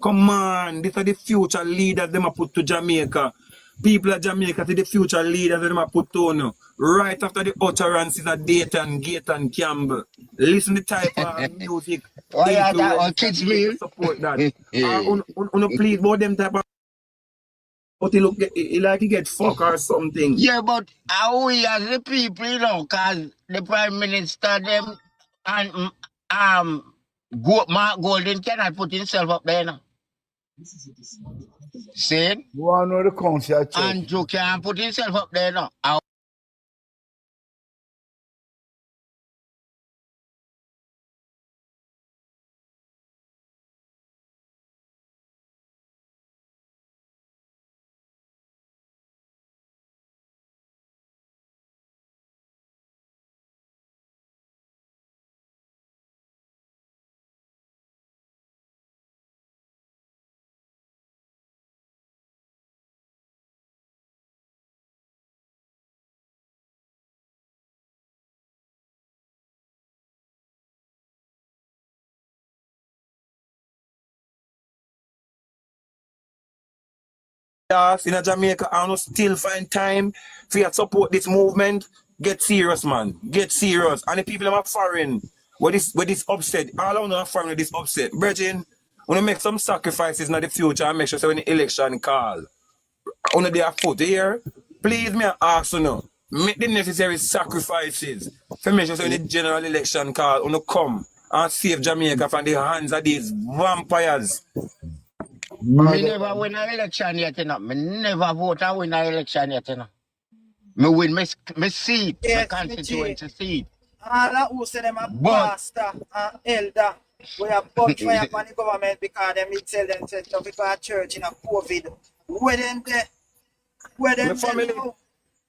Come on, these are the future leaders them a put to Jamaica. People of Jamaica to the future leaders them a put to no. Right after the utterances of Dayton, Gate and Campbell. Listen the type of music Why are that influence on and kids people meal? support that. Please about them type of but he look he like he get fuck or something. Yeah, but how we as the people, you know, cause the Prime Minister them and Mark Golden cannot put himself up there now. See? You want to know the council church? And Joe can't put himself up there now. How In Jamaica, I don't still find time for you to support this movement. Get serious, man. Get serious. And the people that are foreign, where this upset, all I know are foreign with this upset. Brethren, when you make some sacrifices in the future and make sure so when the election call, on their foot here, please me ask you now, make the necessary sacrifices for make sure so when the general election call, on come and save Jamaica from the hands of these vampires. me never win an election yet, you know. Me never vote and win an election yet, you know. Me win my seat, Yes, my constituency seat. all who say them a But- pastor and elder, we have bought fire upon the government because them need sell themselves to because church in a COVID. Where them there? Where them My family. there now?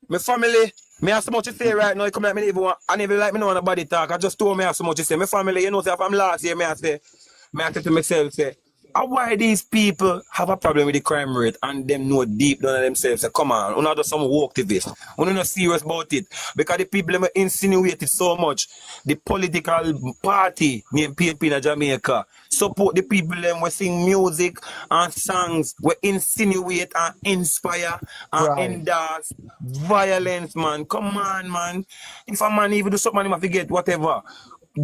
My family, me have so much to say right now. You come like me even want, and even like me know nobody talk. I just told me I have so much to say. My family, you know, say from last year, me I say to myself, say, why these people have a problem with the crime rate and them know deep down in themselves, say, come on, we're not some woke activists. We're not serious about it. Because the people them insinuate it so much. The political party named PNP in Jamaica support the people them we sing music and songs, we insinuate and inspire and Right. endorse violence, man. Come on, man. If a man even do something, he must forget whatever.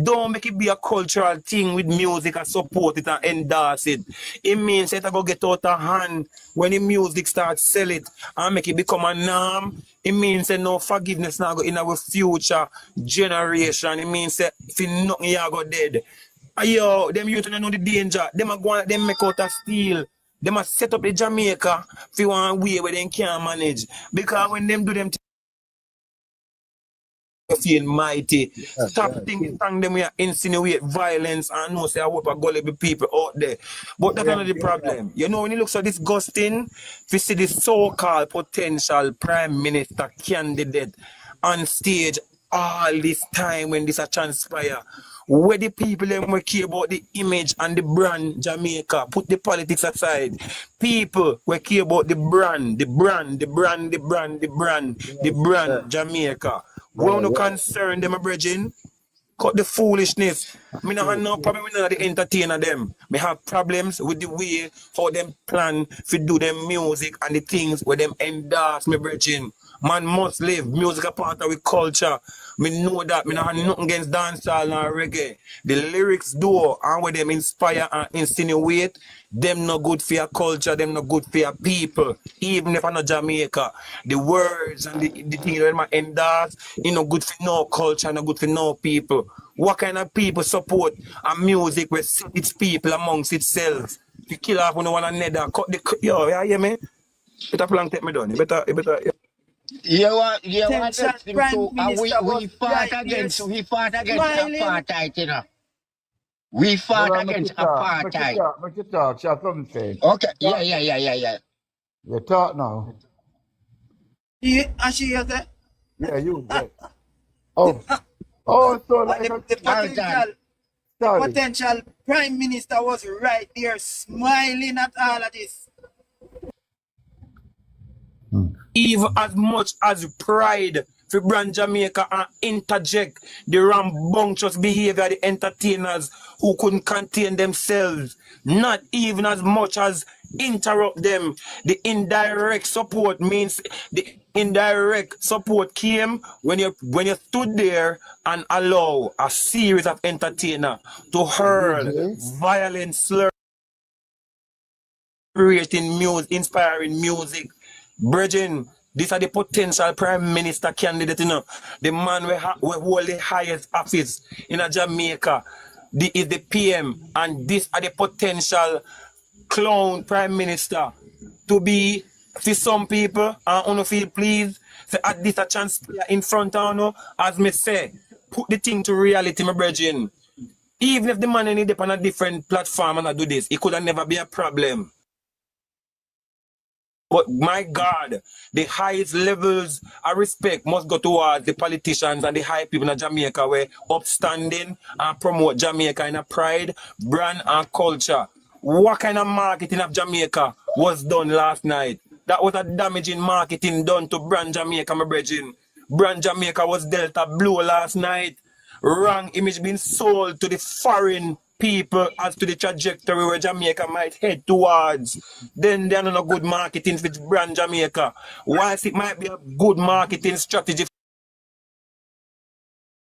Don't make it be a cultural thing with music and support it and endorse it. It means that I go get out of hand when the music starts sell it and make it become a norm. It means that no forgiveness now go in our future generation. It means that if nothing you go dead. Yo, them youth don't know the danger. Them a go and them make out of steel. Them a set up the Jamaica for one way where they can't manage. Because when them do them feel mighty. Stop thinking them we insinuate violence and know say I hope I gullible people out there. But that's not the problem. You know when you look so disgusting, if you see this so-called potential prime minister candidate on stage all this time when this a transpire. Where the people them we care about the image and the brand Jamaica. Put the politics aside. People we care about the brand Jamaica. We want to concern them, brethren. Cut the foolishness. Me not have no problem with none of the entertainer them. Me have problems with the way how them plan to do them music and the things where them endorse me, brethren. Man must live. Music a part of our culture. Me know that. Me not have nothing against dancehall or reggae. The lyrics do and where them inspire and insinuate, them not good for your culture, them not good for your people. Even if I'm not Jamaica, the words and the things that them endorse, it not good for no culture, not good for no people. What kind of people support a music where set its people amongst itself? To kill off one another, cut the yo, you hear me? Better plan take me down. You better. You want Potential that thing Prime too. And Minister was we fought right against there smiling. apartheid, you know. We fought against apartheid. Make you talk. Shall something say. Okay, yeah. You talk now. And she is there. Yeah, you. Yeah. Oh, so like The sorry. potential Prime Minister was right there smiling at all of this. Even as much as pride for brand Jamaica and interject the rambunctious behavior of the entertainers who couldn't contain themselves, not even as much as interrupt them. The indirect support means the indirect support came when you stood there and allow a series of entertainers to hurl violent slurs, inspiring music. Brethren, these are the potential prime minister candidate, you know. The man we hold the highest office in Jamaica is the PM, and these are the potential clown prime minister to be for some people, and you feel pleased. So at this a chance in front of you, as me say, put the thing to reality, my brethren. Even if the man ended up on a different platform and I do this, it could have never be a problem. But my God, the highest levels of respect must go towards the politicians and the high people in Jamaica where upstanding and promote Jamaica in a pride, brand and culture. What kind of marketing of Jamaica was done last night? That was a damaging marketing done to brand Jamaica, my brethren. Brand Jamaica was dealt a blow last night. Wrong image being sold to the foreign people as to the trajectory where Jamaica might head towards. Then they're not a good marketing for brand Jamaica. Whilst it might be a good marketing strategy,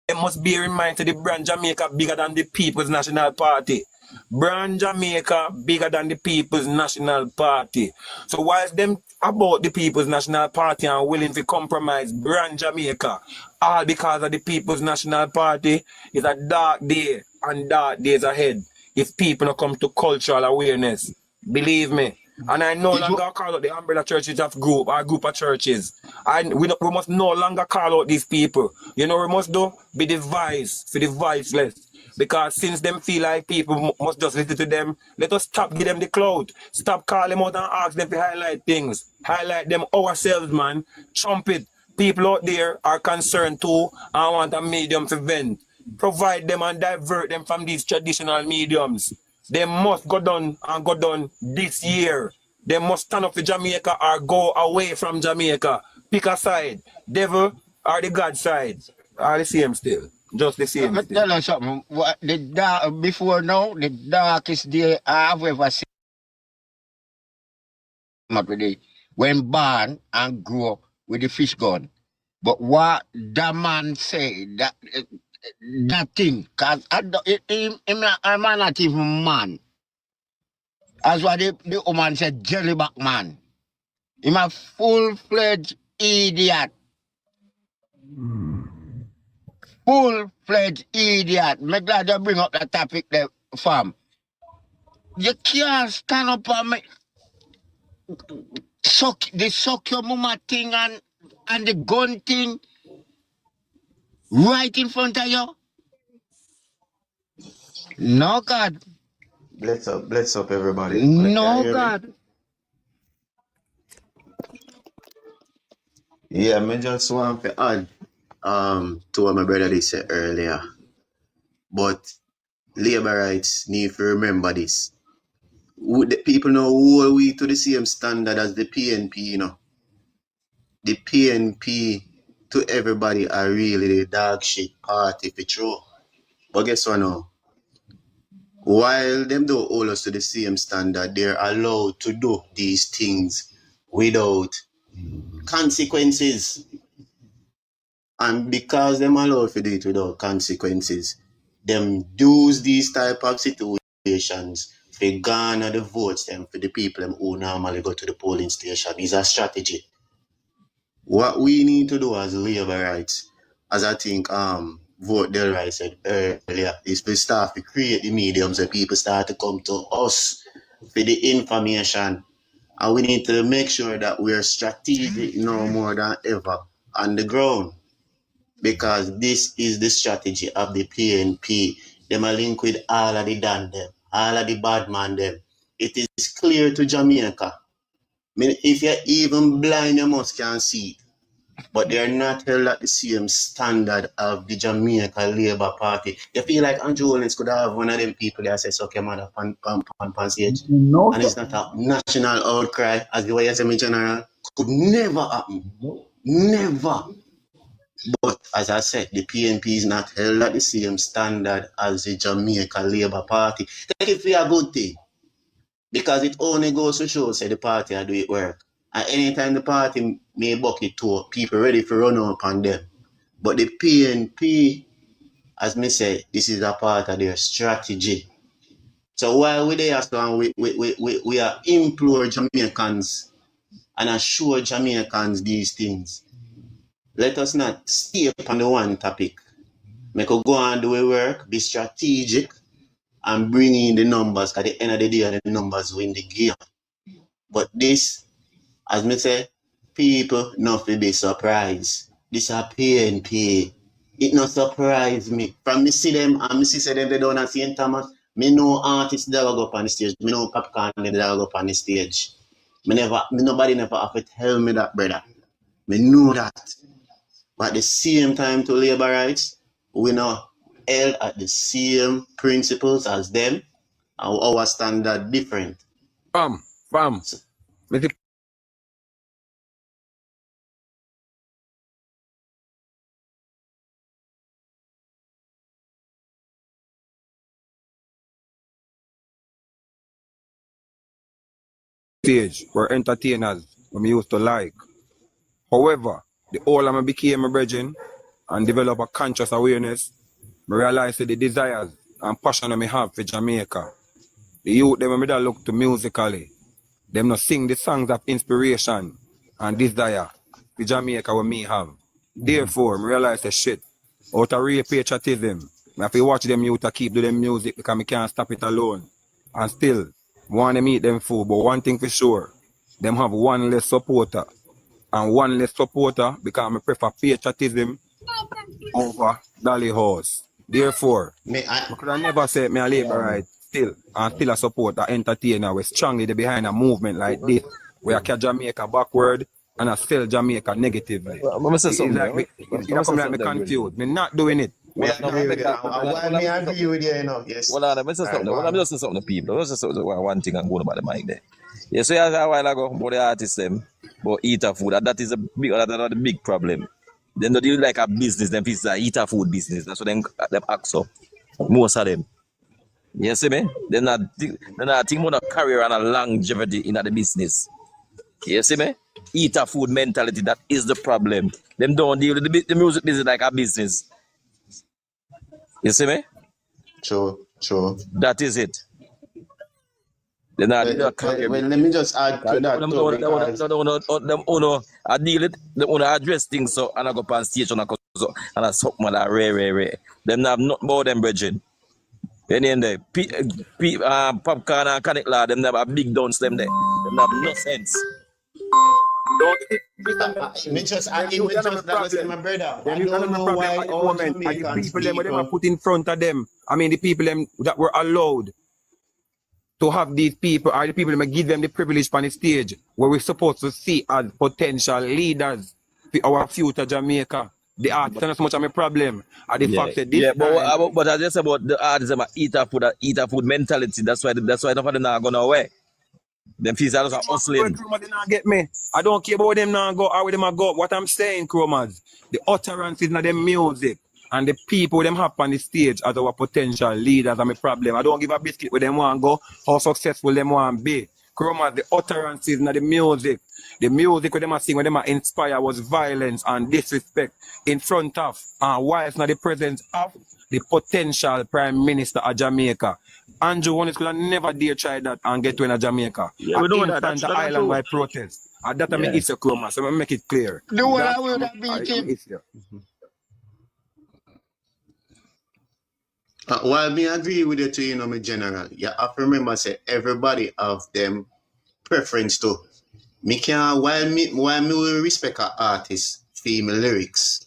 it must be reminded the brand Jamaica bigger than the People's National Party. Brand Jamaica bigger than the People's National Party. So whilst them about the People's National Party and willing to compromise brand Jamaica, all because of the People's National Party, is a dark day and dark days ahead if people don't come to cultural awareness. Believe me. And I no longer call out the umbrella churches of group or group of churches. We must no longer call out these people. You know, we must be the voice for the voiceless. Because since them feel like people must just listen to them, let us stop give them the clout. Stop calling them out and ask them to highlight things. Highlight them ourselves, man. Trumpet. People out there are concerned too and want a medium to vent. Provide them and divert them from these traditional mediums. They must go down and go down this year. They must stand up for Jamaica or go away from Jamaica. Pick a side. Devil or the God side. All the same still. Just the same. Let me tell you something. Before now, the darkest day I've ever seen. When born and grew up with the fish gun. But what that man say, that thing, because I'm not even man. As what the woman said, jellyback man. I'm a full-fledged idiot. Full-fledged idiot. I'm glad you bring up that topic there, fam. You can't stand up and me. Suck your mama thing and the gun thing right in front of you. No, God. Bless up, everybody. No, God. Yeah, I just want to add to what my brother did say earlier. But labor rights need to remember this. The people now hold we to the same standard as the PNP, you know. The PNP to everybody are really the dog shit party for true. But guess what now? While them don't hold us to the same standard, they're allowed to do these things without consequences. And because them allowed to do it without consequences, them use these type of situations to garner the votes them for the people them who normally go to the polling station. Is a strategy. What we need to do as labor rights, as I think Vote Del Rice said earlier, is to start to create the mediums where people start to come to us for the information. And we need to make sure that we are strategic no more than ever on the ground. Because this is the strategy of the PNP. Them are linked with all of the Dan them, all of the bad man them. It is clear to Jamaica. I mean, if you're even blind, you must can see it. But they're not held at the same standard of the Jamaica Labour Party. You feel like Andrew Holness could have one of them people that says, okay, mother, pan stage. No, And it's not a national outcry, as the way you say in general. Could never happen. Never. as I said, the PNP is not held at the same standard as the Jamaica Labour Party. Take it for a good thing. Because it only goes to show, say, the party are doing work. And anytime the party may bucket to, people ready to run up on them. But the PNP, as me say, this is a part of their strategy. So while we there, so we are implore Jamaicans and assure Jamaicans these things. Let us not stay upon the one topic. Make us go and do our work, be strategic, and bring in the numbers. At the end of the day, the numbers win the game. But this, as me say, people not to be surprised. This a PNP. It not surprise me. From me see them and me see them they down at St. Thomas. Me know artists that will go up on the stage. Me know Popcorn that will go up on the stage. Nobody never have to tell me that, brother. Me know that. But at the same time to labor rights, we not held at the same principles as them. And our standard different. Fam. Me see stage were entertainers when we used to like. However, the older I became a brethren and develop a conscious awareness, I realized that the desires and passion that I have for Jamaica, the youth them I look to musically, them not sing the songs of inspiration and desire for Jamaica what me have. Therefore, I realized that shit, out of real patriotism, I have to watch them youth to keep doing them music because I can't stop it alone. And still, want to meet them full, but one thing for sure, them have one less supporter. And one less supporter because I prefer patriotism over Dolly Horse. Therefore, I could never say me a labor right still and still a support an entertainer. We're strongly behind a movement like this where I can Jamaica backward and I sell Jamaica negatively. It's like me confused. Me not doing it. Me agree with you, you know. Yes. Well, I'm just saying something to people. Let's just one thing I'm going about the mic there. Yes, so a while ago, about the artists them, but eater food, and that is a big problem. They don't do like a business, them it's a eater food business. That's what them ask so. Most of them. You see me? They're not think about a career and a longevity in the business. You see me? Eater food mentality, that is the problem. Them don't deal with the music business like a business. You see me? True. That is it. They're not let me just add to that. I deal it, they want to address things so and I go on stage and I suck my rare. Them have not more than bridging. Then in there, Popcorn and Canic Lad, them have a big downs them there. Them have no sense. Me just that was my brother. I don't know why at the moment, and the people them what them put in front of them. I mean the people them that were allowed to have these people are the people that give them the privilege on the stage where we're supposed to see as potential leaders for our future Jamaica. The artists are not so much of a problem. And the fact that this but I just about the artists eater food mentality. That's why enough of them not going away. Them fees are just hustling. They not get me. I don't care about them now go how them go. What I'm saying, Chromas, the utterances in them music and the people them have on the stage as our potential leaders are my problem. I don't give a biscuit where them want to go, how successful them want to be. Chromas, the utterances in the music where them are sing, where them are inspire was violence and disrespect in front of and why it's not the presence of the potential Prime Minister of Jamaica. Andrew Holness could have never dare try that and get to in Jamaica. Yeah, we know that. That's the island by protest. And that make it so Chroma, so I make it clear. Do what I will that beat him. While me agree with you too, you know, me general, you have to remember say everybody have them preference too. Me can while me will respect an artist for my lyrics.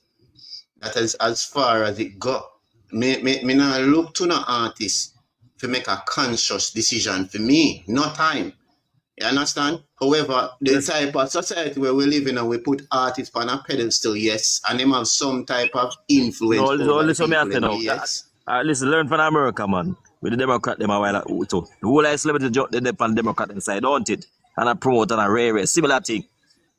That is as far as it go. Me not look to no artist to make a conscious decision for me, no time. You understand? However, the type of society where we live in and we put artists on a pedestal, yes, and them have some type of influence. No, listen me after now. Yes. Listen, learn from America, man. With the Democrat, them a while too. The whole celebrity joke they on the Democrat inside, don't it? And I promote and a rare, similar thing.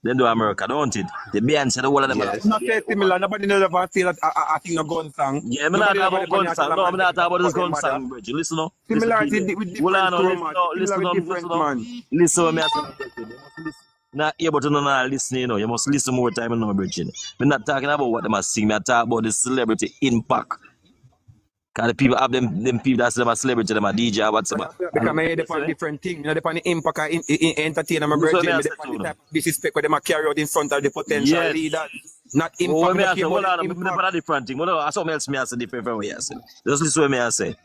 Then do America, don't it? The bands, the whole of them. Yes. Not say similar. Nobody knows about say that I think a gun song. Yeah, I'm not Nobody talking know about gun song. No, I'm not talking about this gun matter. song, bro. Listen up. Similarity with different Listen up, different man. Listen what me I say. Not able to know listen, you know. You must listen more time, you know, bro. I'm not talking about what they must sing. I'm talking about the celebrity impact. Because the people have them people that say them a celebrity, them a DJ or whatsoever. Because I hear on different things. You know, depend on the impact of entertainer, my That's what brother. me I Depend say on the too, type of disrespect what they might carry out in front of the potential Yes. leaders. Not Oh, impact. me I but say, people hold on, impact. me put a different thing. Something else me I say different from what I say. Just listen what me I say.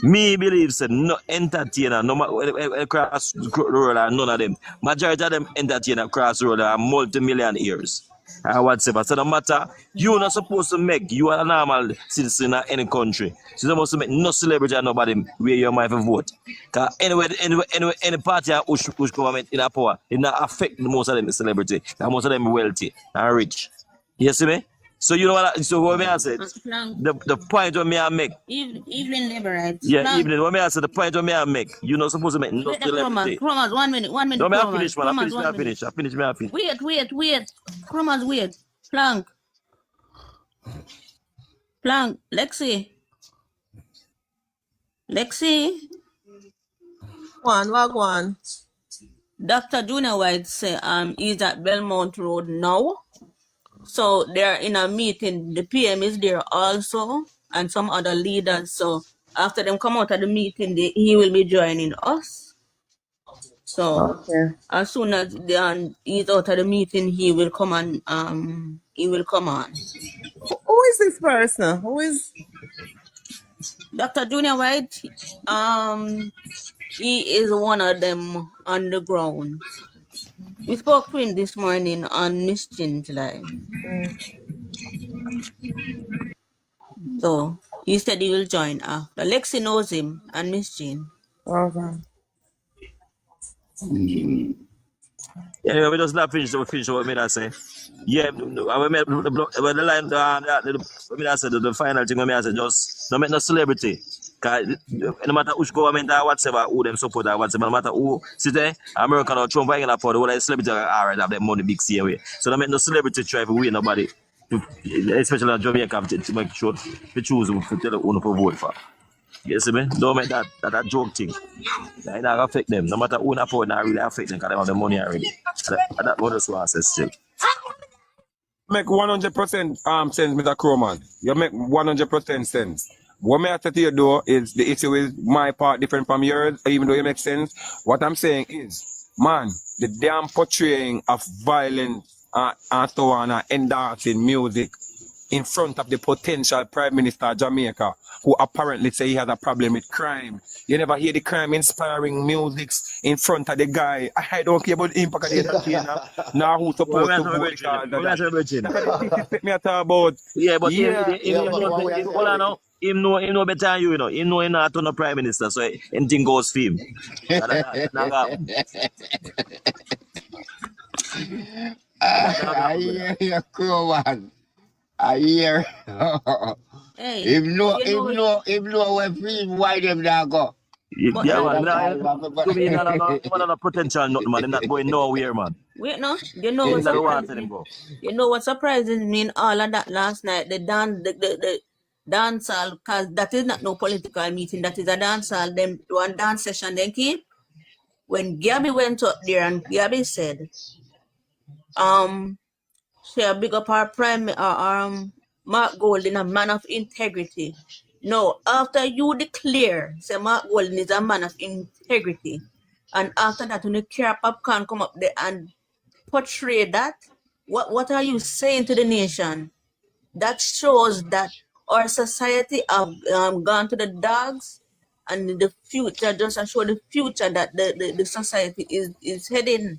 Me believe say no entertainer, no matter cross the road or none of them. Majority of them entertainer cross the road are multi-millionaires. Or whatever. So no matter, you're not supposed to make, you are a normal citizen of any country. So you're supposed to make no celebrity or nobody where you might vote. Because any party which government in a power, it not affect most of them celebrity. And most of them wealthy and rich. You see me? So you know what? So what me I said? The point what me I make. Evening liberates. Yeah, evening. What me I said? The point what me I make. You're not supposed to make no celebrity. Chromas, 1 minute. No, me I Chromas. finish, man. I finish. Me I finish. Wait. Chromas, wait. Plank. Lexi. Wagwan. Dr. Junior White say he's at Belmont Road now. So they're in a meeting. The PM is there also and some other leaders. So after them come out of the meeting, he will be joining us. So Okay. as soon as he's out of the meeting, he will come on. Who is this person? Who is? Dr. Junior White. He is one of them on the ground. We spoke to him this morning on Miss Chin's live. So he said he will join after. Lexi knows him and Miss Chin. Okay. Anyway, we just not finish what me I say. Yeah, when the line, the final thing when me I say, just don't make no celebrity. Cause no matter which government or whatever, who them support or whatever, no matter who sit there, American or Trump, I ain't gonna afford all the celebrity alright have them money big see away. So don't make no celebrity try to win nobody, especially in Jamaica, to make sure to choose who to tell who to vote for. You see me? Don't make that joke thing. That ain't gonna affect them. No matter who not afford, not really affect them because they have the money already. That what just what I say still. Make 100% sense, Mr. Crowman. You make 100% sense. What may I say to you though is the issue is my part different from yours, even though you make sense. What I'm saying is, man, the damn portraying of violence and so on and endorsing music in front of the potential Prime Minister of Jamaica, who apparently say he has a problem with crime. You never hear the crime inspiring music in front of the guy. I don't care about the impact of the entertainer. Now who's supposed to vote because of that. Me talk about. Yeah, but Yeah. hold on now. Him know better than you know. Him know him not on the Prime Minister, so anything goes for him. I hear you, Crowan. I hear. Hey, If no where free, why them not go? Yeah, man. To me, not a potential nothing, man. They're not going nowhere, man. wait, no. You know They what don't want surprises them me? go. You know what surprises me in all of that last night? The dance hall, because that is not no political meeting. That is a dance hall. Them one dance session. Then keep when Gabby went up there and Gabby said, say a big up our prime Mark Golden, a man of integrity. No, after you declare, say Mark Golden is a man of integrity, and after that, when the Care Popcorn come up there and portray that, what are you saying to the nation? That shows that our society have gone to the dogs, and the future just show the future that the society is heading.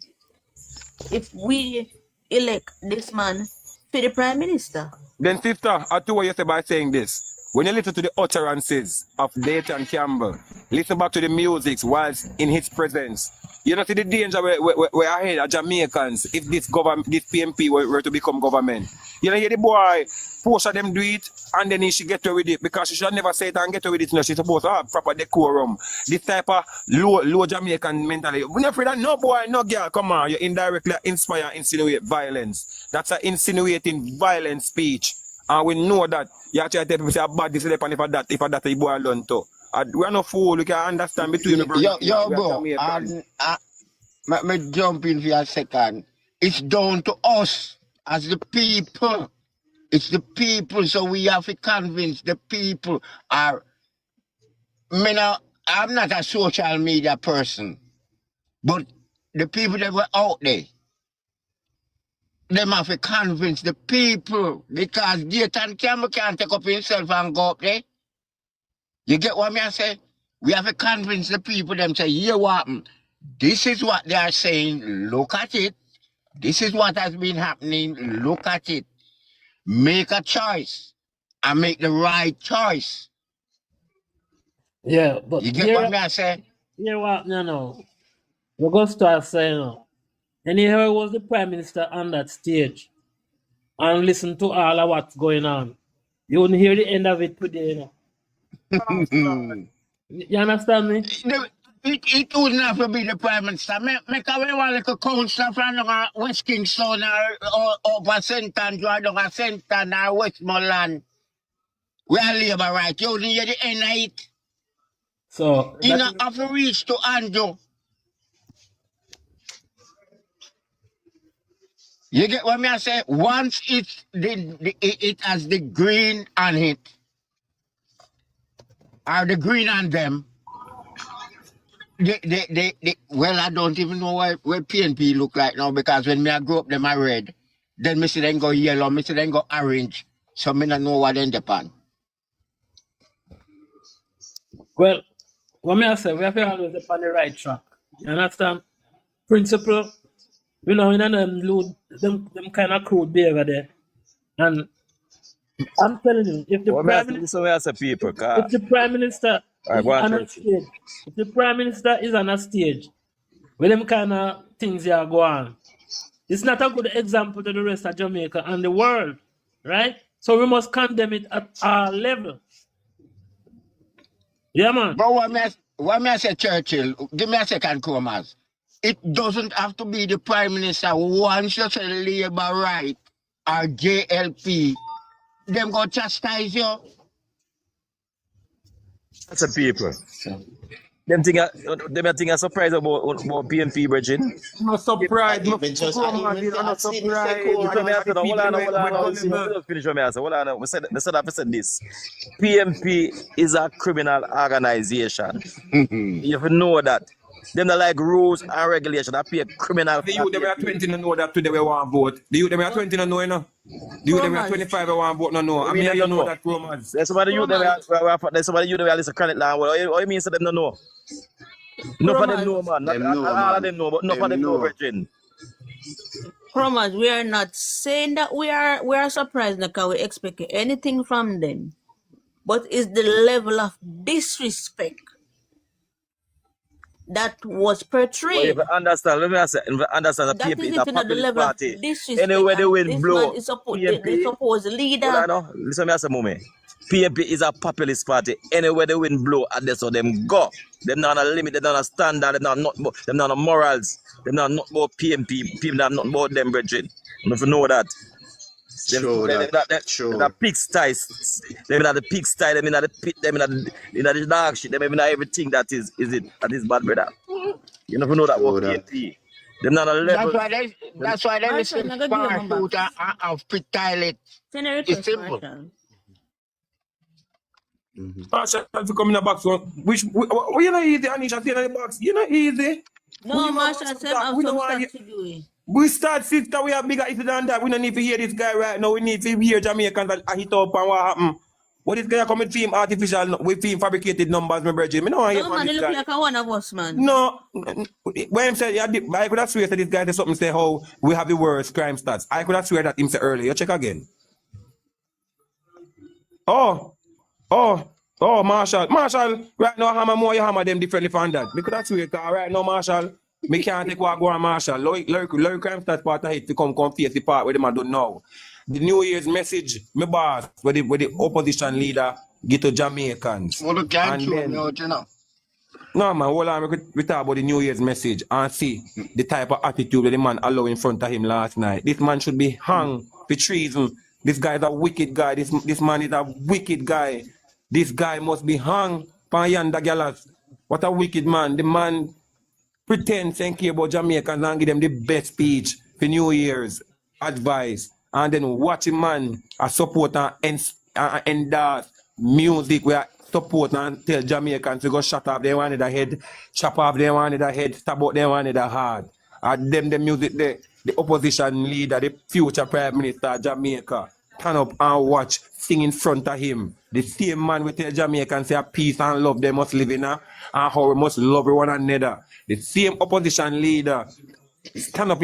If we elect this man for the Prime Minister. Then, sister, I do what you say by saying this. When you listen to the utterances of Dayton Campbell, listen back to the music whilst in his presence. You know, see the danger where ahead of Jamaicans if this government, this PMP were to become government. You know, the boy, force of them do it, and then he should get away with it because she should never say it and get away with it. You know, she's supposed to have proper decorum. This type of low Jamaican mentality. We're not afraid of no boy, no girl. Come on, you indirectly inspire, insinuate violence. That's an insinuating violent speech. And we know that you actually tell people say bad this, and if that the boy alone too. We are not fool. We can understand between the Yo, bro, me jump in for a second. It's down to us as the people. It's the people, so we have to convince the people. I'm not a social media person, but the people that were out there, them have to convince the people because Dayton can't take up himself and go up there. You get what I say? We have to convince the people, them say, here what happened. This is what they are saying, look at it. This is what has been happening, look at it. Make a choice and make the right choice. Yeah, but You get what I say? Hear what, we're going to start saying, and here was the Prime Minister on that stage and listen to all of what's going on. You wouldn't hear the end of it today, You understand me? It wouldn't have to be the Prime Minister. Make a way like a councillor from West Kingston or over St. Andrew or St. Ann or Westmoreland. We are labor right. You wouldn't hear the end of it. So You don't have to reach to Andrew. You get what I say? Once it has the green on it, or the green on them, well, I don't even know where PNP look like now because when I grew up, them are red. Then me see them go yellow, me see them go orange. So me don't know what they depend. well, what I say, we have to always be on the right track. You understand? Principle, in them kind of crude behavior there. And I'm telling you, if the Prime Minister is on a stage, if the Prime Minister is on a stage with them kind of things that go on, it's not a good example to the rest of Jamaica and the world, right? So we must condemn it at our level. Yeah, man. But what me I say, Churchill, give me a second, Comas. It doesn't have to be the Prime Minister. Once you say Labour right or JLP, them go chastise you. That's a people. Them thing are surprised about PMP, Bridging. No surprise. I even just- I even No see this surprise. record. Finish what I said. I said this. PMP is a criminal organization. You have to know that. Them that like rules and regulations that pay criminal. The youth them are 20 no know that today we want vote. The youth them are 20 no know, you know. The youth them are 25 we want vote no know. I mean you know that Romans. There's somebody you that listen credit line. What you mean say them no know? None of them know, man. Not all of them know, but none of them know, Virgin. Promise, we are not saying that we are surprised because we expect anything from them. But it's the level of disrespect that was portrayed. Well, understand, let me say, understand the That PMP is is it a to the populist level party. of disrespect. Anyway, they will This blow. man is the supposed leader. Hold on, no. Listen to me, moment. PMP is a populist party. Anywhere they win blow at this, so them go. Them not a limit, them not a standard, them not a morals, them not about PMP, people that not about them, brethren. You have to know that. True The pigsty, them in the pigsty, them in the pit, them in the dog shit, them in everything that is bad, brother. You never know that about PMP. Them not a level. That's why they listen to parachute and pit toilet. It's simple. Marshall to come in the box. Which you know easy, Anisha, stay in the box. You know easy. No, Marshall, I have we some don't stuff to do. We start sister, we have bigger issue than that. We don't need to hear this guy right now. We need to hear Jamaicans that hit up and what happened. What this guy come with film artificial, with film fabricated numbers, my brother. Me no hear No, from man, this you guy. look like a one of us, man. No, when him say, yeah, I could have swear that this guy said something say how we have the worst crime stats. I could have swear that him say earlier. You check again. Oh, Marshall, right now hammer more, you hammer them differently from that. We could have swear right now, Marshall. Me can't take what go on Marshall. Larry Crime start part of it to come face the part where the man don't know. The New Year's message, me boss, where the opposition leader get to Jamaicans. Well, you can't And throw then me out, you know. no man, hold on, we talk about the New Year's message and see the type of attitude that the man allowed in front of him last night. This man should be hung for treason. This guy is a wicked guy. This man is a wicked guy. This guy must be hung by yonder gallas. What a wicked man. The man pretend and care about Jamaicans and give them the best speech for New Year's advice. And then watch him man a support and endorse music where support and tell Jamaicans to go shut up they wanted a head, chop off they wanted a head, stab out they wanted a heart. And them the music the opposition leader, the future Prime Minister of Jamaica, turn up and watch, sing in front of him. The same man will tell Jamaicans say peace and love they must live in and how we must love one another. The same opposition leader stand up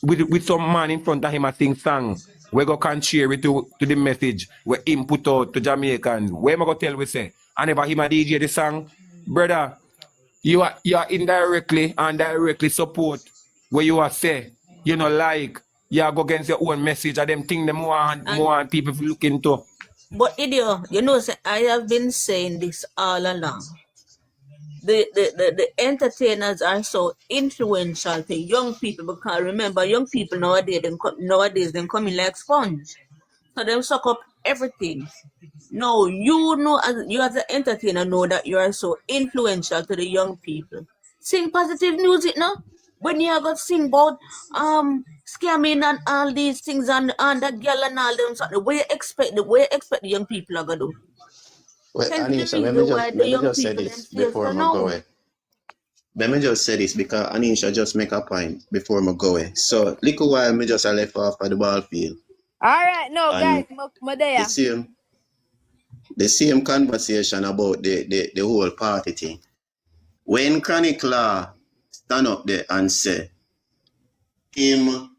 with some man in front of him and sing song. We go can share it to the message we him put out to Jamaicans. Where am I gonna tell we say? And if him a DJ the song, brother, you are indirectly and directly support where you are say, you know, like you are go against your own message and them thing them want people to look into. But idiot, you know, say, I have been saying this all along. The entertainers are so influential to young people because remember, young people nowadays they come in like sponge. So they suck up everything. No, you know, you as an entertainer know that you are so influential to the young people. Sing positive music now. When you are going to sing about scamming and all these things and that girl and all them something, the way you expect the young people are gonna do. Well, Hence the Anisha, reason why the let me young just say people this them before I say go no. away. Let me just say this because Anisha just make a point before I go away. So, little while me just left off at the ball field. All right, no, guys, And my there. the same conversation about the whole party thing. When Chronic Law stand up there and say him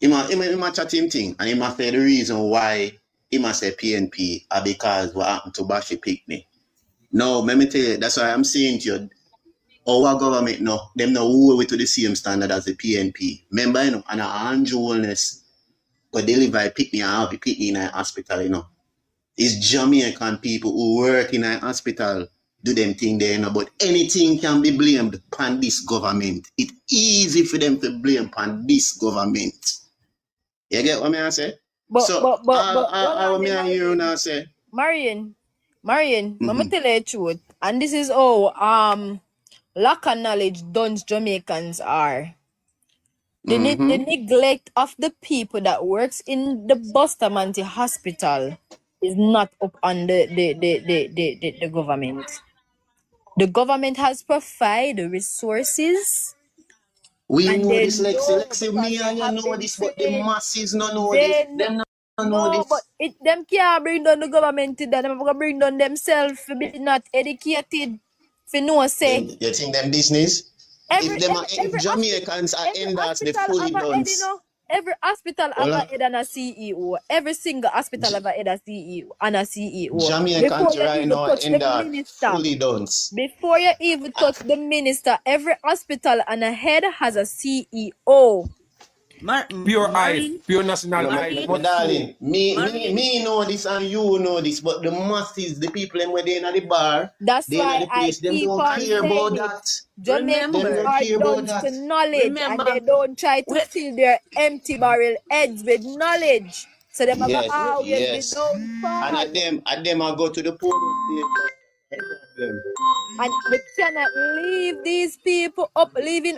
a chat him thing and him a say the reason why him a say PNP are because what happened to Bashi Picnic. No, let me tell you, that's why I'm saying to you, our government no, them no hold it to the same standard as the PNP. Remember, you know, and Andrew Wellness could deliver a picnic and have a picnic in a hospital, you know. It's Jamaican people who work in a hospital do them thing there, you know, but anything can be blamed upon this government. It's easy for them to blame upon this government. You get what I say? But what me and you now say? Marion, Mama tell you the truth, and this is how lack of knowledge done Jamaicans are. The neglect of the people that works in the Bustamante Hospital is not up on the government. The government has provided resources. We And know they this, Lexi. know Lexi, because me they and you have know been this, but the trained. masses don't know They this. kn- Them don't know No, this. but them can't bring down the government to that. Them gonna bring down themselves for being not educated. For no say. You think them business? Every If Jamaicans are endorse, they hospital fully have a head, done. you know. Every hospital have Hola. a head and a CEO. Every single hospital have a head and CEO and a CEO. Before Jamaicans you right even now touch the endorse, minister. fully done. Before you even touch the minister, every hospital and a head has a CEO. Pure eyes, Marine, pure national No, eyes. Marine, my darling, Marine. me know this and you know this, but the masses, the people them where they in the bar, That's they in why the I place, them keep don't on care saying about it. that. Jamaicans Them Remember, don't are care about done to that. knowledge and they remember, don't try to we, fill their empty barrel heads with knowledge. So them have Yes, always been yes. known And fall. at them I go to the police station. And we cannot leave these people up, leaving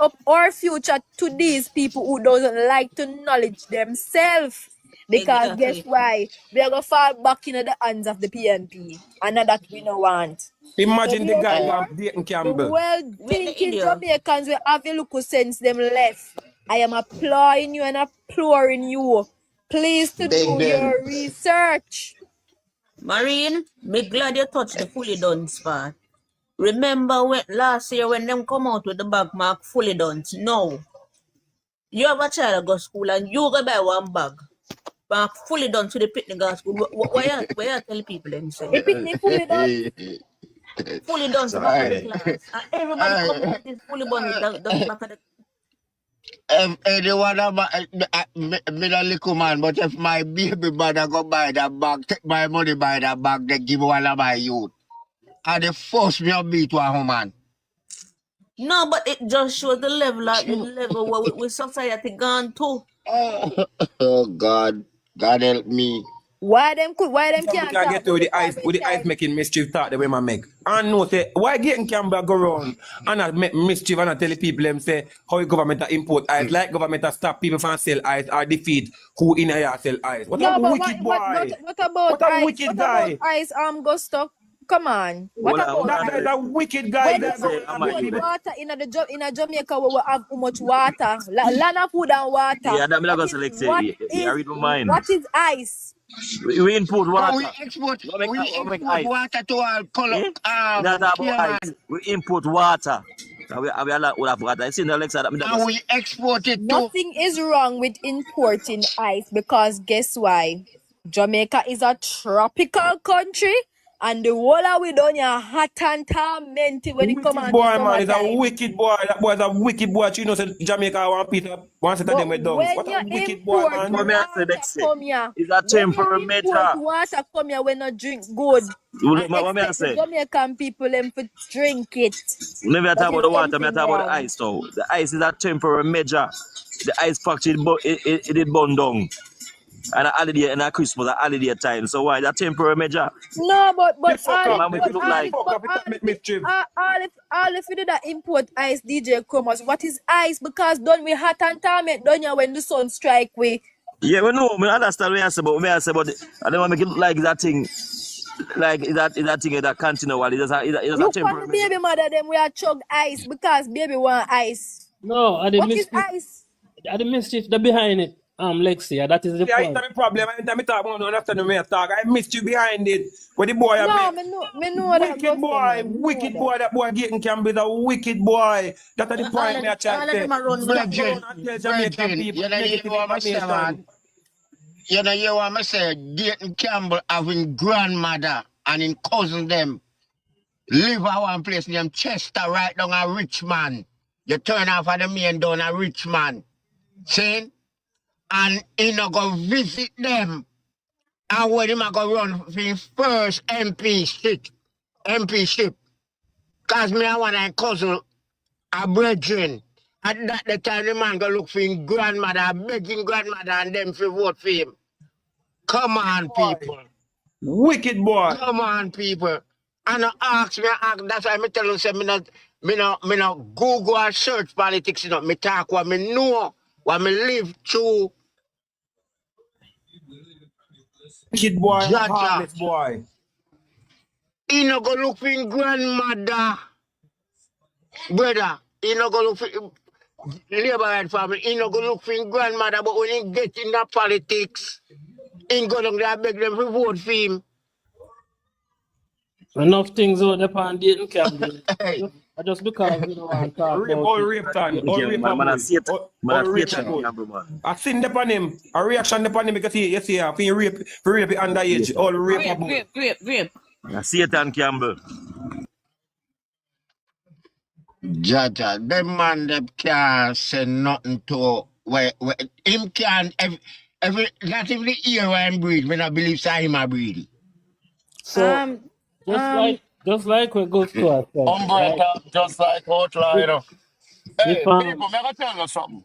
up our future to these people who doesn't like to knowledge themselves. Because guess exactly. why? We are gonna fall back into the hands of the PNP. And that we don't want. So Imagine the guy therefore, gone Dayton the Campbell. With the well-thinking idiot. Jamaicans will have a look sense them left. I am applauding you and imploring you. Please to Beg do them. your research. Marine, me glad you touched the fully done spot. Remember when last year when them come out with the bag mark fully done? No. You have a child that go school and you go buy one bag. Mark fully done to the picnic at school. Why you tell people them say? The picnic fully done. fully done to the first I, class. And everybody come I, that is fully done. It doesn't matter the anyone of me a little man, but if my baby mother go buy that bag, take my money buy that bag, they give one of my youth. And they force me to beat one woman. no, but it just shows the level where we society gone to. Oh God, God help me. Why them So we can't can talk get to about the the ice with the ice time? making mischief talk the way man make. And no say why getting Campbell go around and not make mischief and not tell the people them say how the government import ice, like government stop people from sell ice or defeat who in here sell ice. What a No, but wicked boy. what about What a ice? wicked What about guy. ice? Gusto? Come on. What Hold on, about hold That on guy is there. a wicked guy. when Let me you That guy say, want I'm will a import import youth. water in a Jamaica where we have too much water, land of food and water. Yeah, I'm not gonna select say, I read my mind. What is ice? We input But water. We make we export ice. water to all color Eh? That's about ice. Cayman. We import water. We are like, we have water. I see the Alexa that me And we export it to Nothing is wrong with importing ice because guess why? Jamaica is a tropical country and the whole of we done ya hot and tormented when it come wicked on to boy, man. He's a summertime. wicked boy. That boy is a wicked boy. You know, say Jamaica one set of But them with dogs. when What a you wicked boy, import man. what me I say water next say? come here, It's a when you temporary import measure. water come here, we not drink good and What me I expect the say? Jamaican people them to drink it. Never That talk about is the water, me something talk about the wrong. ice though. The ice is a temporary measure. The ice factory it did burn down. And a holiday and a Christmas, a holiday time. So why that temporary measure? No, You fuck The up. man make it look You like fuck up. It's not make mischief. all if you do that import ice DJ Chromos, what is ice? Because done we hot and torment done ya when the sun strike we. yeah, we know, me understand what I say, but I don't want to make it look like that thing, like is that thing that continual. It's a Look on temporary the measure. baby mother them we are chug ice because baby want ice. No, I the What is mischief, ice? the mischief the behind it. Lexi, that is the Yeah, it's point. not a problem. Anytime I talk, I don't understand the way I talk. I missed you behind it. What the boy I No, make. me know that gusto man. Me know Wicked that. boy, that boy getting can be the wicked boy. That's the point me I try to all of say. them are run with Stop going Brethren, and tell Jamaican Brethren, people you know you negative what I say, information. man? You know you what I say? Dayton Campbell having grandmother and in cousin them live at one place named Chester right down a Richmond. You turn off of the main down a Richmond. See? And he no go visit them. And when him a go run for his first MP ship. Cause me and one of cousin a brethren. At that the time the man go look for his grandmother, begging grandmother and them to vote for him. Come on, people. Wicked boy. Come on, people. And ask, that's why I tell you, say, me not Google or search politics, you know. Me talk what me know, what me live through. Wicked boy and a Jaja. heartless boy. He no go look for his grandmother. Brother, he no go look for Labour right family. He no go look for his grandmother, but when he get in the politics, he go down there and beg them to vote for him. Enough things out there on dating Campbell. Hey. Just because we don't want to talk Rape, about all it. rape time, all Yeah, rape man, I boy. see it. All Man, I rape see it, boy. man. I seen the upon him, a reaction upon him because you see, for rape underage, all rape boy. Grape. I see it on Campbell. Jaja, them man them can't say nothing to where him can every not even the ear where him breathe, when I believe say him a breathe. So just like we go to our friend, Umbrella right? just like outline. If Hey, people, me gonna tell you something.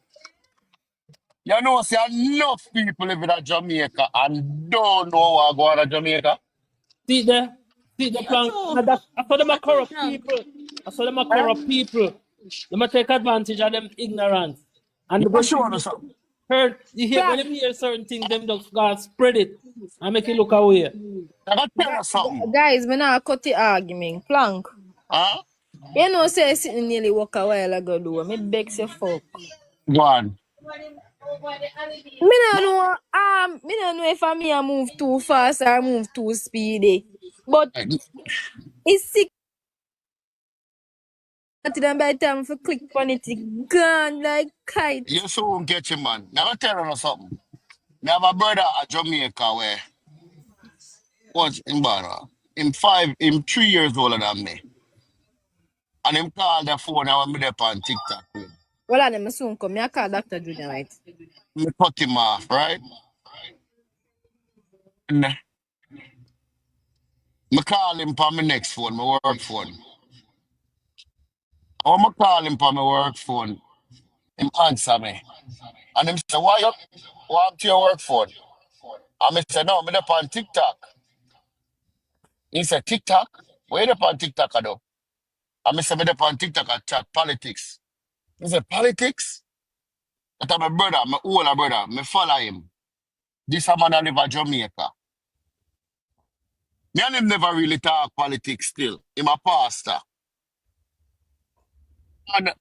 You know, see enough people live in Jamaica and don't know what go on in Jamaica. see the Yeah, plan. true. I saw them a I tell you corrupt now. people. I saw them a Eh? corrupt people. They might take advantage of them ignorance. Me And gonna when show people you something. heard, when Plank, you hear certain things, them just God spread it and make it look away. I gotta tell you something. guys, me not cut the argument. Plank. Huh? You know say sitting nearly walk a while ago do. Me beg say fuck. Go on. Me don't know if I move too fast or move too speedy. But Hey, it's sick to them by the time for click on it, it gone like kite. you soon get you, man. Now I tell you something. Me have a brother at Jamaica where what's in Barra. Him 3 years older than me. And him call the phone and I'm there on TikTok with. Well, I'm soon come. I call Dr. Junior, right? Me cut him off, right? And me call him on my next phone, my work phone. I want to call him on my work phone. Him answer me. And him say, why you want to your work phone? And me say, no, I'm there on TikTok. He said, TikTok? Where you there on TikTok, I do? And me say, me there on TikTok at chat politics. He said, politics? That's my brother, my older brother. Me follow him. This a man I live in Jamaica. Me and him never really talk politics still. Him a pastor. And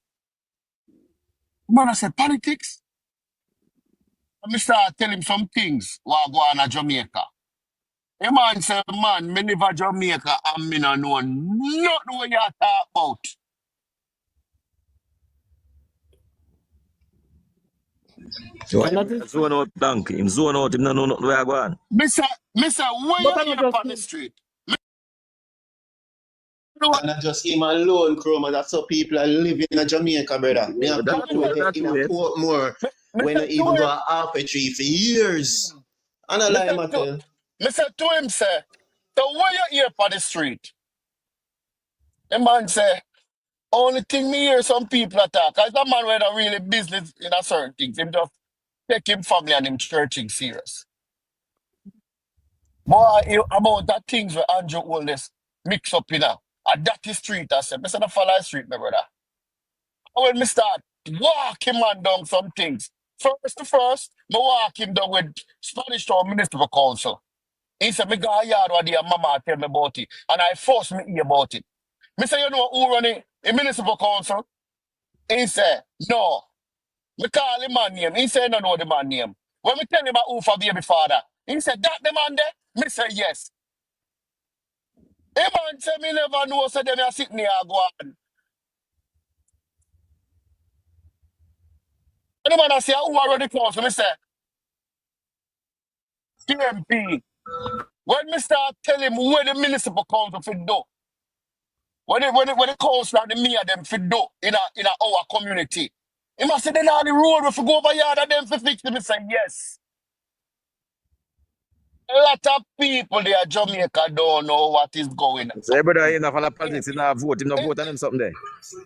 man, I said, politics? And me start tell him some things while go on to Jamaica. A man say, man, me live in Jamaica and me no know nothing what you talk about. So And that him is, zone out blank. Him zone out, him no know nothing where I go on. Me say, where but you I'm here not just on the street? Me know what And not just him alone, Chroma. That's how people are living in Jamaica, brother. Me Yeah, have but that's true, people Jamaica. there that's in true, a yes. Portmore Me when say I to even go him, a half a tree for years. And I me lie, say to, Mattel. me say to him, say, so where you here on the street? The man say, only thing me hear some people attack. Cause that man went a really business in a certain things. Him just take him family and him churching serious. Boy, about that things where Andrew Oldest mix up in a dirty street, I said, I said, follow the street, my brother. And when me start walk him man down some things. First to first, me walk him down with Spanish Town Municipal Council. He said, me go a yard where the mama tell me about it. And I force me hear about it. Me say, you know who run it? The Municipal Council? He said, no. Me call him man name. He said, no know the man name. When me tell him about who for baby father, he said, that the man there? Me say, yes. A man say me never know, so them are sitting here go on. And the man I say, who already close? So me say, JLP. When me start tell him where the municipal council fit do, when the council and the mayor them fit do in our community, he must say, then all the road we fi go over yard and them fi fix it. Me say, yes. A lot of people there in Jamaica don't know what is going on. So everybody in follow politics, he not vote, him not vote on him something there.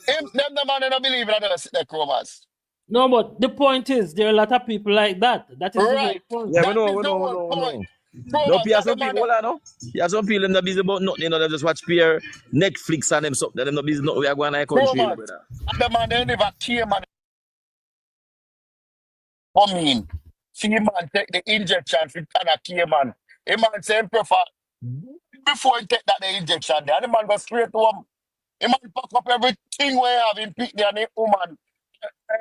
Them the man don't believe in the chromas. no, but the point is, there are a lot of people like that. That is the whole Right. point. Yeah, That is the whole we point. know. No, Chromas, Pia, that the some man people, hold on, no. Yeah, some people them not busy about nothing, you know, they just watch Pierre, Netflix and them something. Them not busy, no, we are going to a country, you know, chromas. brother. And the man they never came and come in. See man take the injection for Tana man. A man say him prefer before he take that the injection there. And the man go straight to him. The man pack up everything we have in pick there and the woman.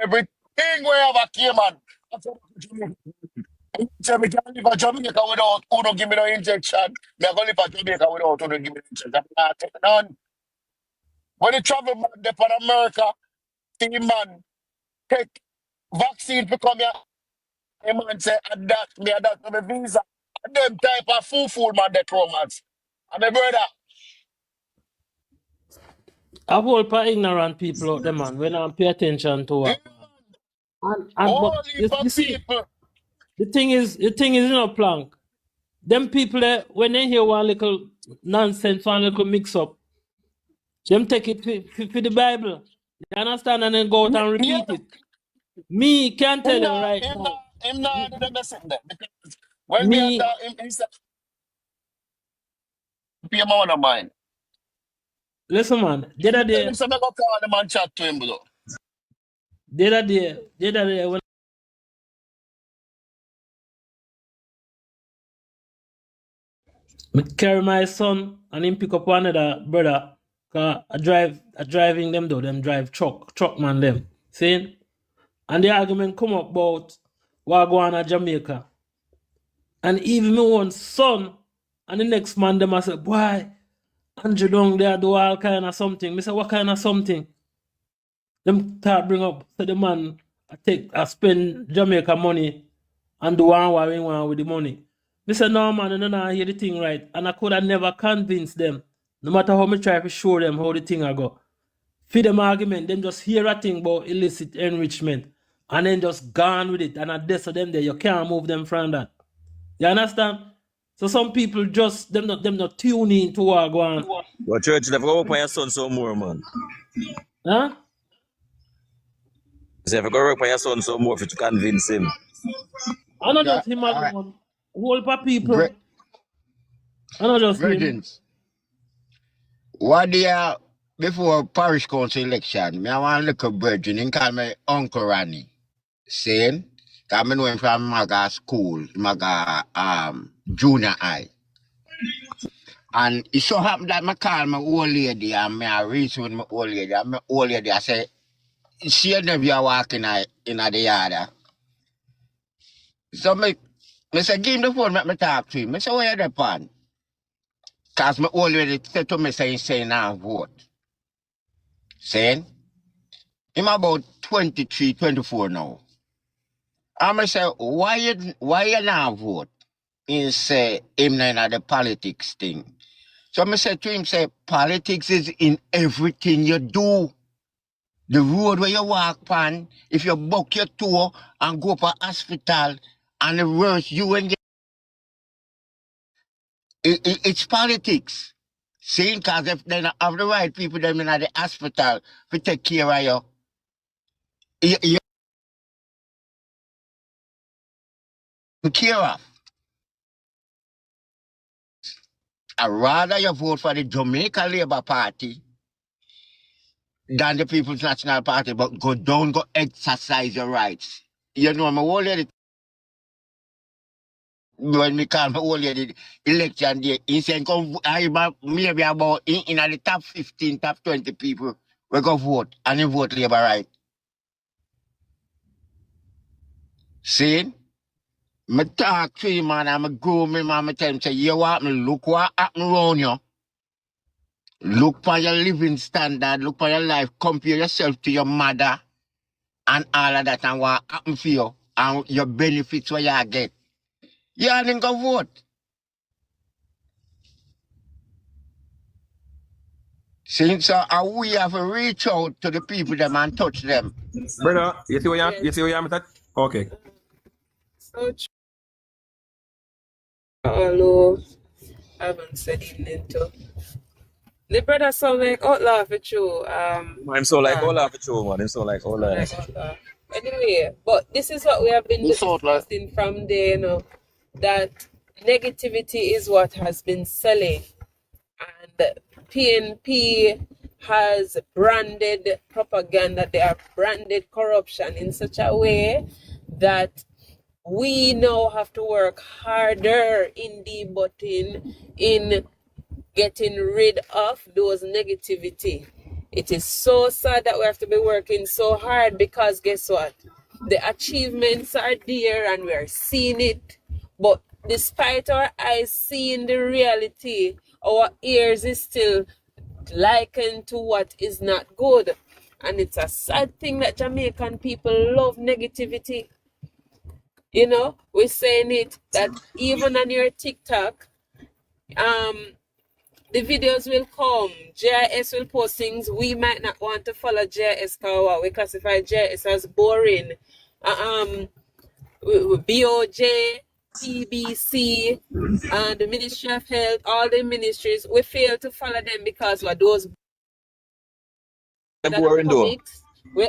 Everything we have a Cayman. So me can't live in Jamaica without who don't give me no injection. Me I go live in Jamaica without who don't give me no injection. I take none. When you travel man there from America, see man take vaccine to come here. A man say adapt to my visa. And them type of fool man they romance. And my brother, A whole part ignorant people out there, man. When I pay attention to yeah, what. And but all heap you of see, people. the thing is, you know, Plank. Them people there, when they hear one little nonsense, one little mix up, them take it for the Bible. You understand? And then go out and Yeah, repeat it. Me can't tell him you not, right him now. not, him not do the message there. Because when me Me, attack him, he said, pay my one of mine. listen, man. The other Tell day, him, so me go call him and chat to him, bro. when I carry my son and him pick up another brother, cause I driving them though, them drive truck man them. See? And the argument come up about what go on at Jamaica. And even my own son and the next man them I say, boy, Andrew down there do all kind of something. Me say, what kind of something? Them start bring up, say the man I spend Jamaica money and do what he want with the money. Me say, no man, I don't hear the thing right. And I could have never convinced them, no matter how me try to show them how the thing I go. for them argument, them just hear a thing about illicit enrichment and then just gone with it. And at this of them there, you can't move them from that. You understand? So some people just them not tune in to what go on. But church, never go up on your son some more, man. Huh? So if you go work on your son some more to convince him. I not Yeah, just him all right. alone. Whole of people. Bre- I not just him. Brethren, what year before parish council election, me I want to look at brethren and call me Uncle Ranny. Saying, because I know him from Maga school, Maga junior high. And it so happened that I call my old lady and I reach with my old lady. And my old lady, I say, she never walking in the yard. So I say, give him the phone, let me talk to him. I say, where you depend? Because my old lady said to me, saying now vote. Saying, I'm about 23, 24 now. And I say, why you not vote? He say, him not in the politics thing. So I said to him, say, politics is in everything you do. The road where you walk on, if you buck your toe and go to hospital, and the worst you and it's politics. See, because if they don't have the right people them in the hospital to take care of you care of. I'd rather you vote for the Jamaica Labour Party than the People's National Party, but go exercise your rights. You know, my old lady, when we call my old lady election day, he said, maybe about in the top 15, top 20 people, we go vote, and you vote Labour right. See? I talk to him, man, and I go me, man, I tell him, say, you want me, look what happened around you. Look for your living standard, look for your life, compare yourself to your mother and all of that and what happened for you and your benefits what you get. You didn't go vote. Since we have to reach out to the people them and touch them. Brother, you see what you am okay. So although I haven't said evening to. The brother sound like outlaw for true. I'm so like all of it, man. I'm so like all of it. Anyway, but this is what we have been discussing from there, you know, that negativity is what has been selling. And PNP has branded propaganda, they have branded corruption in such a way that we now have to work harder in debuting, in getting rid of those negativity. It is so sad that we have to be working so hard because guess what? The achievements are there and we are seeing it. But despite our eyes seeing the reality, our ears is still likened to what is not good. And it's a sad thing that Jamaican people love negativity. You know, we're saying it that even on your TikTok, the videos will come. JIS will post things. We might not want to follow JIS because we classify JIS as boring. BOJ, TBC, and the Ministry of Health, all the ministries, we fail to follow them because we're those Boring though. we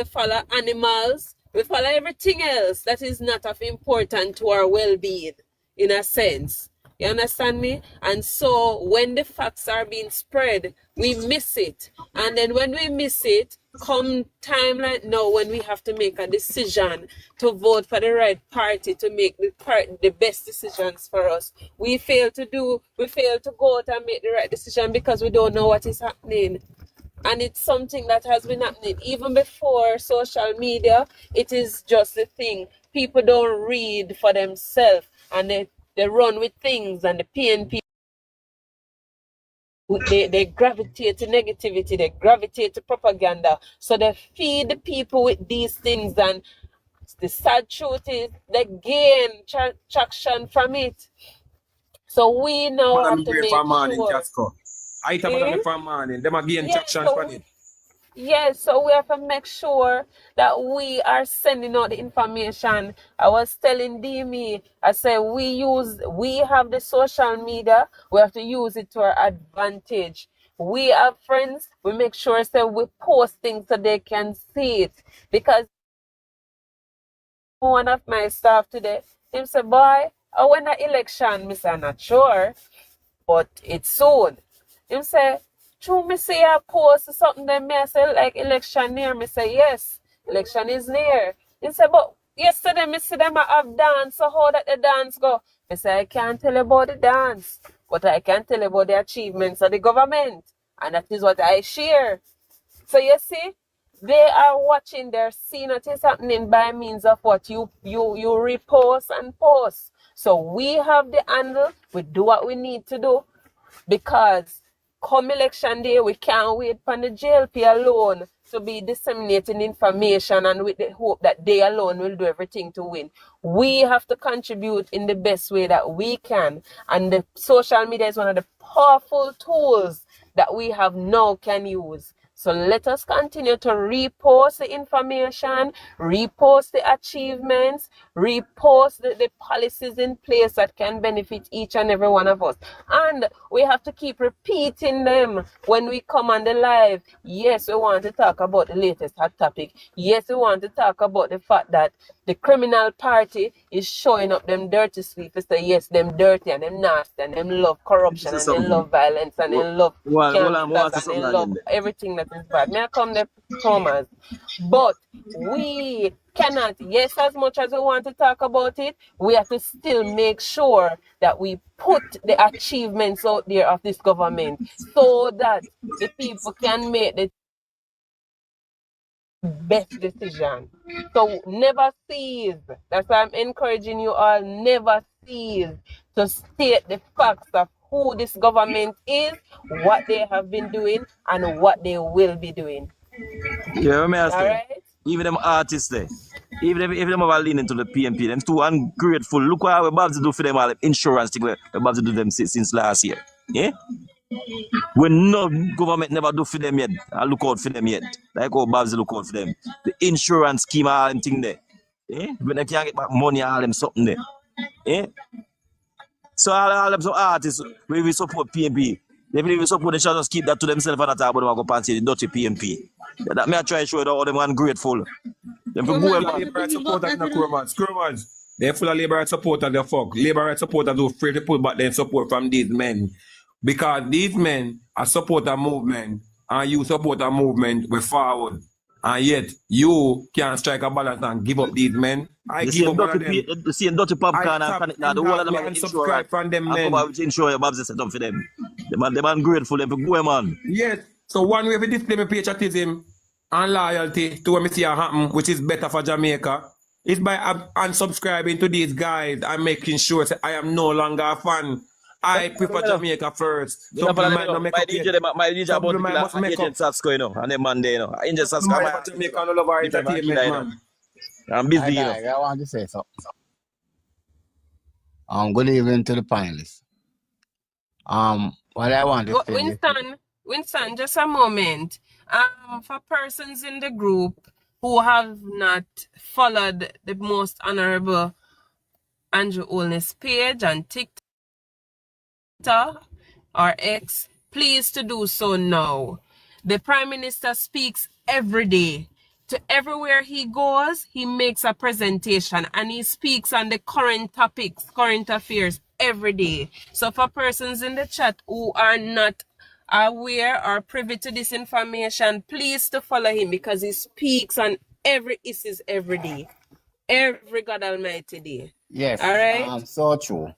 follow animals, we follow everything else that is not of importance to our well-being, in a sense. You understand me? And so when the facts are being spread, we miss it. And then when we miss it, come time like now when we have to make a decision to vote for the right party to make the best decisions for us, we fail to go out and make the right decision because we don't know what is happening. And it's something that has been happening even before social media. It is just the thing. People don't read for themselves and they run with things, and the PNP, they gravitate to negativity, they gravitate to propaganda. So they feed the people with these things, and the sad truth is they gain traction from it. So we now have to make sure. I tell them from morning, them again traction from it. Yes, so we have to make sure that we are sending out the information. I was telling Demi, I said we have the social media, we have to use it to our advantage. We have friends, we make sure that we post things so they can see it. Because one of my staff today, him say, boy, I win the election, Miss I'm not sure, but it's soon. Him say, true, me say I post something that me I say like election near. Me say, yes, election is near. He say, but yesterday me see them I have dance, so how that the dance go? Me say, I can't tell you about the dance, but I can tell you about the achievements of the government. And that is what I share. So you see, they are watching, they're seeing what is happening by means of what you repost and post. So we have the handle, we do what we need to do, because come election day, we can't wait for the JLP alone to be disseminating information and with the hope that they alone will do everything to win. We have to contribute in the best way that we can. And the social media is one of the powerful tools that we have now can use. So let us continue to repost the information, repost the achievements, repost the policies in place that can benefit each and every one of us. And we have to keep repeating them when we come on the live. Yes, we want to talk about the latest hot topic. Yes, we want to talk about the fact that the criminal party is showing up them dirty sweepers. So yes, them dirty and them nasty and them love corruption and they love violence and they love gangsters and they love everything that is bad. May I come there, Thomas? But we cannot, yes, as much as we want to talk about it, we have to still make sure that we put the achievements out there of this government so that the people can make the best decision. So never cease. That's why I'm encouraging you all, never cease to state the facts of who this government is, what they have been doing, and what they will be doing. Yeah, me ask All you. right? Even them artists there, even if them are leaning to the PMP, them too ungrateful. Look what we're about to do for them all insurance thing we're about to do them since last year. Yeah? When no government never do for them yet, I look out for them yet. Like how Babs look out for them. The insurance scheme, all them thing there. Eh? When they can't get back money, all them something there. Eh? So all them so artists, we support PMP. They believe we support, they shall just keep that to themselves and not talk about them and go and say the dirty PMP. That may I try to show you all them ungrateful. Them for go Labor right supporters in the Kurmans. They're full of labor right supporters, the fuck. Labor right supporters who afraid to pull back their support from these men. Because these men are support a movement and you support a movement with forward. And yet you can't strike a balance and give up these men. I give up one of them. The same dirty popcorn I and the whole of them and subscribe from them men. I come ensure your Babs set up for them. Them ungrateful, them for go man. Yes. So one way we display my patriotism and loyalty to what me see happen, which is better for Jamaica, is by unsubscribing to these guys and making sure that I am no longer a fan. I prefer Jamaica first. My DJ about the agent Sasko, you know, and them man there, you know. Agent Sasko, Jamaica no love our entertainment, man. I'm busy, you know. I want to say something. Good evening to the panelists. What I want to say. Winston, just a moment. For persons in the group who have not followed the Most Honorable Andrew Olney's page on TikTok or X, please to do so now. The Prime Minister speaks every day. To everywhere he goes, he makes a presentation and he speaks on the current topics, current affairs every day. So for persons in the chat who are not aware or privy to this information, please to follow him because he speaks on every issues every day. Every God Almighty day. Yes. All right? So true.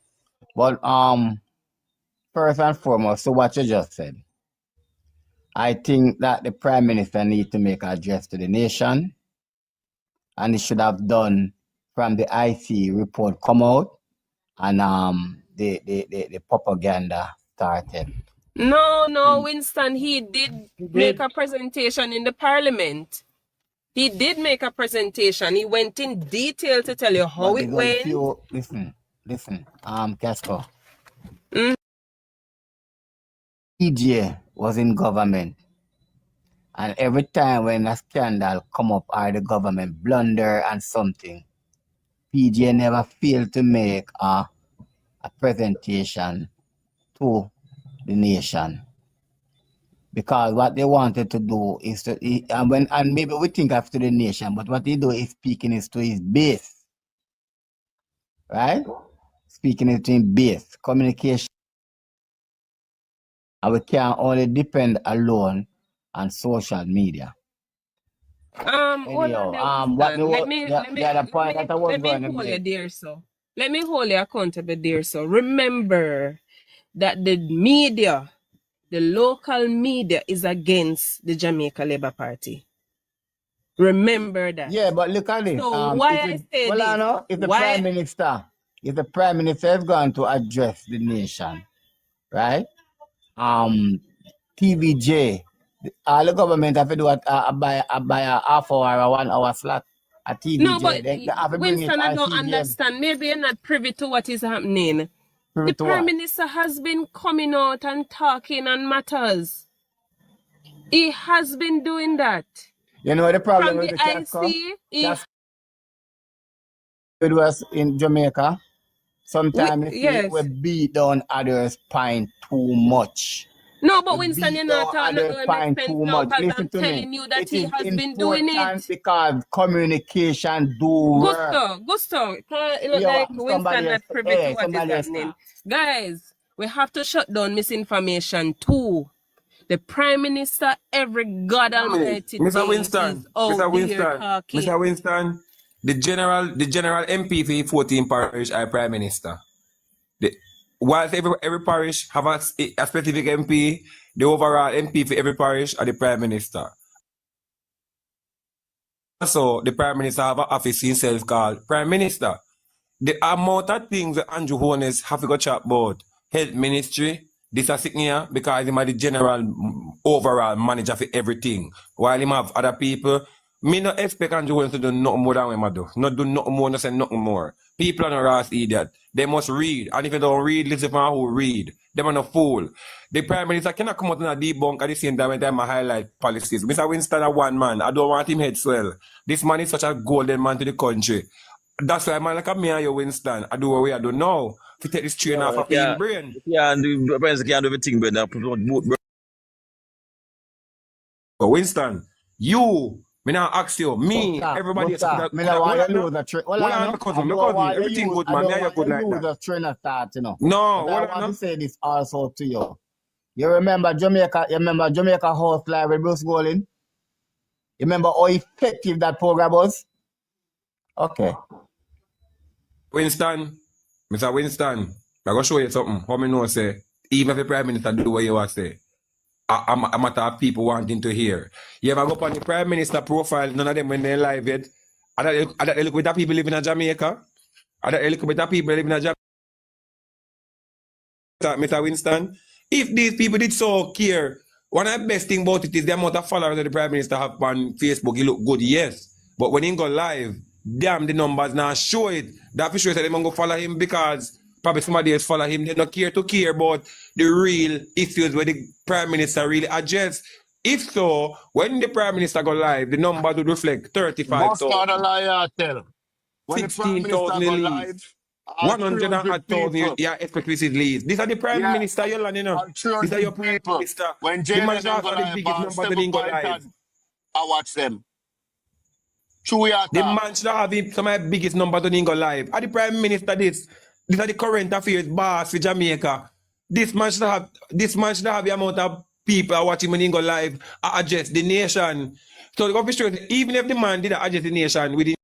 But first and foremost, so what you just said, I think that the Prime Minister needs to make an address to the nation, and he should have done from the IC report come out and the propaganda started. No, Winston, he did make a presentation in the Parliament. He did make a presentation. He went in detail to tell you how it went. Listen, Casper. DJ was in government And every time when a scandal come up or the government blunder and something, PJ never failed to make a presentation to the nation. Because what they wanted to do is to, and maybe we think of to the nation, but what they do is speaking is to his base. Right? Speaking it to his base. Communication. And we can only depend alone on social media. Hold on there, the other point that I was going to hold you make. there, so. Let me hold you accountable there, so. Remember that the media, the local media, is against the Jamaica Labour Party. Remember that. Yeah, but look at this. So why I say well, this? I know if the prime minister is going to address the nation, right? TVJ, all the government have to do buy a half hour or 1 hour slot at TVJ. No, but they have to bring Winston, it I on don't CBM. understand. Maybe you're not privy to what is happening. The Prime Minister has been coming out and talking on matters. He has been doing that. You know the problem From with the the IC? It was in Jamaica. Sometimes we beat down others' pint too much. No, but Winston, you're not talking too much. Because I'm telling you that he has been doing it. Because communication do work. Gusto, it look like Winston not privy to what is happening. Guys, we have to shut down misinformation too. The Prime Minister, every God Almighty Mr. day Winston, is out there talking. Mr. Winston, the general MP for 14 parish are Prime Minister. Whilst every parish have a specific MP, the overall MP for every parish are the Prime Minister. So the Prime Minister have an office himself called Prime Minister. The amount of things that Andrew Holness have to go chat about, health ministry, this is here because him are the general overall manager for everything. While him have other people, me not expect Andrew Holness to do nothing more than what I do. Not do nothing more, not say nothing more. People are not rash idiot. They must read. And if you don't read, listen for who read. They are not fool. The Prime Minister cannot come out and debunk at the same time when I highlight policies. Mr. Winston is one man. I don't want him head swell. This man is such a golden man to the country. That's why man like me and you, Winston. I do what I do now. To take this train off of his brain. Yeah, and the Prime Minister can't do everything, But Winston, you, me now ask you, me, everybody else. Me not want to lose the train. Well, I'm my cousin, everything good, man. Me and you good like that. The train of thought, you know. No, but I want to say this also to you. You remember Jamaica House Live with Bruce Golding? You remember how effective that program was? Okay. Winston, Mr. Winston, I'm going to show you something. How me know say, even if the Prime Minister do what you want to say, a matter of people wanting to hear. You ever go up on the Prime Minister profile, none of them when they're live yet? Are that look with the people living in Jamaica? Are that look with the people living in Jamaica? Mr. Winston? If these people did so care, one of the best thing about it is the amount of followers that the Prime Minister have on Facebook. He look good, yes. But when he go live, damn, the numbers now show it. That for sure that they going to follow him because probably somebody else follow him. They don't care about the real issues where the Prime Minister really address. If so, when the Prime Minister go live, the numbers would reflect 35,000. What's not a lie, tell? When the Prime Minister go live, 100,000, yeah, expect to see leads. These are the Prime Minister, you know. These are your Prime Minister. When JLP go live, I watch them. The man should have some of the biggest numbers when he go live. Are the Prime Minister these are the current affairs boss for Jamaica. This man should have the amount of people watching when he go live address the nation. So the official, even if the man did address the nation with the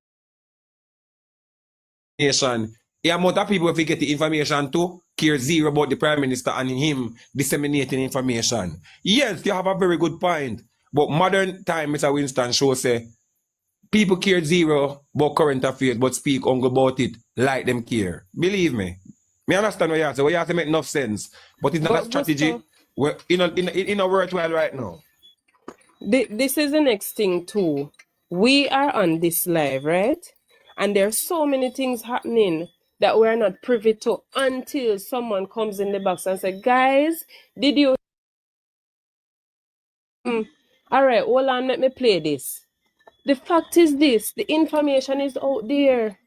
nation, the amount of people if he get the information to care zero about the Prime Minister and him disseminating information. Yes, you have a very good point. But modern time, Mr. Winston shows say people care zero about current affairs, but speak only about it like them care. Believe me. Me understand what you have to say. What you have to make enough sense. But it's not a strategy. We're in a worthwhile right now. This is the next thing too. We are on this live, right? And there's so many things happening that we're not privy to until someone comes in the box and says, guys, did you All right, hold on, let me play this. The fact is this, the information is out there,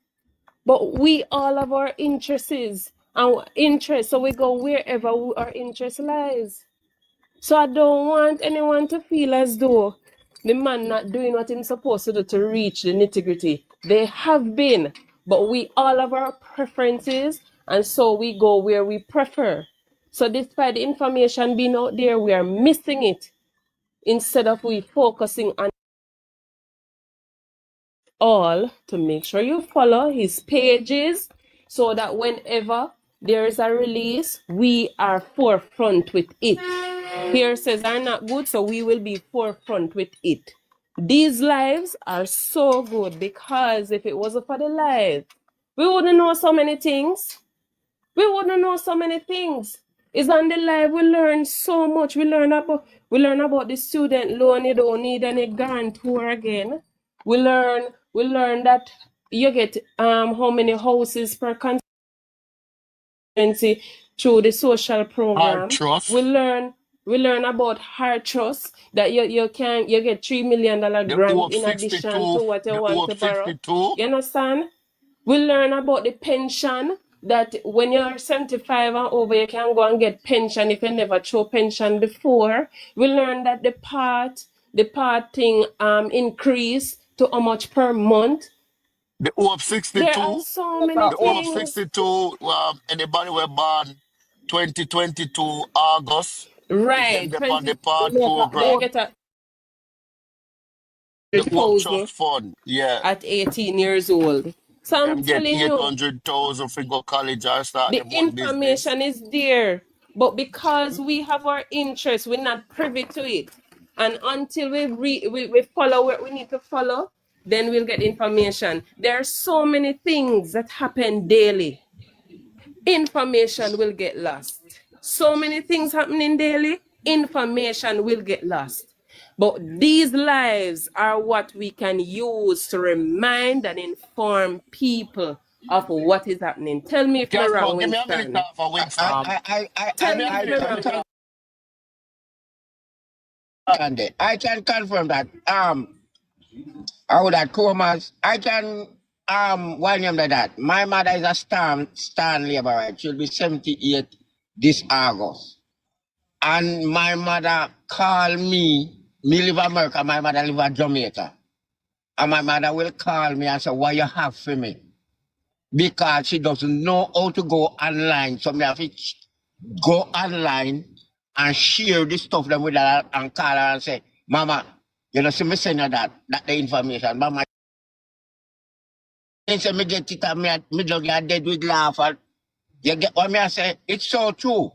but we all have our interests, so we go wherever our interest lies. So I don't want anyone to feel as though the man not doing what he's supposed to do to reach the nitty-gritty. They have been, but we all have our preferences, and so we go where we prefer. So despite the information being out there, we are missing it instead of we focusing on all to make sure you follow his pages so that whenever there is a release, we are forefront with it. Hearsays are not good, so we will be forefront with it. These lives are so good because if it wasn't for the live, we wouldn't know so many things. We wouldn't know so many things. It's on the live we learn so much. We learn about the student loan. You don't need any guarantor again. We learn that you get how many houses per constituency through the social Hard program. trust. We learn about hard trust that you get $3 million The grant OAP in addition 62. to what you The want OAP to borrow. 62. You understand? We learn about the pension that when you're 75 and over, you can go and get pension if you never throw pension before. We learn that the part thing increase to how much per month. The OAP There are 62. so many The OAP things. 62. Anybody were born 2022 August. Right, Them on the 20. part They program. get a The OAP 100,000 trust fund. Yeah. at 18 years old. So I'm Them get telling you, 800,000 for go college or start the them own business. information is there, but because we have our interests, we're not privy to it. And until we follow what we need to follow, then we'll get information. There are so many things that happen daily. Information will get lost. So many things happening daily, information will get lost. But these lives are what we can use to remind and inform people of what is happening. Tell me if you're Casper, wrong, give me a minute Winston. now for Winston. Tell Give me me a if minute. you're Let me wrong. tell I can confirm that. How that Comas, I can one name like that. My mother is a stand laborer. She'll be 78 this August. And my mother called me live America, my mother live in Jamaica. And my mother will call me and say, what you have for me? Because she doesn't know how to go online. So me have to go online and share this stuff them with her and call her and say, Mama, you know, see me send her that the information. Mama, say me get it and me don't get dead with laugh. And you get what me I say? It's so true.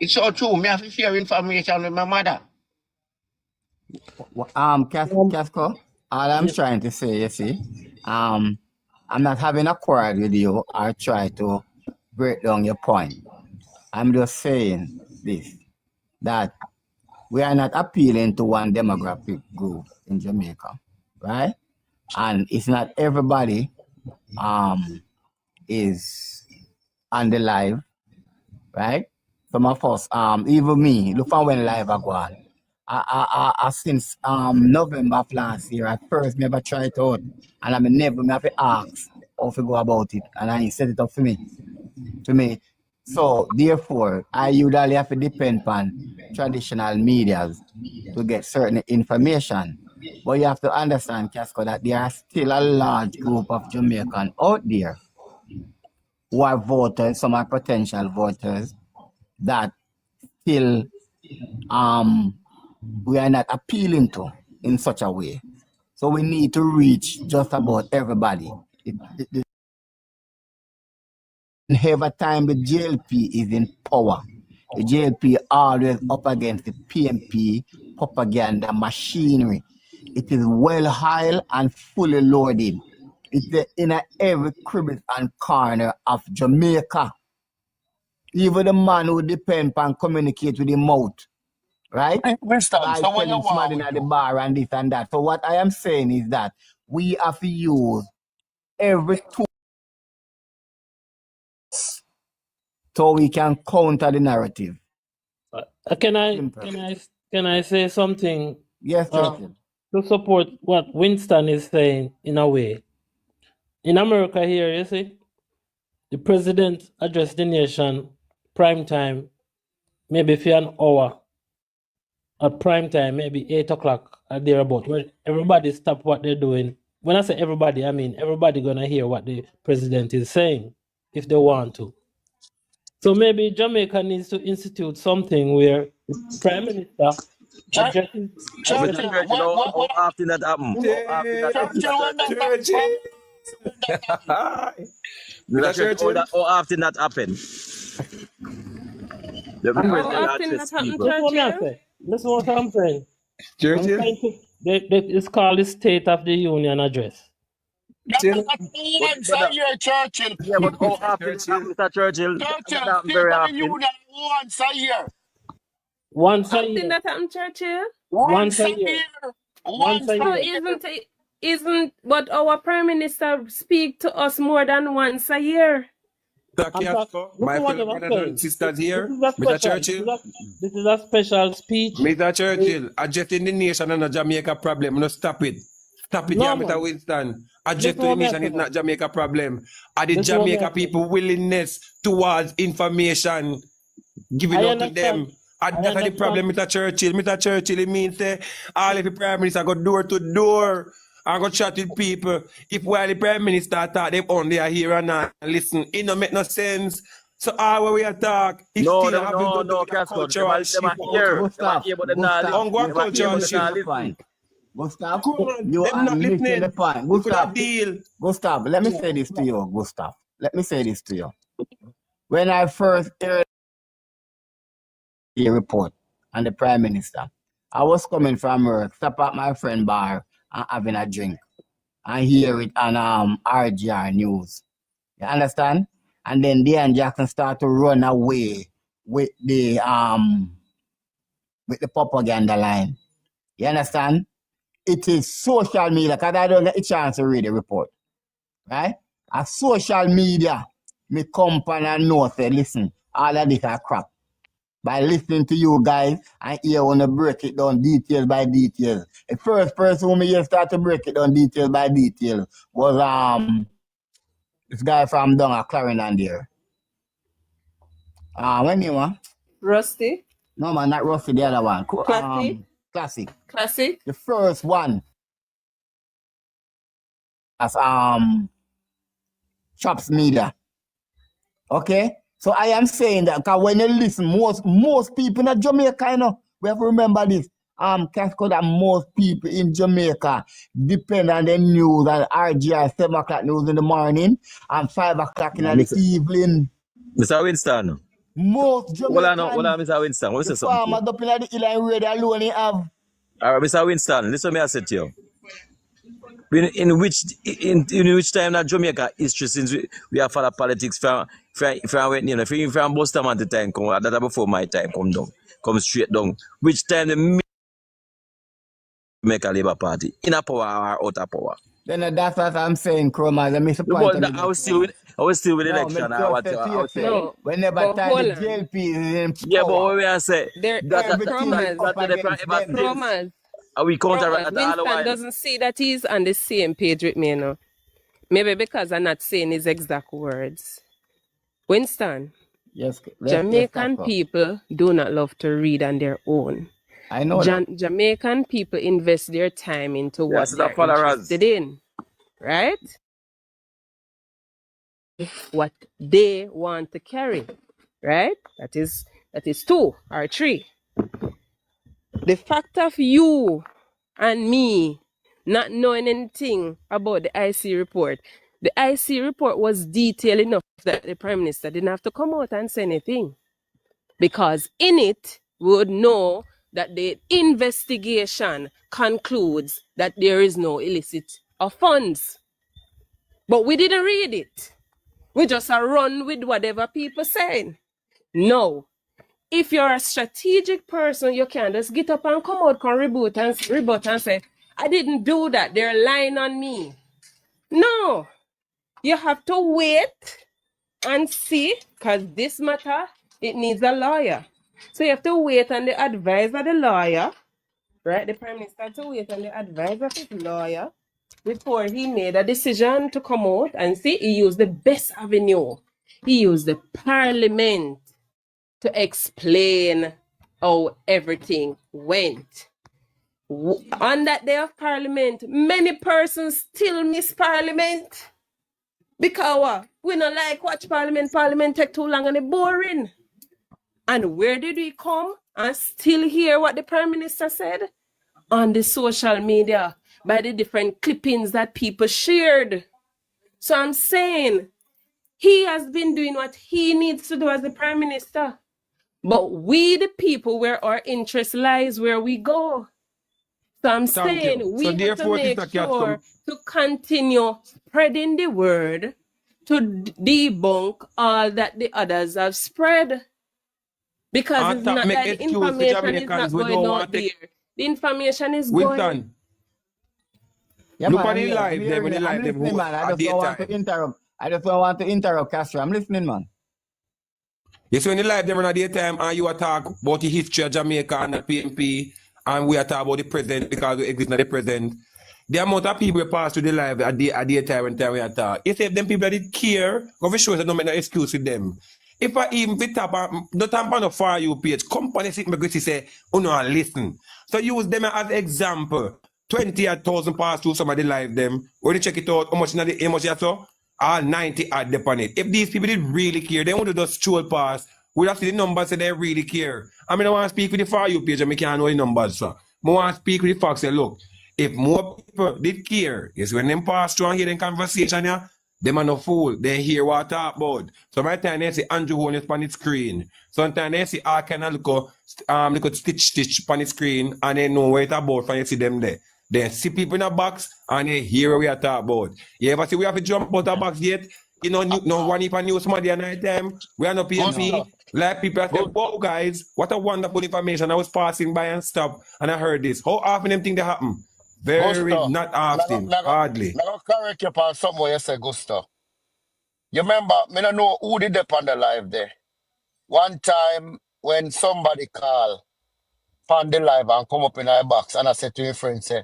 It's so true. Me have to share information with my mother. Casco, all I'm trying to say, you see, I'm not having a quarrel with you or try to break down your point. I'm just saying this, that we are not appealing to one demographic group in Jamaica, right? And it's not everybody is on the live, right? Some of us, even me, look for when live I go on. I since November of last year, at first never tried it out, and I never have to ask how to go about it, and I set it up for me. So therefore, I usually have to depend on traditional medias to get certain information. But you have to understand, Casco, that there are still a large group of Jamaicans out there who are voters, some are potential voters, that still we are not appealing to in such a way. So we need to reach just about everybody. Every time the JLP is in power, the JLP always up against the PMP propaganda machinery. It is well oiled and fully loaded. It's in every crevice and corner of Jamaica. Even the man who depend on communicate with the mouth, right? Hey, Winston, By so what you telling somebody want at with the you? bar and this and that. So what I am saying is that we have to use every tool so we can counter the narrative. Can Simple. I say something Yes, Churchill. to support what Winston is saying in a way. In America here, you see, the president addressed the nation prime time, maybe for an hour. At prime time, maybe 8 o'clock or thereabout, where everybody stop what they're doing. When I say everybody, I mean everybody gonna hear what the president is saying if they want to. So maybe Jamaica needs to institute something where the prime minister addresses Mr. Churchill, Churchill, how often that happen? How often that happen, Churchill, Mr. when that Churchill? happen, Mr. Churchill, how often that happen? The I'm How president often address that happen, people. That's what I'm Churchill? saying. That's what I'm saying. I'm Churchill. trying to. It's called the State of the Union Address. that's But, once but, a year, Churchill. yeah, but how often that Churchill. happen, Mr. Churchill? That Churchill, happen State very of the often. Union once a year. Once How a often year. that happen, Churchill? Once Once a a year. year. Once Once a a So year. year. isn't but our prime minister speak to us more than once a year? I'm talking. Takiasko, my Listen what fellow I'm brothers saying. and sisters This here, is a Mr. special. Churchill. This is a special speech. Mr. Churchill, addressing the nation and the Jamaica problem. No, stop it. Stop it, No here, Mr. man. Winston. Address Listen to the what me I nation say is now. not Jamaica problem. Are the Listen what me I Jamaica say. people willingness towards information given I out to them? understand. And I that's the understand. problem, Mr. Churchill. Mr. Churchill, it means all of the prime minister go door to door and go chat with people. If while the prime minister talk, they only are here and not listen. It don't make no sense. So all we talk, it No, still have to do no, like a Casco. cultural Them a shift out. hear. Them a Gustav, hear, but them not listen. On what Them a hear, cultural but them missing not shift? the listen. point. Gustav, Come on, you them are not missing the listening. point. We could Gustav, have deal. Gustav, let me say this to you, Gustav. Let me say this to you. When I first heard the report and the Prime Minister, I was coming from work, stop at my friend bar and having a drink. And hear it on RGR News. You understand? And then Dan Jackson start to run away with the propaganda line. You understand? It is social media, because I don't get a chance to read the report. Right? A social media, me company and know say, listen, all of this are crap. By listening to you guys, and here want to break it down detail by detail. The first person who me here start to break it down detail by detail was this guy from down at Clarendon there. When you want? Rusty? No man, not Rusty, the other one. Classy? Classic. Classic? The first one as Chops Media. Okay? So I am saying that because when you listen, most people in Jamaica, you know, we have to remember this. Casco, that most people in Jamaica depend on the news and RGR 7 o'clock news in the morning and 5 o'clock in the evening. Mr. Winston. Most Jamaican, Hold on, Mr. Winston. What's the the something? farmers up in the hill and radio alone they have. All right, Mr. Winston, listen to me I said to you. In which time that Jamaica history since we have followed politics from Boston at the time come that before my time come straight down. Which time the Jamaica Labour Party in a power or out of power? Then that's what I'm saying, Chroma. Let me support I was still with election. Whenever But time hold the on. JLP is in power. Yeah, but what we are saying everything is up against them. Chromas. Are we counter at all Winston while? doesn't see that he's on the same page with me now. Maybe because I'm not saying his exact words. Winston, Yes, Jamaican people do not love to read on their own. I know that. Jamaican people invest their time into what Yes, they're the followers. interested in, right? What they want to carry, right? That is 2 or 3. The fact of you and me not knowing anything about the IC report, the IC report was detailed enough that the Prime Minister didn't have to come out and say anything. Because in it, we would know that the investigation concludes that there is no illicit of funds. But we didn't read it. We just run with whatever people saying. No. If you're a strategic person, you can just get up and come out, rebut and say, I didn't do that. They're lying on me. No. You have to wait and see, because this matter, it needs a lawyer. So you have to wait on the advice of the lawyer right? The Prime Minister had to wait on the advice of his lawyer before he made a decision to come out and see he used the best avenue. He used the Parliament to explain how everything went. On that day of Parliament, many persons still miss Parliament because we don't like watch Parliament. Parliament take too long and it's boring. And where did we come and still hear what the Prime Minister said? On the social media, by the different clippings that people shared. So I'm saying, he has been doing what he needs to do as the Prime Minister. But we, the people, where our interest lies, where we go. So I'm saying we have to make sure to continue spreading the word to debunk all that the others have spread. Because it's not that the information is not going out there. The information is going. Yeah, Look man, at the I'm live here. there when the live them listening, man. I just don't want to interrupt. I just don't want to interrupt, Castro. I'm listening, man. You see when the live them in the daytime and you are talk about the history of Jamaica and the PNP and we are talking about the present because we exist in the present. The amount of people who pass through the live at daytime when we are talk. You say if them people that did care, go for sure that no make no excuse with them. If I even fit up the time on the For You page, company sit me say, oh no, listen. So use them as example. 20,000 pass through some of the live them. When you check it out, how much you saw? All 90 add upon it. If these people did really care, they want to just stroll past. We have to see the numbers say they really care. I mean, I want to speak with the For You page and I can't know the numbers, sir. I want to speak with the facts. Say, look, if more people did care, is when them pass through and hear them conversation, yeah, them are no fool. They hear what I talk about. Sometimes they see Andrew Holness on the screen. Sometimes they see all kind of little stitch on the screen and they know what it's about when you see them there. They see people in a box and they hear what we are talking about. You ever see we have to jump out of box yet? You know, no one if I knew somebody at night time. We are no PMP. Like people are saying, wow guys, what a wonderful information. I was passing by and stopped and I heard this. How often them think they happen? Very not often, hardly. Now go correct you on somewhere you say, Gusto. You remember, me don't know who did that on the live there. One time when somebody called on the live and come up in our box and I said to your friend, say,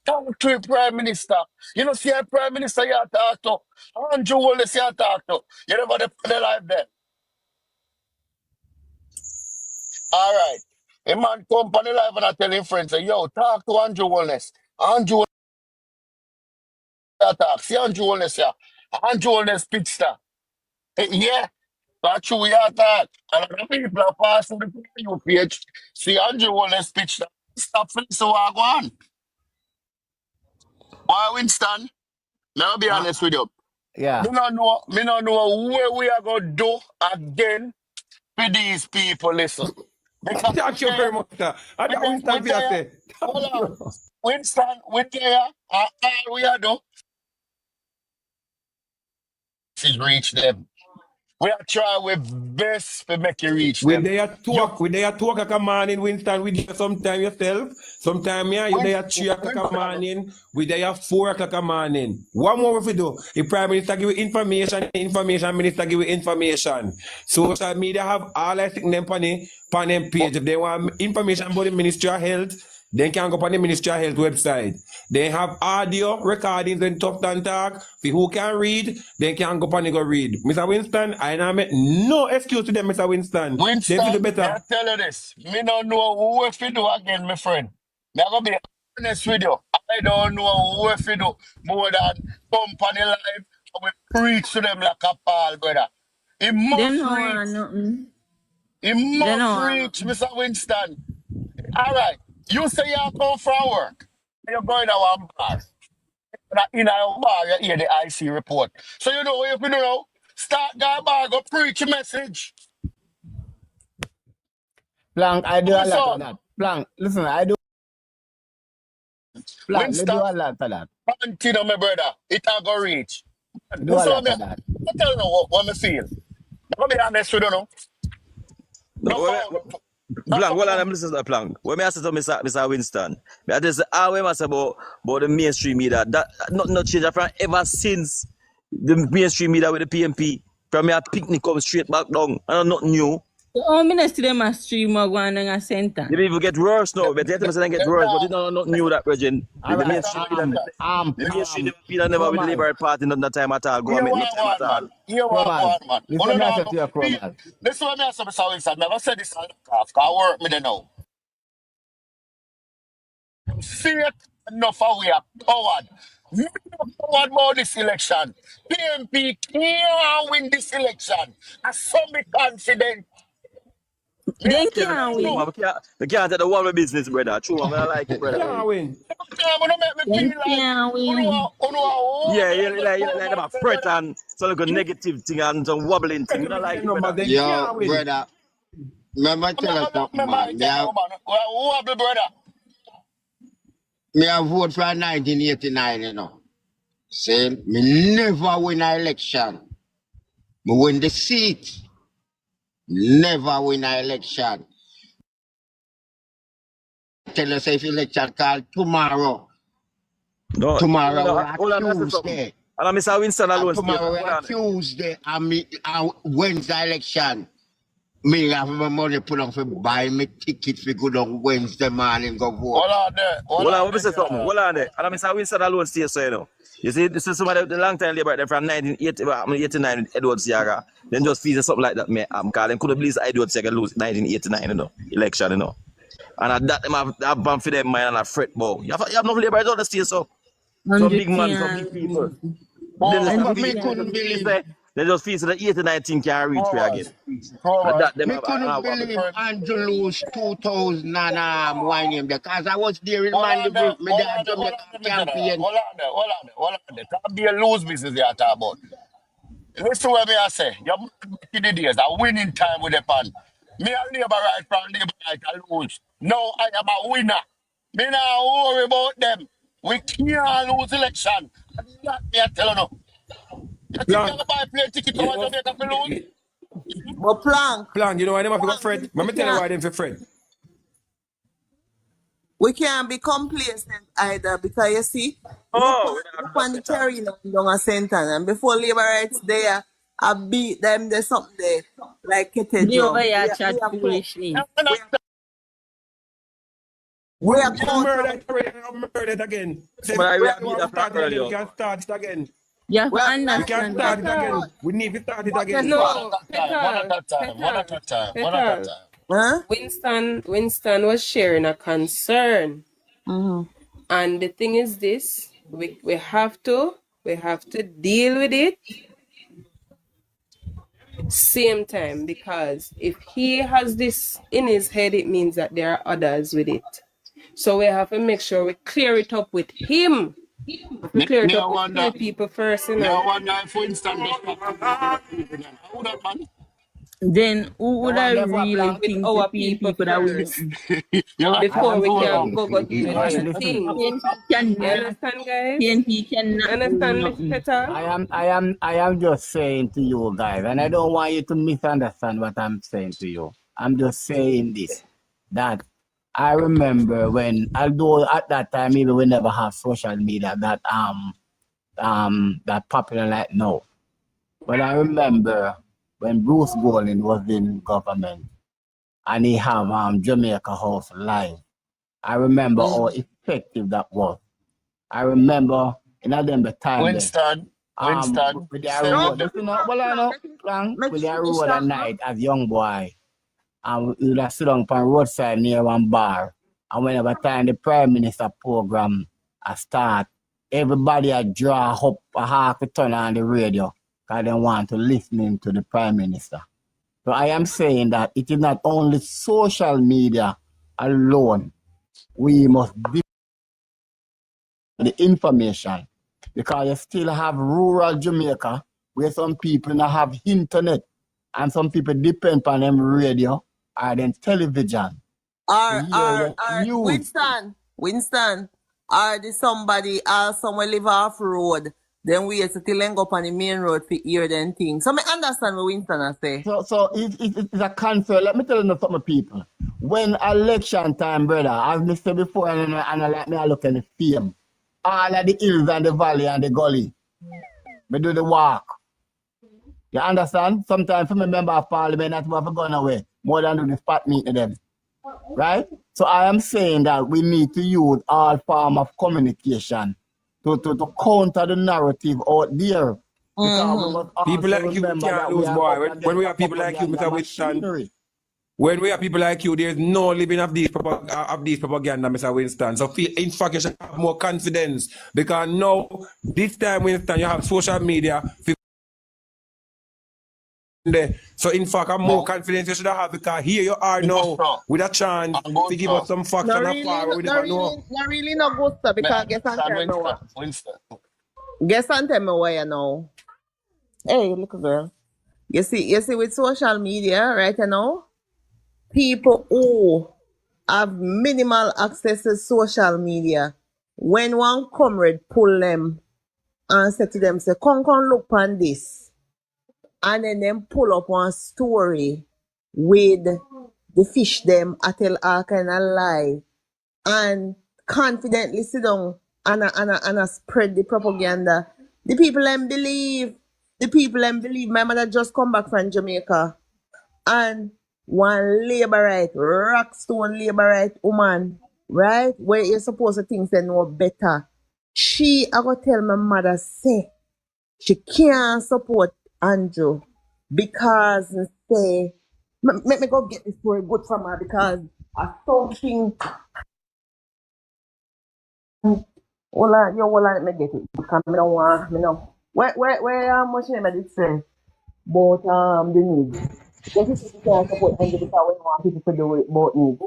talk to the Prime Minister. You know, see a Prime Minister you talk to. Andrew Wallace you talk to. You never the live there. All right. A man come on the live and I tell him friends, say, yo, talk to Andrew Wallace. Andrew Wallace talk. See Andrew Wallace here. Andrew Wallace pitch that. Yeah. That's true, we are talk. And other people are passing the you page. See Andrew Wallace pitch that. Stop for so I go on. Why Winston? Now be honest with you. Yeah. Me don't know where we are going to do again with these people, listen. Because Thank you very much, sir. I don't Winston be say. Hold on. Winston, we there, all we are doing is reach them. We are trying with best to make you reach We them. there talk like a morning, Winston. We there sometime yourself. Sometime yeah, you there 3 o'clock a morning. We there 4 o'clock a morning. What more if we do? The Prime Minister give you information, Information Minister give you information. Social media have all I think them on them page. If they want information about the Ministry of Health, they can go on the Ministry of Health website. They have audio recordings and talk and talk. For who can read, they can go on and go read. Mr. Winston, I don't make no excuse to them, Mr. Winston. Winston, they feel better. I tell you this. Me don't know who if you do again, my friend. Me going to be honest with you. I don't know who if you do more than company life. We preach to them like a Paul, brother. He must reach. He must reach, Mr. Winston. All right. You say you come from work. You're going to one bar. In our bar, you hear the IC report. So you know what you can do now? Start that bar, go preach a message. Plank, I do a lot of Listen. that. Plank, listen, I do. Plank, you do a lot of that. Continue, my brother. It will go reach. You do a lot of that. I tell you what I feel. I'm going to be honest with you now. Plank, hold on, I'm listening to the Plank. When I say to Mr. Winston, I just say, when I say about the mainstream media, that not change from ever since the mainstream media with the PMP, from a picnic come straight back down, and not new. Oh, minister them a stream or one in a center. The people get worse now. But yet them get worse, but you know not new that region. All The right. mainstream the mainstream people never with the Chromas. Liberal Party not that time at all. Here Government no what time at one all. man. Here what Chromas. one man. Listen, me I say to you, Chromas. This is what me say, Mr. Wilson. Never said this on the calf. I work me there now. See it enough how we are coward. We are coward about this election. PMP can't win this election. I so be confident. They Okay, can't true, win. man. We can't take the one with business, brother. True, man. I like it, brother. Can't win. Make me They feel like can't win. Yeah, you like them a fret and some like a negative thing and some wobbling thing. You know, like it, brother. They Yo, can't win. brother, remember tell us something, man. Who brother? Me have vote for 1989, you know. Say, me never win an election. Me win the seat. Never win an election. Tell us if election called tomorrow. No, Tomorrow hold on, we that's are something. Tuesday. And Mr. Winston alone. And tomorrow we Hold are on. Tuesday and Wednesday election. Me have my money put on for buy me ticket for go down Wednesday morning go vote. Hold on there. Hold on, let me say something. Hold on there. And Mr. Winston alone stay so, you know. You see, this is somebody the long time labor there from 1989 with Edward Siaga. Then just feel something like that, me. Because them couldn't believe Edward Siaga lose 1989, you know, election, you know. And at that, them have bump for them mind and a fret bow. You have no labor don't stay so. Some big man, some big people. But me couldn't believe it. They just feel so that 89 thing can reach me again. And that them Me couldn't believe Andrew lose 2001 year because I was there in Mandeville. Me there Jamaica campaign. Hold on there. Can't be a lose business you talk about. Listen what me I say. You're back in the days, a winning time with the pan. Me a labor right from labor right I lose. Now I am a winner. Me not worry about them. We can't lose election. That me I tell you now. You think Plan. you can buy plane ticket to Jamaica for lose? But Plank, Plan, you know why them have to go Fred? Let me tell you why them for Fred. we can't be complacent either because you see, Oh, look on the carrying down a center and before labor rights there, I beat them there's something there like Kete The over drum. here chat foolishly. We are You murder it again. Say, But I will we beat that start it earlier. again. We can start it again. You have to We can understand start it that. again. We need to start it again. No, One at a time. Huh? Winston was sharing a concern. Mm-hmm. And the thing is this, we have to deal with it same time, because if he has this in his head, it means that there are others with it. So we have to make sure we clear it up with him. We clear it up with the people first, you know. I wonder if Winston just how that man? Then who would I wonder if I really plan think our the people people that will first. Yeah, Before we I can am go so to the Listen. other thing. can You understand, guys? PNP cannot do Understand, nothing. Mr. Peter? I am just saying to you guys, and I don't want you to misunderstand what I'm saying to you. I'm just saying this, that I remember when, although at that time maybe we never have social media that popular like now. But I remember when Bruce Golding was in government and he have Jamaica House live. I remember how effective that was. I remember in the time Winston. with their road, with their road at night as young boy, and we would sit down on roadside near one bar, and whenever time the Prime Minister program start, everybody draw up a half a ton on the radio because they want to listen to the Prime Minister. So I am saying that it is not only social media alone. We must give the information because you still have rural Jamaica where some people don't have internet and some people depend on them radio or then television. Winston, or the somebody somewhere live off road, then we have to till end up on the main road to hear them things. So I understand what Winston has say. So it's a concern. Let me tell you something, people. When election time, brother, as I said before, and I like me, I look at the film. All of the hills and the valley and the gully. We do the walk. You understand? Sometimes from a member of parliament that we have gone away more than doing the spot meet to them. Right? So I am saying that we need to use all form of communication to counter the narrative out there. Because we must People also like you, we remember can't that we lose, are boy. up When against we a have people like you, propaganda Mr. Winston, machinery. when we have people like you, there's no living of these propaganda, Mr. Winston. So in fact, you should have more confidence because now, this time, Winston, you have social media. So in fact, I'm more No, confident you should have because here you are I'm good, now sir. with a chance I'm good, to give sir. us some facts No and a really, far we no never know. really, no really no good stuff Me because guess and understand tell me Winston. what. Winston. Guess and tell me where you know. Hey, little girl. You see with social media right now, people who have minimal access to social media, when one comrade pull them and say to them, say, come look on this. And then them pull up one story with the fish them, I tell all kind of lie. And confidently sit down and spread the propaganda. The people them believe. The people them believe. My mother just come back from Jamaica. And one labor right, rockstone labor right woman, right? Where you're supposed to think they know better. I go tell my mother, say, she can't support Andrew because say, let me go get this story good from her because I something. Hold on, let me get it. Because I don't want, where how much name I did say about the needs. Because if you can't support Andrew because we don't want people to do it about needs.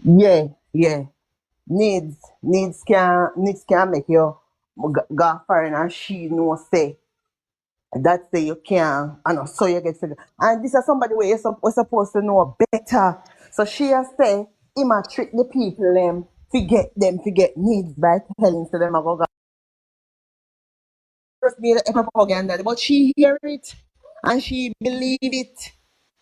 Yeah. Yeah. Needs can make you go foreign and she no say. That say you can, and so you get figured. And this is somebody where you're supposed to know better. So she has say, he might trick the people to get needs by telling to them about first be the propaganda, but she hear it and she believe it.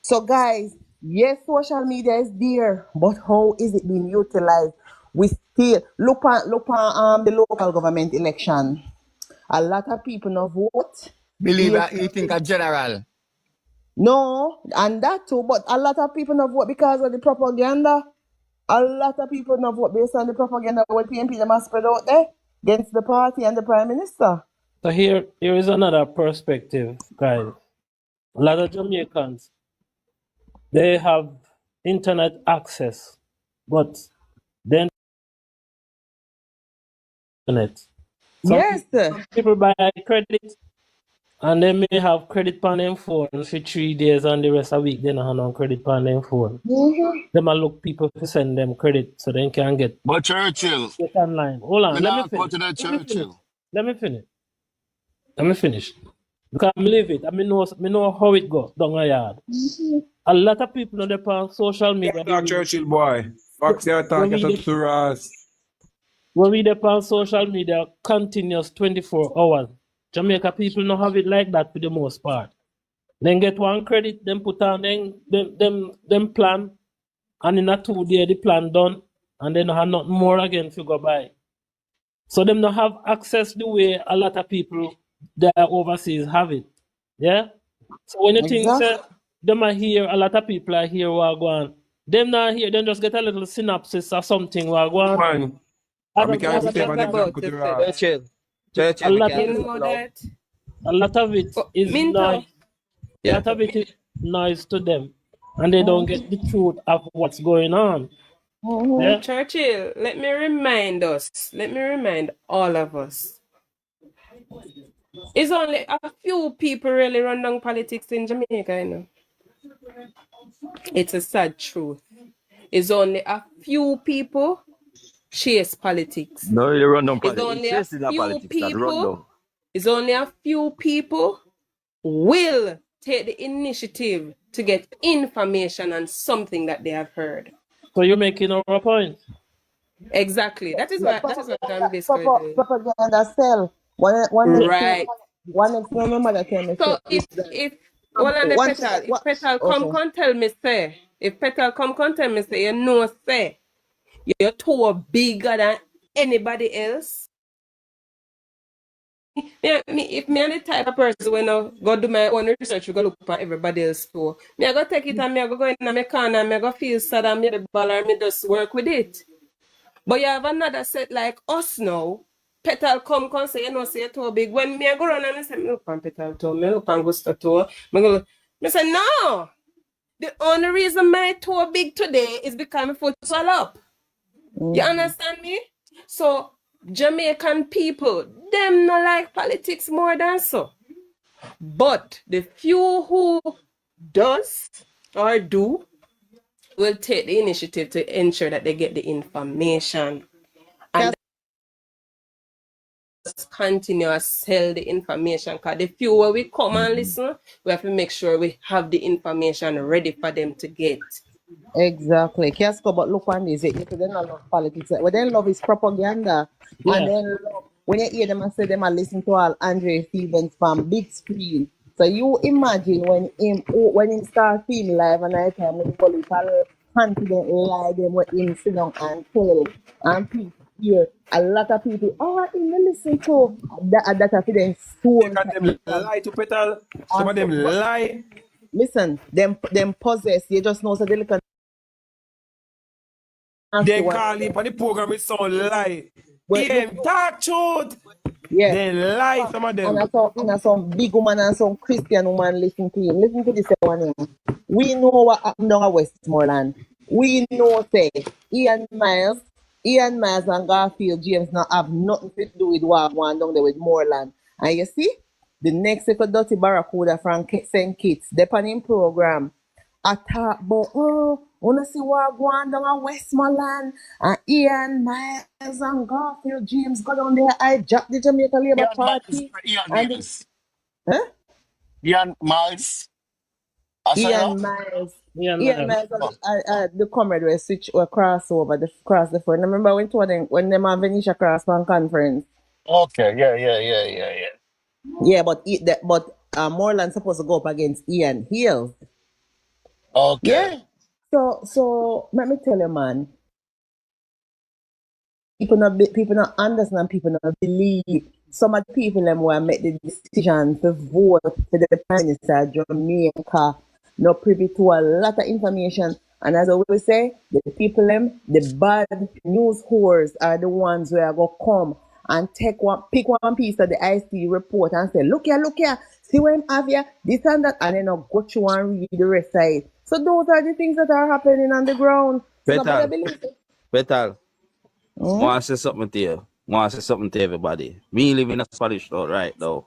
So guys, yes, social media is there, but how is it being utilized? We still look on the local government election. A lot of people no vote. Believe Yes, that you think a general. no, and that too, but a lot of people no vote because of the propaganda. A lot of people no vote based on the propaganda what PNP them have spread out there against the party and the prime minister. So here is another perspective, guys. A lot of Jamaicans, they have internet access, but then internet. Yes, Some people buy credit and they may have credit on their phone for 3 days and the rest of the week they don't have no credit on their phone. They might look people to send them credit so they can get But Churchill, online. Hold on, me let me not go finish. to the Churchill. Let me finish. Because I believe it. I know how it goes down the yard. A lot of people on the social media. Talk Churchill, boy. Fox, you talk to us. When we on social media continuous 24 hours. Jamaica people don't have it like that for the most part. Then get one credit, then put on them plan, and in a 2 day the plan done, and then have nothing more again to go by. So them don't have access the way a lot of people that are overseas have it. Yeah? So when you think them are here, a lot of people are here who are going. Them not here, then just get a little synopsis or something who are going. Man, A lot of it is noise. A lot of it is noise to them. And they don't get the truth of what's going on. Yeah? Churchill, let me remind all of us. It's only a few people really run down politics in Jamaica, you know. It's a sad truth. It's only a few people chase politics. No, you run down It's politics. only a Chasing the few politics that run people. down. It's only a few people will take the initiative to get information on something that they have heard. So you're making our point. Exactly. That is what I'm basically doing. Propaganda sell. Right. One next my mother tell me. So if Petal come tell me say, if Petal come tell me say, you know say, you're too bigger than anybody else. If me and the type of person when I go do my own research, we go look at everybody else too. Me I go take it and me I go in my corner and me I go feel sad and me the ball and me just work with it. But you have another set like us now. Petal come say, you know, say it too big. When me I go around and I say, me look on Petal too, me look on Gusto too. Me say, no. The only reason my toe big today is because my foot swell up. You understand me? So Jamaican people, them not like politics more than so. But the few who does or do will take the initiative to ensure that they get the information. And just continue to sell the information. Because the few where we come and listen, we have to make sure we have the information ready for them to get. Exactly. Kiasko, but look on this. They don't love politics. What they love is propaganda. Yeah. And then when you hear them and say them and listen to all Andre Stevens from big screen. So you imagine when him start filming live and I time when political confident lie them what him sit down and tell and people hear a lot of people him listen to that for them They got them lie to Petal. Some of them lie. Listen, them possess. You just know so they look. They call him on the program with some lie. Talk truth. Yeah. They lie, some of them. And some big woman and some Christian woman listen to him. Listen to this one. We know what happened down at Westmoreland. We know say Ian Miles and Garfield James now have nothing to do with what going down there with Moreland. And you see, the next dirty Barracuda from St. Kitts, they on him program. I talk about wanna see what going down at Westmoreland and Ian Miles and Garfield James got on there. I jacked the Jamaica Labour Party. Ian Miles. Huh? Ian Miles. Ian Miles. The comrade were switch or crossover, cross the phone. Remember when them have Venetia cross one conference? Okay, yeah. Yeah, but Moreland supposed to go up against Ian Hill. Okay. Yeah. So let me tell you, man. People not understand. People not believe. Some of the people them who make the decision to vote for the Prime Minister of Jamaica not privy to a lot of information. And as I always say, the people them, the bad news whores are the ones who are gonna come and pick one piece of the IC report and say, look here, see what I'm have here, this and that, and then I'll go through and read the rest of it. So those are the things that are happening on the ground. Petal, want to say something to you. Want to say something to everybody. Me live in a Spanish town right now,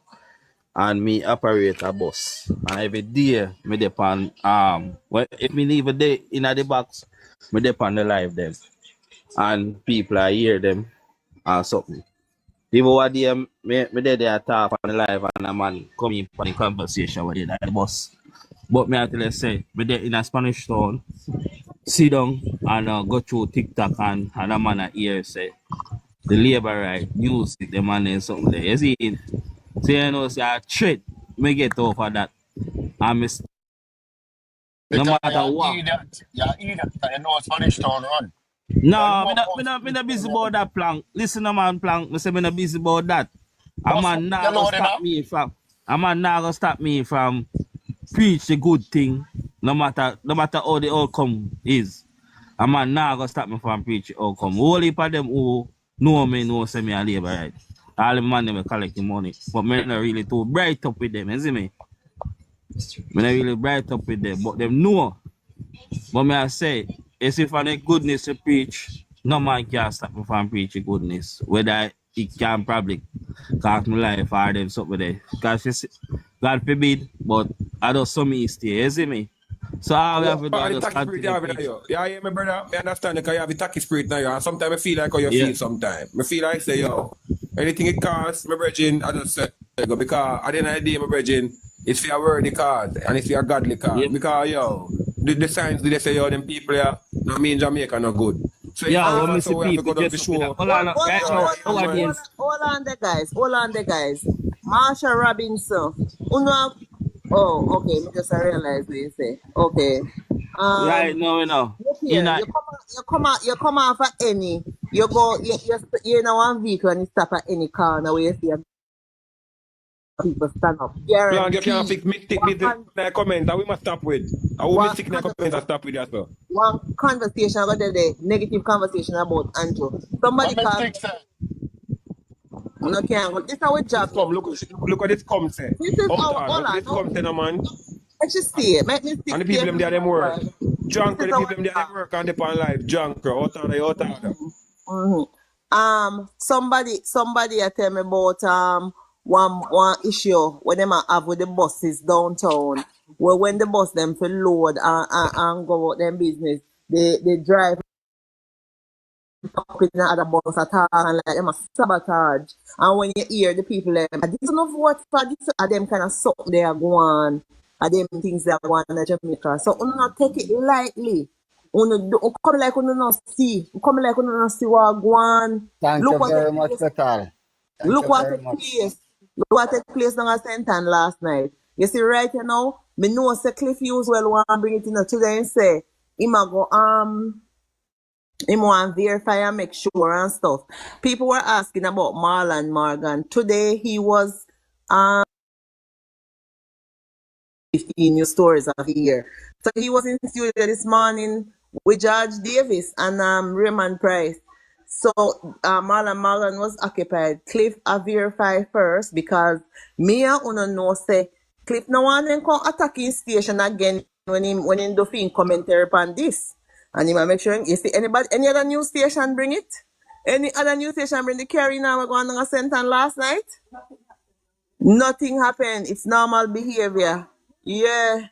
and me operate a bus. And every day, me depend if me leave a day in the box, me depend the live them, and people I hear them and something. People what they me there talk on the live and a man come in for the conversation with the bus. But me actually say, me there in a Spanish town, sit down and go through TikTok and a man a hear say the labor right, music, the man and something there. You see it? So you know, say a threat, me get over that. And me no matter what. You eat that, you know Spanish town run. No, me not busy about that plank. Listen, man, plank. Me say me not busy about that. A man not gonna stop me from preach the good thing, no matter how the outcome is. A man not gonna stop me from preach the outcome. All heap of them who know me know say me a labor right. All the man them collecting money, but me not really too bright up with them. You see me? Me not really bright up with them, but them know. But me I say, if I need goodness to preach, no man can stop me from preaching goodness. Whether it can probably cost me life or them something there. Because God forbid, but I do some mistake, you see me? So all we have to do is just continue. Yeah, me brother, I understand because you have the tacky spirit now, and sometimes I feel like how you feel sometimes. I feel like say, anything it costs, my brethren, I just say, because at the end of the day, my brethren, it's for a worthy cause, and it's for a godly cause. Because, the signs, they say, them people here, no mean Jamaica no good. So yeah, when so we have to go to the show. Hold on there, guys. Marsha Robinson. Okay, me just realize what you say. Okay. Right now, Look here, you come out for any You go, you're in one vehicle and you stop at any corner where you see people stand up. Plan, you can't Guarantee. fix me stick with the comment that we must stop with. I will One, stick in the comment and stop with that, sir. one conversation about the negative conversation about Andrew. Somebody What makes called. think say? No, can't go. This is our job. Look what this come say. This is Hold our. on, Hold look on. this come say, no man. Let's just see it. Make me stick. And the people them there them work. Junk, the This is people them there them work on the pan life. Junk, out of. Somebody tell me about one issue when them have with the buses downtown. Well, when the bus them for load and go about them business, they drive up in the other bus attack and like them a sabotage. And when you hear the people them, this is not what for this are them kind of suck they are going, are them things they are going in Jamaica. So you not take it lightly. You come like you not see. You come like you not see what going. Thank you very much, Petal. Look what took place. Look what took place down at St. Ann last night. You see right you now, me know say Cliff Usual want to bring it in today and say him a go him want verify and make sure and stuff. People were asking about Marlon Morgan. Today he was 15 news stories of the year. So he was in studio this morning with George Davis and Raymond Price. So Marlon Morgan was occupied. Cliff a verify first because me and Uno know say Cliff no one then come attacking station again when him do fin commentary upon this. And he might make sure you see any other news station bring it? Any other news station bring the carry now we're going to St. Ann last night? Nothing happened. It's normal behavior. Yeah.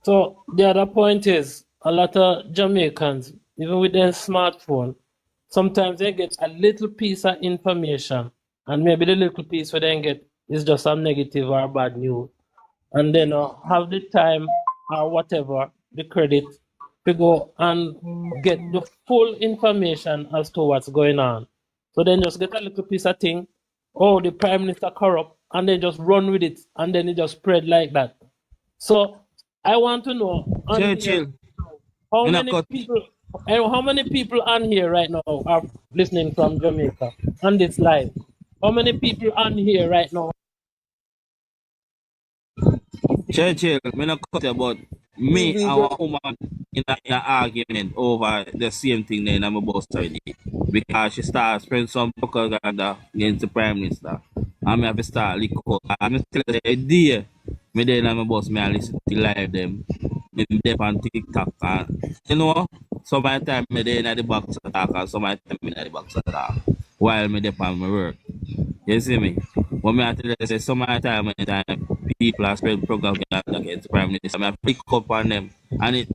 So the other point is a lot of Jamaicans, even with their smartphone, sometimes they get a little piece of information, and maybe the little piece we then get is just some negative or bad news, and then have the time or whatever the credit to go and get the full information as to what's going on. So then just get a little piece of thing. Oh, the prime minister corrupt, and then just run with it, and then it just spread like that. So I want to know Churchill, how many people on here right now are listening from Jamaica on this live? How many people on here right now? Churchill, me not cut about me and a woman in an argument over the same thing then I'm about to already. Because she started spreading some propaganda against the Prime Minister. And I have to start lick up. I'm still the idea. Me then I'm about to listen to live them. Me dep on TikTok. And, you know, some of the time me then at the box attack and some of the time me at the box attack. While me dep on my work. You see me? When I tell you say some of the time people are spreading propaganda against the Prime Minister, I pick up on them. And it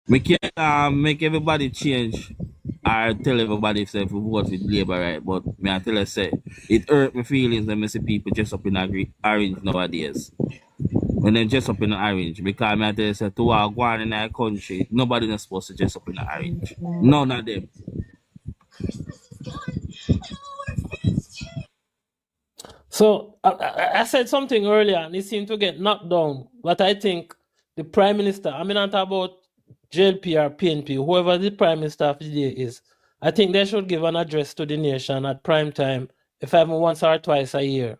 we can't make everybody change or tell everybody if we vote with Labour, right? But me I tell you say it hurt my feelings when I see people just up in orange nowadays. When they dress up in the orange, because I tell you say to our go on in our country, nobody is supposed to dress up in the orange. None of them. So I said something earlier and it seemed to get knocked down. But I think the Prime Minister, I mean not about JLP or PNP, whoever the Prime Minister of the day is, I think they should give an address to the nation at prime time, if even once or twice a year.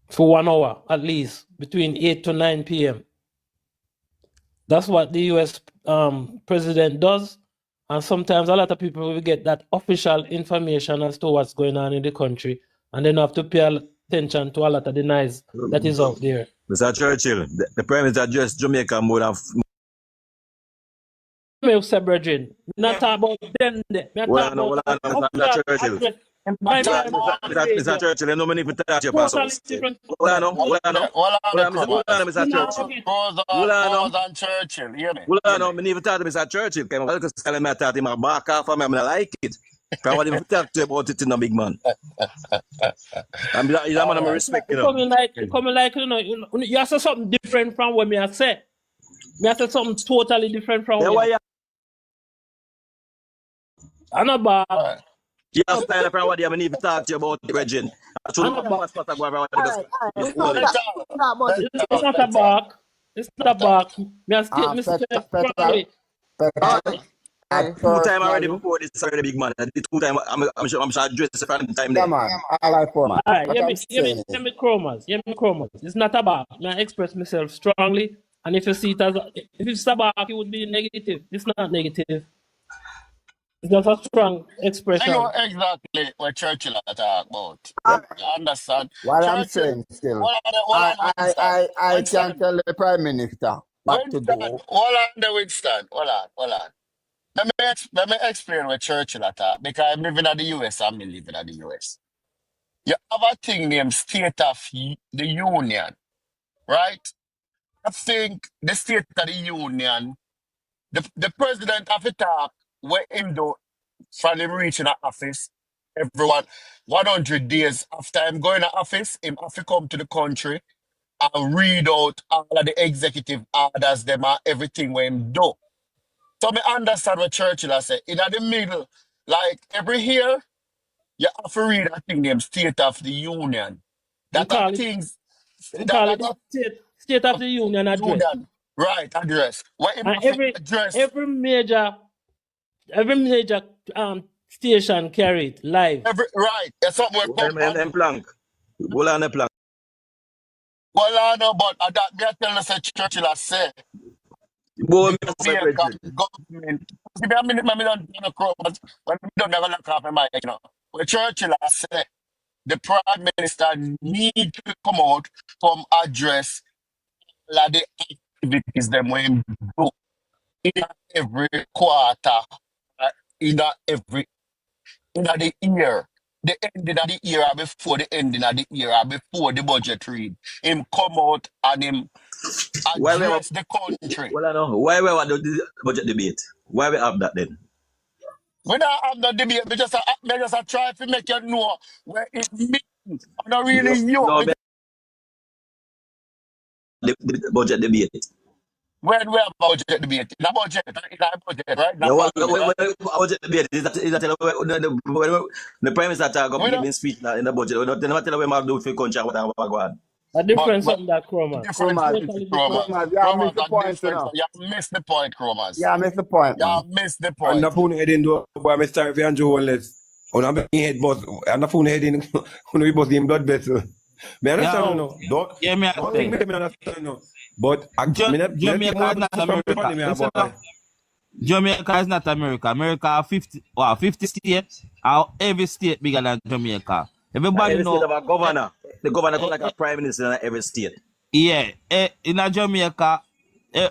For 1 hour at least, between 8 to 9 p.m. That's what the US president does. And sometimes a lot of people will get that official information as to what's going on in the country. And then have to pay attention to a lot of the noise that is out there. Mr. Churchill, the Prime Minister addressed Jamaica more than... Not about them. Mr. Churchill. Mr. Churchill, you know many people touch your passes. Mr. Churchill. Pause on Churchill, hear me? I need to talk to Mr. Churchill. Because tell me I talk to him back off of me, I like it. I want to talk to you about it in a big man. I'm man, I'm respect, you know. Coming like, you know, you say something different from what me I say. Me I say something totally different from what you I'm not bad. Yeah, style from what I need to talk to you about the region. It's not a bark. It's not a bark. Me I state Mr. I Two time already personally, before this already big man. The two time I'm sure address the from time yeah there. man, I like format. All right, What I'm saying hear is, me, chromas. Hear me, chromas. It's not a bark. I express myself strongly, and if you see it as if it's a bark, it would be negative. It's not negative. It's just a strong I know expression. exactly what Churchill talk about. yeah, You understand? what I'm Churchill, saying still, what are the Winston? I can Winston, tell the Prime Minister what to Winston, do. what are the Winston? Hold on. Let me explain what Churchill talk because I'm living in the US and me living in the US. You have a thing named State of the Union, right? I think the State of the Union, the president of the talk, where him do from him reaching the office, everyone 100 days after him going to office, him have to come to the country and read out all of the executive orders, them and everything where him do. So me understand what Churchill has said. In the middle, like every year, you have to read a thing named State of the Union. We That are call it things we that call are it State of the Union address. Union. Right, address. What him And have to address every major station carry it live. right. It's something we come on. Them plank. Hold on the plank. Well, I know, but that me I tell us a Churchill has said Boy, the me a Jamaica brethren. government. Give me a minute, me don't know because when me don't never look off my mic, you know. When Churchill has said the Prime Minister need to come out from address like the activities them when do in every quarter, uh, in every in the year. The ending of the year or before the ending of the year or before the budget read. Him come out and him Why we have address the country. well I know. Why we have the budget debate? Why we have that then? We don't have no debate, we just try to make you know where it means. I'm not really you. No, the budget debate. When we have budget debate, in a budget, right? Yeah, Not what parliament, right? budget debate is that the prime minister talk up We giving don't, speech in the budget. They never tell them what do for country and what go on. A but difference on that chromas. different Chromas, things, Totally different. Chromas. Chromas, yeah, I miss Chromas the are point, you different. know. You miss the point, Chromas. Yeah, I miss the point, man. You miss the And the point. phone heading do boy me start for Andrew Wallace. On a head boss and the phone heading when we both him blood vessel. Me understand Yeah, no. Don't yeah, me don't think understand. me understand no. But I me not Jamaica more is not from America. me Listen boy. up. Jamaica is not America. America have 50 states. Every state bigger than Jamaica. Everybody Every state know. have a governor. The governor come like a prime minister in every state. Yeah, in a Jamaica,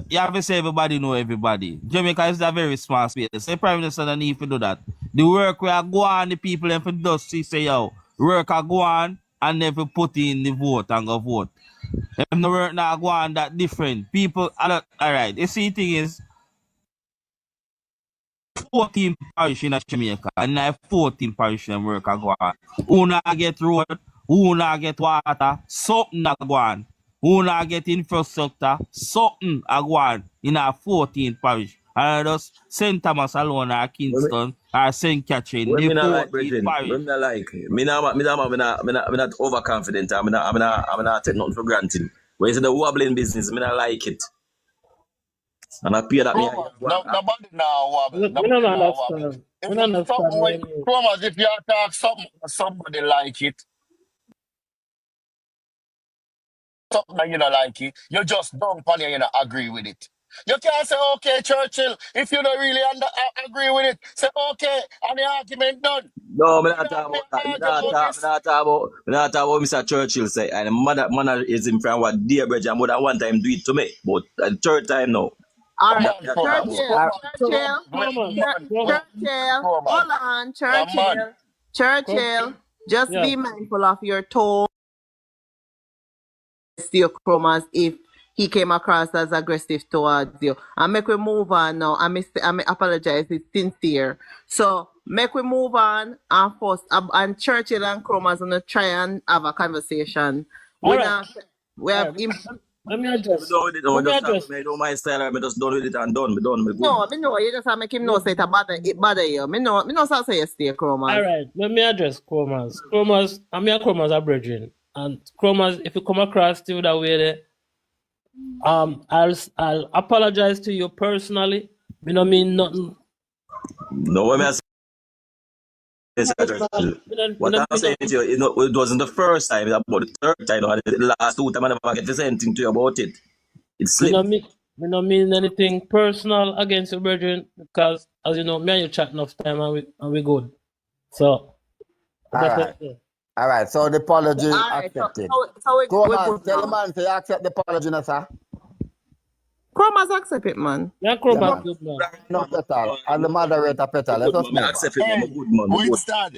you have to say everybody know everybody. Jamaica is a very small space. The prime minister don't need to do that. The work where I go on, the people and for dust, she say, yo, work I go on and never put in the vote and go vote. If the work now go on, that different. People, all right, you see, the thing is, 14 parish in Jamaica, and I have 14 parish in work I go on. Who not get road, who not get water, something I go on. Who not get infrastructure, something I go on in our 14 parish. And just St. Thomas alone or Kingston or St. Catherine, When the me not like 14 brethren, parish. when me not like, me not overconfident. I'm not take nothing for granted. When it's the wobbling business, me not like it. And I pay that me. Chromas, nobody now wobble. We Nobody don't now wobble. understand. If We you don't understand something what with you mean. Chromas, if you talk something, somebody like it, something that you don't like it, you just don't funny and you don't agree with it. You can't say, okay, Churchill, if you don't really agree with it, say, okay, and the argument done. No, me You not talk don't about that. Me argue not about talk. Me this. not talk about. Me not talk about Mr. Churchill say. And mother is in front what dear brethren more than one time do it to me, but the third time no. All Come right, on, Me not talk Chromas, about. Churchill, come on. So, Churchill, chromas, Man, chromas, Churchill, Chromas. hold on, Yeah, man. Churchill, just yeah. be mindful of your tone, your chromas if he came across as aggressive towards you. And make we move on now. I apologize, it's sincere. So make we move on and first and Churchill and chromas gonna try and have a conversation. All We right. now we All have right. Let me address. Me done with it. No, Let me just talk. address. Me do my style. Me just done with it and done. Me done. Me good. no, me know you just have to make him know say it bother you. Me know so say you stay All chromas. right. Let me address chromas. Chromas, I mean chromas are brethren. And chromas, if you come across still that way there, I'll apologize to you personally Me no mean nothing. No, what I'm what I'm saying to you, it wasn't the first time, it's about the third time. The last two times I never get to say anything to you about it. It slipped. Me no mean anything personal against your brethren, because as you know, me and you chat enough time and we good. So All right. So the apology All right. accepted. So we Chromas, put tell the down. man to accept the apology, no, sir. Chromas accept it, man. Yeah, Yeah, man. No, Petal. As the moderator, Petal, let us move on. Accept it, I'm a good man. Winston,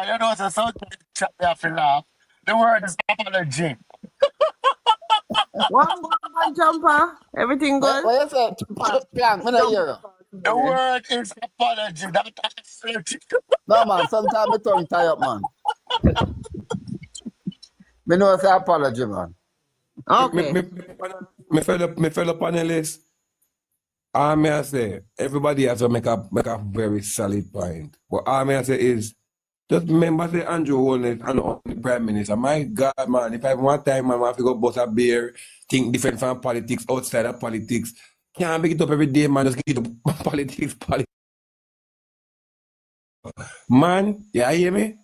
you know, so sometimes you have to laugh. The word is apology. One jumper. Everything good? What you say? Plank, me not hear you. The word is apology. That accept it. No, man, sometimes my tongue tie up, man. Me know say apology, man. Okay. Me fellow panelists, all I say, everybody has to make a very solid point. But all I say is, just remember say Andrew Holness and the Prime Minister. My God, man, if I have one time, man, I have to go bust a beer, think different from politics, outside of politics. Can't make it up every day, man, just get it up politics. Man, you hear me?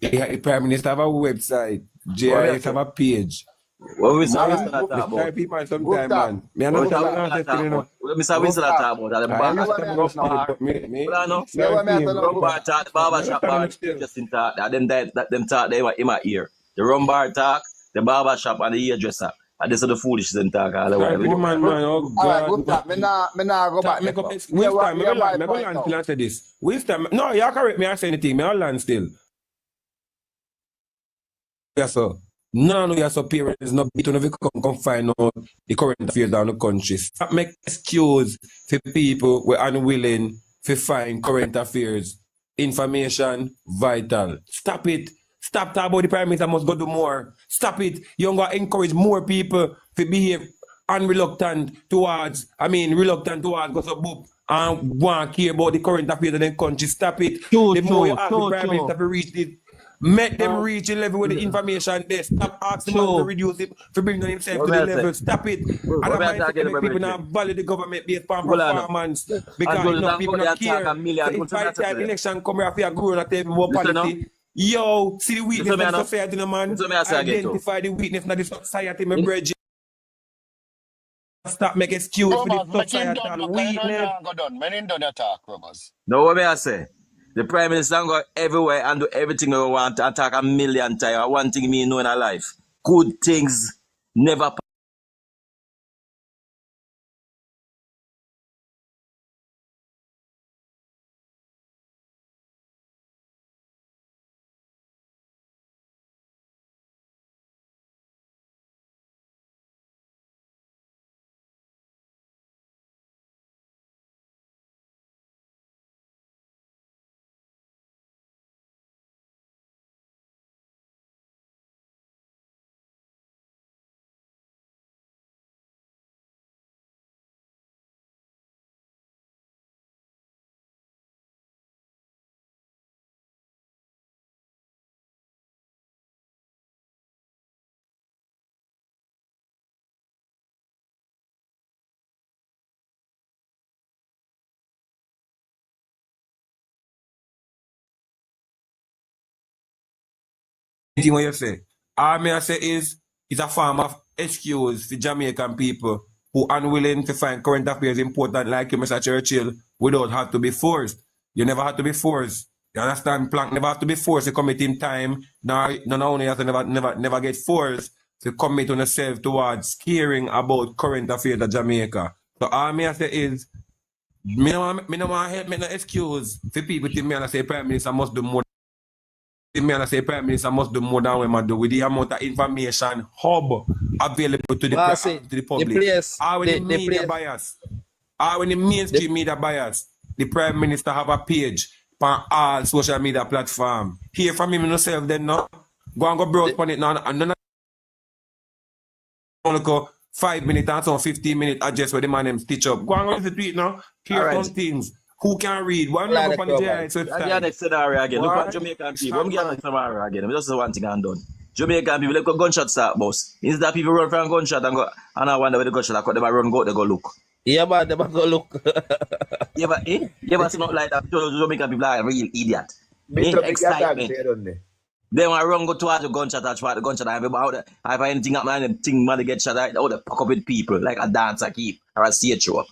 Yeah, the Prime Minister have a website, JLP have a page. What we say Man, talk about? people sometime, man. Me and Mr. Winston talk about the barber shop bar just in talk that them talk they were in my ear. The rum bar talk, the barber shop and the hairdresser. And this is the foolishness in talk all the way. Man, oh God. Alright, me nah go back. Winston, me land still and say this. Winston, no, you correct me, I say anything, me I land still. Yes, sir. None of your superiors is not beaten if you come find out the current affairs down the country. Stop make excuse for people who are unwilling to find current affairs. Information vital. Stop it. Stop talking about the Prime Minister must go do more. Stop it. You don't gotta encourage more people to behave reluctant towards go to book and want to care about the current affairs of the country. Stop it. The more you ask the Prime Minister to reach it, make them reach a level with the information there. Stop asking them to reduce it, to bring down himself to the level. Stop it. I don't mind if people now value the government based on performance because people don't care. So if by the time election come here, if you are growing at every more policy, yo, see the weakness of the society, no man. Identify the weakness of the society, my brethren. Stop making excuse for the societal weakness. No, what may I say? The Prime Minister go everywhere and do everything we want and talk a million times. One thing me know in our life. Good things never pass. Anything what you say. All me I say is it's a form of excuse for Jamaican people who are unwilling to find current affairs important like you, Mr. Churchill, without have to be forced. You never have to be forced. You understand? Plank never have to be forced to commit in time. Not only have to never get forced to commit on yourself towards caring about current affairs of Jamaica. So all me I say is me no want help make no excuse for people to me and I say Prime Minister must do more. Me and I say Prime Minister must do more than what I do with the amount of information hub available to the public. When the media bias, when the mainstream media bias, the Prime Minister have a page on all social media platform. Hear from him yourself then no. Go and go browse on it now and none of go 5 minutes and some 15 minutes adjust where the man them stitch up. Go and go to the tweet now. Hear some things. Who can read? Why not go on the JLP website? That's the next scenario again. Look at Jamaican people. I'm getting scenario again. Just one thing I'm done. Jamaican people, let go gunshot start, boss. Instead of people run from a gunshot and go, and I wonder where the gunshot are, they might run, go, they go look. Yeah, but they go look. Yeah, but it's not like that. Jamaican people are real idiot. Mr. Big attack Excitement. there, don't they? Then when I run go towards the gunshot, I try the gunshot. I have anything up, man, thing man get shot. All the fuck up with people like a dancer keep or a stage show.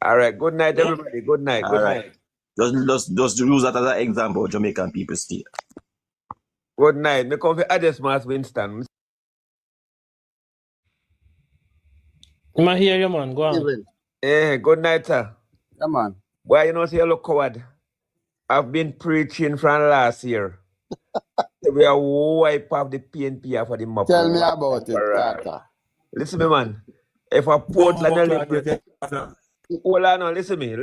All right. Good night, Yeah? everybody. Good night. All Good right. night. Just use that as an example. Jamaican people stay. Good night. Me come for address Mass Winston. You might hear you, man. Go on. Even. Good night, sir. Come on. Why you know say you look coward? I've been preaching from last year. We are wipe off the PNP off of the map. Tell me about it, Right. Tata. Listen me, man. If a Portland hold on, now, listen me.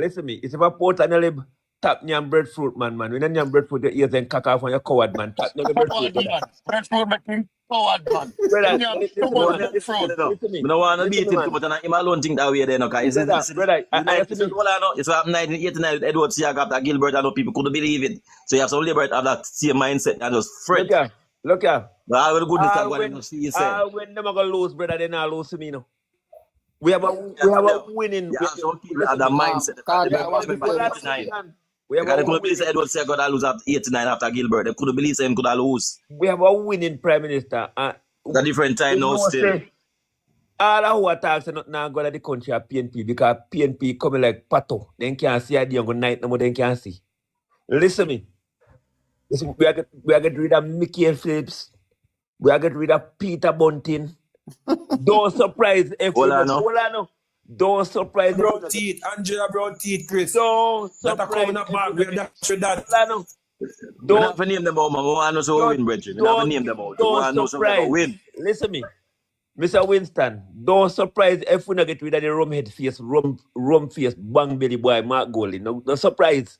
It's if a Portland lib tap nyam breadfruit, man. When you nyam breadfruit, your ears and cock off on your coward, man. Tap nyam breadfruit. Coward, man. Breadfruit making coward, man. Brother, Too much breadfruit. listen me. I don't want to beat Listen, him too much, and him alone think that way there, no? Because brother, it's what happened in 1989 with Edward Siak after Gilbert, and no people couldn't believe it. So you have some liberate have that same mindset and just fret. Look here. But all the goodness that going see you say. When them are gonna lose, brother, they not lose to me, no. We have a winning. Yeah, some people have that mindset. They couldn't believe Edward Siak got to lose after 89 after Gilbert. They couldn't believe him could have lose. We have a winning prime minister. It's a different time now still. All who attacks are not now going to the country are PNP because PNP coming like pato. They can't see a day on good night no more they can't see. Listen me. Listen, we are getting rid of Mickey Phillips. We are getting rid of Peter Bunting. Don't surprise if Don't surprise Brown teeth, Angela Brown teeth, Chris. Don't that are coming up back. We have that. Don't name them out, man. We want to know so win, Bridget. We don't name them out. We want to know so win. Listen me. Mr. Winston, don't surprise if we not get rid of the rum head face, rum face, bang belly boy, Mark Goldie. No surprise.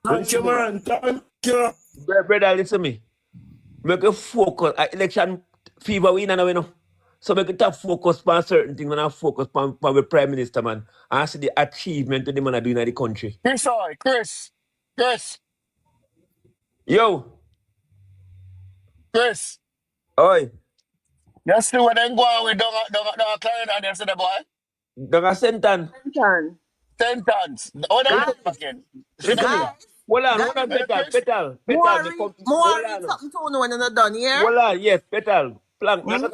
Thank you, man. Thank you. Brother, listen me. Make a focus. Election fever we know, you know. So make it focus on certain things and focus on the Prime Minister, man. And see the achievement that the man are doing in the country. Chris. Yo. Chris. Oi. You see what they go on with don't client and you see the boy? Don't a Sentan. Sentence. What are you talking? Hold on, Petal. More something to know when you're not done, yeah? Hold on, yes, Petal. Plank, I'm going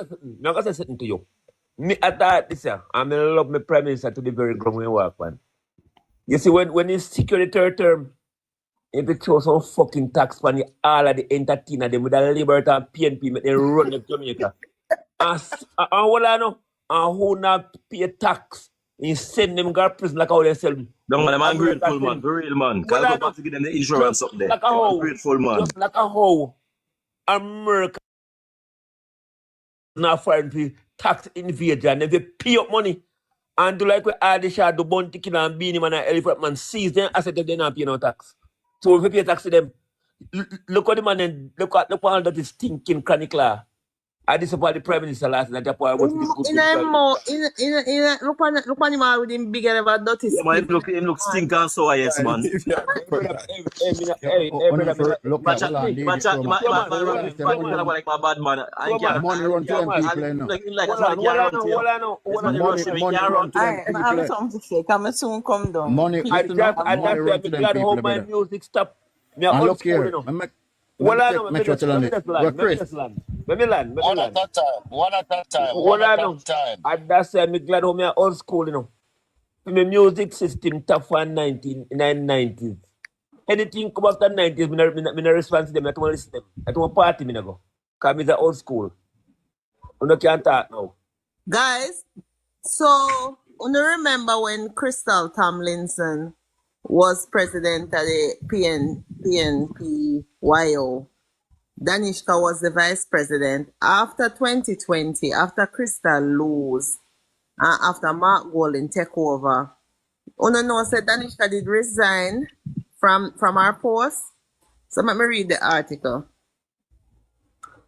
to say something to you. Me at that this year, I'm in love my Prime Minister to the very ground when you walk, man. You see, when he's secure the third term, if you throw some fucking tax on all of the entertainer, them with the Liberty and PNP, make them run up Jamaica. And hold on, and who not pay tax, he send them to prison like how they sell them. Don't man, I'm grateful, man. For real, man. Because I go back to give them the insurance up there. I'm grateful, man. Just like a how America not foreign to tax invader and if you pay up money and do like we all the shot, do bounty killer and beanie man and elephant man seize them asset if they not pay no tax. So if you pay tax to them, look at the man and look at all that is stinking chronic law. I disappoint the Prime Minister last night. That's why I was look on him with him bigger about dirty. Yeah, man, him look stink and so yes, man. Look at like my bad man. I can't. Money run to them people, I have something to say. Come soon come down. Money run to them people, my music stop. And look here. One at a time. And that's why I'm glad home here old school, you know. My music system tough for 1990s. Anything come after 90s, I respond to them. I don't listen to them. I don't party, I go. Because I'm old school. You can't talk now. Guys, so you remember when Crystal Tomlinson was president of the PNP-YO. Danishka was the vice president. After 2020, after Crystal lose, and after Mark Golding take over, you know said Danishka did resign from our post. So let me read the article.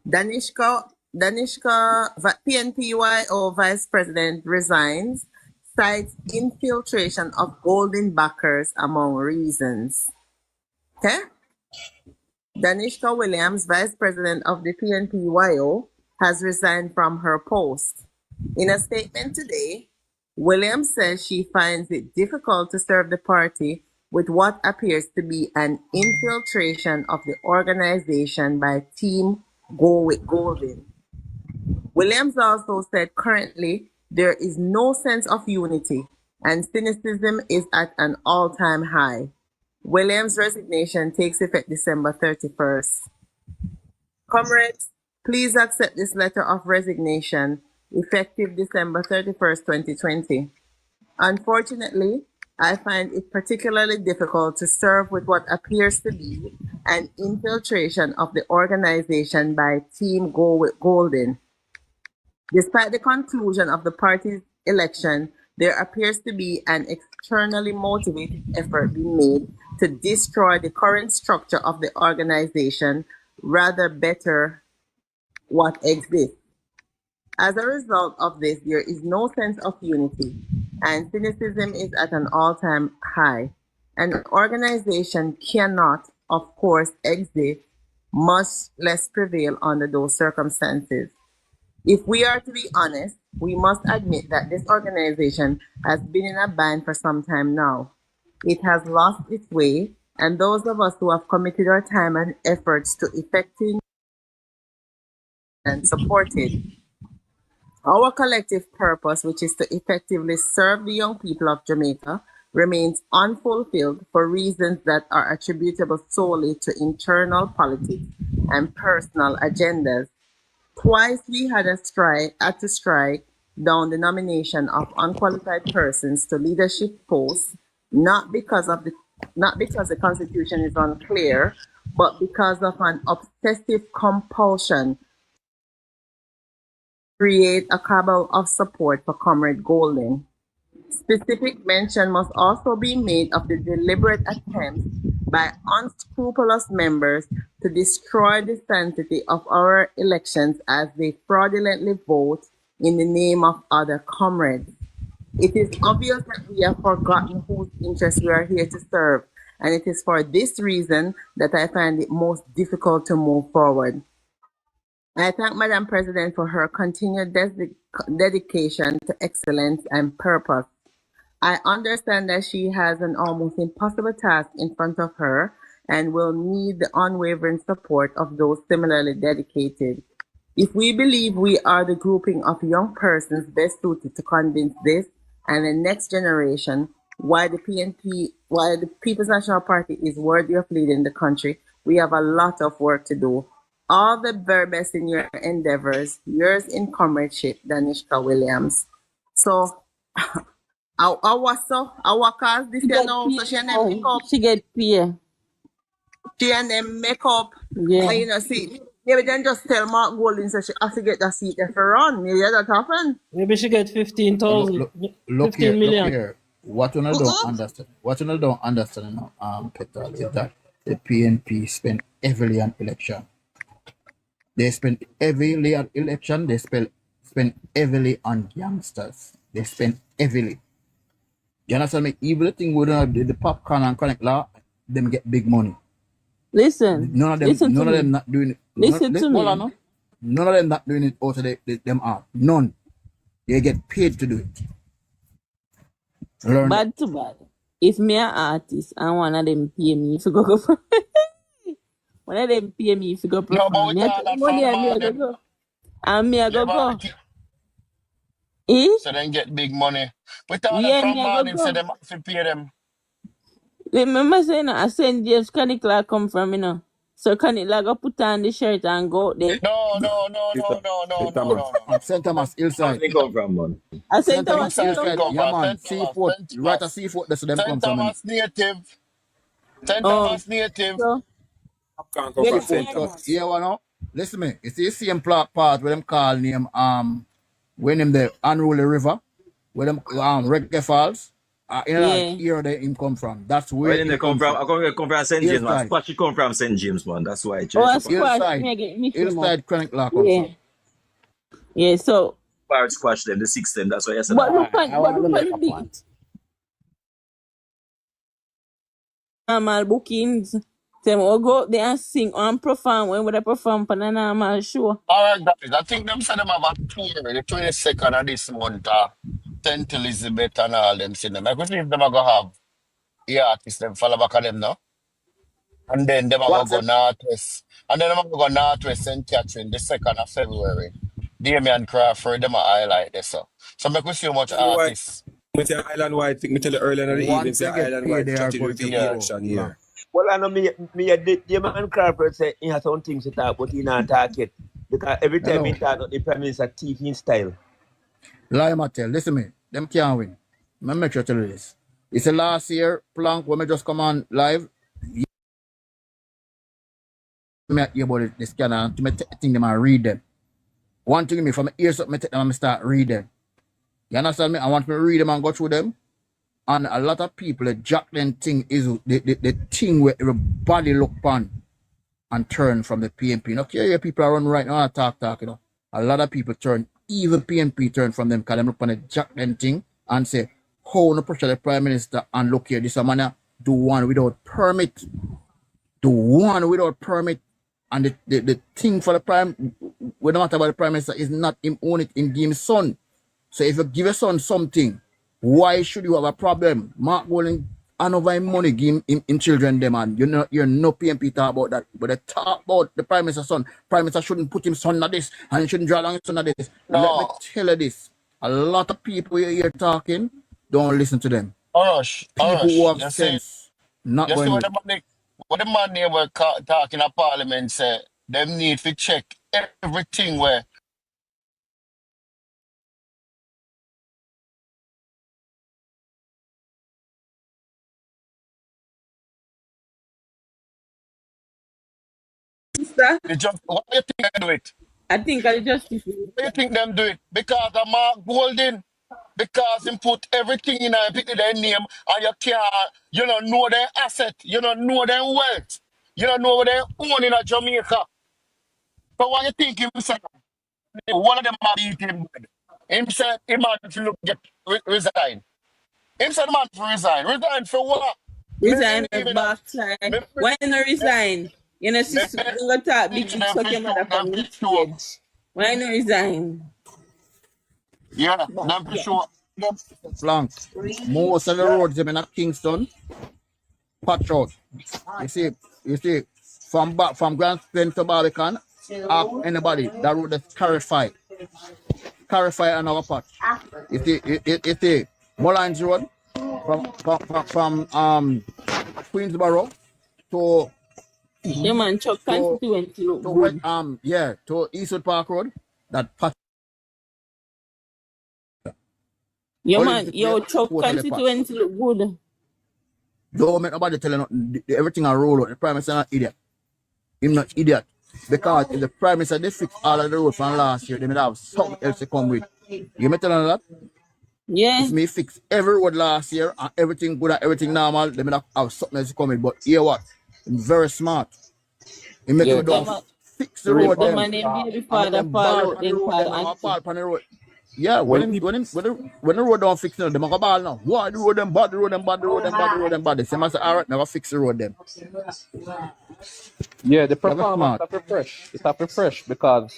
Danishka PNP-YO vice president resigns, cites infiltration of Golding backers among reasons. Okay? Danishka Williams, vice president of the PNP-YO, has resigned from her post. In a statement today, Williams says she finds it difficult to serve the party with what appears to be an infiltration of the organization by Team Go with Golden. Williams also said currently there is no sense of unity and cynicism is at an all-time high. Williams' resignation takes effect December 31st. Comrades, please accept this letter of resignation effective December 31st, 2020. Unfortunately, I find it particularly difficult to serve with what appears to be an infiltration of the organization by Team Go with Golden. Despite the conclusion of the party's election, there appears to be an externally motivated effort being made to destroy the current structure of the organization, rather better what exists. As a result of this, there is no sense of unity, and cynicism is at an all-time high. An organization cannot, of course, exist, much less prevail under those circumstances. If we are to be honest, we must admit that this organization has been in a bind for some time now. It has lost its way, and those of us who have committed our time and efforts to effecting and supported our collective purpose, which is to effectively serve the young people of Jamaica, remains unfulfilled for reasons that are attributable solely to internal politics and personal agendas. Twice we had to strike down the nomination of unqualified persons to leadership posts, not because the Constitution is unclear, but because of an obsessive compulsion to create a cabal of support for Comrade Golden. Specific mention must also be made of the deliberate attempts by unscrupulous members to destroy the sanctity of our elections as they fraudulently vote in the name of other comrades. It is obvious that we have forgotten whose interests we are here to serve, and it is for this reason that I find it most difficult to move forward. I thank Madam President for her continued dedication to excellence and purpose. I understand that she has an almost impossible task in front of her and will need the unwavering support of those similarly dedicated. If we believe we are the grouping of young persons best suited to convince this and the next generation why the People's National Party is worthy of leading the country, we have a lot of work to do. All the very best in your endeavors. Yours in comradeship, Danishka Williams. So, our cause this year now, so she and them make up. She get peer. She and them make up. Yeah. And, you know, see, maybe then just tell Mark Golding so she has to get that seat there for run. Maybe that happen. Maybe she get 15,000. Look 15 million. Look here. What you don't understand, Petal, is that the PNP spend heavily on election. They spend heavily on election. They spend heavily on youngsters. They spend heavily. You understand me? Even the thing with the popcorn and connect law, them get big money. Listen. None of them not doing it. Listen to me. None of them not doing it out of them are. None. They get paid to do it. Learn Bad to bad. If me an artist and one of them pay me to go for one of them pay me to go perform. No, but we can't that money from and me I them. go. And me I go go. So then get big money. We thought Yeah, that from me I go morning, go. so them have to pay them. Remember saying I St. James Canicla come from, you know. So Canicla go put on the shirt and go out there. No. St. Thomas Hillside. They come from, man. I St. St. Thomas Thomas Hillside. come Yeah, from man. St. Thomas, Seafood. St. Right, a Thomas. seafood. That's where them come St. from. Thomas native. St. Oh, Thomas native. so Can't come get from the St. point. Thomas. Yeah, well, no. Listen to me. It's the same part where them call name when them the Unruly River, where them Reggae Falls. Yeah. Here they him come from. That's where Where did they come from? I come from St. James, man. Hillside. Squatchy come from St. James, man. That's why I Oh, changed a the part. squash. Me I get me from up. Hillside Chronic Law come Yeah. from. Yeah, so Pirate squash them, the 6 them. That's why I said but that. look at I want to the make a big point. normal bookings. Them all go up there and sing and perform when they perform for the normal show. All right, guys. I think them said them have a tour the 22nd of this month. St. Elizabeth and all them see them. I could see if them are gonna have the artists them follow back on them now. And then them are gonna What's go it? Northwest. And then them are gonna go Northwest St. Catherine the 2nd of February. Damian Crawford, them are highlight this. So I could see how much Island White. artists. Me say Island White. Think me tell you earlier in the evening. Once Say they get Island paid, White they are strategy good for to the Yeah. go. election Blank. here. Well, I know the man Crawford say he has some things to talk, but he not talk yet. Because every time he Hello. talk, the Prime Minister thief in style. Lie Mattel, listen me. Them can't win. Let me make sure I tell you this. It's the last year, Plank, when we just come on live, me hear about this scanner, to me take thing them and read them. One thing me, from my ears up, me take them and me start read them. You understand me? I want me to read them and go through them. And a lot of people, the jack them thing is the thing where everybody look on and turn from the PNP. You know, here people are running right now and talk, you know. A lot of people turn, even PNP turn from them because they look on the jack them thing and say, how no pressure the Prime Minister and look here, this man do one without permit. Do one without permit. And the thing for the Prime, we don't matter about the Prime Minister, is not him own it, in give his son. So if you give your son something, why should you have a problem? Mark Golding and over him money give him children them, and you're no PMP talk about that. But they talk about the Prime Minister's son. Prime Minister shouldn't put him son at this, and he shouldn't draw along his son at this. Let me No. tell you this. A lot of people here talking, don't listen to them. People who have You see, sense, not you see going what with. the man they were talking at Parliament say, them need to check everything where Sister, they just, why you think they do it? I think I just Why you think them do it? Because of Mark Golding. Because him put everything in and pick their name and you can't, you don't know their asset, you don't know their wealth, you don't know what they own in a Jamaica. So what you think him said? One of them might beat him. Him said him had to look get resign. Him said man to resign. Resign for what? Me resign the believe in that. backside. Me, Why not resign? You know, me, sister, you got talk big big them suck fish your mother them from the fish sure. stage. Why not resign? Yeah, But them fish yeah. sure. Them Blank. Most of the roads them in Kingston, patch out. You see, from Grand Plain to Barbican, ask anybody that road is clarify on our patch. You see, Mullines Road from Queensborough to Your man Chuck to constituency look to West, good. to Eastwood Park Road. That patch. Your All man, these your people Chuck totally patch. constituency look good. Don't make nobody tell you nothing. Everything I roll out. The Prime Minister not idiot. Him not idiot. Because if the Prime Minister they fix all of the roads from last year, they may have something else to come with. You may tell them that? Yeah. If me fix every road last year and everything good and everything normal, they may have something else to come with. But hear what? I'm very smart. He make Yeah, you The don't man, fix the real road the them. man talk. them baby I make father them fall ball out on the then road call them and auntie. ball on the road. Yeah, When people when the road don't fix them, they make a ball now. Why the road them bad, the road them bad, the road them bad, the road them bad. They say, alright, never fix the road them. yeah, the Never performance smart. have to fresh. It have to fresh because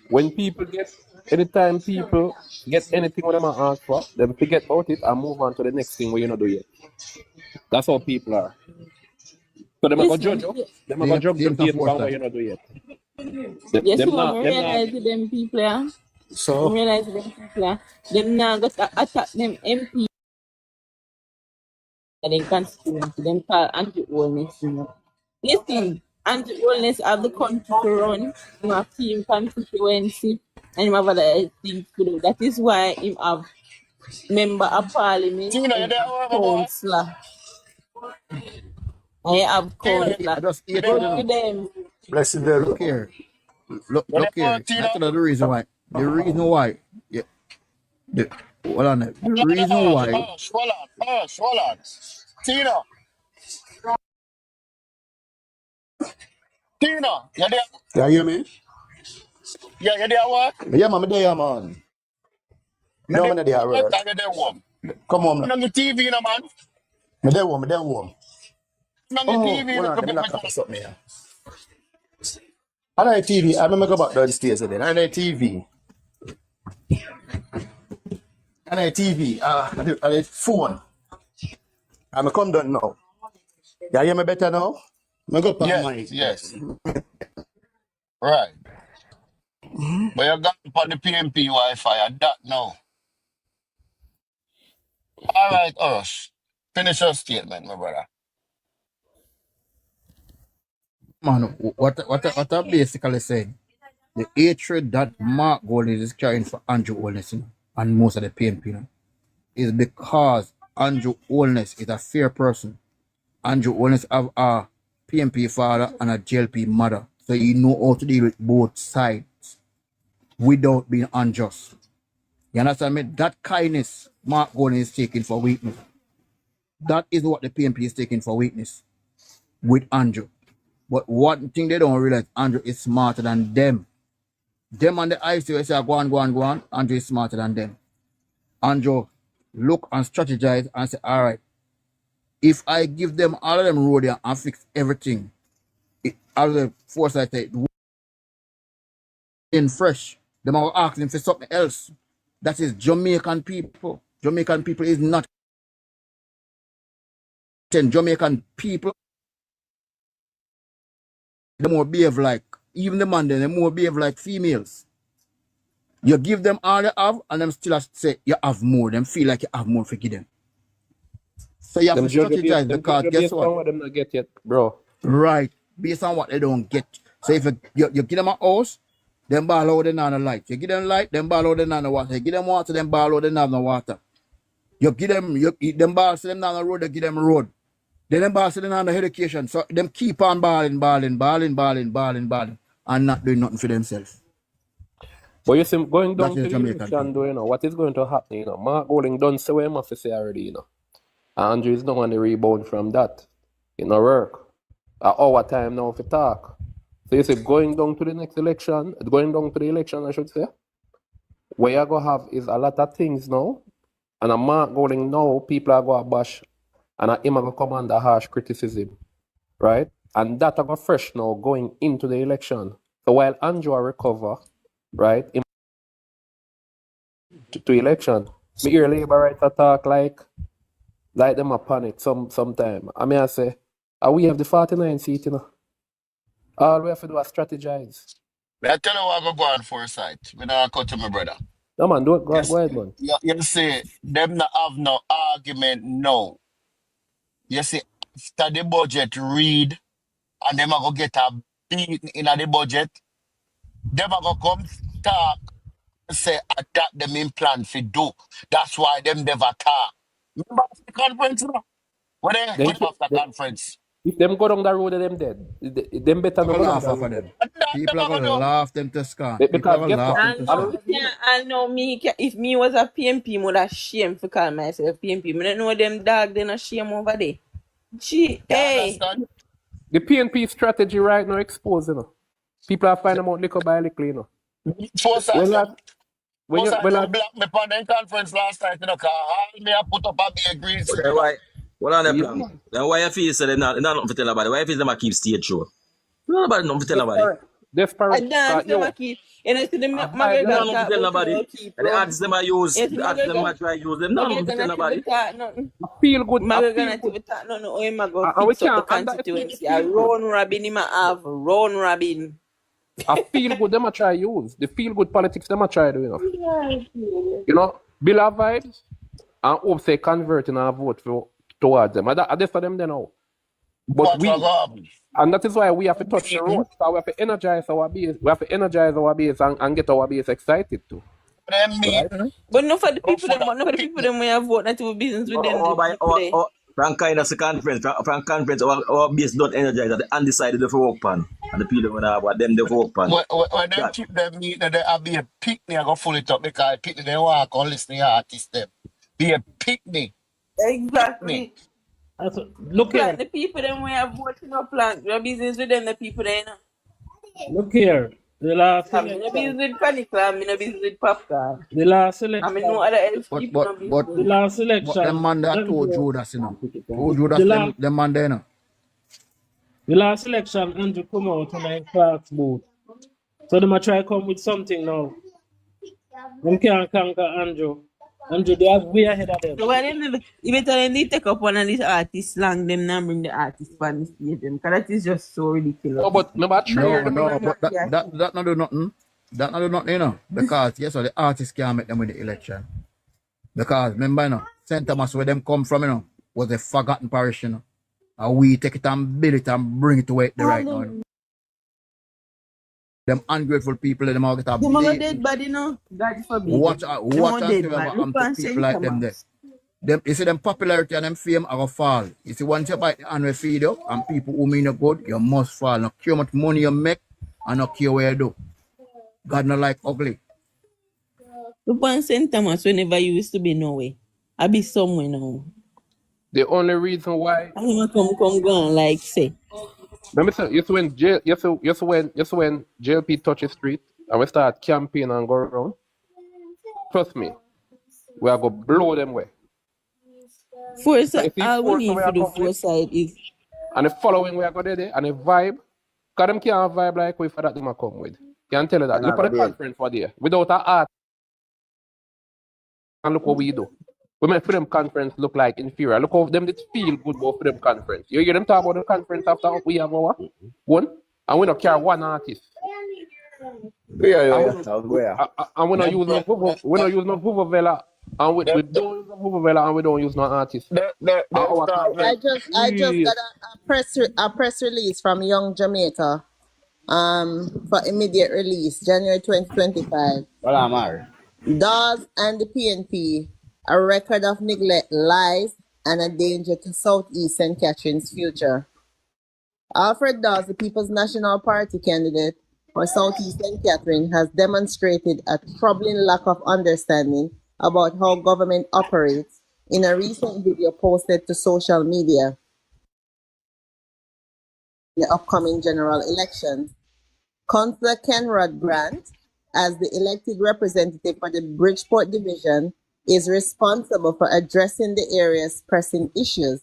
when people get anytime people get anything when them ask for, them forget about it and move on to the next thing where you not do yet. That's how people are. So them are gonna judge Listen, you. Them are gonna judge your James and date from Forster. what you not do yet. you see what I Them not realize with them people, yeah? I so realize with them people, yeah? Them now got to attack them MP and then constituency, them call anti-oldness, you know. Listen, anti-oldness have the country to run, you have team constituency, and you have other things to do. That is why him have member of parliament Tina, you and there, my boy? councillor. I have Tina, I councillor. just you hate there? you Good know. for them. blessed there. Look here. You Look there, here. I Tina? tell you the reason why. The reason why. Yeah. Hold on. The reason why. Hold on. Tina, you there? You hear me? Yeah, you there what? Yeah, man, I'm there, man. You No, there man, there at work work. and you there home. Come on, Turn on the TV, you know, man. me there home, me there home. Turn on the Oh, TV a hold on, little let me bit, not my copy God. something here. I like TV. I remember go back downstairs again. I like TV. And a TV, and a phone. I'm come down now. You hear me better now? I go back Yes, my yes. Right. But you got on the PMP Wi-Fi and that now. All right, Urush. Finish your statement, my brother. Man, what I basically saying, the hatred that Mark Golding is carrying for Andrew Holness, you know, and most of the PNP, you know, is because Andrew Holness is a fair person. Andrew Holness have a PNP father and a JLP mother, so he know how to deal with both sides without being unjust. You understand me? That kindness Mark Golding is taking for weakness. That is what the PNP is taking for weakness with Andrew. But one thing they don't realize, Andrew is smarter than them. Them on the ICU say, go on. Andrew is smarter than them. Andrew look and strategize and say, all right, if I give them all of them road there and fix everything, all the force I say, in fresh, them will ask them for something else. That is Jamaican people. Jamaican people is not 10. Jamaican people, they more behave like, even the man, they more behave like females. You give them all they have, and them still say you have more. Them feel like you have more for give them. So you have to strategize because guess what? Them not get yet, bro. Right. Based on what they don't get. So if you give them a house, them ball out them on the light. You give them light, them ball out them on the water. You give them water, them ball out them on the water. You give them ball so them on the road, you give them road. Then them ball so them on the education. So them keep on balling, and not doing nothing for themselves. But you see, going down That to is the Jamaican election, people. though, you know, what is going to happen, you know, Mark Golding done say what he must say already, you know. And Andrew is not on the rebound from that. It no work. At our time now for talk. So you see, going down to the election, I should say, what you're going to have is a lot of things now. And a Mark Golding now, people are going to bash. And a him are going to come under harsh criticism. Right? And that are going fresh now going into the election. So while Andrew will recover, right, to election, me hear Labour writer talk like them a panic sometime. I mean, I say, we have the 49 seat, you know. All we have to do is strategize. I tell you what I go on foresight. When I cut to my brother. No, man, go Yes, ahead, man. you see, them not have no argument no. You see, after the budget read, and them a go get a beat in the budget, them a go come talk and say that them in plan for do. That's why them never talk. Remember after conference, you know? When they Then hit after conference. if them go down that road, them dead. Them better People not are go down laugh that off of road. them. And that them People are a go going to do. laugh them to scan. People are Because going to guess laugh what? them to scan. I know me, if me was a PMP, would have shame for call myself PMP. I don't know them dog, they not shame over there. Gee, You hey. understand? The PNP strategy right now exposed, you know. People are finding out liquor by liquor, you know. Foresight, When them. last, when you, Foresight, when them last, block me on the conference last night, you know, because all me I put up a big grease, But you then know. why? What on the yeah, plan? man. Then why you feel say they not nothing to tell nobody? Why you feel them a keep stage show? Nobody nothing to tell nobody. I Desperate. dance them a Yo, keep. And I see the abide Them McGregor not life. nothing to talk tell about nobody. you keep And the rum. ads them I use, Yes, the ads them I McGregor. try use them. Not nothing to McGregor tell not even nobody. talk nothing. I feel good. McGregor not even talk nothing. Oh, him a go And we fix up the can't underestimate the constituency. A feel good. round robin him a have. Round robin. I feel good, them a try use. The feel good politics, them a try do, you know. You know, Bill have vibes and hope say converting and vote towards them. And that's for them then now. But What will go happen? and that is why we have to touch the road. So we have to energize our base. We have to energize our base and get our base excited too. Them meet, Right? But no for the go people for them, that but no for the people picnic. them we have vote not to business with them, Or the by people there. from kind of conference, from conference, our base not energized at the undecided the work pan. And the people when I what them the work pan. When them That keep them meet, they have be a picnic, I go full it up because picnic, they walk on listening to artists them. Be a picnic. Exactly. Look Plan here. the people them we have vote no plan. Your business with them, the people there, you know. Look here. The last I'm in a business election. with panic, I'm in a business with popcorn. The last I'm in no election. other else But people no but The business. last them election. man that told Andrew, Judas, you know. Told Judas the last them man there, you know. the last election, Andrew come out and I Clark's boat. So they might try come with something now. Them can't conquer Andrew. Andrew, they are way ahead of them. So why them never, if you tell them they take up one of these artists slang them now bring the artist on the stage them, because that is just so ridiculous. Oh, but remember, 3 years No, them no, already. but that not do nothing. That not do nothing, you know. Because yes, so the artists can't make them with the election. Because remember, you know, St. Thomas where them come from, you know, was a forgotten parish, you know. And we take it and build it and bring it to where they right now. You know. Them ungrateful people, them all get a Them are blame. dead body, no? God forbid. What Them and dead see body. ever Look to on people St. like them there. Thomas. Them, you see them popularity and them fame are gonna fall. You see once you bite the hand we feed you and people who mean you good, you must fall. No care how much money you make and no care where you do. God not like ugly. Look on St. Thomas whenever you used to be nowhere. I be somewhere now. The only reason why. And you come go on like say. Let me say, yes when JLP touches street and we start campaign and go around. Trust me, we are gonna blow them away. Foresight, If you all we force need we to are do coming, foresight is and the following we are gonna do, and the vibe, because them can't vibe like we for that them a come with. Can tell you that. Look at the conference for there. Without a art, and look what we do. We make for them conference look like inferior. Look how them did feel good about for them conference. You hear them talk about the conference after we have our one, and we don't care one artist. Yeah. And we don't use no Vuvuzela, and we don't use no Vuvuzela, and we don't use no artist. Our I conference just real. got a press release from Young Jamaica for immediate release, January 2025. Well, I'm married. Dawes and the PNP, a record of neglect, lies, and a danger to Southeast St. Catherine's future. Alfred Dawes, the People's National Party candidate for Southeast St. Catherine, has demonstrated a troubling lack of understanding about how government operates in a recent video posted to social media in the upcoming general elections. Councillor Kenrod Grant, as the elected representative for the Bridgeport Division, is responsible for addressing the area's pressing issues.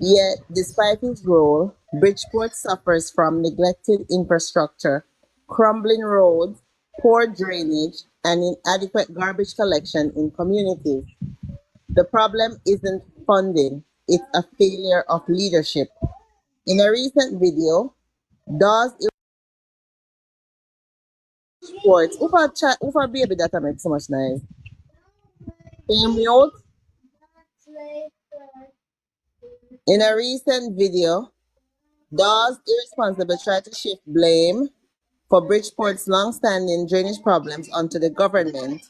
Yet, despite his role, Bridgeport suffers from neglected infrastructure, crumbling roads, poor drainage, and inadequate garbage collection in communities. The problem isn't funding, it's a failure of leadership. In a recent video, Dawes sports. Who a baby that makes so much noise? Can you mute? In a recent video, Dawes irresponsible tried to shift blame for Bridgeport's long-standing drainage problems onto the government.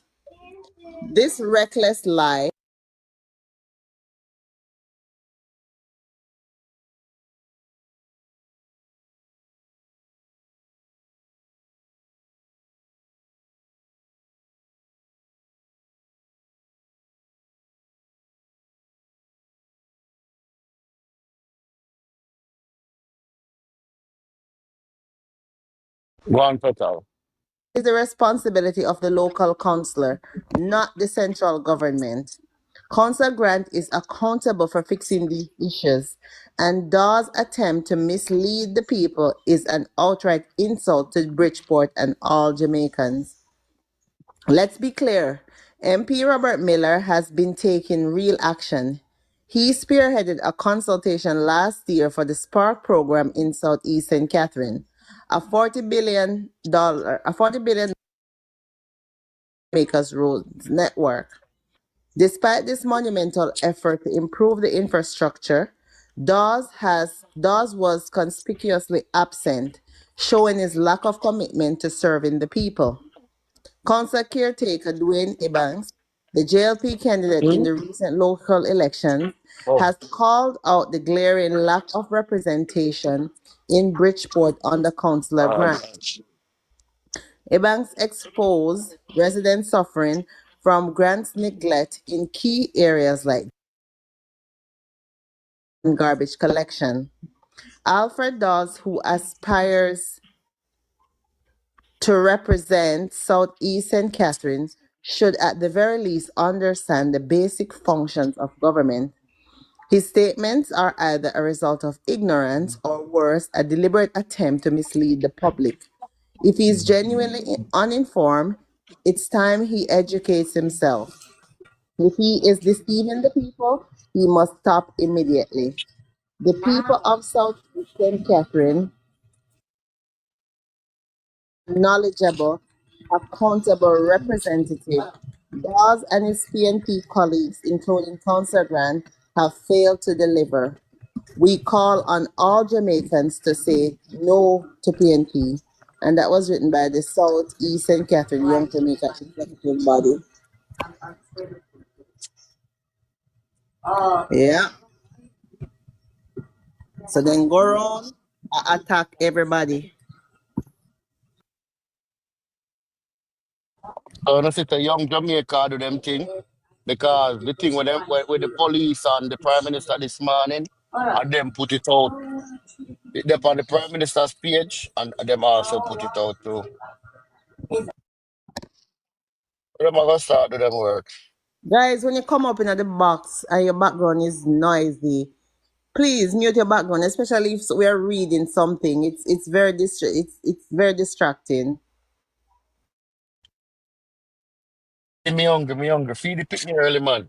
This reckless lie Go on, total. is the responsibility of the local councillor, not the central government. Councillor Grant is accountable for fixing these issues, and Dawes' attempt to mislead the people is an outright insult to Bridgeport and all Jamaicans. Let's be clear, MP Robert Miller has been taking real action. He spearheaded a consultation last year for the Spark program in Southeast St. Catherine, a $40 billion Jamaica's roads network. Despite this monumental effort to improve the infrastructure, Dawes was conspicuously absent, showing his lack of commitment to serving the people. Council caretaker Dwayne Ebanks, the JLP candidate in the recent local elections, has called out the glaring lack of representation in Bridgeport under Councillor Grant. Ebanks exposed residents suffering from Grant's neglect in key areas like garbage collection. Alfred Dawes, who aspires to represent Southeast St. Catherine, should at the very least understand the basic functions of government. His statements are either a result of ignorance or worse, a deliberate attempt to mislead the public. If he is genuinely uninformed, it's time he educates himself. If he is deceiving the people, he must stop immediately. The people of Southeastern St, knowledgeable, accountable representative, Dawes and his PNP colleagues, including Councillor Grant, have failed to deliver. We call on all Jamaicans to say no to PNP. And that was written by the Southeast St. Young Jamaica Executive Body. Yeah. So then go around, attack everybody. So that's it, a young Jamaica do them thing. Because the thing with the police and the Prime Minister this morning, and them put it out. They're on the Prime Minister's page, and them also put it out too. Them are gonna start do them work. Guys, when you come up in the box and your background is noisy, please mute your background, especially if we are reading something. It's very distracting. Me hungry. Feed the picnic early, man.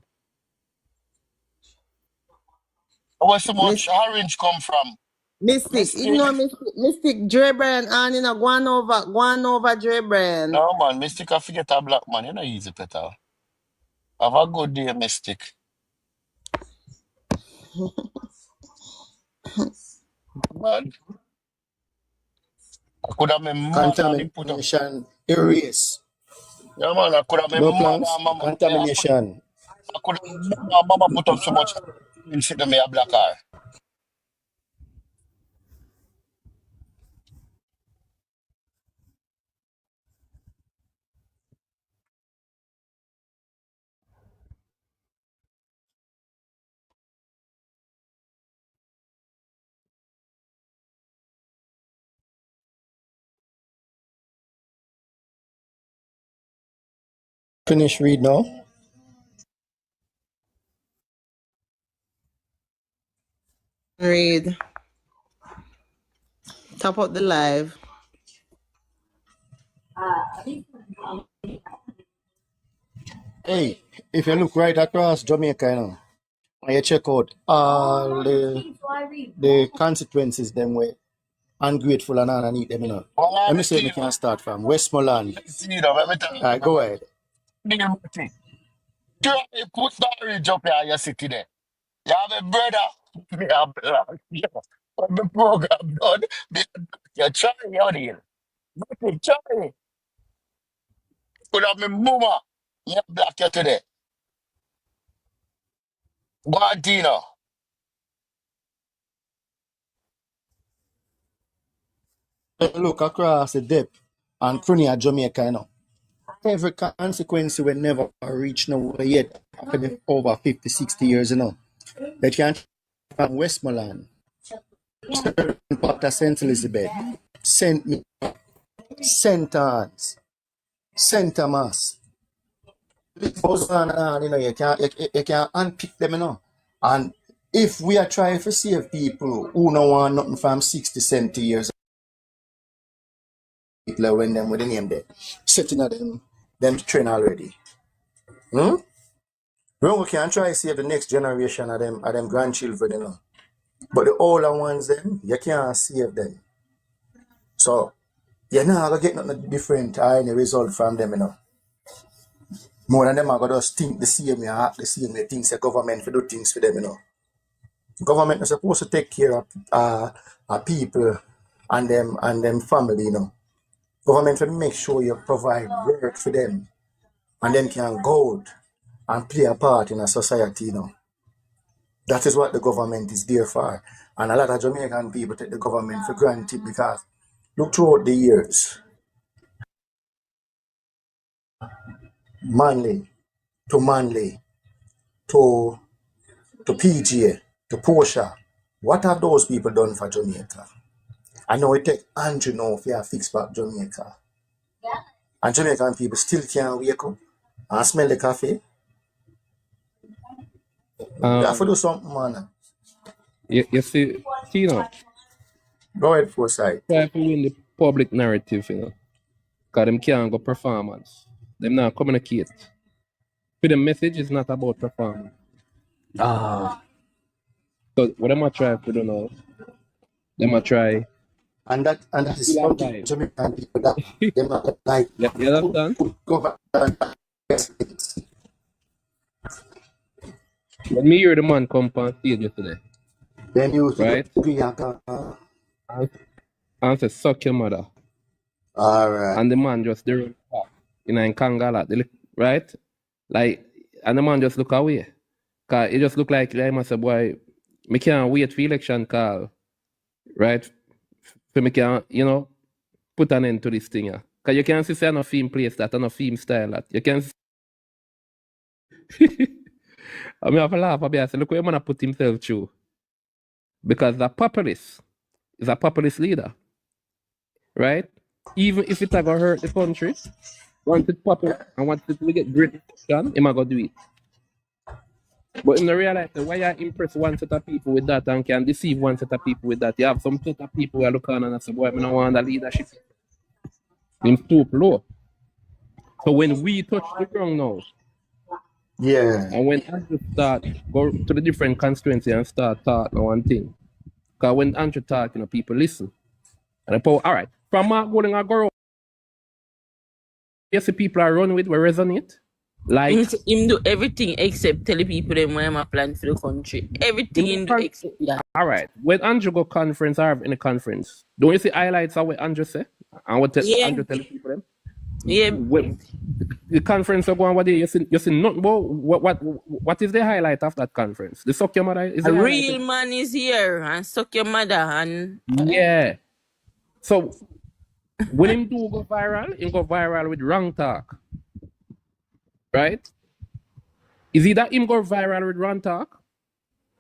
Where so much orange come from? Mystic, ignore Mystic Dre Brand and you know, go on over Dre Brand. No man, Mystic I forget a black man, you know easy Peter. Have a good day, Mystic. Man. I could have my mother put up. Contamination erase. Yeah man, I could have my No mother plans. and mama. Contamination. I could have my mother and mama put up so much and sit in me a black eye. Finish read now. Read. Top up the live. Hey, if you look right across Jamaica, you know, and you check out all the consequences them way ungrateful and underneath them, you know. Let me say we can start from Westmoreland. Alright, go ahead. You put that ridge up here, you sit there. You have a brother, me a black. Yeah. When the program done, you're trying out here. Nothing trying. Put up my mama. You black you today. Go on, Tino. Look across the depth and crony of Jamaica, you know. Every consequence will never reach nowhere yet after over 50, 60 years, you know. They can't from Westmoreland, certain part of St. Elizabeth, St. Anne's, St. Thomas. It goes on and on, you know, you can't unpick them, you know. And if we are trying to save people who don't want nothing from 60, 70 years when them with the name there, setting of them to train already. Well, we can try to save the next generation of them grandchildren, you know. But the older ones, them, you can't save them. So, you're not going to get nothing different or any result from them, you know. More than them are going to just think the same, you act the same, they think the government to do things for them, you know. Government is supposed to take care of people and them family, you know. Government will make sure you provide work for them and them can go out and play a part in a society, you know. That is what the government is there for. And a lot of Jamaican people take the government for granted because look throughout the years, Manly to PGA to Portia, what have those people done for Jamaica? I know it take Andrew now for fix back Jamaica. And Jamaican people still can't wake up and smell the coffee. You have to do something, man. You see, Tino. Go ahead, Forsyth. Try to win the public narrative, you know. Because them can't go performance. Them not communicate. For the message is not about performance. Ah, So what am I try to do now? Them I try and that is still have something vibe. Jamaican people that them not like You understand? put government. When me hear the man come on stage yesterday, Then you to right? agree and And say suck your mother. all right. And the man just there in Kangala, right? Like, and the man just look away. Cause it just look like I must say, boy, me can't wait for election call, right? So me can, put an end to this thing. Yeah. Cause you can't see no theme place that, no theme style that. You can I mean, I have a laugh. I say, look where man put himself through. Because the populist is a populist leader, right? Even if it's gonna hurt the country, once it's popular and once it will get great attention, he might go do it. But in the realize that why you impress one set of people with that and can deceive one set of people with that, you have some set of people who are looking and say, boy, I don't want the leadership. In stoop low. So when we touch the ground now, Yeah. and when Andrew start go to the different constituency and start talking one thing, because when Andrew talk, people listen. And I all right, from Mark Golding I go, yes, the people are running with, we resonate. Like him do everything except tell the people them what I'm a plan for the country. Everything him do except that. All right, when Andrew go conference or in a conference, don't you see highlights of what Andrew say? And what Andrew tell the people them? Yeah. When the conference of one, what you see nothing. What is the highlight of that conference? The suck your mother is A the real highlight. man is here and suck your mother and Yeah. So when him do go viral with wrong talk. Right? Is it that him go viral with wrong talk?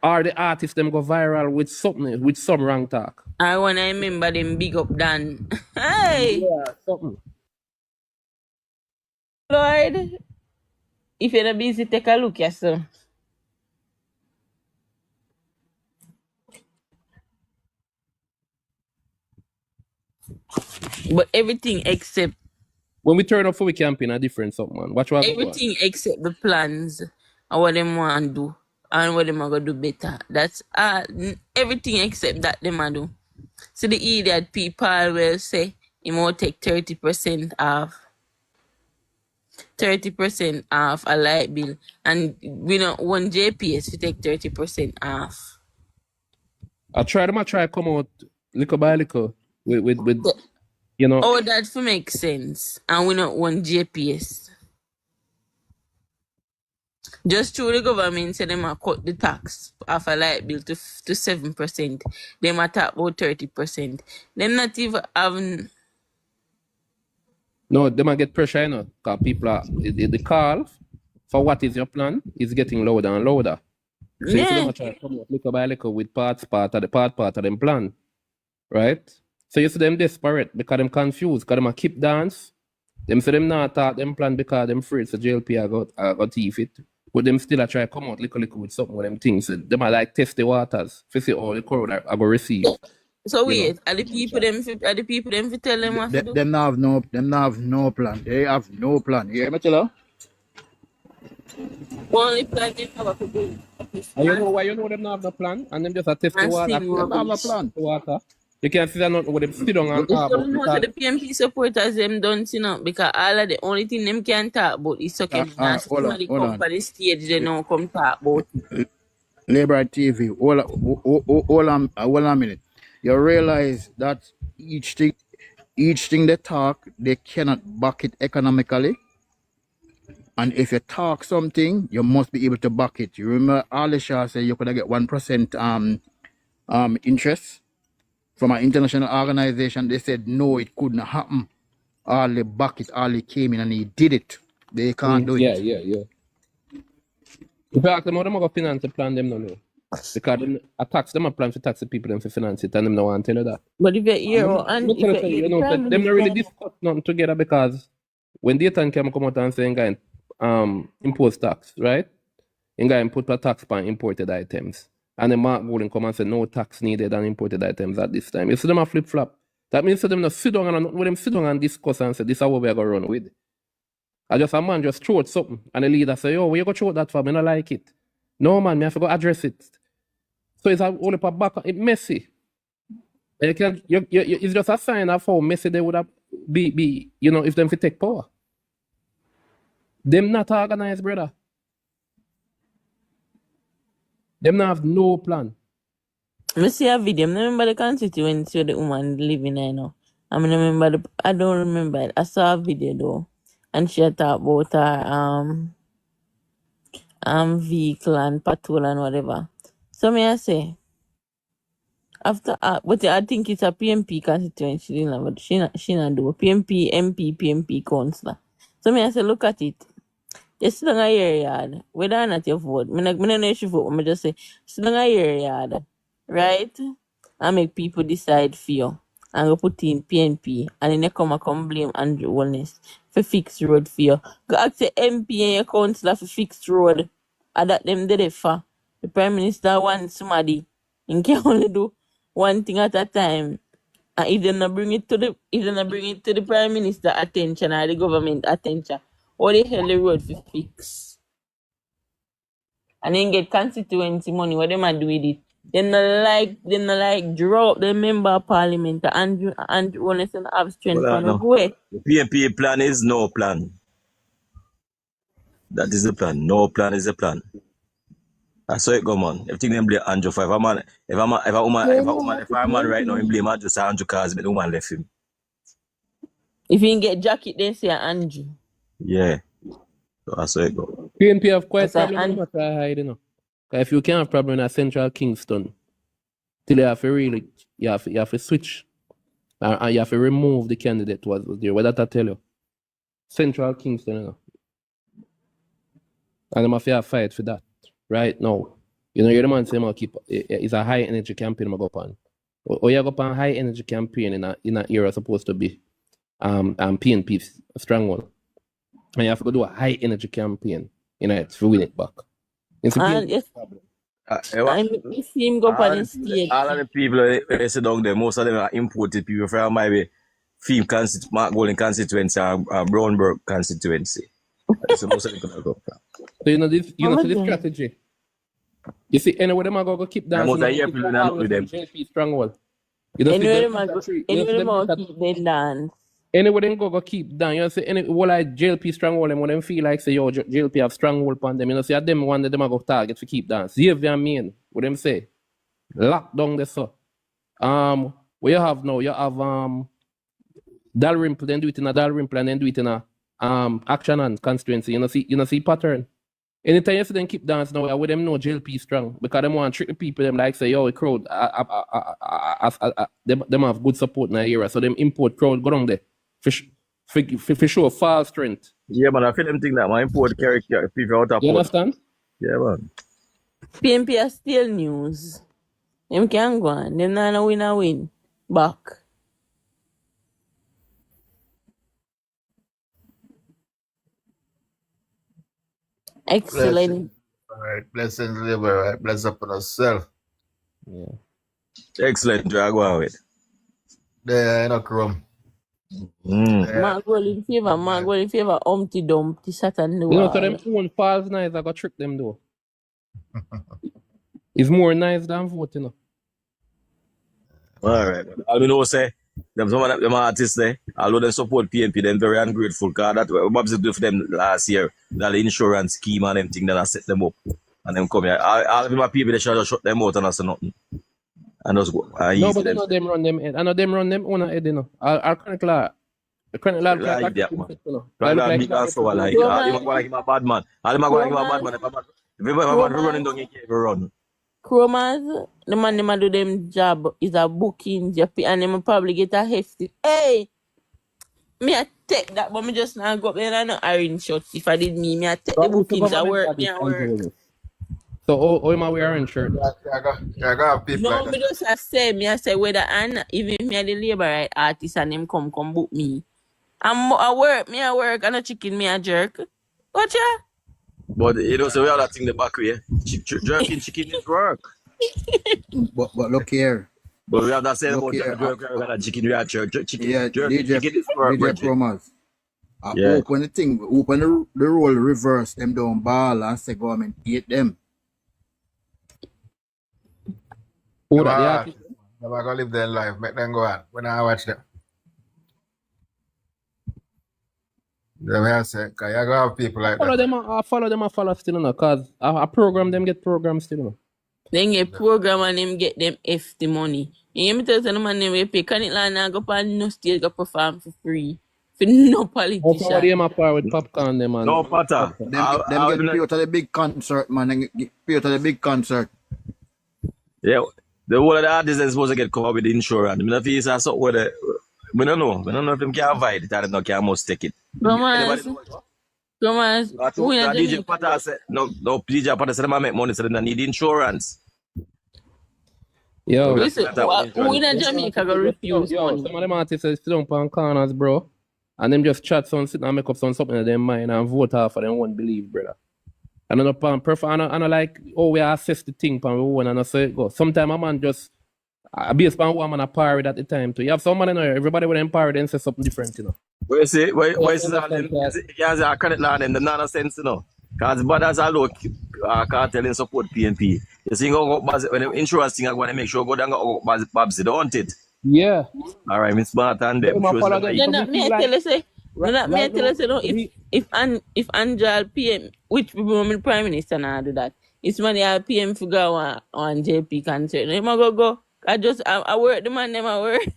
Or the artist them go viral with something, with some wrong talk? I wanna remember them big up Dan. Hey! Yeah, something. Lloyd, if you're not busy, take a look, yes, sir. But everything except When we turn up for we campaign a different something, man. Watch what everything except the plans and what them want to do and what them are gonna do better. That's everything except that them a do. So the idiot people will say he will take 30% off. 30% off a light bill, and we don't want JPS to take 30% off. I try come out little by little with Oh, that for make sense. And we don't want JPS. Just through the government say them a cut the tax off a light bill to 7%. Them a talk about 30%. Them not even having. No, they might get pressure, because people are the call for what is your plan is getting louder and louder. So you see them try to come out little by little with part of them plan. Right? So you see them desperate because them confused, because them a keep dance. Them say them not talk them plan because them afraid so JLP I got thief it. But them still a try to come out little with something with them things. So them are like test the waters to see all the crowd I go receive. So wait, are the people them fi tell them what to do? Them not have no plan. They have no plan. You hear me, Chilla? Only plan they have to do. And you know why them not have no plan? And them just a test the water. Them Them have a plan. The water. You can't see that nothing with them sit down and talk about. Most of the PMP supporters them don't see now because all of the only thing them can talk about is sucking. Now somebody come for the stage they don't come talk about it. Labour TV. Hold on a minute. You realize that each thing they talk, they cannot back it economically. And if you talk something, you must be able to back it. You remember Alisha said you could get 1% interest from an international organization. They said no, it couldn't happen. All they back it, all they came in and he did it. They can't do it. Yeah. If you ask them how them go finance the plan, them no know. Because them a tax them a plan to tax the people them to finance it, and them no want to tell you that. But if you hear them not really discuss nothing together, because when data can come out and say guy impose tax, right? And guy put a tax on imported items. And the Mark Golding come and say no tax needed on imported items at this time. You see them a flip-flop. That means that them not sit down and discuss and say this is what we are gonna run with. I just a man just throw it something and the leader say, yo, where you go throw that for? I don't like it. No man, me have to go address it. So it's all up a back, it's messy. You can, it's just a sign of how messy they would have be if them fit take power. Them not organized, brother. Them not have no plan. I see a video. I remember the constituency where the woman living there now. I don't remember it. I saw a video though. And she talked about her vehicle and patrol and whatever. So me I say, after but I think it's a PMP constituency, but she not do PMP, MP, PMP councillor. So me I say, look at it. You sit down a year yard, whether or not you vote. I don't know if you vote, I just say, sit down a year yard, right? And make people decide for you. And go put in PNP, and then you come blame Andrew Wellness for fix road for you. Go ask the MP and your councillor for fix road. And that them did it for. The Prime Minister wants somebody. And can only do one thing at a time. And if they not bring it to the Prime Minister attention or the government attention, what the hell the road for fix? And then get constituency money, what they might do with it? They not like draw up the member of parliament and honest and have strength Well, on the no. way. The PNP plan is no plan. That is the plan. No plan is the plan. I saw it go on. Everything them blame Andrew for. If a man right now, he blame Andrew, so Andrew cause me the woman left him. If you get jacket, then say Andrew. Yeah. So I saw it go. PNP have quite That's problem no matter how hide, you know. If you can't have problem in Central Kingston, till you have to really, you have to switch. And you have to remove the candidate was there. What that I tell you? Central Kingston, you know. And I'm have to fight for that right now. You know, you're the man saying it's a high energy campaign I go on. Or you go on high energy campaign in an era supposed to be PNP stronghold. And you have to go do a high energy campaign, you know, to win it back. And yes, I see him go on the stage. All of the people they sit down there, most of them are imported people from maybe Mark Golden constituency and Brownburg constituency. So most of them gonna go. So you know this strategy. You see, anyway, them are going to keep dancing. With them. JLP stronghold. Anyway, them are keep them dance. Anyway, them go keep down. You know, say anyway, like JLP stronghold, and when them feel like say, yo, JLP have stronghold on them, you know, say them one that them are go target to keep dance. Xavier Main, what them say? Lock down the so. What you have now, you have Dalrymple, then do it in a Dalrymple, and then do it in a Action and constituency. You know see pattern. Anytime you see them keep dance now, I would them know JLP strong because them want to trick the people. Them like say, yo, the crowd, them have good support in the area, so them import crowd go down there for show false strength. Yeah, man, I feel them think that my import character people out of You understand? Yeah, man. PNP are still news. Them can go on. Them not win back. Excellent. All right, blessings, liver, right? Bless up on yourself. Yeah. Excellent, drag on with. There, I know, Chrome. Mark go in favor, Humpty Dumpty, Saturn. You know, so them own false nice, I got trick them though. It's more nice than vote, you know. All right. I mean, say them some of them artists there, although they support PNP, they're very ungrateful because that's what Bob's did for them last year. That the insurance scheme and them thing that I set them up. And them come here. All of my people, they should just shut them out and I say nothing. And just go. No, but I know them run them head. I know them run them own head, you know. I'll connect like that, man. Like big and so like. I'm going to give him a bad man. I'm going to give him a bad man. If I'm running down, he can't run. Chromas, the man them do them job is a booking, and them probably get a hefty. Hey, me I take that, but me just now go up there and I orange shot. If I did me I take the bookings. I work, me I work. So, how am I wearing shirt? No, me just say whether and even me I the labor right artist and them come book me. I work, and a chicken me a jerk. Watcha? But you know, so we have that thing the back way. Jerking chicken is work. But look here. But we have that saying about jerking chicken we are church. Chicken, yeah, jerking chicken is work. DJ Chromas. I Yeah. open the thing, open the role, reverse them down ball and say government hate them. Who that the artist? Never gonna live their life. Make them go out. When I watch them. The way I say, cause you gonna have people like Follow that. them, I follow still, you know, cause I program them get program still, you know. Then get program and them get them F the money. You hear me tell some man them we pay. Can it land and go on no stage go perform for free? For no Also, what politician. them a par with popcorn them and No Potter. Them get paid to the big concert, man. Them get paid to the big concert. Yeah. The whole of the artists is supposed to get covered with insurance. I mean, if you say something with it, we don't know. We don't know if them can avoid it or not can must take it. Thomas, Thomas, who in DJ Jamaica? Potter said, no, DJ Potter said, they make money, so they don't need insurance. yo. Listen, who in Jamaica go refuse money? Some of them artists sit down on corners, bro, and them just chat some, sit and make up something in their mind and vote off for them won't believe, brother. And I don't like, oh, we assess the thing pan we own and I say it go. Sometimes a man just based on what man a par with at the time too. You have some man in there, everybody with them par then say something different, you know. Where you see, where you see that them, you say I credit land them, the nonsense, you know. Because brothers are low cartel and support PNP. You see, when the insurance thing, I want to make sure go down go Babsy, don't it? Yeah. All right, Miss Smart and them. Then that me tell you say, no, if Angel PM, which woman prime minister now do that, it's money I PM for go on JP concert. Them a go. I work the man them I work.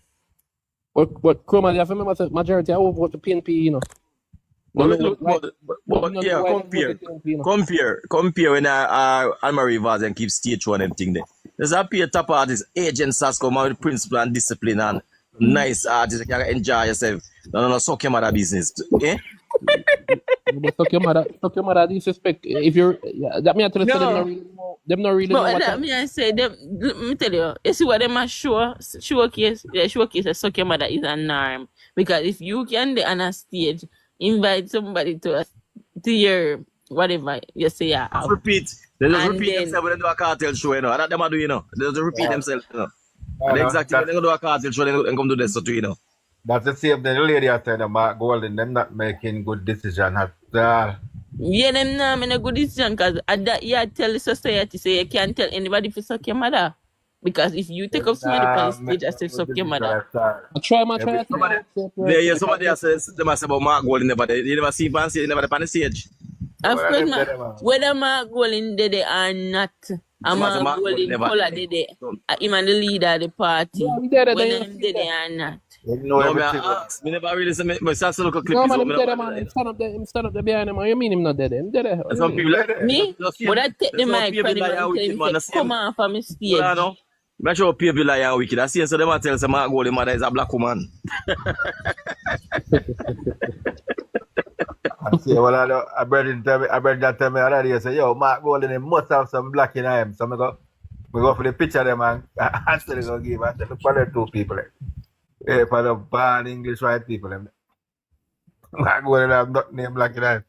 But Chroma, you have to remember the majority I vote to PNP, you know. Yeah, compare when Anne-Marie Vaz and keep stage one and everything there. There's a peer top artist, agents has come out with principle and discipline and nice artists, you can enjoy yourself. No, suck your mother business. Eh? Suck your mother disrespect. If you're that me I tell you them not really know But what that me I say them let me tell you see what them are showcase a suck your mother is a norm. Because if you can be on a stage, invite somebody to your whatever you say you have. Repeat. They just And repeat then- themselves when they do a cartel show, you know. That's them I do, you know. They just repeat themselves, you know. Yeah, And exactly when they do a cartel show, they come do this to you know. That's the same thing. The lady I said about Golden, them not making good decision at all. Yeah, them not make a good decision because at that you tell the society say you can't tell anybody to suck your mother. Because if you take up somebody on the stage and say suck your mother. I try my try. Somebody else says they must about Mark Gold never they never see Van they never on the stage. Of course, whether Mark Golden did it or not, Mark Golden color did it. Him and the leader of the party. Whether him did it or not. No, me never really see me just look a clip. No man, him dead man. Him stand up there behind him. You mean him not dead? Him dead. Some people like Me? Would I take the mic from him and say, come on from his stage? Make sure people lie and wicked. I see so them tell some Mark Gold mother is a black woman. I see, well, I bred that tell me already. I say, yo, Mark Golden must have some black in him. So we go for the picture of them and answer they gonna give. I say, look for the two people. For the bad English white people. Mark Golden have not name black in him.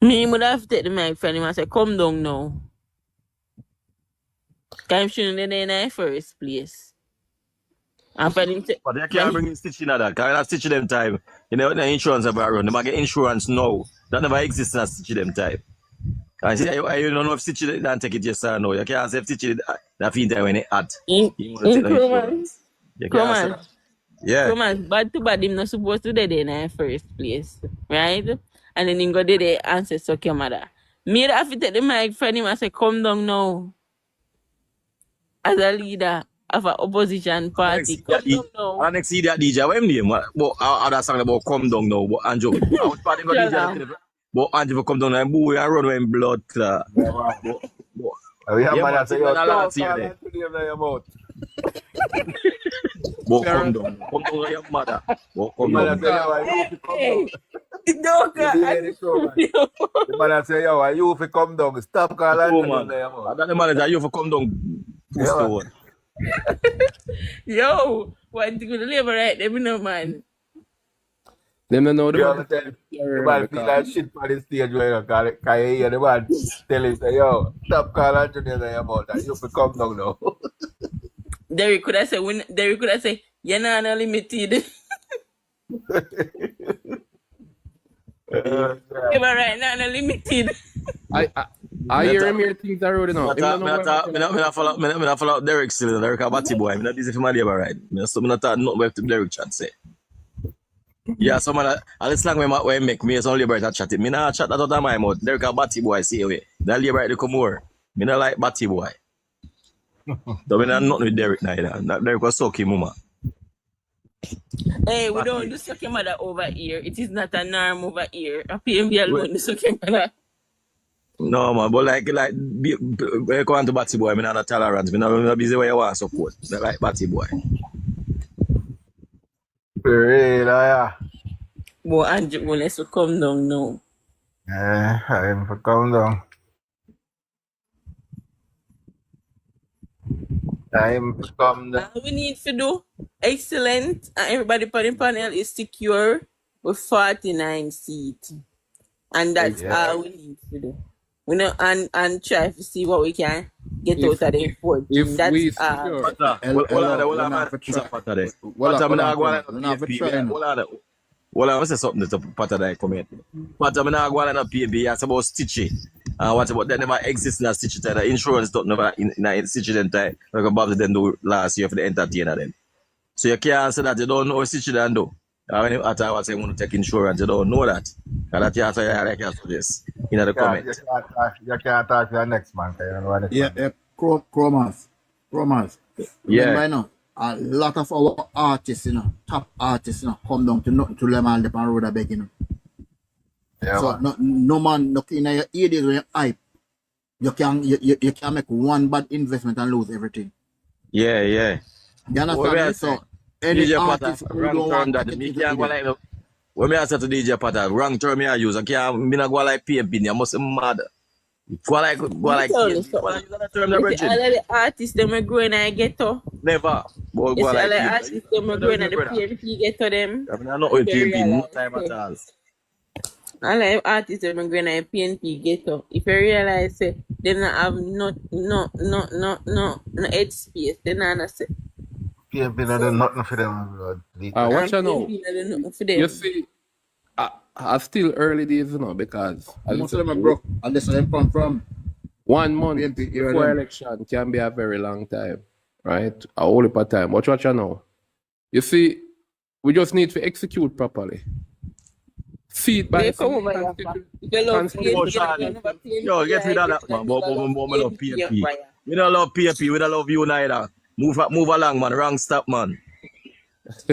Me would have to take the mic from him and say, come down now. Because I'm shouldn't in the first place. And for him to, But they can't bring in stitching at that. Because I stitch them time. You know, the insurance about run. They might get insurance now. That never exists in stitch them time. I say, you don't know if stitch it and take it yes or no. You can't say if stitch it that feel time when it hot. You want to take the insurance. Come on. Yeah. Come on. Bad to bad, him not supposed to do that in the first place. Right? And then he go do the answer suck your mother. Me have to take the mic from him and say, come down now. As a leader of an opposition party. Come down now. And next see that DJ, what him name? But other song about come down now, but Andrew. Which part him got DJ? But Andrew come down and boy and run when blood clot. We have man that say, yo, don't call that to them in your mouth. But come down to your mother. But come down. The man that say, yo, are you if you come down? Stop calling to them in your mouth. That the man that you for come down. Yo, one thing with the labor right there, no man. Them don't know the man feel like shit for the stage where you call it. Can you hear the man tell him, say, yo, stop calling to them in your mouth. You if you come down now. Derek could I say, you're not limited. Yeah, but right now, no limited. I hear him here things are rolling out. Me not follow Derek still. Derek a batty boy. Me not busy for my labor right. Me not talk nothing about Derek chat say. Yeah, some of that, all the slang when make me as only labor chat it. Me not chat that out of my mouth. Derek a batty boy say away. That labor they come more. Me not like batty boy. So me not nothing with Derek neither. Derek was sucky mama. Hey, we don't do sucking mother over here. It is not a norm over here. A PMB alone do sucking mother. No man, but like when you come to batty boy, me not a tolerance. Me not busy where you want support. Me like batty boy. Real, yeah. Boy, Andrew, well, let's come down now. I'm for come down. Time to come down. All we need to do, excellent, and everybody on the panel is secure with 49 seats. And that's all we need to do. We know and try to see what we can get out of the 14. If That's we secure, well, I say something to Pata that I comment. But I'm not going to PNP. It's about stitching. What about that never exists in a stitch? The insurance don't never in stitch them time. Like Bob didn't do last year for the entertainer them. So you can't say that you don't know what stitch them do. When you at I say want to take insurance, you don't know that. And that you say I can suggest in the comment. You can't talk to the next man. Chromas. Yeah. Remember now, a lot of our artists, top artists, come down to nothing to them and the road a beg, Yeah, so no man look in your ears when you hype. You can make one bad investment and lose everything. Yeah. You understand? So any DJ artist Pata, who wrong don't term want that to me get can't go like when me answer to DJ Pata, wrong term me I use. I can't me not go like PMP, you must be mad. Go like PMP. Go like that term that all Virgin. of the artists them are growing in the ghetto. Never. Go You see, all like the PMP. artists them are growing in the PMP ghetto them. I mean I not with PMP no time at all. All the artists them are growing in the PNP ghetto. If you realize they don't have no head space, they not say. PMP not do nothing for them. what you know? PNP not do nothing for them. You see, I still early days, because most of them are broke, and that's where they come from. 1 month PNP, before election can be a very long time, right? A whole heap of time. But what you know? You see, we just need to execute properly. See it by They come over here. If you love PNP, Yo, get rid of that man. But we love PMP. We don't love PMP, we don't love you neither. Move along, man. Wrong stop, man.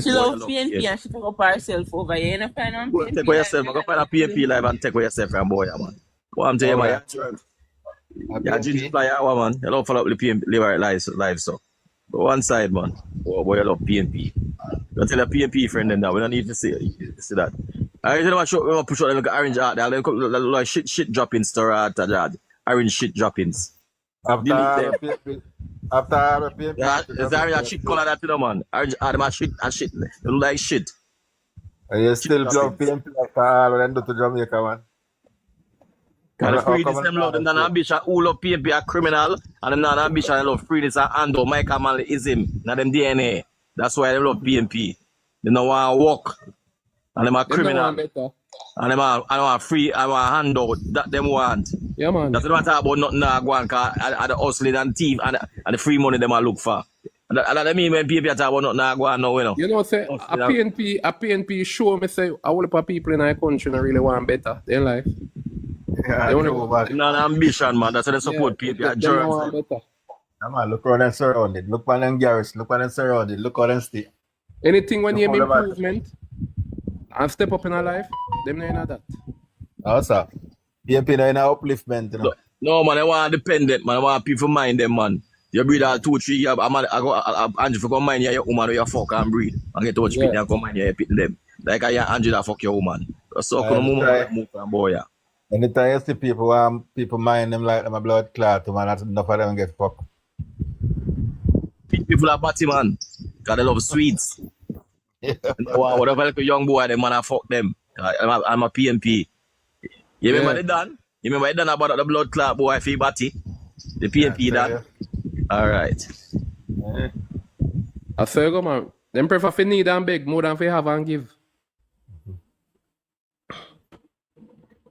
She loves PNP and she pick up herself over here. You know, find on PNP. Take away yourself. Go find a PMP live and take away yourself from boy, man. What I'm telling you, man. Yeah, ginger flyer, man. You don't follow up the PMP live, so. But one side, man. Boy, you love PMP. You tell a PMP friend then that. We don't need to see that. I really want to push out them like orange out there. Like shit droppings to that. Orange shit droppings. After PMP. There's a shit color that, man. Orange out them shit and shit. They look like shit. You still love PMP after all when do to Jamaica, man. And the freedom them love them, ambition, who love PMP a criminal, and them ambition they love freedom and Ando, Michael Manley is him, not them DNA. That's why they love PMP. They don't want to walk, and them a criminal. And them a free, I want handout, that them want. Yeah, man. That's what I talk about, nothing that go on, because the hustling and thief and the free money them a look for. And that mean when PMP talk about nothing that go on now, you know. You know, say, a PNP show me say, a whole heap of people in our country don't really want better than life. Yeah, they want an ambition, man. That's why they support PNP. They want better. Yeah, man, look how them surrounded. Look how them garrison. Look how them surrounded. Look how them stay. Anything when you have improvement and step up in our life, them not in that. Also, PNP not in upliftment, you know. No, man, I want dependent, man. I want people mind them, man. You breed all 2-3 years. Andrew, if you come mind your woman, you fuck and breed. And get touch people and come mind you pitting them. Like I Andrew that fuck your woman. So come move from boy, yeah. Anytime you see people mind them like them a blood clot, man, that's enough of them get fucked. People are batty, man. Because they love sweets. Yeah. Whatever like a young boy, them man, I fuck them. I'm a PNP. You remember they done? You remember they done about the blood clot boy for batty? The PNP done? Yeah. Alright. I say go, man. Them prefer for need and beg more than for have and give.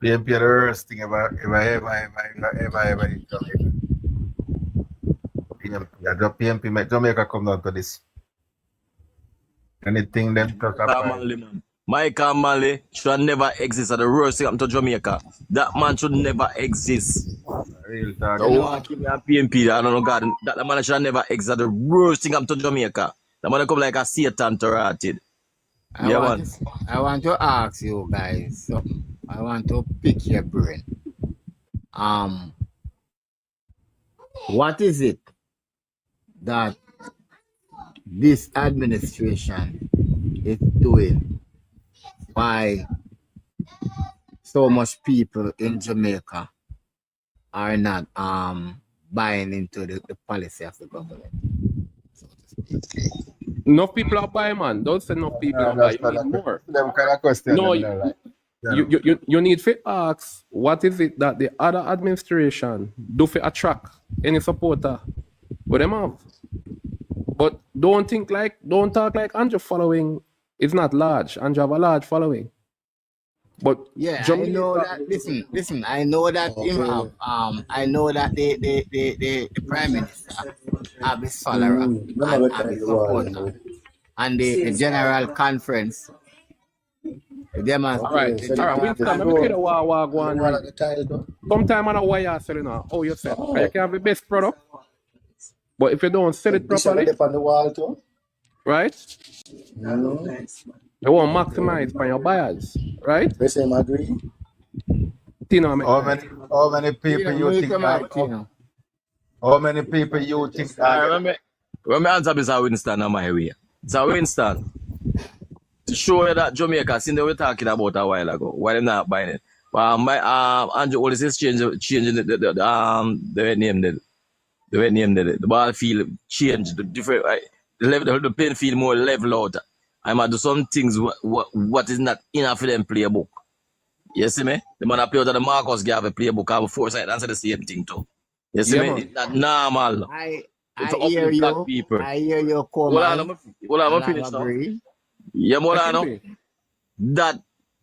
PMP the worst thing ever in Jamaica. PMP make Jamaica come down to this. Anything them talk about. Mike Mali should never exist. The worst thing happened to Jamaica. That man should never exist. Real talk. So what keep me on PMP? I don't know God. That man should never exist. The worst thing happened to Jamaica. That man come like a Satan to rotted. I want to ask you guys something. I want to pick your brain. What is it that this administration is doing why so much people in Jamaica are not buying into the policy of the government? Enough people are buying, man. Don't say enough people are buying. You need more. Them kind of question. No, Like. you need to ask what is it that the other administration do to attract any supporter what them have. But don't talk like Andrew following is not large. Andrew have a large following. But yeah, Jamaica, I know that. Listen. I know that him have. I know that the Prime Minister have his follower and have his supporter, and the General Conference. Them as all right. Winston, let me tell you what go on. Sometime I know why you're selling now. Oh, you said you can have the best product, but if you don't sell it properly, on the wall too. right? They won't maximize by your buyers, right? The same agree. How many people you think that? How many people you think that? When my answer is Winston on my way. So Winston, to show you that Jamaica, since they were talking about a while ago, why they're not buying it. Andrew always is changing the name the ball field change the different the level the playing field more level out. I might do some things what is not enough for them playbook. You see me? The man play out of the Marcus have a playbook have a foresight answer the same thing too. You see me? It's not normal. I hear you. People. I hear you. Hold on, I'm finished now. Yeah, Molano. That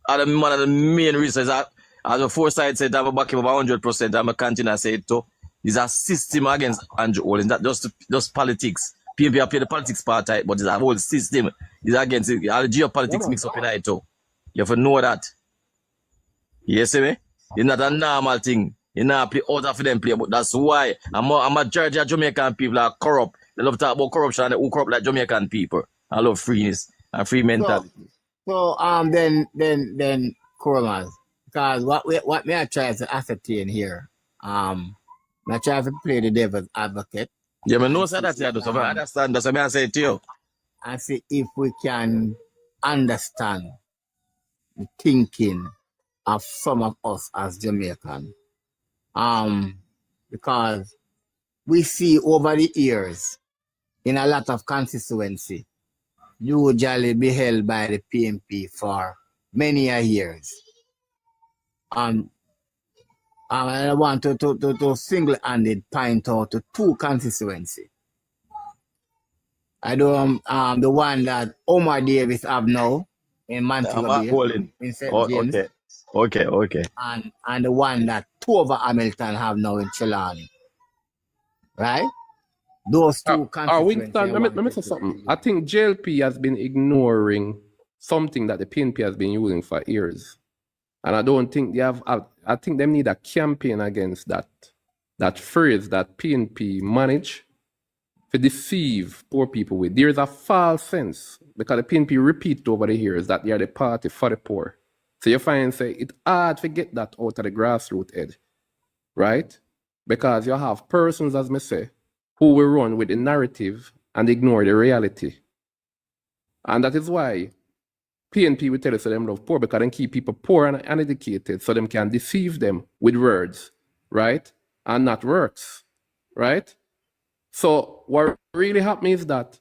are one of the main reasons as a foresight said I'm back him 100%. I'm a continue say it too. It's a system against Andrew Olin. That just politics. PMP play the politics part, but it's a whole system. It's against it. All the geopolitics mix up in it too. You have to know that. You see me? It's not a normal thing. You know, play out of them play, but that's why I'm a Georgia Jamaican people are corrupt. They love to talk about corruption and they who corrupt like Jamaican people. I love freeness and free mentality. So then Corman, because what may I try to ascertain here, I try to play the devil's advocate. Yeah, but no say that you do, so I understand. That's what I say to you. And see if we can understand the thinking of some of us as Jamaican. Because we see over the years in a lot of constituency, usually be held by the PMP for many years. And I want to single-handed point out to two constituency. I do the one that Omar Davis have now in Montego Bay, in St. James. Okay. And the one that Tova Hamilton have now in Trelawney. Right? Those two constituencies. Let me say something. I think JLP has been ignoring something that the PNP has been using for years. And I don't think they have, I think they need a campaign against that phrase that PNP manage to deceive poor people with. There is a false sense because the PNP repeat over the years that they are the party for the poor. So you find say it's hard to get that out of the grassroots edge, right? Because you have persons, as me say, who will run with the narrative and ignore the reality. And that is why PNP will tell us that them love poor because they keep people poor and uneducated so them can deceive them with words, right? And not works, right? So what really happens is that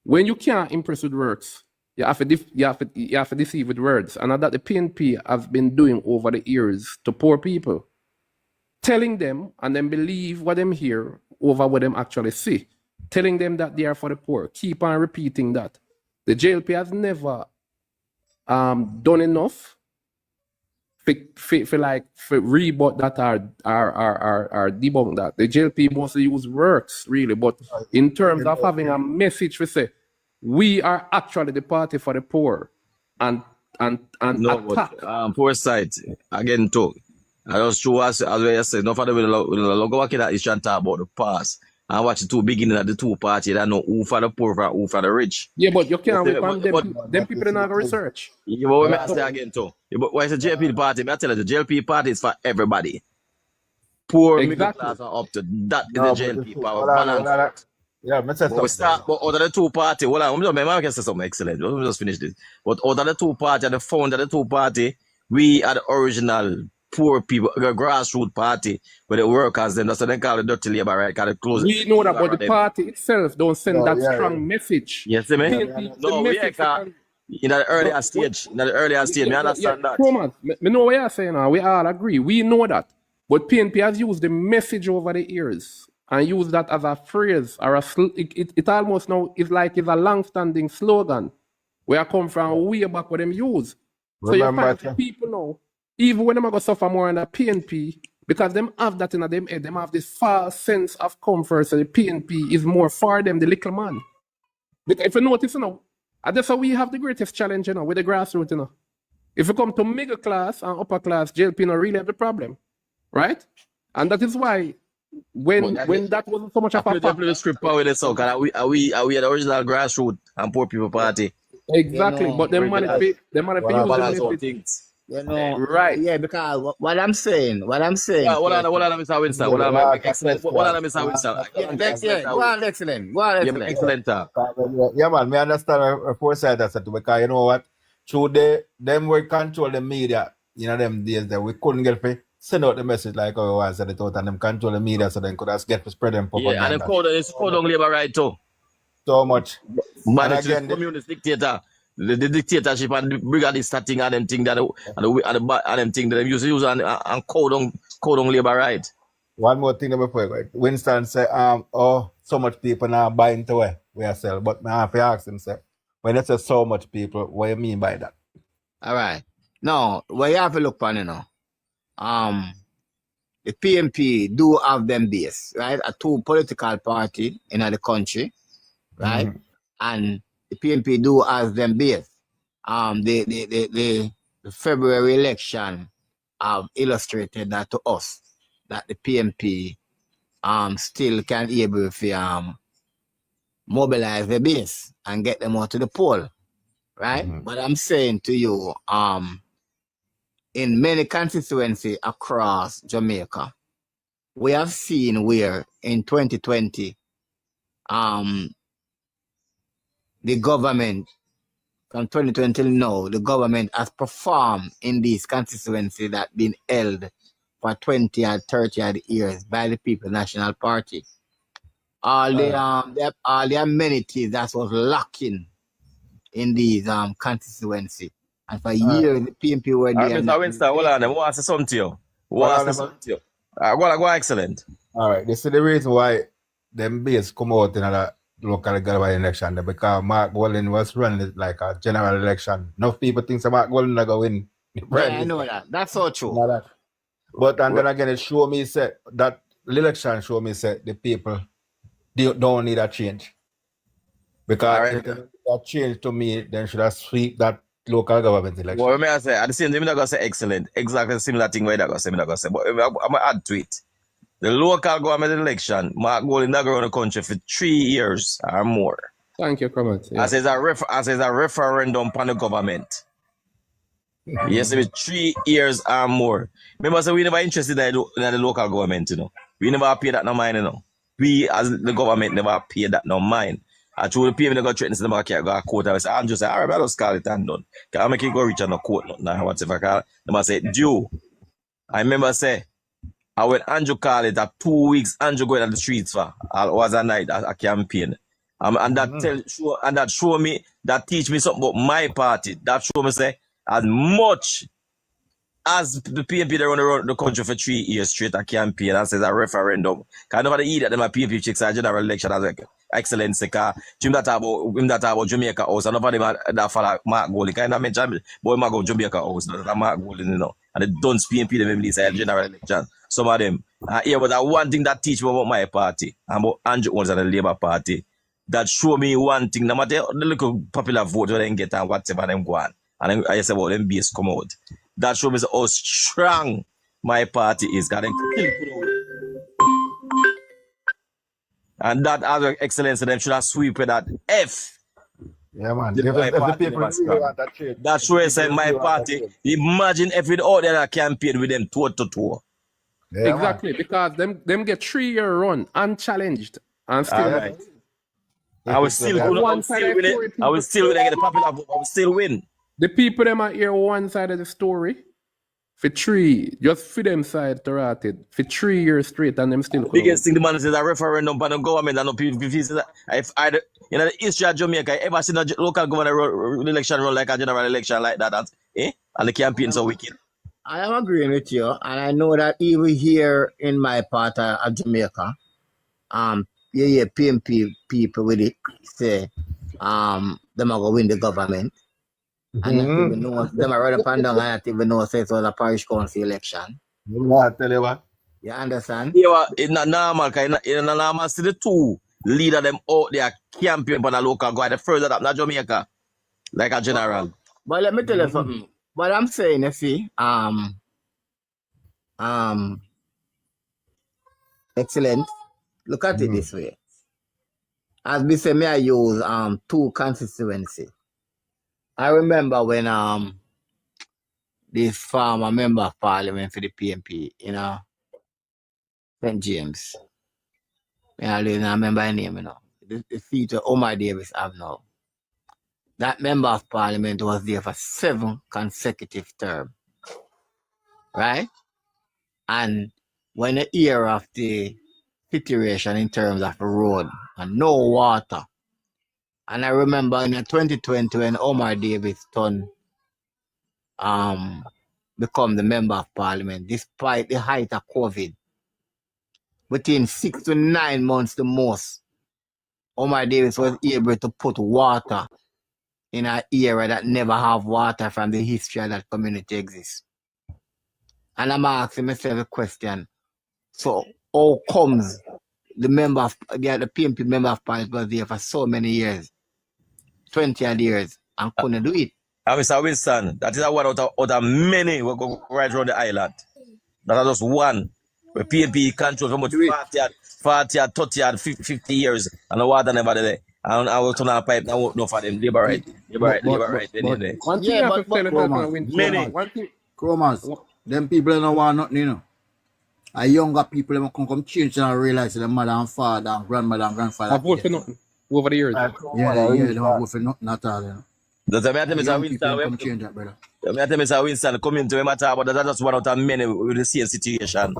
when you can't impress with works, you have to deceive with words. And that the PNP has been doing over the years to poor people. Telling them and then believe what them hear over what them actually see. Telling them that they are for the poor. Keep on repeating that. The JLP has never done enough for rebut that or debunk that. The JLP mostly use works, really, but in terms of having a message, we say, we are actually the party for the poor. And No, attack. but poor side, again, too. I just show us, as I said, no father will go back in that issue and talk about the past. And watch the two beginning of the two parties that know who for the poor and who for the rich. Yeah, but you can't wait on them people in our research. Yeah, but what I say again too. Yeah, but why is the JLP party? I tell you, the JLP party is for everybody. Poor, middle class, and up to that is the JLP power. Balance. Yeah, but out of the two parties, hold on, I can say something excellent. Let me just finish this. But out of the two parties, the founder of the two parties, we are the original poor people, the grassroots party, where the workers, then that's what they call the dirty labor, right? Call it close. We know that, but the party itself don't send that strong message. Yes, see me? No, we are in the earlier stage. In the earlier stage, I understand that. Come on, me know what you're saying now. We all agree. We know that. But PNP has used the message over the years and use that as a phrase or it almost now is like it's a long-standing slogan where I come from way back what them use. So you find people now, even when them go suffer more in the PNP, because them have that in them head, them have this false sense of comfort. So the PNP is more for them, the little man. Because if you notice, that's how we have the greatest challenge, with the grassroots, If you come to middle class and upper class, JLP not really have the problem, right? And that is why when that wasn't so much of a play the script power with this, so are we the original grassroots and poor people party? Exactly, but them money use the things. Right. Yeah, because what I'm saying. What on, Mr. Winston? What on, Mr. Winston? Go on, excellent. Excellent talk. Yeah, man, me understand a foresight that's it, because you know what? Through them we control the media, them days that we couldn't get to send out the message like how I said it out, and them control the media so they could just get to spread them propaganda. Yeah, and it's code on labor right too. So much. Man, it's the communist dictator. The dictatorship and the brigadier starting and them thing that and them thing that them use and code on labor right. One more thing before right. Winston said, so much people now buying to where we are selling. But I have to ask him, say, when it says so much people, what do you mean by that? All right. Now, what you have to look on, the PNP do have them base, right? A two political party in the country, right? Mm-hmm. And the PNP do have them base. The February election have illustrated that to us, that the PNP still can able to mobilize the base and get them out to the poll, right? Mm-hmm. But I'm saying to you, in many constituencies across Jamaica, we have seen where in 2020, the government, from 2020 till now, the government has performed in these constituencies that been held for 20 or 30 years by the People's National Party. All the amenities that was lacking in these constituencies. And for years, the PNP were there. Mr. Winston, hold on, I want to say something to you. Go excellent. All right, this is the reason why them base come out in the local government election, because Mark Golden was running it like a general election. Enough people think Mark Golden is going to win. Yeah, I know that. That's so true. But and then again, it show me that election show me the people don't need a change. Because if that change to me, then should have sweep that local government election. Well, may I say, at the same time, I'm not going to say excellent. Exactly similar thing where I'm going to say. But I'm going to add to it. The local government election, Mark Golden not going to the country for 3 years or more. Thank you, comment. Yeah. As a referendum on the government. Yes, with 3 years or more. Remember, so we never interested in the local government, We never pay that no mind, We as the government never pay that no mind. I told the people they got threatened to them go a court. I said, I'm just say, all right, I just call it and done. Because I make it go reach on the court now, whatever call. They must say, due. I remember say, I when Andrew called it at 2 weeks, Andrew going on the streets for was a night a campaign. And that show me, that teach me something about my party. That show me say, as much as the PNP they run around the country for 3 years straight a campaign and says a referendum. Because nobody eat that them a PNP checks a general election as Excellency, because him that about Jamaica House, and nobody that follow Mark Golding. Kind of mention, boy, Mark go Jamaica House, that Mark Golding, you know, and they don't PNP them in this general election. Some of them. Yeah, but that one thing that teach me about my party, and about Andrew Owens and the Labour Party, that show me one thing, no matter the little popular vote where they get and whatever them go on, and then I say about them base come out. That show me how strong my party is, because and that other excellence them should have sweep with that F. Yeah, man. The, my If the party people never really strong. want that trade. That shows that my party, imagine if it all there campaign with them toe to toe. Yeah, Exactly, because them get 3-year run unchallenged and still Alright. I will still on win. I one will side still of win the it. story, I will still win. I get the popular vote. I will still win. the people them are here one side of the story for 3, just for them side to rat it for 3 years straight, and them still come Biggest thing the man is a referendum by the government and no people. If I, in the history of Jamaica, ever seen a local government election run like a general election like that? And the campaign so wicked. I am agreeing with you, and I know that even here in my part of Jamaica, you hear PNP people with it say, them are going to win the government. And not even know, them are right up and down, and not even know say it was a parish council election. I tell you what. You understand? Yeah, it's not normal, because it's not normal. See the two leader them out there campaign on a local guy, the further up, not Jamaica, like a general. But let me tell you something. What I'm saying, you see, excellent. Look at it this way. As we say, me I use 2 constituency. I remember when this former member of parliament for the PNP, you know, St. James. I don't remember her name, you know. The seat of Omar Davis have now. That member of parliament was there for 7 consecutive terms. Right? And when you hear of the situation in terms of the road and no water, and I remember in 2020 when Omar Davis become the member of parliament, despite the height of COVID, within 6 to 9 months the most, Omar Davis was able to put water in an era that never have water from the history of that community exists. And I'm asking myself a question. So how comes the PNP member of parliament was there for so many years, 20 odd years, and couldn't do it? Mr. Winston, that is one out of many will go right around the island. That is just one. Where PNP control for much 40, 30, 50 years, and the water never there. And I will turn on a pipe, I won't know for them. Labor right. One thing I have to tell you, Chromas, them people don't want nothing, you know. A younger people them come change and realize their mother and father and grandmother and grandfather. I vote for nothing over the years. Yeah, they don't vote for nothing at all, you know. Does that matter, Mr. Winston? Change that, brother. Matter, Mr. Winston, come into a matter, but that's just one out of many with the same situation.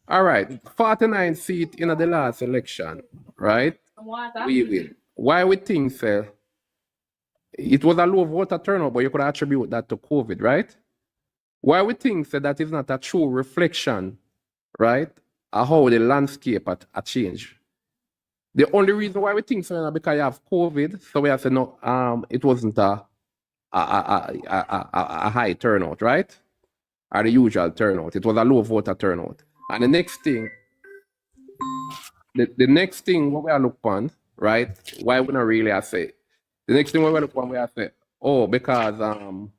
All right, 49 seats in the last election, right? We win. Why we think, sir? It was a low voter turnout, but you could attribute that to COVID, right? Why we think, sir, that is not a true reflection, right, of how the landscape had changed. The only reason why we think so is because you have COVID, so we have to know it wasn't a high turnout, right? Or the usual turnout. It was a low voter turnout. And the next thing, the next thing what we are look on, right? Why we not really I say? The next thing what we look on, we are say, oh, because the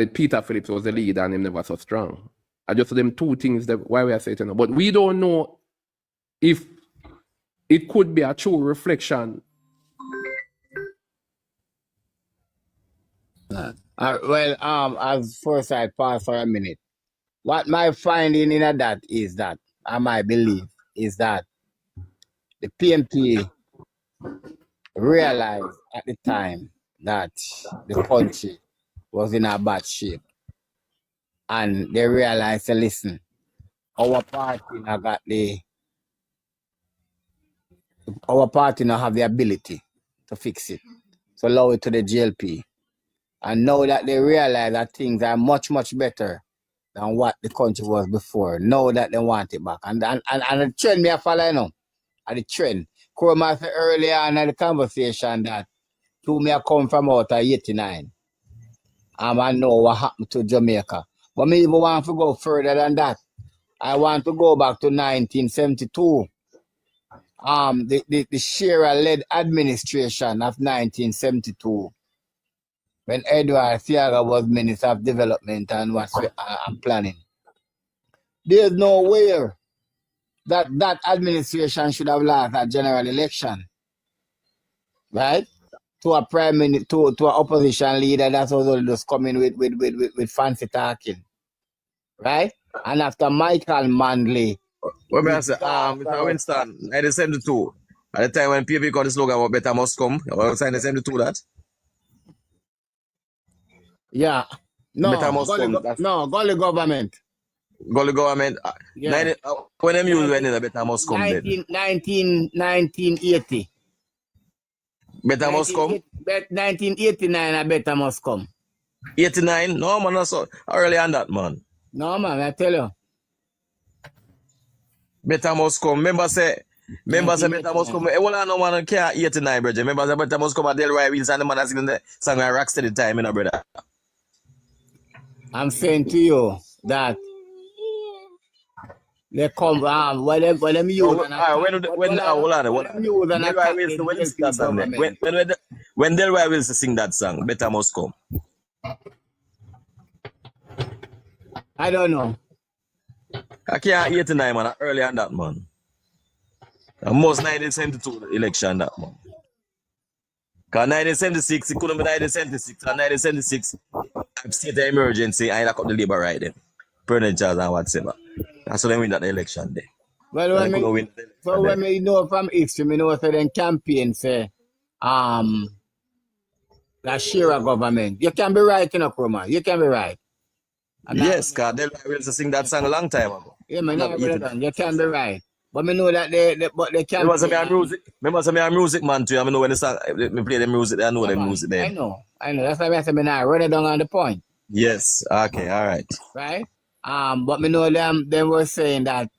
Peter Phillips was the leader and him never so strong. I just them 2 things that why we are saying, but we don't know if it could be a true reflection. As first I pause for a minute. What my finding in that is that, and my belief is that the PNP realized at the time that the country was in a bad shape. And they realized, listen, our party now have the ability to fix it. So allow it to the JLP. And now that they realize that things are much, much better than what the country was before, now that they want it back. And the trend me a follow, you know. the trend. Chroma said earlier on in the conversation that to me I come from out of 89. I know what happened to Jamaica. But me even want to go further than that. I want to go back to 1972. The Shearer-led administration of 1972, when Edward Seaga was Minister of Development and planning. There's nowhere that administration should have lost a general election, right? To a prime minister, to an opposition leader that was just coming with fancy talking, right? And after Michael Manley. What may I say? Mr. Winston, 1972. At the time when PFP got the slogan about better must come, was 1972 that? Yeah. No, better must come. Gully government. Gully government. Yeah. When them use when the better must come then? 1980. Better must come? 1989 a better must come. 89? No man, that's so early on that man. No man, I tell you. Better must come. Remember say better must come. Well, I know man can't 89, brother. Remember say better must come at Delroy Wills and the man that's in the song I rock steady time, you know, brother. I'm saying to you that they come when them use when Delroy Wills sing that song, better must come. I don't know. I can't 89 man, early on that man. Most 1972 election that man. Because 1976, it couldn't be 1976. And 1976, state of emergency, I lock up the labor right then. Permanent charge and whatever. That's how they win that election there. Well, when we know from history, we know so then campaign say, the Shearer government. You can be right, you know, Chroma. You can be right. And yes, because Delroy Wills sing that song a long time ago. Yeah, man, you can be right. But me know that they can. Remember some music man too. I know when the song me play the music, I know the music there. I know. That's why I say me now run it down on the point. Yes. Okay. All right. Right. But me know they were saying that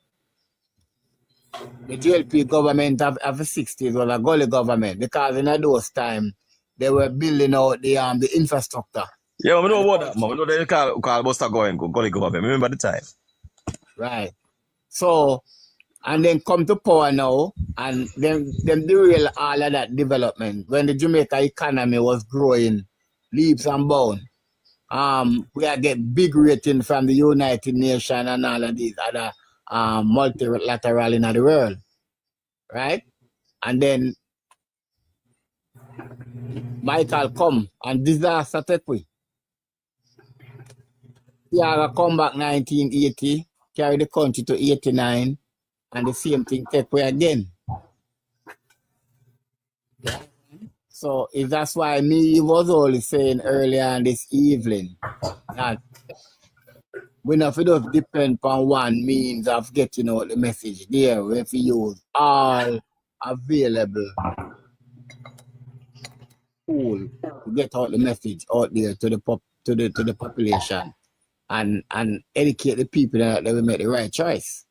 the JLP government of the 60s was a gully government because in those time they were building out the infrastructure. Yeah, we know about that, man. We know they call Buster going gully government. Remember the time. Right. So, and then come to power now, and then derail all of that development. When the Jamaica economy was growing leaps and bounds, we are get big rating from the United Nations and all of these other multilateral in the world, right? And then Michael come and disaster take we. Yeah, come back 1980. Carry the country to 89, and the same thing take way again. So if that's why me was only saying earlier on this evening that we not just depend on one means of getting out the message there. We have to use all available tool to get out the message out there to the population. And educate the people that they will make the right choice.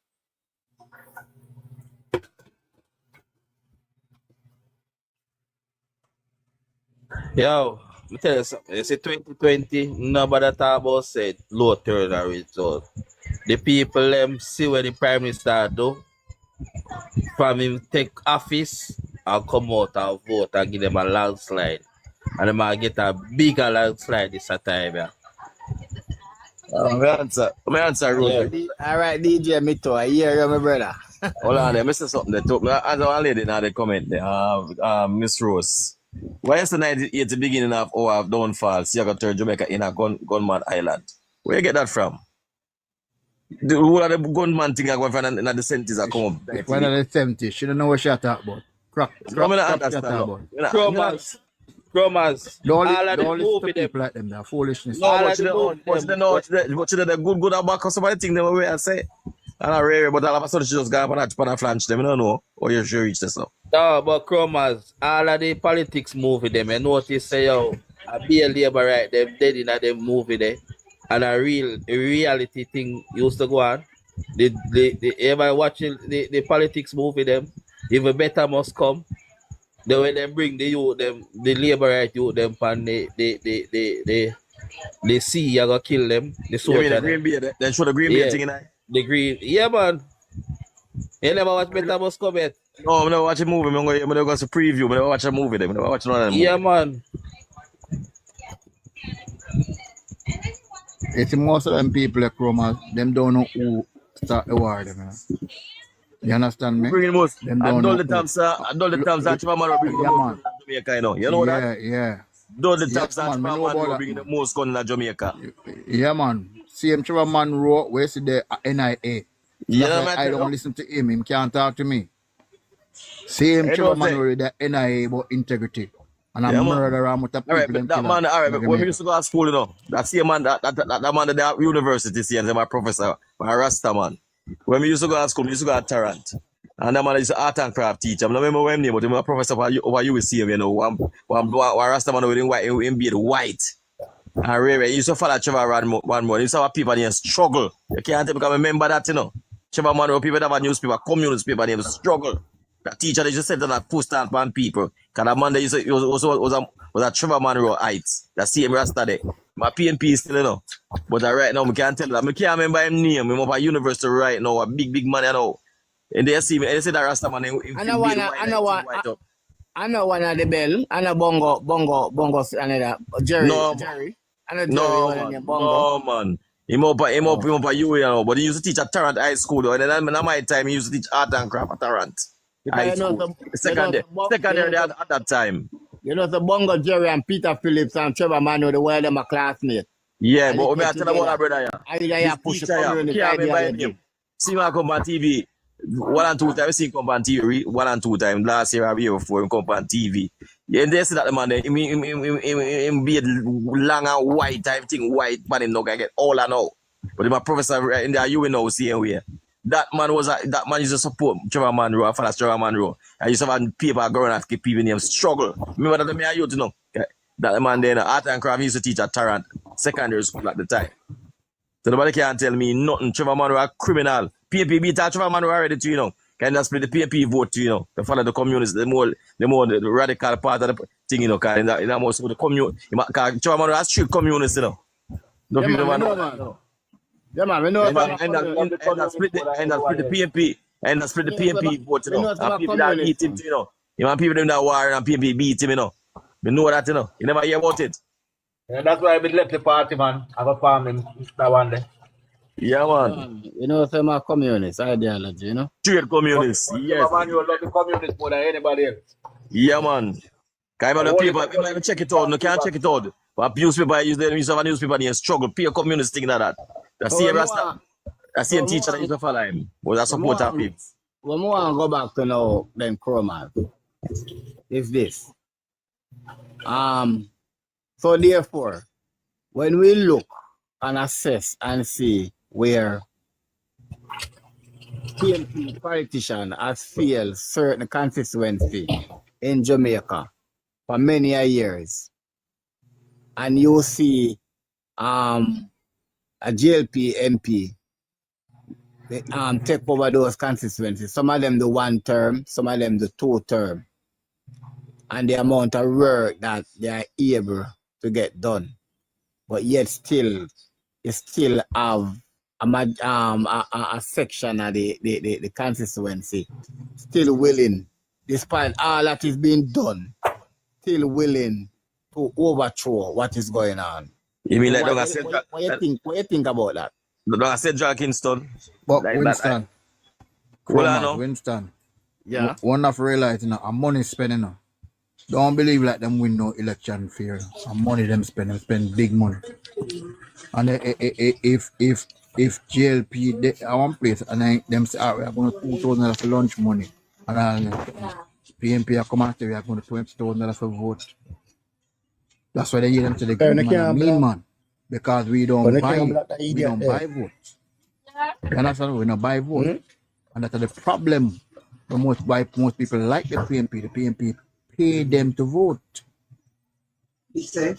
Yo, me tell you something. You see 2020, nobody talk about said low turnout result. The people see what the Prime Minister do. From him take office and come out and vote and give them a landslide. And they might get a bigger landslide this time. Yeah. My answer, Rose. Yeah. All right, DJ, me too. I hear you, my brother. Hold on, there, Mr. Something. They took me as a lady now. They comment there. Miss Rose. Why is the 1980 beginning of our downfall? See, I got to Jamaica in a gunman island. Where you get that from? The whole of the gunman thing are going from in the 70s. I come up. When the 70s, she don't know what she talk about. Crack. Chromas. Don't listen to people like them, they're foolishness. No, what you the good about somebody think them way I say. And I rare, but all of a sudden she just got up on a flange them. I don't know. Or you sure reach this now. No, but Chromas, all of the politics movie them, I notice say yo, a be labor right, them dead in them movie there. And a reality thing used to go on. Everybody watching the politics movie them. If a better must come, then when they bring the youth, them, the labor right youth, them, and they see you gonna kill them, the You mean soldier the them. green beard? They show the green beard Yeah, thing in there? the green. Yeah, man. You never watch better must come yet? No, I'm not watching a movie. I'm going to go to preview. I'm never watch a movie. I'm never watch another movie. Yeah, man. It's most of them people that come, them don't know who start the war. Them, you know? You understand me? Bringing most. Them I don't know know the who. times, sir. I know the times that Trevor Man will bring the Yeah, most man. gun in Jamaica, you know. You know that? Yeah. Know the Yeah, times that man. Me Trevor know Man will about bring that, the man. most gun in Jamaica. Yeah, man. Same Trevor Man wrote, where see the NIA. You That's know why what I I'm don't listen to him. Him can't talk to me. Same You know Trevor what I'm Man saying? wrote the NIA about integrity. And a Yeah, man. murderer with the All right, people but them that kill man, all right, in but when we Jamaica. used to go to school, you know, that same man, that man at the university, see, and my professor, my Rasta man. When we used to go to school, we used to go to Tarrant. And that man is an art and craft teacher. I don't remember when name, but he was a professor over UC, you know, one Rasta man with him white, him beard white. And Ray, he used to follow Trevor one more. He used to have people in struggle. You can't because I remember that, you know. Trevor man, people that have a newspaper, communist paper, they struggle. That teacher, they just said that post stamp on people. Because that man, he was a Trevor Monroe heights. That same Rasta there. My PNP is still, you know. But right now, I can't tell that. I can't remember him name. I'm up at university right now, a big man, you know. And they see me, and they say that Rasta man, I know one of the bell, and a bongo, another Jerry. no, And a Jerry, no, one man. in the bongo. No, man. Him up you know. But he used to teach at Tarrant High School, though. And then at my time, he used to teach art and craft at Tarrant High School. Secondary at that time. You know the bongo Jerry and Peter Phillips and Trevor Manu, the way them a classmate. Yeah, And but they what I get tell about that, together. brother, yeah. I either push the Teacher, yeah. community Can't remember his ideology. name. See him come on TV. 1 and 2 times, I see him come on TV. 1 and 2 times. Last year, or year before, him come on TV. Yeah, and they say that the man, him beard long and white type thing, white, but him no guy get all I know. But my professor in there, you will know, see him where. That man used to support Trevor Monroe, follow Trevor Monroe. I used to have paper going and keep people name struggle. Remember that me and you to know. That man there, art and craft, he used to teach at Tarrant Secondary School at the time. So nobody can tell me nothing. Trevor Monroe a criminal. PNP beat out Trevor Monroe already to, you know. Can just split the PNP vote to, you know. To follow the communists, the more the radical part of the thing, you know. Because in that most of the because Trevor Monroe a strict communist, you know. No Yeah, people man, know we know, man. Yeah, man, we know. and that split the PNP and that split the PNP vote, you know. And people that beat him, you know. You want people in that war and PNP beat him, you know. You know that, you know. You never hear about it. Yeah, that's why I left the party, man. I got farm him that one day. Yeah, man. You know, some are communist ideology, you know. Straight communists, yes. Man, you love the communists more than anybody else. Yeah, man. Kind of the paper, you might check it out. No, can't check it out. But newspaper, I use a newspaper and struggle. Pure communist thing like that. The same Rasta, the same teacher that used to follow him was a supporter of him. When we want to go back to now, then Croman, is this. So therefore, when we look and assess and see where PNP politician has failed certain constituency in Jamaica for many years, and you see a JLP MP take over those constituencies. Some of them the 1 term, some of them the 2 term, and the amount of work that they are able to get done, but yet still, you still have a section of the constituency still willing, despite all that is being done, still willing to overthrow what is going on. You mean like what you think about that? I said John Kingston. But like Winston, Winston, yeah, one of realize, you know, a money spending, you know. Don't believe like them win no election fear. And money them spend big money. And if JLP they are one place and them say, we are going to $2,000 for lunch money, and PNP are come after we are going to $20,000 for vote. That's why they hear them to the good man, mean man, because we don't buy votes. You understand? We don't buy votes, and that's the problem. Why most people like the PNP. The PNP pay them to vote. And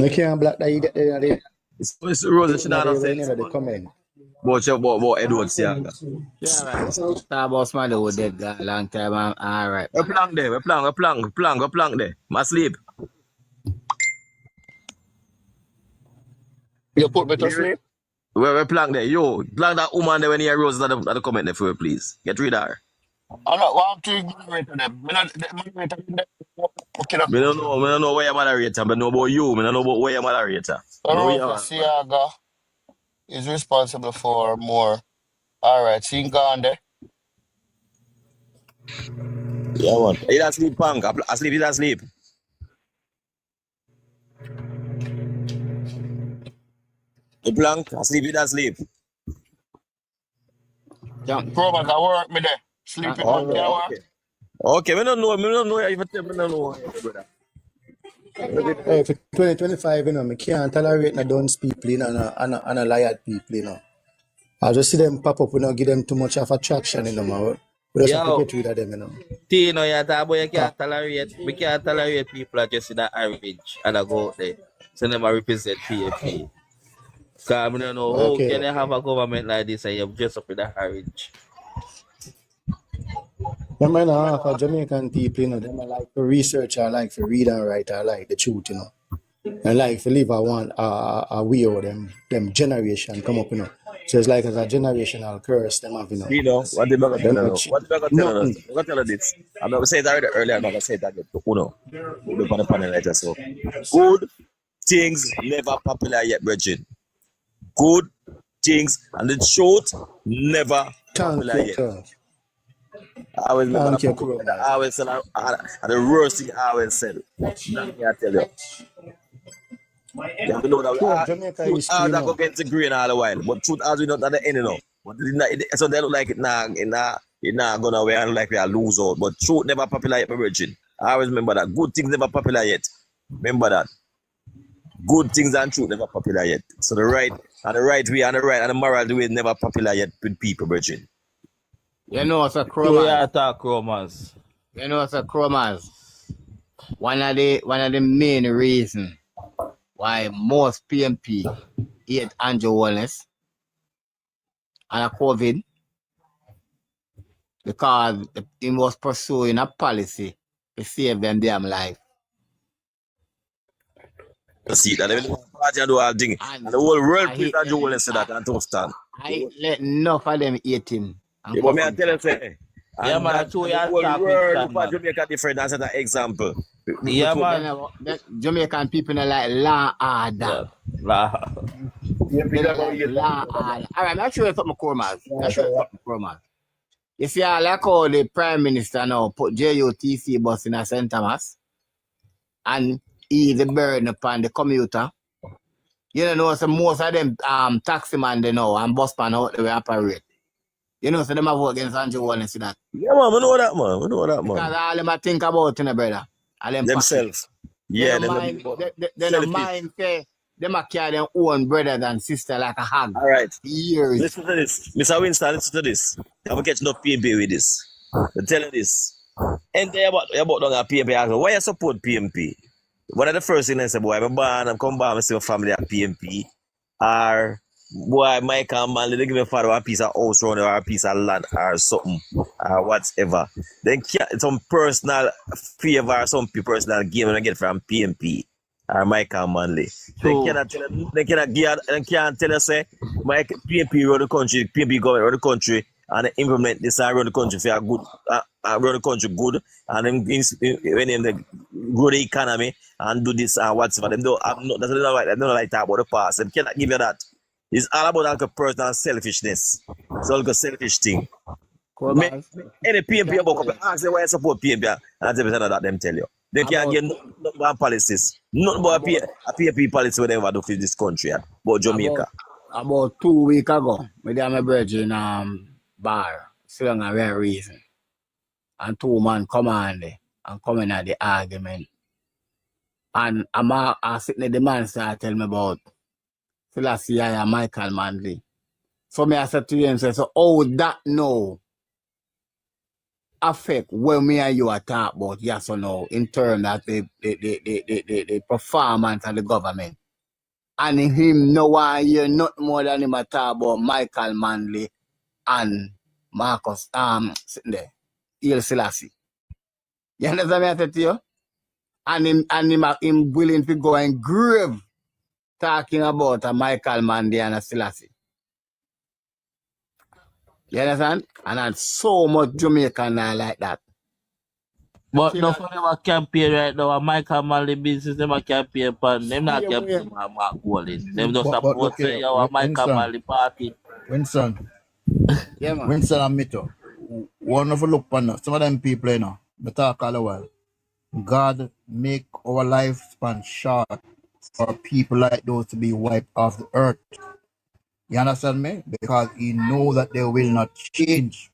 you can't block that it's Rose should not have said. they come in. About Edward Siaga. Yeah, right. Talk about somebody who dead that long time. All right, We man. plank there. We plank there. My sleep. You put me to sleep? We plank there. Yo, plank that woman there when he arose at the comment there for you, please. Get rid of her. I'm not want to moderate them. Me not the moderator them okay. Me don't know where your moderator, but know about you. Me don't know about where your moderator. No, we Rosa are. Siaga is responsible for more. All right, so you gone there. Yeah, man. He don't sleep, punk. Asleep, he don't sleep. The plank, asleep, he don't sleep. Chroma can work me there. Sleeping man can work. Okay. Okay, me don't know. Me don't know. Me don't know, brother. Hey, for 2025, you know, me can't tolerate no dunce people, you know, and a liar people, you know. I just see them pop up, you know, give them too much of attraction, you know, man. We just have to Yo, get rid of them, you know. Tino, you talk about you can't tolerate. We can't tolerate people that just in that average and I go out there. So them a represent PFP. Because I don't know how Okay. can you have a government like this and you're just up in that average. Them right now, half of Jamaican people, you know, them I like to research, I like to read and write, I like the truth, you know. And like to live a way or them generation come up, you know. So it's like as a generational curse, them have, you know. You know, what the bag of Them telling us? What the bag of telling us? nothing. I'm going to tell you this. I'm going to say it already earlier. I'm going to say it again. Uno. Look on the panel later. So, good things never popular yet, Bridget. Good things and the truth never Thank popular you, yet. sir. I always remember Thank you, that. I always said, and the worst thing I always said. That me I tell you. You have to know that Sure, Jamaica truth is hard you that go know. against the grain all the while, but truth as we not at the end, you know. But so they look like it not gonna away and like we are lose out. But truth never popular yet, my virgin. I always remember that. Good things never popular yet. Remember that. Good things and truth never popular yet. So the right way and the moral way never popular yet with people, virgin. You know, it's a So chromas. you attack Chromas. You know, it's a chromas. One of the main reasons why most PMP hate Andrew Wallace and a COVID because he was pursuing a policy to save them damn life. See that every party and do all thing. And the whole world please Andrew Wallace said that and don't stand. I let enough of them hate him. Yeah, but me I tell you say. Yeah, And man, that so the you whole attack with world stand, for man. Jamaica different. That's an example. Yeah, man. Jamaican people are like law order. Yeah. Law. They like law order. All right, I'm not sure it's something Chromas. You see, I like how the Prime Minister now put JUTC bus in a St. Thomas and ease the burden upon the commuter. You know, so most of them taxi man they know and bus man out the way operate. You know, so them have vote against Andrew Wallace in that. Yeah, man, we know that, man. We know that, man. Because all them I think about, you know, brother. All them Themselves. Yeah, they don't mind say them a carry their own brothers and sisters like a hog. All right. Years. Listen to this. Mr. Winston, listen to this. I'm going to catch no PMP with this. I'm telling this. And they about down at PMP. I go, why you support PMP? One of the first things I say, boy, I'm born, I'm come back, I see my family at PMP. Or, boy, Michael and Manley, they give me father a piece of house around or a piece of land or something, or whatever. Then some personal favor or some personal game I get from PMP or Michael and Manley. So, They can't tell us, say, Mike, PMP run the country, PMP government run the country, and they implement this and run the country for a good, run the country good, and then when they grow the economy and do this and whatever. Them don't like talk about the past. They cannot give you that. It's all about like a personal selfishness. It's all like a selfish thing. Any PMP about couple ask them why you support PMP and 10% that them tell you. They can't get nothing about policies. Nothing about a PMP policy whatever do for this country, about Jamaica. About 2 weeks ago, we did my brother in bar, sitting a very reason. And two men come on there and come in at the argument. And I'm sitting at the man start tell me about Selassie and Michael Manley. So me I said to him, so how that now affect when me and you are talk about yes or no in terms of the performance of the government And him no one hear nothing more than him a talk about Michael Manley and Marcus sitting there. Haile Selassie. You understand what I said to you? And him willing to go and grave talking about a Michael Manley and a Selassie. You understand? And that's so much Jamaican now like that. But no for them a campaign right now, a Michael Manley business, them a campaign pan. Them not campaign for Mark Golding. Them just But support look say, here, yo, a Michael Winston, Manley party. Winston, Yeah, man. Winston and Mito. One of a look on some of them people, you know, they talk all the while. God make our lifespan short for people like those to be wiped off the earth. You understand me? Because he know that they will not change.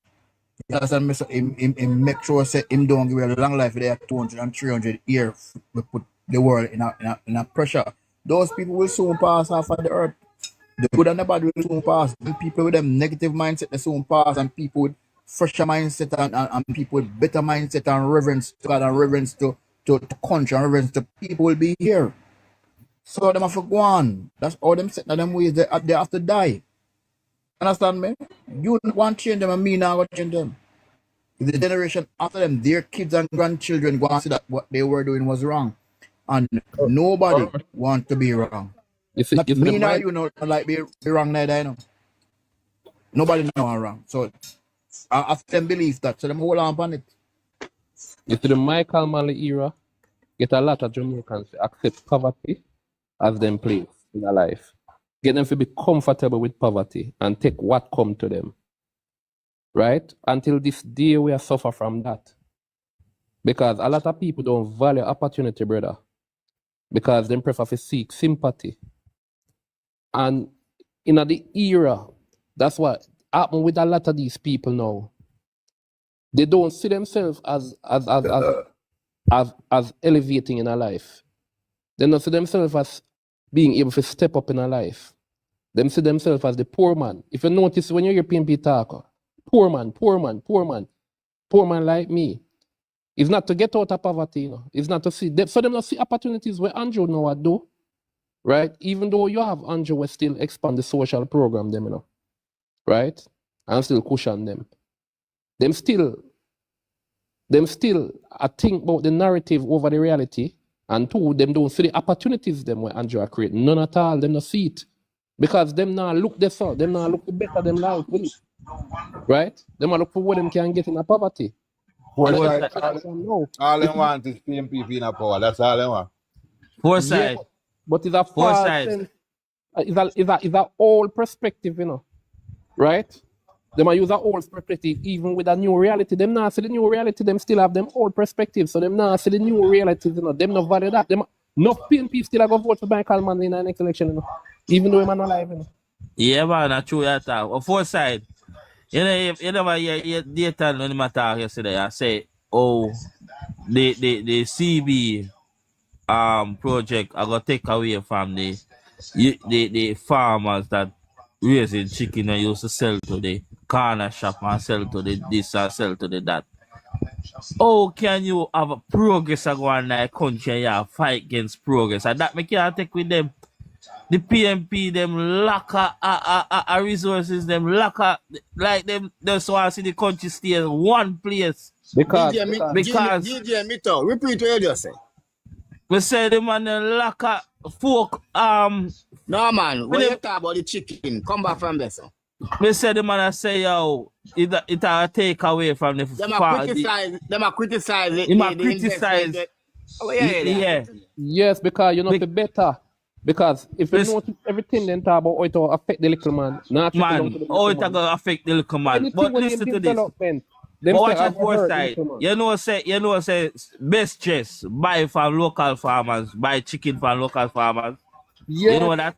You understand me? So him make sure say him don't give a long life. They have 200 and 300 years. We put the world in a pressure. Those people will soon pass off of the earth. The good and the bad will soon pass. The people with them negative mindset they soon pass, and people with fresher mindset and people with better mindset and reverence to God and reverence to country and reverence to people will be here. So them have to go on. That's all them set in them ways they have to die. Understand me? You don't want to change them and me now want to change them. If the generation after them, their kids and grandchildren go and see that what they were doing was wrong. And nobody want to be wrong. Not me now, you know, like be wrong neither, you know. Nobody know I'm wrong. So I have them believe that. So them hold on upon it. You see the Michael Manley era, get a lot of Jamaicans to accept poverty as them place in their life. Get them to be comfortable with poverty and take what come to them. Right? Until this day we are suffer from that. Because a lot of people don't value opportunity, brother. Because they prefer to seek sympathy. And in the era, that's what happened with a lot of these people now. They don't see themselves as elevating in a life. They don't see themselves as being able to step up in a life. They see themselves as the poor man. If you notice when you hear PNP talk, poor man like me. It's not to get out of poverty, you know. It's not to see them. So them not see opportunities where Andrew know what do. Right? Even though you have Andrew will still expand the social program, them, you know. Right? And still cushion them. Them still I think about the narrative over the reality, and two, them don't see the opportunities them where Andrew are creating. None at all, them not see it. Because them now look this out, them now look the better them life with it. Right? Them now look for what them can get in a poverty. All they want is PMP in a power. That's all they want. Foresight. Yeah, but it's a false sense. It's a old perspective, you know. Right? They might use an old perspective even with a new reality. Them not see the new reality, them still have them old perspective. So them not see the new reality, you know. Them not value that. Them no PNP still are going to vote for Michael Manley in the next election, you know. Even though I'm not alive, you know. Yeah, man, that's true that. Foresight. You know, you never hear data when you talk yesterday. I say, oh, the CB project I got take away from the farmers that raising chicken and used to sell to the corner shop and sell to the this and sell to the that. How can you have a progress going in a country and you have fight against progress? And that me can't take with them. The PMP, them lack of resources, them lack of, like them, just want to see the country stay in one place. Because DJ Mito, repeat what you just say. We say the man lack of folk, no man, when you talk about the chicken, come back from there, sir. We say the man say, yo, it a take away from the farm. Them a criticize it. Them a criticize. Yeah. Yes, because you know the better. Because if you notice everything then talk about how it will affect the little man. Not man, how it will affect the little man. Anything but listen to this. But watch the foresight. You know say best chess, buy from local farmers, buy chicken from local farmers. Yeah. You know that?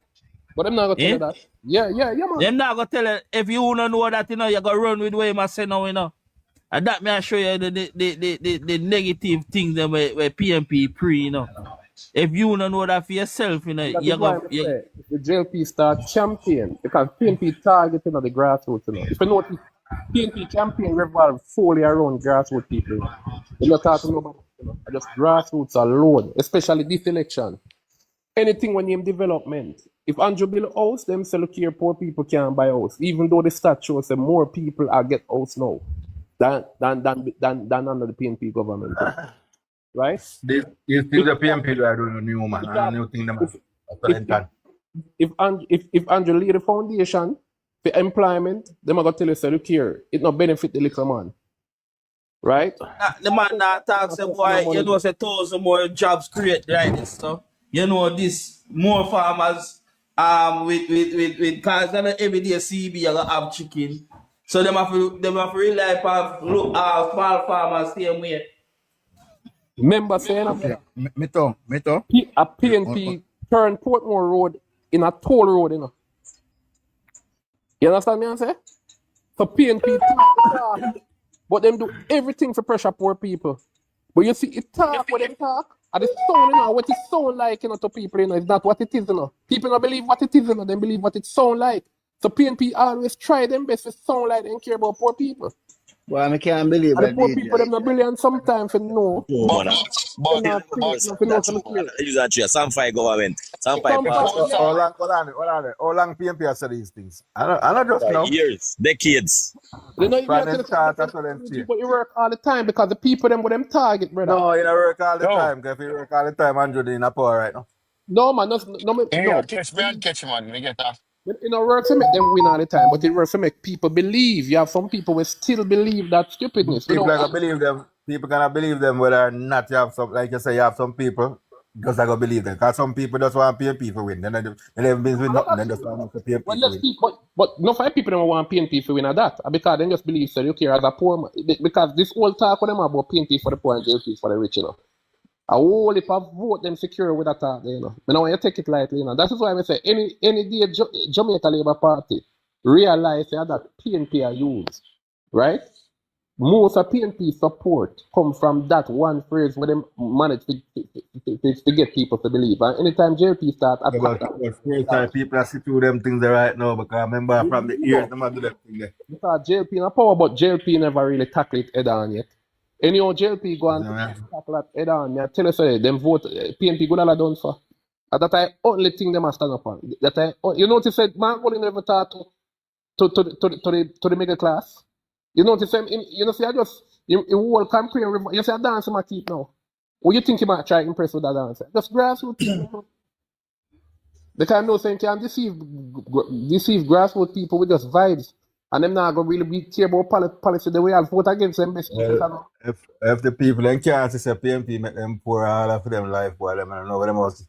But I'm not gonna tell you that. Yeah, man. Them not gonna tell you if you don't know that, you know, you gotta run with what you must say now, you know. And that may show you the negative things that where PMP pre, you know. If you don't know that for yourself, you know, you go. If the JLP start champion, because PNP targeting the grassroots, you know. If you notice, PNP campaign revolve fully around grassroots people. You're not talking about, you know, just grassroots alone, especially this election. Anything when you development, If Andrew build a house, them say, look here, poor people can't buy a house. Even though the stats show say more people are get house now than under the PNP government. Right? This is still the PMP that are doing a new man, and a new thing, man. If Andrew lead the foundation for employment, them are going to tell you, say, look here, it not benefit the little man. Right? The man that talks say, boy, you know, say 1,000 more jobs create like this stuff. You know, this more farmers with cause every day CB you gonna have chicken. So them have to rely upon small farmers same way. Remember saying Me too. a PNP turn Portmore Road in a toll road, you know. You understand me I say? So PNP talk, but them do everything for pressure poor people. But you see, it talk what them talk, and the sound, you know, what it sound like, you know, to people, you know, it's not what it is, you know. People don't believe what it is, you know, they believe what it sound like. So PNP always try them best to sound like they don't care about poor people. Well, I can't believe And the that poor DJ. people, them not brilliant sometimes for know. Some fight government. Some fight How long PMP has said these things? I don't just know. years, decades. They don't even From tell them us start, that that's what them say. people work all the time because the people them with them target, brother. No, you don't work all the time. If you work all the time, Andrew in a power right now. No man, no. Catch me and catch man. We get that. It don't work to make them win all the time, but it works to make people believe. You have some people who still believe that stupidness. People gonna believe them. People gonna believe them whether or not you have some, like you say, you have some people because I gonna believe them. Because some people just want PNP to win. Then they never been with nothing. Then just want the PNP to win. But no five people don't want PNP to win at that. Because they just believe so you care as a poor man. Because this whole talk with them about PNP for the poor and JLP for the rich, you know. A whole heap of vote them secure with that talk, you know. But now you take it lightly, you know. That is why I say any day Jamaica Labour Party realize that PNP are used, right? Most of PNP support come from that one phrase where they manage to get people to believe. And anytime JLP start But people are see through them things right now because I remember from the years them do that thing there. Because JLP in power, but JLP never really tackle it head on yet. Anyhow, JLP go and tackle that head on. I tell you so, them vote PNP good all done for. And that I only thing them a stand up on. You notice said Mark Bolin never talk to the middle class. You notice him, you know, see, I just, you whole campaign, you see, a dance might keep now. What you think you might try to impress with that dance? Just grassroots people. They can't know saying can deceive grassroots people with just vibes. And them not going to really care about policy the way I'll vote against them. Well, if the people in Kansas say PNP make them pour all of them life, boy, them I don't know what them must.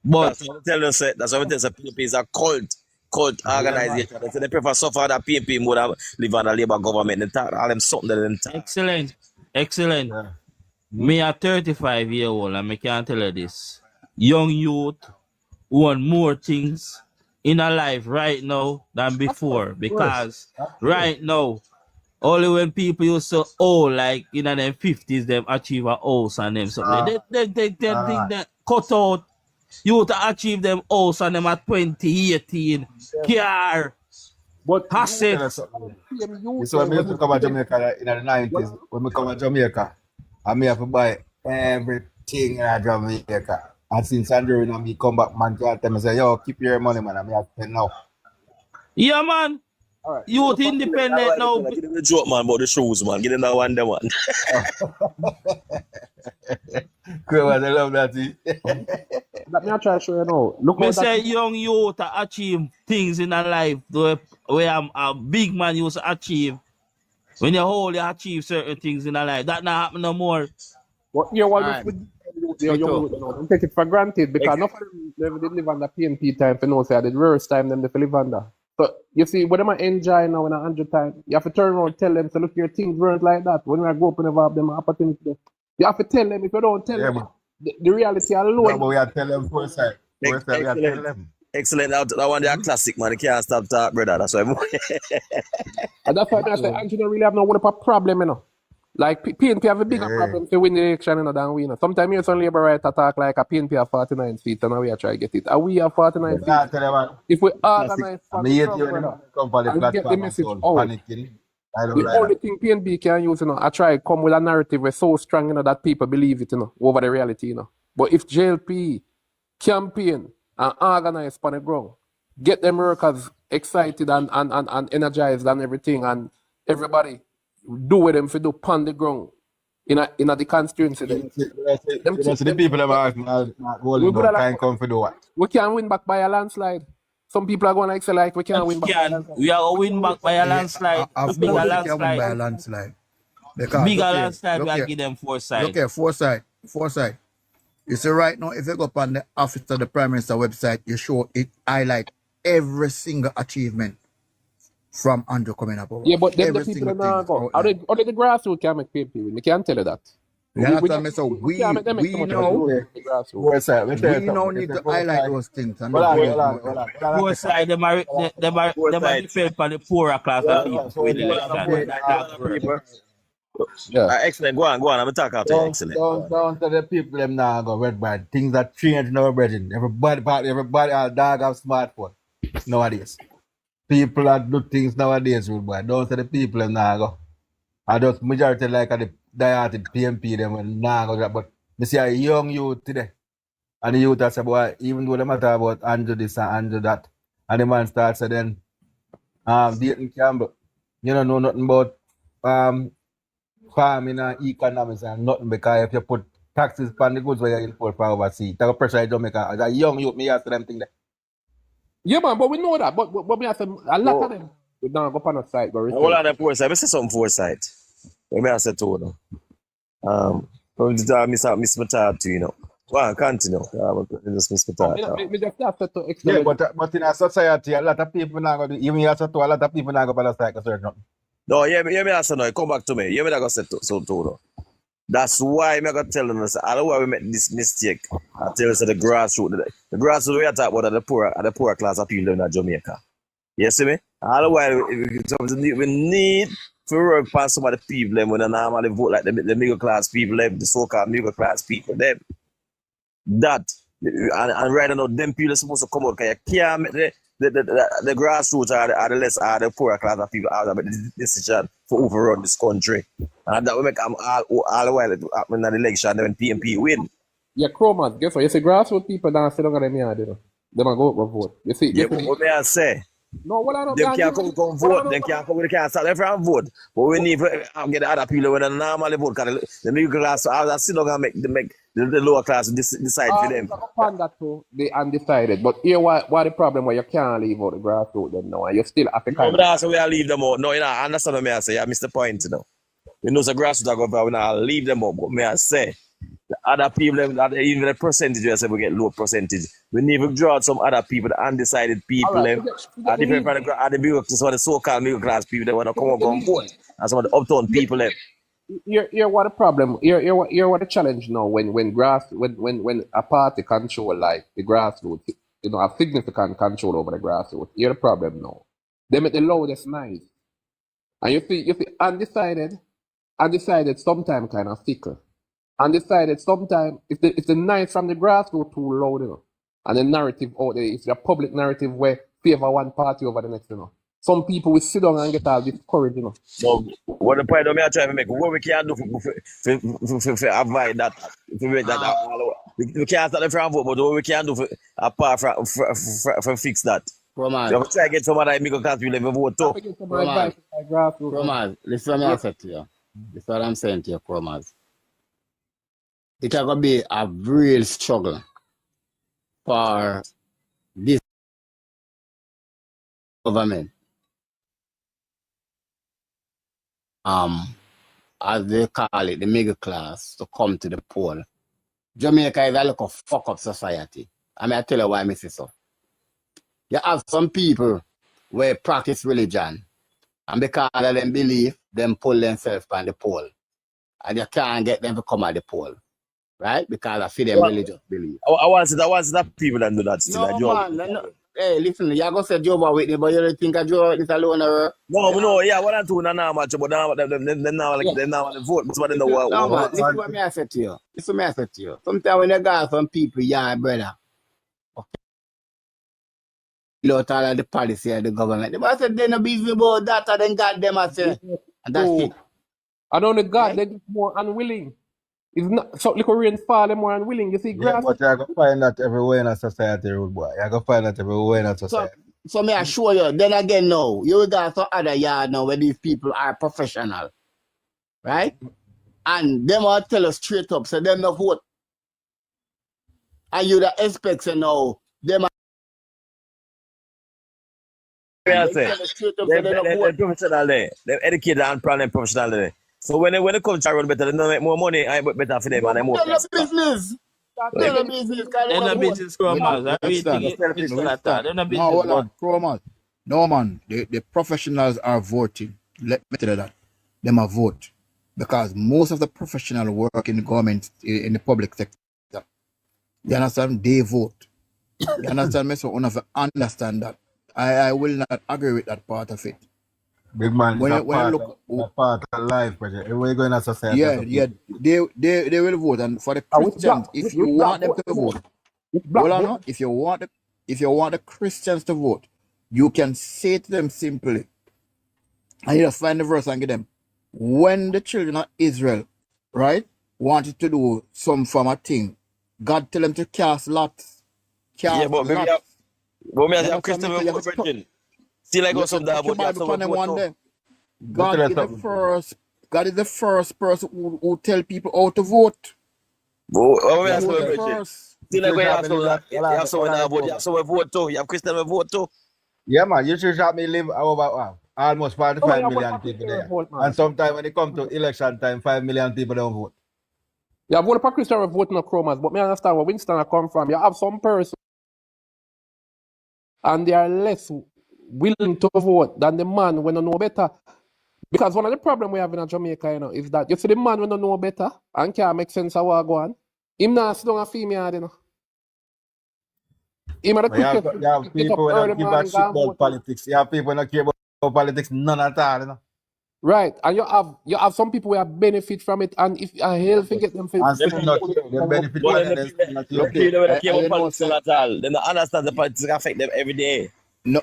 But that's what I tell you, that's what I tell you, PNP is a cult organization. So they prefer suffer that PNP more than live on a Labour government. They talk all them something that they talk. Excellent. Yeah. Me a 35-year-old and I can tell you this. Young youth want more things in a life right now than before. Because right now, only when people used to like in them 50s, them achieve a house and them something. They think that cut out. You to achieve them house and them at 2018. Car. But assets. So when we come to Jamaica in the 90s, when we come to Jamaica, I may have to buy everything in Jamaica. And since Andrew and me come back, man, can't tell me, say, yo, keep your money, man. I may have to pay now. Yeah, man. Right. Youth independent now. Give them the joke, man, about the shoes, man. Give them that one, them one. Cool, I love that. Let me try to show you now. Look me say young youth to achieve things in a life where a big man used to achieve. When you're old, you achieve certain things in a life. That not happen no more. What you want don't take it for granted because not them did live under PNP time for no say the worst time them they live under. So you see, what am I enjoying now in 100 times? You have to turn around and tell them, so look, your things weren't like that. When we go up and never have them opportunity. You have to tell them. If you don't tell them, the reality alone. Yeah, but we have to tell them first time. First time we have to tell them. Excellent. That one, they are classic, man. You can't stop talk, brother. That's why. And that's why I say, Andrew don't really have no problem, you know. Like PNP have a bigger problem to win the election, you know, than we, you know. Sometimes you some Labour right attack like a PNP have 49 seats and now we are trying to get it. And we have 49 seats. If we organize and get the message out, the only thing PNP can use, you know, I try to come with a narrative that's so strong, you know, that people believe it, you know, over the reality, you know. But if JLP campaign and organize on the ground. Get them workers excited and energized and everything, and everybody do with them for do on the ground in the constituency. You know, see the people that are not holding no can't come for do what? We can't win back by a landslide. Some people are going to say like we can't win back by a landslide. We are going to win back by a landslide. Of Bigger course, we can win by a landslide. landslide. Because, Bigger look here, landslide, look we are here. give them foresight. Look here, foresight. You see, right now, if you go up on the office of the Prime Minister website, you show it highlight every single achievement from Andrew coming up. Yeah, but them every the people single that now thing. go. Only the grassroots can make PMP win. We can't tell you that. You understand me? So we can't make them make so much know, the grassroots. Foresight. we now need to highlight those things. And Hold on. Foresight, them are defend for the poorer class of people with election. Yeah. Excellent. Go on. I'm talking to you. Excellent. Don't tell the people them now go red bad. Things that change now, brethren. Everybody our dog have smartphone nowadays. People that do things nowadays, rude boy. Don't tell the people them now go. I just majority like the dieted PMP them and now go that. But me see a young youth today. And the youth say, boy, even though they matter about Andrew this and Andrew that, and the man starts then Dayton Campbell, you don't know nothing about farming and economics and nothing, because if you put taxes on the goods where you import from overseas, that will pressure Jamaica. As a young youth, me ask them thing there. Yeah, man, but we know that. But we have a lot of them. We don't go on a site. Hold on, foresight. I say some foresight. Let me ask it to you. Miss Matata, you know. Well, continue. Just Miss Matata. We just have to Yeah, explain. but in a society, a lot of people now go to, even you also to a lot of people now go to strike a certain. No, yeah, me answer now. Come back to me. Yeah, me that go say so too. That's why me gonna tell them. I don't why we make this mistake. I tell you, the grassroots. The grassroots we are talking about are the poor class of people in Jamaica. You see me? I don't why we need to work for some of the people them when they normally vote like the middle class people, them, the so-called middle class people, them. That and right now, them people are supposed to come out because you can't make the grassroots are the poorer class of people out of the decision for overrun this country. And that will make them all the while happen in the election when PMP win. Yeah, Chromans, guess what? You see, grassroots people now sit down in the yard, you know. They might go up and vote. You see, Yeah, but what may I say? no, what I don't They can't come vote. They can't start everyone vote. But we need to get the other people when they normally vote. Because the middle class, I still not going to make the lower class decide for them. Upon that too, they undecided. But here, what the problem where you can't leave out the grassroots them now, and you still have to No, but that's why we leave them out. No, you know, I understand what I say. I missed the point, you know. You know, the grassroots are going to now leave them out. But may I say, the other people, even the percentage, you say we get low percentage. We need to draw out some other people, the undecided people, Right, are different from the so-called middle class people that want to come up and vote, and some of the uptown people. Here what the problem, here what the challenge now when a party control like the grassroots, you know, have significant control over the grassroots. Here the problem now. They make the loudest noise. And you see undecided sometimes kind of fickle. Undecided sometimes if the noise from the grassroots too loud, you know, and the narrative out there, it's a public narrative where favor one party over the next, you know. Some people will sit down and get all discouraged, you know. So, what the point I'm trying to make, what we can do for avoid that, to make that, we can't start the front vote, but what we can do apart from fix that. Roman. So, we try to get some of that middle class people to vote too. Roman, listen what I said to you. This is what I'm saying to you, Roman. It's going to be a real struggle for this government. As they call it, the middle class, to come to the poll. Jamaica is a look of fuck up society. I mean, I tell you why I say so. You have some people where practice religion, and because of them belief, them pull themselves on the poll. And you can't get them to come at the poll. Right? Because I feel them religious belief. I want to see that people that do that still. No, man. No. Hey, listen, you're going to say Jehovah Witness, but you don't think of Jehovah Witness alone? No, yeah, what I'm doing now, much, but now they now vote. But they know what. No, man, this is what I said to you. Sometimes when you got some people, yeah, brother, you know, all of the policy of the government. The boss said they're not busy about that, and then God them, I say, and that's it. And only God, they're more unwilling. It's not so little rain fall them more unwilling. You see Yeah, grass. but you're gonna find that everywhere in a society, rude boy. You're gonna find that everywhere in a So, society. so may I show you, then again now, you got some other yard now where these people are professional, right? And them all tell us straight up, so them no vote. And you the expect, you know, them I they say, tell us straight up, so they no they're vote. professional there. They're educated and plan professional there. So when it comes to run better, they don't make more money, I but better for them and they more Tell the prosper. business. Tell the business, because they Then no the vote. business Chromas. I really think it's not that. Then the No, business hold but on, Chromas. No, man. The professionals are voting. Let me tell you that. Them are vote. Because most of the professional work in the government, in the public sector, you understand? They vote. You understand me? So one of you understand that. I will not agree with that part of it. Big man, When it's you look, a part of life, but everywhere you go in a society, yeah, they will vote. And for the Which Christians, black, if which you black want them vote? to vote, Which black hold on, vote? no? If you want the Christians to vote, you can say to them simply, and you just find the verse and get them. When the children of Israel, right, wanted to do some form of thing, God tell them to cast lots. Yeah, Cast but maybe lots. but me You as a understand me? Christian So you have to virgin. See like you how have to some that touch your about you have Bible some upon them vote one too. day. Let me tell God you is the something. first. God is the first person who tell people how to vote. But what me He ask was my the virgin? first. See like You when you shot have me some live, you have someone that vote, you have someone vote too. You have Christian that vote too. yeah, man, you should shot me live about almost Oh, 45 you vote million for people Christian there. vote, man. And sometimes when it comes to election time, 5 million people don't vote. You vote for Christian vote no Chromas, but me understand where Winston come from. You have some person and they are less willing to vote than the man when they know better. Because one of the problems we have in Jamaica, you know, is that you see the man when they know better and can't make sense of what go on. Him not sit down a female, you know. Him are the But you quickest have to get up people who early don't give a morning shit and about vote. politics. You have people who don't care about politics none at all, you know. Right. And you have some people who have benefit from it, and if a hell forget them for And still not vote, care. They benefit But from then it the and people still not the care. people that care about You know, politics say, at all. They don't understand the politics affect them every day. no,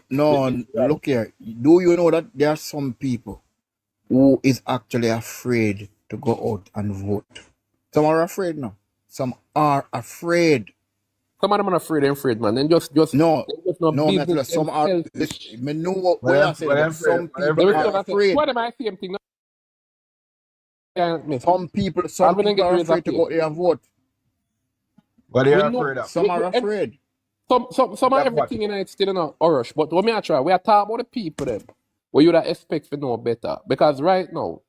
look here. Do you know that there are some people who is actually afraid to go out and vote? Some are afraid now. Some are afraid. some of them are afraid, man. Then just No, not no, I'm not telling business you. Some are. themselves. Listen, I know what you're saying, But but I'm afraid. some But I'm They people will afraid. come are and say, afraid. what am I same thing? No, can't miss. Some I'll be people get are raised up afraid to here. go out there and vote. What We are you know afraid of? Some are afraid. some of Of what? everything in it still not rush. But what me I try, we are talking about the people them. What you would expect to know better. Because right now,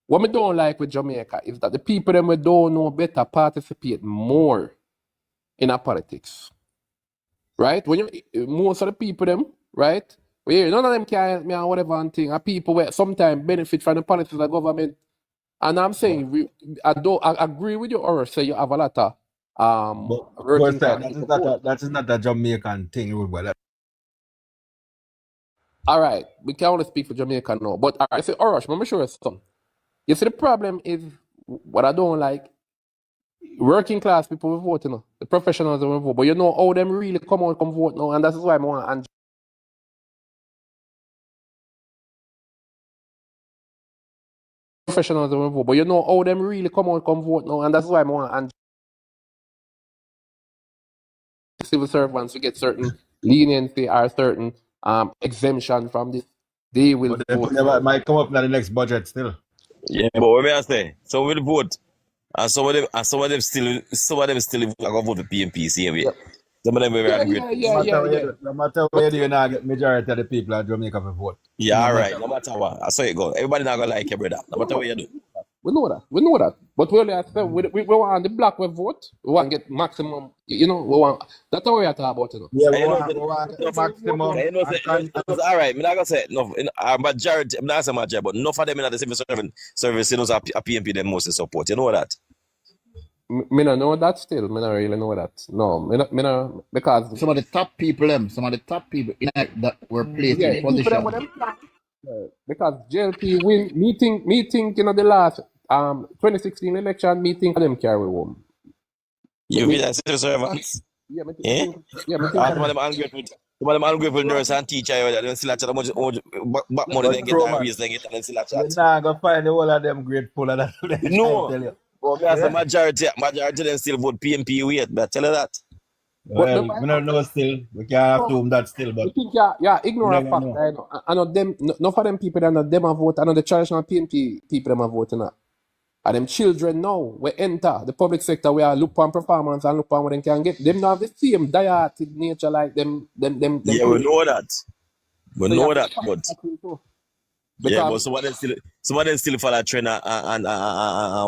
what me don't like with Jamaica is that the people them we don't know better participate more in our politics. Right? When you most of the people them, right? We hear none of them can help me or whatever and thing. Are people where sometimes benefit from the politics of the government. And I'm saying I agree with you, or say you have a lot of But working that class is people. that is not a Jamaican thing, rude boy. All right, we can only speak for Jamaica now. But all right, say Orosh, I'm sure it's something. You see, the problem is what I don't like. Working class people will vote, you know. The professionals will vote, but you know how them really come out come vote now, and that's why I want and professionals will vote, but you know how them really come out come vote now, and that's why I want and civil servants to get certain leniency or certain exemption from this. They will But they vote. might come up in the next budget still. Yeah, but what me I say? Some will vote. And some of them still are gonna vote for PMP same way. Some of them will be ungrateful. No matter what you do, you're not get majority of the people in Jamaica to vote. Yeah, all right. No matter what. I saw it go. Everybody not gonna like you, brother. No matter what you do. We know that. But we only have we want the black we vote. We want to get maximum. You know, we want. That's how we are talking about it. Yeah, And we want the maximum. you know, all right. I'm not gonna say no. Majority. I'm not saying majority, but enough of them in the civil service, you know, are PMP them most support. You know that. Me no know that still. Me not really know that. No, me no because Some of the top people in that were placed yeah, in people them position. with them plan. Because JLP win meeting, you know, the last 2016 election meeting them carry home. You feel that civil servants? Yeah, Yeah. Some of them ungrateful nurse and teacher. They still chat how much back money they get and raise they get and still chat. You're not gonna find the whole of them grateful and that. No. But me as a majority them still vote PNP wait, but tell her that. Well, we don't know still. We can't assume that still, but I think ignore a never fact. know. I know them. No for them people that not them a vote. I know the traditional PNP people them a vote now. And them children now we enter the public sector. We are look on performance and look on what they can get. Them not have the same diet nature like them. Yeah, we know that. We So you know have to that, fight but that thing too. yeah, but Because some of them still follow trend and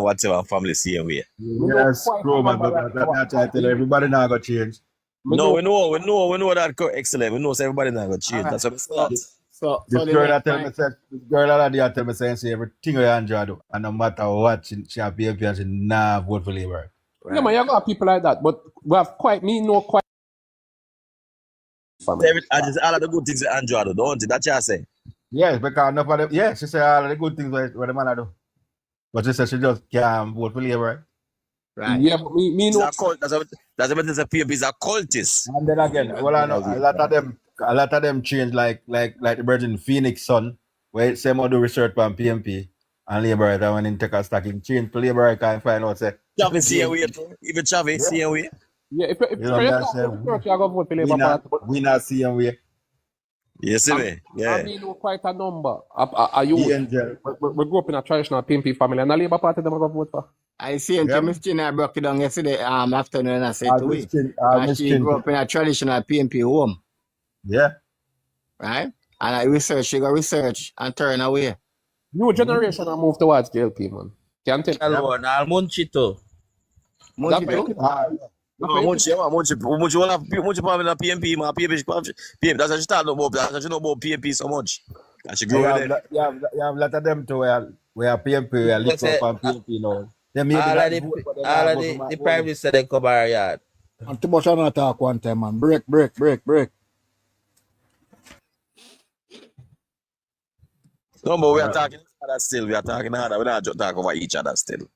whatever family same way. we know Yes, quite a bro, man, number but right that's now. I tell you, everybody now got change. No, we know that excellent. We know so everybody not gonna change. That's what I'm saying. So This the girl next that tell me point. say, this girl that tell me say everything we Andrew do, and no matter what, she have PNP and she nah vote for Labour. Yeah, man, you got people like that, but we have quite family. I just all of the good things that Andrew do, don't you? That's what I say. Yes, because enough of them, yeah, she say all of the good things what the man do. But she said she just can't vote for Labour. Right. Yeah, but me It's know. a cult. That's what it's a PNP is a cultist. And then again, well, I know a lot of them change like the Virgin Phoenix son, where same do research on PNP and Labour that when in take a stack in change to Labour I can find out say Chavez see away too. Even Chavez see away. Yeah, if you know you what I'm start saying? to research, you go vote for Labour Party. But We not see him way. You see me? Yeah. I mean, know quite a number. Are you? Angel. We grew up in a traditional PNP family, and the Labour Party them go vote for. I see him to Miss Chin, I broke it down yesterday afternoon and I said to Miss him. Miss She Chin. grew up in a traditional PNP home. Yeah. Right? And she go research and turn away. New generation are move towards JLP, man. Can't tell. Hello, now Munchito. Munchi wanna family na PNP, man. PNP. That's what she start about. That's what she know about PNP so much. And she grew with it. You have a lot of them too where PNP where lift up on PNP now. All of the Prime Minister they come our yard. And too much on talk one time, man. Break. No, but we are talking other still. We are talking other. We not just talk over each other still.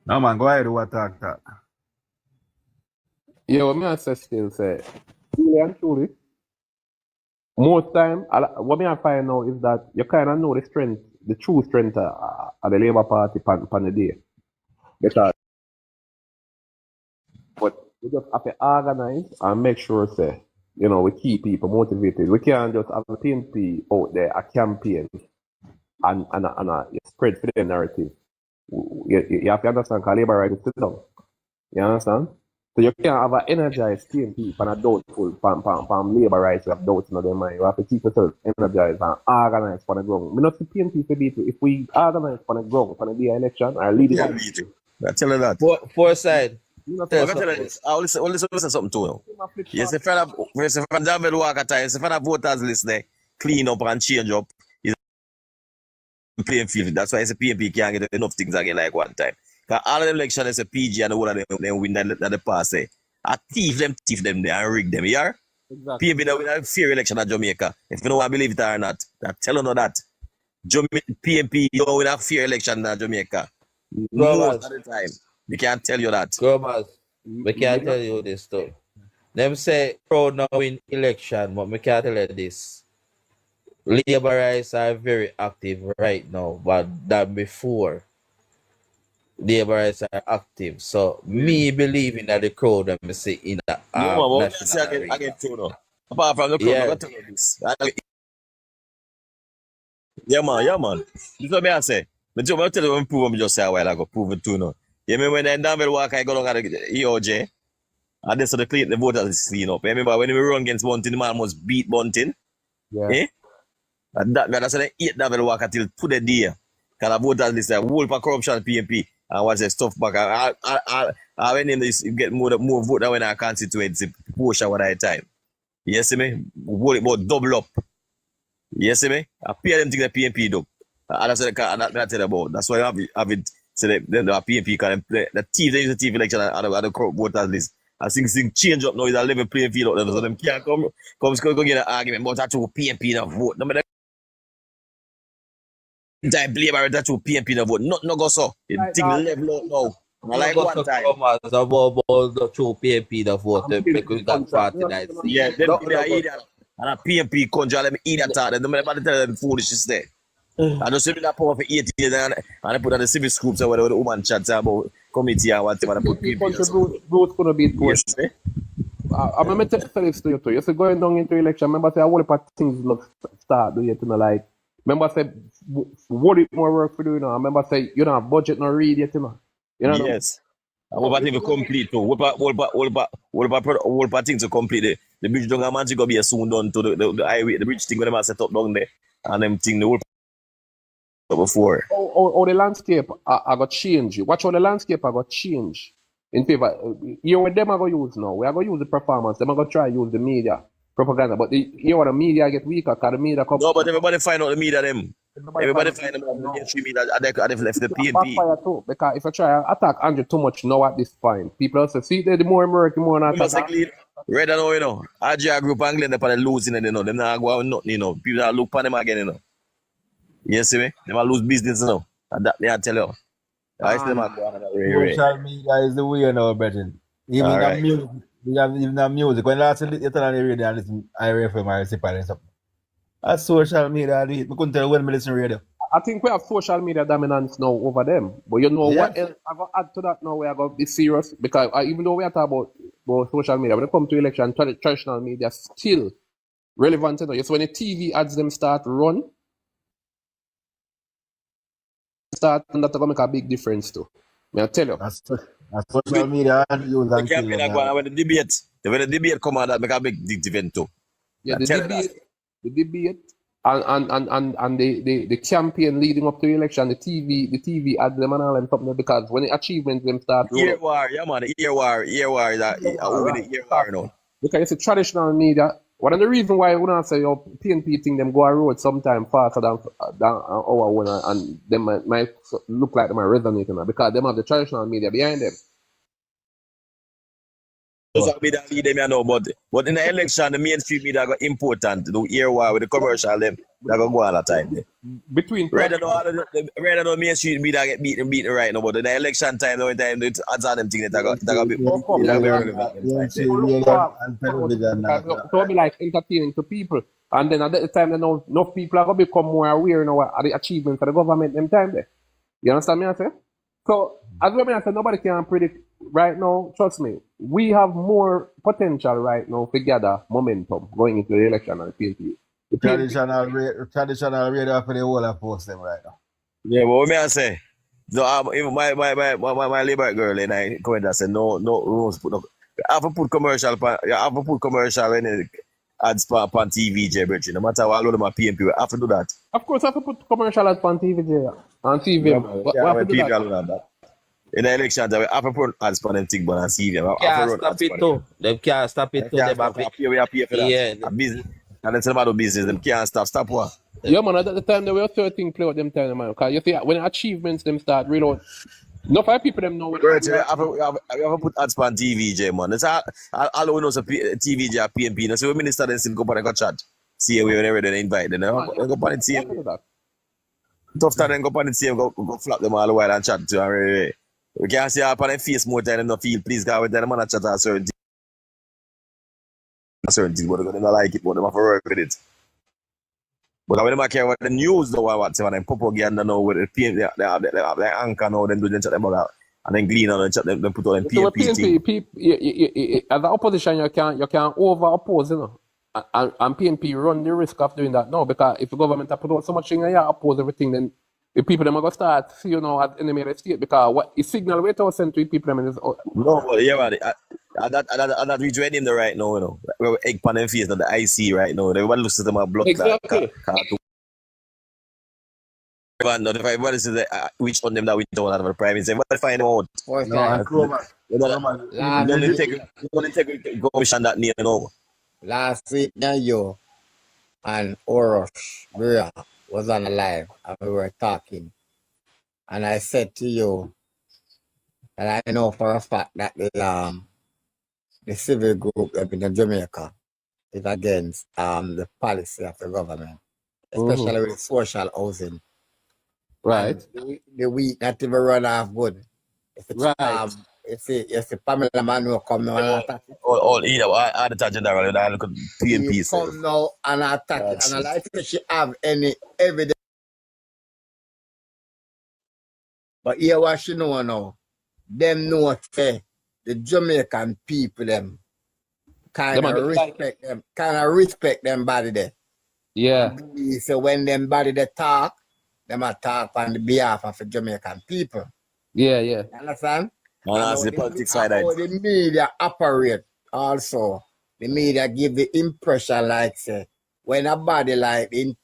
No man, go ahead with talk. Yeah, what me say still say, truly and truly, most time, what me I find now is that you kind of know the strength, the true strength of the Labour Party pan the day. Because, but we just have to organize and make sure, say, you know, we keep people motivated. We can't just have a PNP out there, a campaign, and spread for the narrative. You have to understand, because Labour right to sit down. You understand? So you can't have an energized PNP and a doubtful from Labour rights, you have doubts in their mind. You have to keep yourself energized and organized for the ground. We not see PNP to beat you. If we organize for the ground, for the day election, or lead it. Yeah, I tell you that. Four side. I tell you this. I will listen something to you. Yes, if I David Walker time, if I voters list there, clean up and change up, is playing field. That's why it's a PNP can't get enough things again like one time. Because all of them elections is a PG and all of them win that the pass. I thief them there and rig them. Yeah? Exactly. PNP that win a fair election at Jamaica. If you know I believe it or not, I tell you know that. PNP don't win a fair election at Jamaica. Most of the time. We can't tell you that. We can't tell you this too. Them say proud now in election, but we can't tell you this. Labourites are very active right now, but than before. Labourites are active. So me believing that the crowd and me see in the national arena. Apart from the crowd, I'm tell you this. Yeah man. This is what I say. But you tell you prove me just say a while ago, prove it too now. You remember when David Walker go down at the EOJ? And then so the voters clean up. You remember when we run against Bunting, the man must beat Bunting? Yeah. Eh? And that's why they hate David Walker till to the day. Because the voters list a whole for corruption PNP and watch the stuff back. I when in this get more vote than when I constituency push at one time. You see me? Worry about double up. You see me? I pay them to the PNP though. And that's what I tell about. That's why I have it. So the PNP can play the thief election and the voters list. I think things change up now. It's a level playing field out there. So them can't come get an argument. But that's who PNP in a vote. No matter time Labour that's who PNP in a vote. Not go so. It thing level out now. I like one time. About the true PNP the vote. Because that party night. Yeah, them idiot. And a PNP country, let me eat that. Them never tell them foolishness there. I just see that power for 8 years and I put on the civic groups or whatever the woman chats about committee and whatever, and put PNP PNP or something. Bruce gonna beat post. Yes, I remember tell this to you too. You see, going down into election, remember say a whole heap of things look start doing it, you know, like remember say what it more work for you know. I remember say you don't have budget no read yet, you know. You know. yes. And what about things to complete too? What about things to complete? The bridge down man gonna be soon done to the highway, the bridge thing when them set up down there. And them thing the whole before. Oh, the landscape I got change. Watch how the landscape I got change. In favor, you know what them I go use now. We are going to use the performance. Them I go try use the media propaganda. But you know what the media get weaker because the media come. No, but everybody find out the media them. Everybody find them out the mainstream media. They've left the PNP. Backfire too, because if you try to attack Andrew too much now at this point, people also see the more American, the more not attack. Right now, you know, RGR group England they probably losing it, you know. Them not go out nothing, you know. People that look for them again, you know. You see me? They might lose business, you know. And that they I tell you. I see them go on social media is the way now, Brethren. Even All the right. music, even the music. When last you turn on the radio and listen, I FM or Sipar and something. That's social media. I couldn't tell when I listen to radio. I think we have social media dominance now over them. But you know what else? I got to add to that now. We are going to be serious because even though we are talking about social media, when it comes to election, traditional media still relevant. You know, it's when the TV ads them start run. And that's going to make a big difference too. May I tell you? That's social media and use and when the debate come out, that make a big difference too. Yeah, the debate and the campaign leading up to the election, the TV ads them and all them something because when the achievements them start Ear war, yeah man, ear war is that over the ear war now. Because it's a traditional media. One of the reasons why we don't say your PNP thing them go a road sometime faster than our one and them might look like they might resonate in because them have the traditional media behind them. Social media lead them, you know, but in the election, the mainstream media got important. The ear war with the commercial them, that go all the time. Between rather than mainstream media get beaten right now, but in the election time, the time the odds on them things that got be relevant. So it'll be like entertaining to people, and then at the time, enough people are gonna become more aware now of the achievements of the government. Them time there, you understand me? I say. So as I said, nobody can predict right now. Trust me, we have more potential right now to gather momentum going into the election and the PNP. Traditional radio for the whole of post them right now. Yeah, but what may I say? So even my labor girl and I come and say no rules put up. I have to put commercial when it ads on TV, J, no matter what, all of them are PNP. I have to do that. Of course, I have to put commercial ads on TV, J. On TV. In the election, I have to put ads on them thing, but on TV. Can't stop it too. They can't stop it too. We are pay for that. Yeah. Business. And then some other business, them can't stop what? Yeah, man, at the time, there were certain play with them time, man. Because you see, when achievements them start reload, no five people them know. I have to put ads on TV, J, man. That's all we know is TV, J, PNP. No, so when minister then go and go chat. See we whenever they invite them. Go on and see him. Tough time then go on and see him, go flap them all the while and chat to him. We can't see up on their face more time than no feel. Please go with them and chat a certain thing, but they don't like it, but they have to work with it. But when they care what the news though, whatever, and propaganda now with the PNP, they have the anchor now, then do them chat them about and then glean on and chat them, then put on them PNP. As the opposition, you can over oppose, you know. And PNP run the risk of doing that now because if the government put out so much thing and you oppose everything, then the people them are gonna start see you know as enemy of the state because what is signal we to send to people them is no, but yeah, man. That we join him the right now, you know. We're egg pan and face, not the IC right now. Everybody looks at them a block. Exactly. But if everybody says which on them that we don't have a prime minister, everybody find them out. Don't take commission that near no. Last week, you and Orosh Bria was on the live and we were talking. And I said to you that I know for a fact that the civil group up in Jamaica is against the policy of the government, especially with social housing. Right. And the week that even run off good. If the Pamela Manu come now and attack it. All the general, I look at PNP. Come now and attack it. And I like if she have any evidence But here what she know now, them know say the Jamaican people them kind Them a of bit like, respect them body there. yeah, And believe so when them body they talk, them a talk on the behalf of the Jamaican people. yeah. You understand? And And that's the politics side of how it. the media operate also. The media give the impression like say when a body like the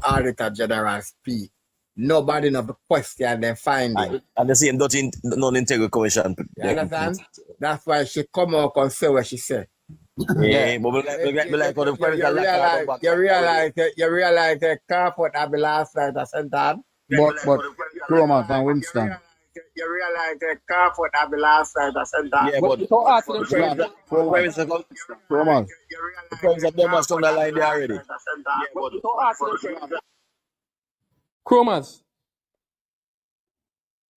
Auditor General speak, nobody know the question them finding. And the same non-integral commission. You understand? That's why she come out and say what she said. Yeah, but we like how the president You realize the carpet at the last night at St. Anne? But Roman and Winston. You realize the carpet at the last night at St. Anne? Yeah, but so ask them Roman. the president them must on the line there already. Chromas.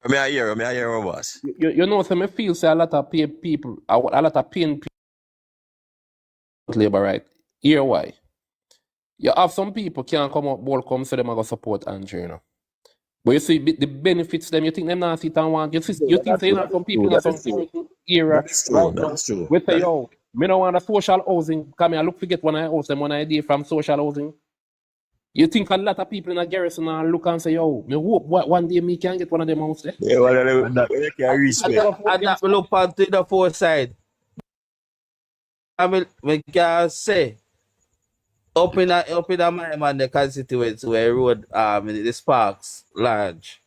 Me I hear my boss. You know, so me feel say a lot of people, a lot of pain people labor, right? Here why? You have some people can't come up bold come say them are gonna support Andrew, you know. But you see the benefits them, you think them not sit and want. You think say some people in some era. That's true. That's true. We say, yo, me don't want a social housing. Come here, look to get one house them one idea from social housing. You think a lot of people in a garrison and look and say, yo, me hope one day me can get one of them house there. Yeah, well, that can respect. And that will look on to the foresight. I mean, we can say, up in my man, the constituency where road the Sparks Lodge.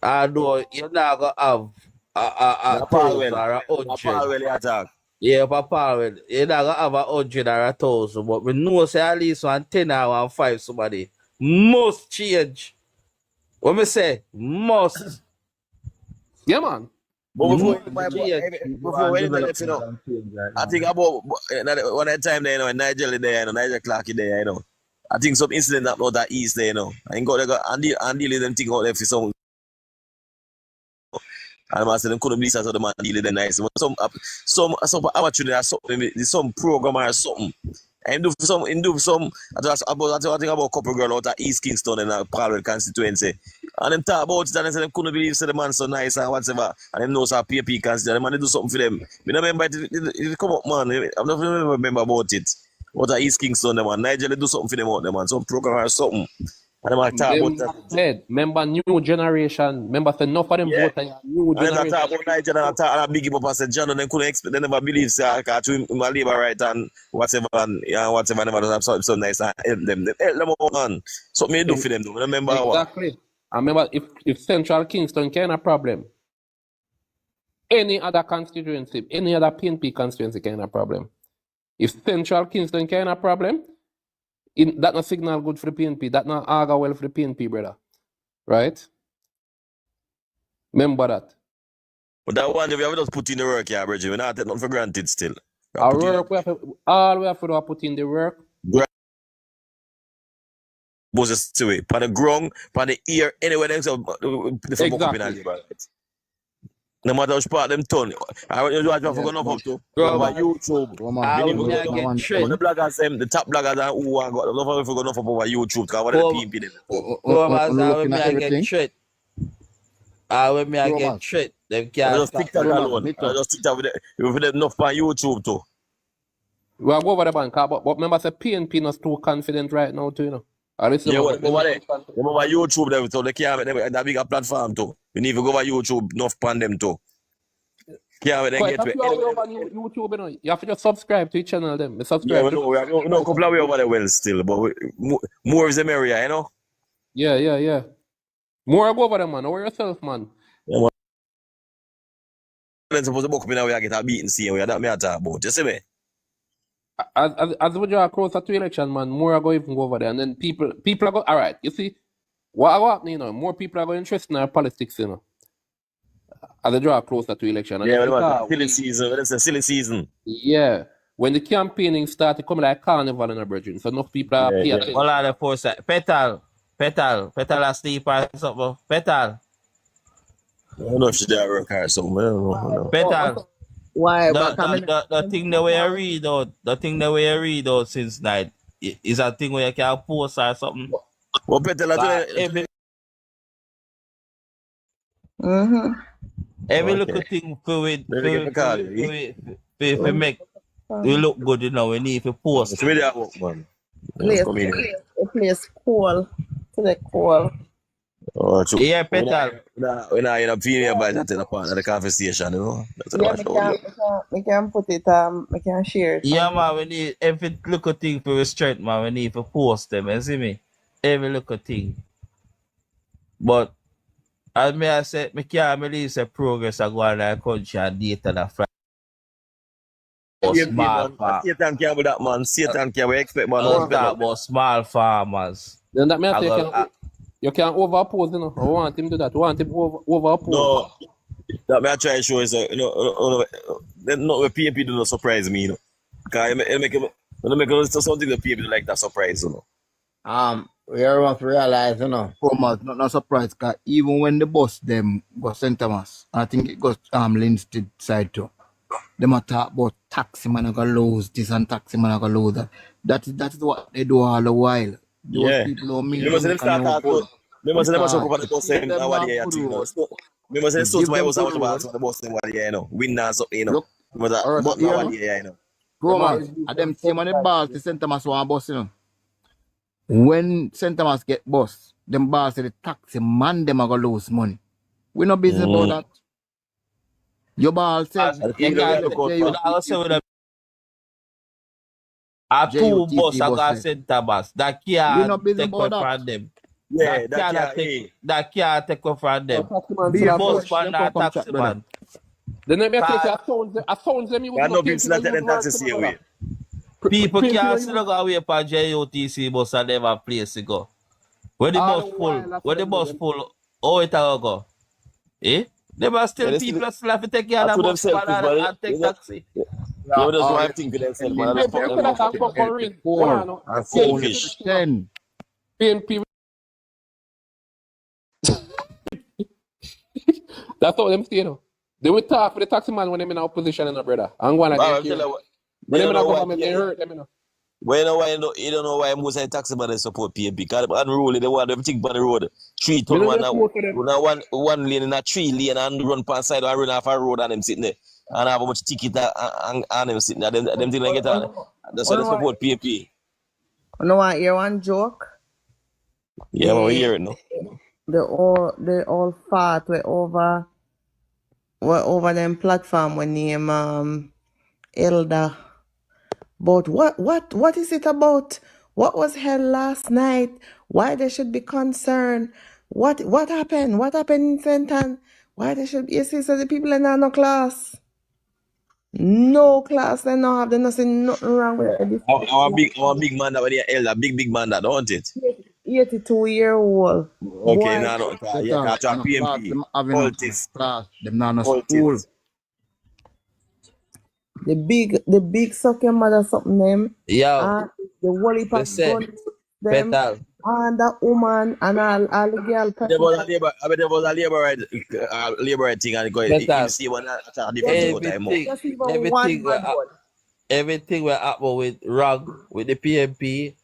I know you're not gonna have a thousand or 100. Yeah, Papa, you're not gonna have 100 or 1,000, but we know say at least 10 or 5 somebody must change. What me say? Must. Yeah, man. But before I think about one time there, in Nigeria there, Niger Clark there, I think some incident happened out that east there, I ain't got and deal with them thing out there for some. And I said them couldn't believe so the man deal with them nice. Some opportunity or something, some program or something. And do some I think about a couple girl out of East Kingston in a Parliament constituency. And them talk about it and they say them couldn't believe so the man so nice and whatever. And them know so PAP constituency. And they do something for them. I don't remember it come up, man. I don't remember about it. Out of East Kingston, them man. Nigeria do something for them out there, man. Some program or something. And them talk about that. Remember new generation. Remember say enough of them vote new generation. And they talk about Nigeria and I big him up and say John and they couldn't expect, they never believe say I can't do my labor right and whatever and whatever never does have so nice and help them out, man. Something they do for them, though. Remember exactly. I remember if Central Kingston can have a problem, any other constituency, any other PNP constituency can have a problem. If Central Kingston can have a problem, that not signal good for the PNP. That not argue well for the PNP, brother. Right? Remember that. But that one we have just put in the work, yeah, Bridget. We're not taking nothing for granted still. Our work, all we have to do is put in the work. Moses to it. Pan the ground, pan the ear, anywhere else, exactly. No matter which part them turn. I want you to forget enough up to. YouTube. The bloggers, the top bloggers, who are got enough of forget enough up over YouTube. Because what are the people I get shit. When me I get shit, them can't just TikTok alone. Just TikTok with them enough on YouTube too. We'll go over the bank, but remember, the PNP not too confident right now, too, you know. Yeah, over YouTube, them, so they can't make them a bigger platform too. We need to go over YouTube, enough pan them too. Can't they get YouTube, you know. You have to just subscribe to each channel, them. Subscribe. Yeah, we know a couple of way over there well still, but more is the merrier, you know. Yeah. More go over there, man. Over yourself, man. Yeah, man. Then supposed to book me now, we get a beating scene. We that me talk about. You see me? As we draw closer to election, man, more are going to go over there, and then people are going. All right, you see, what are happening? You know, more people are going interested in our politics, you know. As they draw closer to election. And silly season. It's a silly season. Yeah, when the campaigning started, coming like carnival in a bridge, so enough people are paying attention. Hold on, the foresight. Petal, asleep or something. Petal. I don't know if she's there work or something. I don't know. Petal. Why? The thing the way I read out since night is a thing where you can post or something. Well, Petal, Mm-hmm. Every Okay. little thing for it, Let me get the call, for make we look good, you know, we need to post It's really a work, man. Place, Come in. the place cool. To the cool. Oh, true. Yeah, Petal. We're not in a video by that in a part of the conversation, you know. That's Yeah, what I me can put it, me can share it. Yeah, man, we need every little thing for strength, man. We need to post them, you see me? Every little thing. But as me I said, me can't believe the progress I go on in the country and data that fly. Small farm. Satan can't do that, man. Satan can't expect, man. Don't talk about small farmers. Then that means you can over-oppose, you know. I want him to do that. I want him over-oppose. No. That may I try to show is, not the PMP do not surprise me, you know. Because it make something the PMP do like that surprise, you know. We are want to realize, you know, Thomas, not surprised, because even when the bus them go St. Thomas, I think it goes Linstead side too. Them a talk about taxi man gonna lose this and taxi man gonna lose that. That is what they do all the while. Those people don't mean Remember them start talking. Remember them much up on the bus them what year you know. Remember them so why was out about the bus them what year, you know. Winners up, you know. Remember that but what year, you know. Thomas, and them team on the ball to St. Thomas want bus, you know. When St. Thomas get bus, them bars say the taxi man them are gonna lose money. We no business about that. Your ball says a two bus I got St. Thomas. That can't take away from them. Yeah, that can't take away from them. Bus man not taxi man. Then let me take a sounds them you no people not take taxi see away. People can't still go away for JOTC bus and never have place to go. When the bus full, how it will go? Eh? They must still people still have to take care of the bus and take taxi. Yeah, that's why I think themselves, man. Selfish. PNP. That's all them say, you know. They will talk for the taxi man when they're in opposition, and brother. I'm going to get you. When they're in government, they hurt them, you know. Well, you don't know why most of the taxi man support PNP. Because unruly, they want everything on the road. 3 ton one lane in a 3 lane and run past side and run off a road and them sitting there. And have a much ticket and them sitting there. Them things like that. That's why they support PNP. You know what? Hear one joke? Yeah, but we hear it now. They all fought. We're over them platform when name Elder. But what is it about? What was held last night? Why they should be concerned? What happened? What happened in St. Ann? Why they should be? You see, so the people in no class. No class, they don't have, they not see nothing wrong with it. Our big man that when elder, big man that, don't it? 82-year-old. Okay, no, yeah, PMP. Politics. Them not no school. The big sucking mother something them. Yeah. The wally pack gun them. And that woman and all the girl. There was a labor right thing and you see one everything we happen with Rag, with the PMP,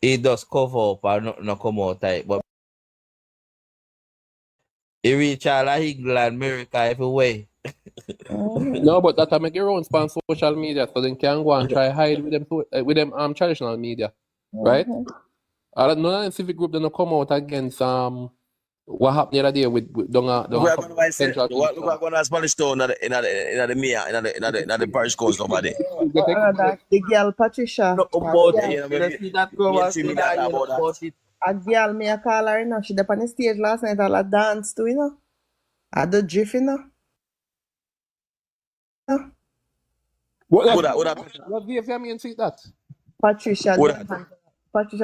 it does cover up and not come out tight. But it reach all of England, America, everywhere. No, but that I make your own span social media, so they can go and try hide with them traditional media, right? None of the civic group don't come out against what happened the other day with Central. Look what going on Spanish Town in the parish coast over there. The girl Patricia. A girl me I call her, you know. She up on the stage last night all a dance too, you know. At the drift, you know. What VFM mean see that? Patricia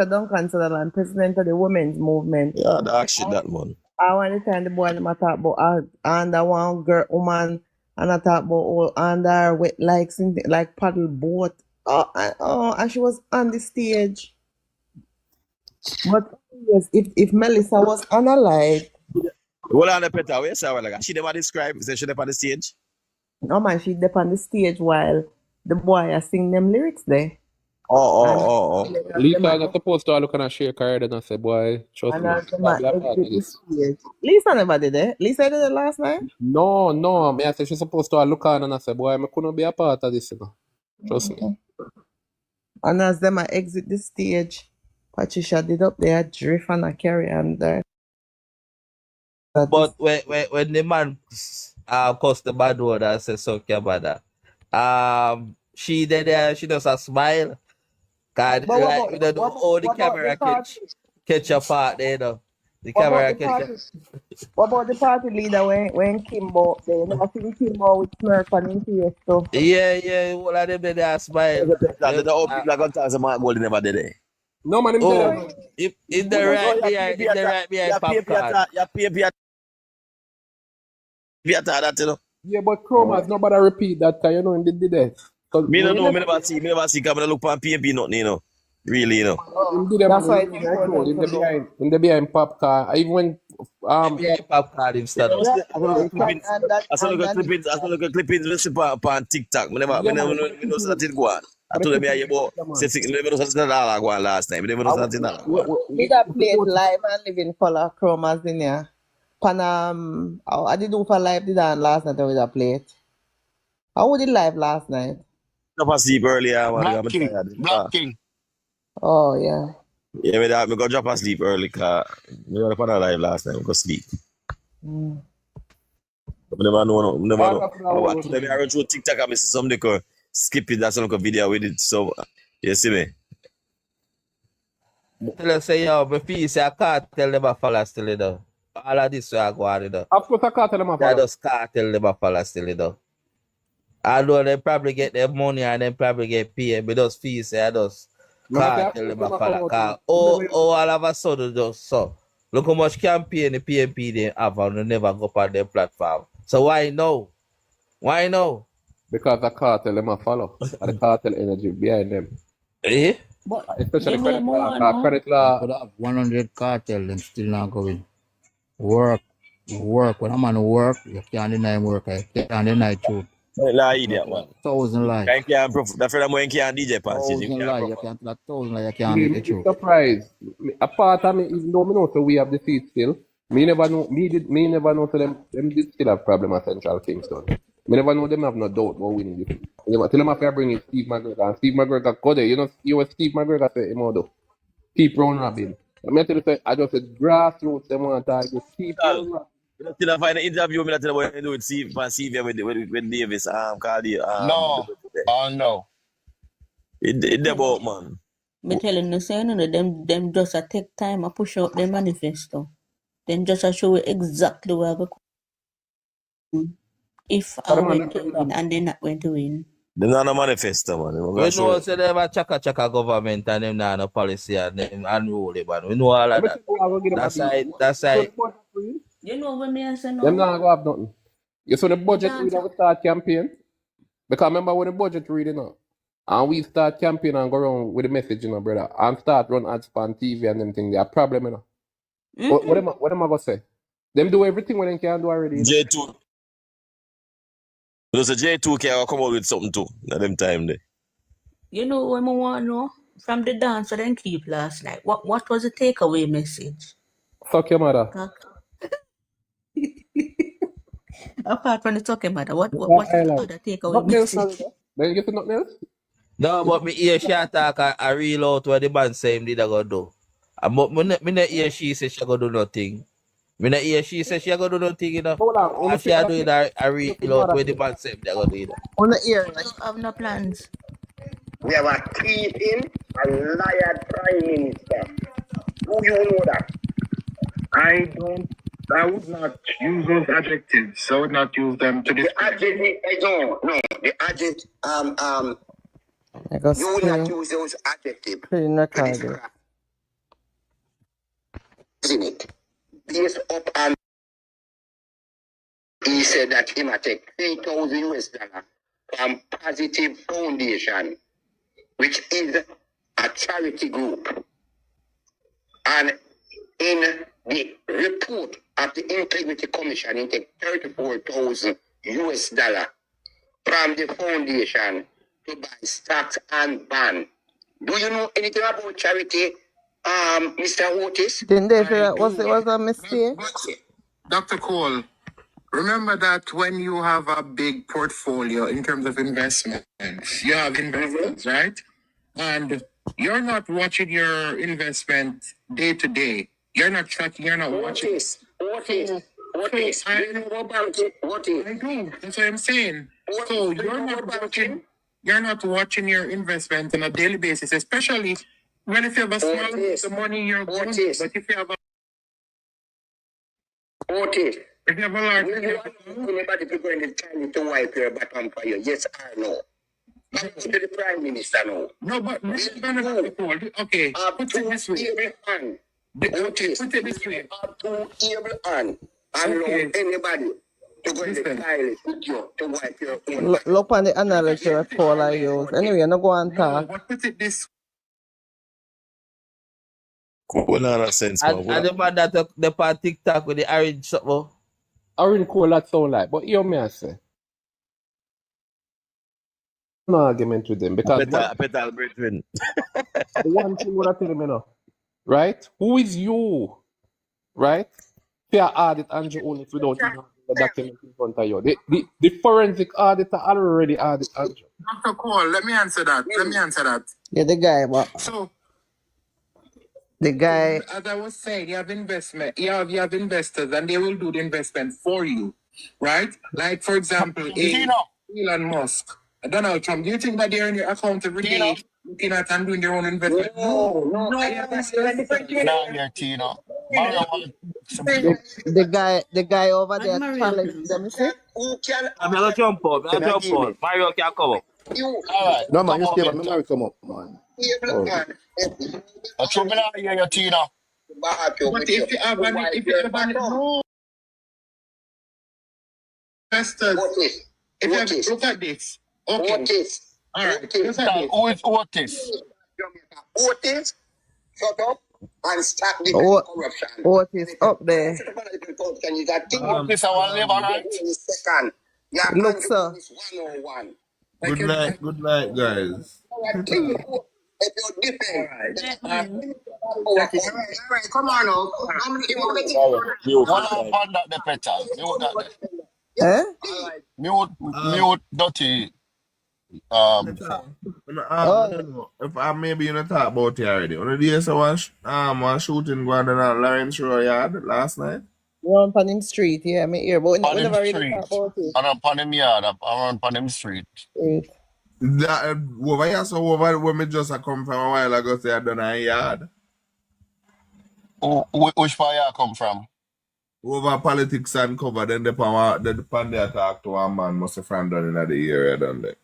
Duncan Sutherland, president of the women's movement. Yeah, actually that one. I want to tell the boy them I talk about and that one girl woman and I talk about all under with like paddle boat. And she was on the stage. But yes, if Melissa was unalive. Well, on the Peter, where say like she never describe, say she on the stage. No man, she up on the stage while the boy are sing them lyrics there. And Lisa not supposed to look and share career and I say, boy, trust and me, as them I'll be a part exit of the this. stage. Lisa never did it. Lisa did it last night. No, me I say she's supposed to look on and I say, boy, I couldn't be a part of this, you know. Trust me. And as them exit the stage, Patricia did up there drift and a carry on there. But when the man cussed the bad word and said something about that, she did she does a smile. Cause But like we don't know how the camera catch a part there, you know. The camera catch What about the party leader when Kimbo they never seen Kimbo with smirk on his face so Yeah, all of them did a smile. The old people are going to tell Mark Gold never did it. No man, him Oh, did if the right behind popcorn. That, you know. Yeah, but Chromas, nobody repeat that because you know him did that. Me no know, me never see, come and look on PMP nothing, you know. Really, you know. Him did that that's why man, it's I told important to know. in the behind popcorn. Even when Behind popcorn instead of I saw look clippings we see on TikTok. Me never start it go on. I told them yeah, but say never know something that go on last time. Me never know something that go on. Did I play it live and live in color chromas in here? I did do for live did I last night with a play it. How would it live last night? Drop asleep earlier, man. I'm Black King. tired. Black King. Oh yeah. Yeah, me go drop asleep early cause me went up on a live last night, go sleep. Mm. I never know. I told them I run through TikTok and I see somebody could skip it, that's some video with it. So you see me? tell us say yo, but feel say I can't tell them a follow still, you know. All of this I go on, you know. Of course I can't tell them a I follow. just can't tell them a follow still, you know. Although they probably get their money and they probably get paid, but just feel say I just can't tell them a follow. Cause all of a sudden just so. Look how much campaign the PMP they have and they never go on their platform. So why no? Why no? Because the cartel them a follow. And the cartel energy behind them. Eh? But Especially you credit know law. more, Credit law. Could have 100 cartel and still not going. Work. When I'm on work, you can't deny work. I can't deny truth. Nah, idiot, man. 1,000 lives. The friend of mine can't DJ pants. 1,000 lives. You can't tell 1,000 lives. You can't Me beat the truth. surprised. A part of me, even though me know so we have the seat still, me never know so them did still have problem at Central Kingston. Me never know them have no doubt about winning the seat. Tell them if I bring in Steve McGregor, and Steve McGregor go there. You what Steve McGregor say him do? Keep round robin. I tell you say I just said grassroots them want to keep round robin. Still I find an interview me that tell you what you do with CV with Davis called you No. No. it about man. me telling you, say, you know, them just a take time and push out their manifesto. Then just a show you exactly where we go. If I went to win and they're not going to win. Them not a manifesto, man. We know say they have a chaka government and them not no policy and them unruly, man. We know all of that. That's right. You know when me say no? Them not go have nothing. You saw the budget read and we start campaign? Because remember when the budget read, you know, and we start campaign and go around with the message, you know, brother, and start run ads on TV and them thing, they are problem, you know. What am I going to say? Them do everything when they can do already. J2. There's a J2 can come out with something too at them time there. You know what I want to know? From the dance that they keep last night, what was the takeaway message? Fuck your mother. Apart from the talking matter, what's the other takeaway message? Then you get nothing else? No, but me hear she talk a real out what the man say him did a go do. But me not hear she say she go do nothing. Me not hear she say she go do nothing, you know. And she are doing a real out what the man say him they go do, you know. On the ear. I have no plans. We have a thieving, a liar prime minister. Do you know that? I would not use those adjectives. I would not use them to describe. The adjective, no. The adjective, you will not use those adjectives to describe. Isn't it? Based up and he said that he might take $3,000 from Positive Foundation, which is a charity group. And in the report of the Integrity Commission, he take $34,000 from the foundation to buy stocks and bond Do you know anything about charity, Mr. Otis? Didn't they say I that was do. it was a mistake? Dr. Cole, remember that when you have a big portfolio in terms of investment, you have investments, right? And you're not watching your investment day to day. You're not tracking, you're not watching. Otis, I you know about it? Otis. I do. That's what I'm saying. So you're not watching your investment on a daily basis, especially when if you have a small amount of money you're going. But if you have a Otis, if you have a large will you allow anybody to go in the time to wipe your bottom for you? Yes or no? I'm to the Prime Minister now. no, but Mr. Benedict, okay, put it this way. Otis, Put it this way. are too able and allow anybody to go in the toilet with you to wipe your own Look on the analysis Paul I use. Anyway, no go and No, talk. but put it this What nonsense, man? And the man that the part TikTok with the orange something. Orange cool that sound like. But hear me I say. No argument with them because Petal brethren. the one thing what I tell them, you know, right? Who is you, right? Fair audit Andrew Onis without even having the document in front of you. The forensic auditor already audit Andrew. Dr. Cole, let me answer that. Yeah, the guy, but So the guy as I was saying, you have investment, you have investors, and they will do the investment for you, right? Like for example, Elon Musk, Donald Trump. Do you think that they're in your account every day looking at and doing their own investment? No. Now you're Tino. Mario, the guy over there Mario. challenged them, you see? Who can I'm gonna jump up. Mario can come up. you all right. No, man, you Come stay, on, but me marry come up, man. able Oh. and I told me now you're Tino. But if you have no investors, if you have, look at this. Okay. Otis, All right. Look at this. Who is Otis? Otis, shut up and stop the corruption. Otis up there. Corruption is a thing. Otis, our labor right? Second, yeah, Look, sir. 101. Good night, guys. If you're different, all right, come on now. How many One up on that the petal. Mute that there. Mute dirty. I don't know. If I maybe you know talk about it already. One of the days I was shooting going on at Lawrence Road yard last night. Run on him street, yeah, me here. But we On him never really street. talk about it. And upon him yard. Around upon him street. That over here, so over when me just come from a while ago, say I done a yard. Which part you come from? Over politics and cover, then the pan there talk to one man must have friend done in the area done there.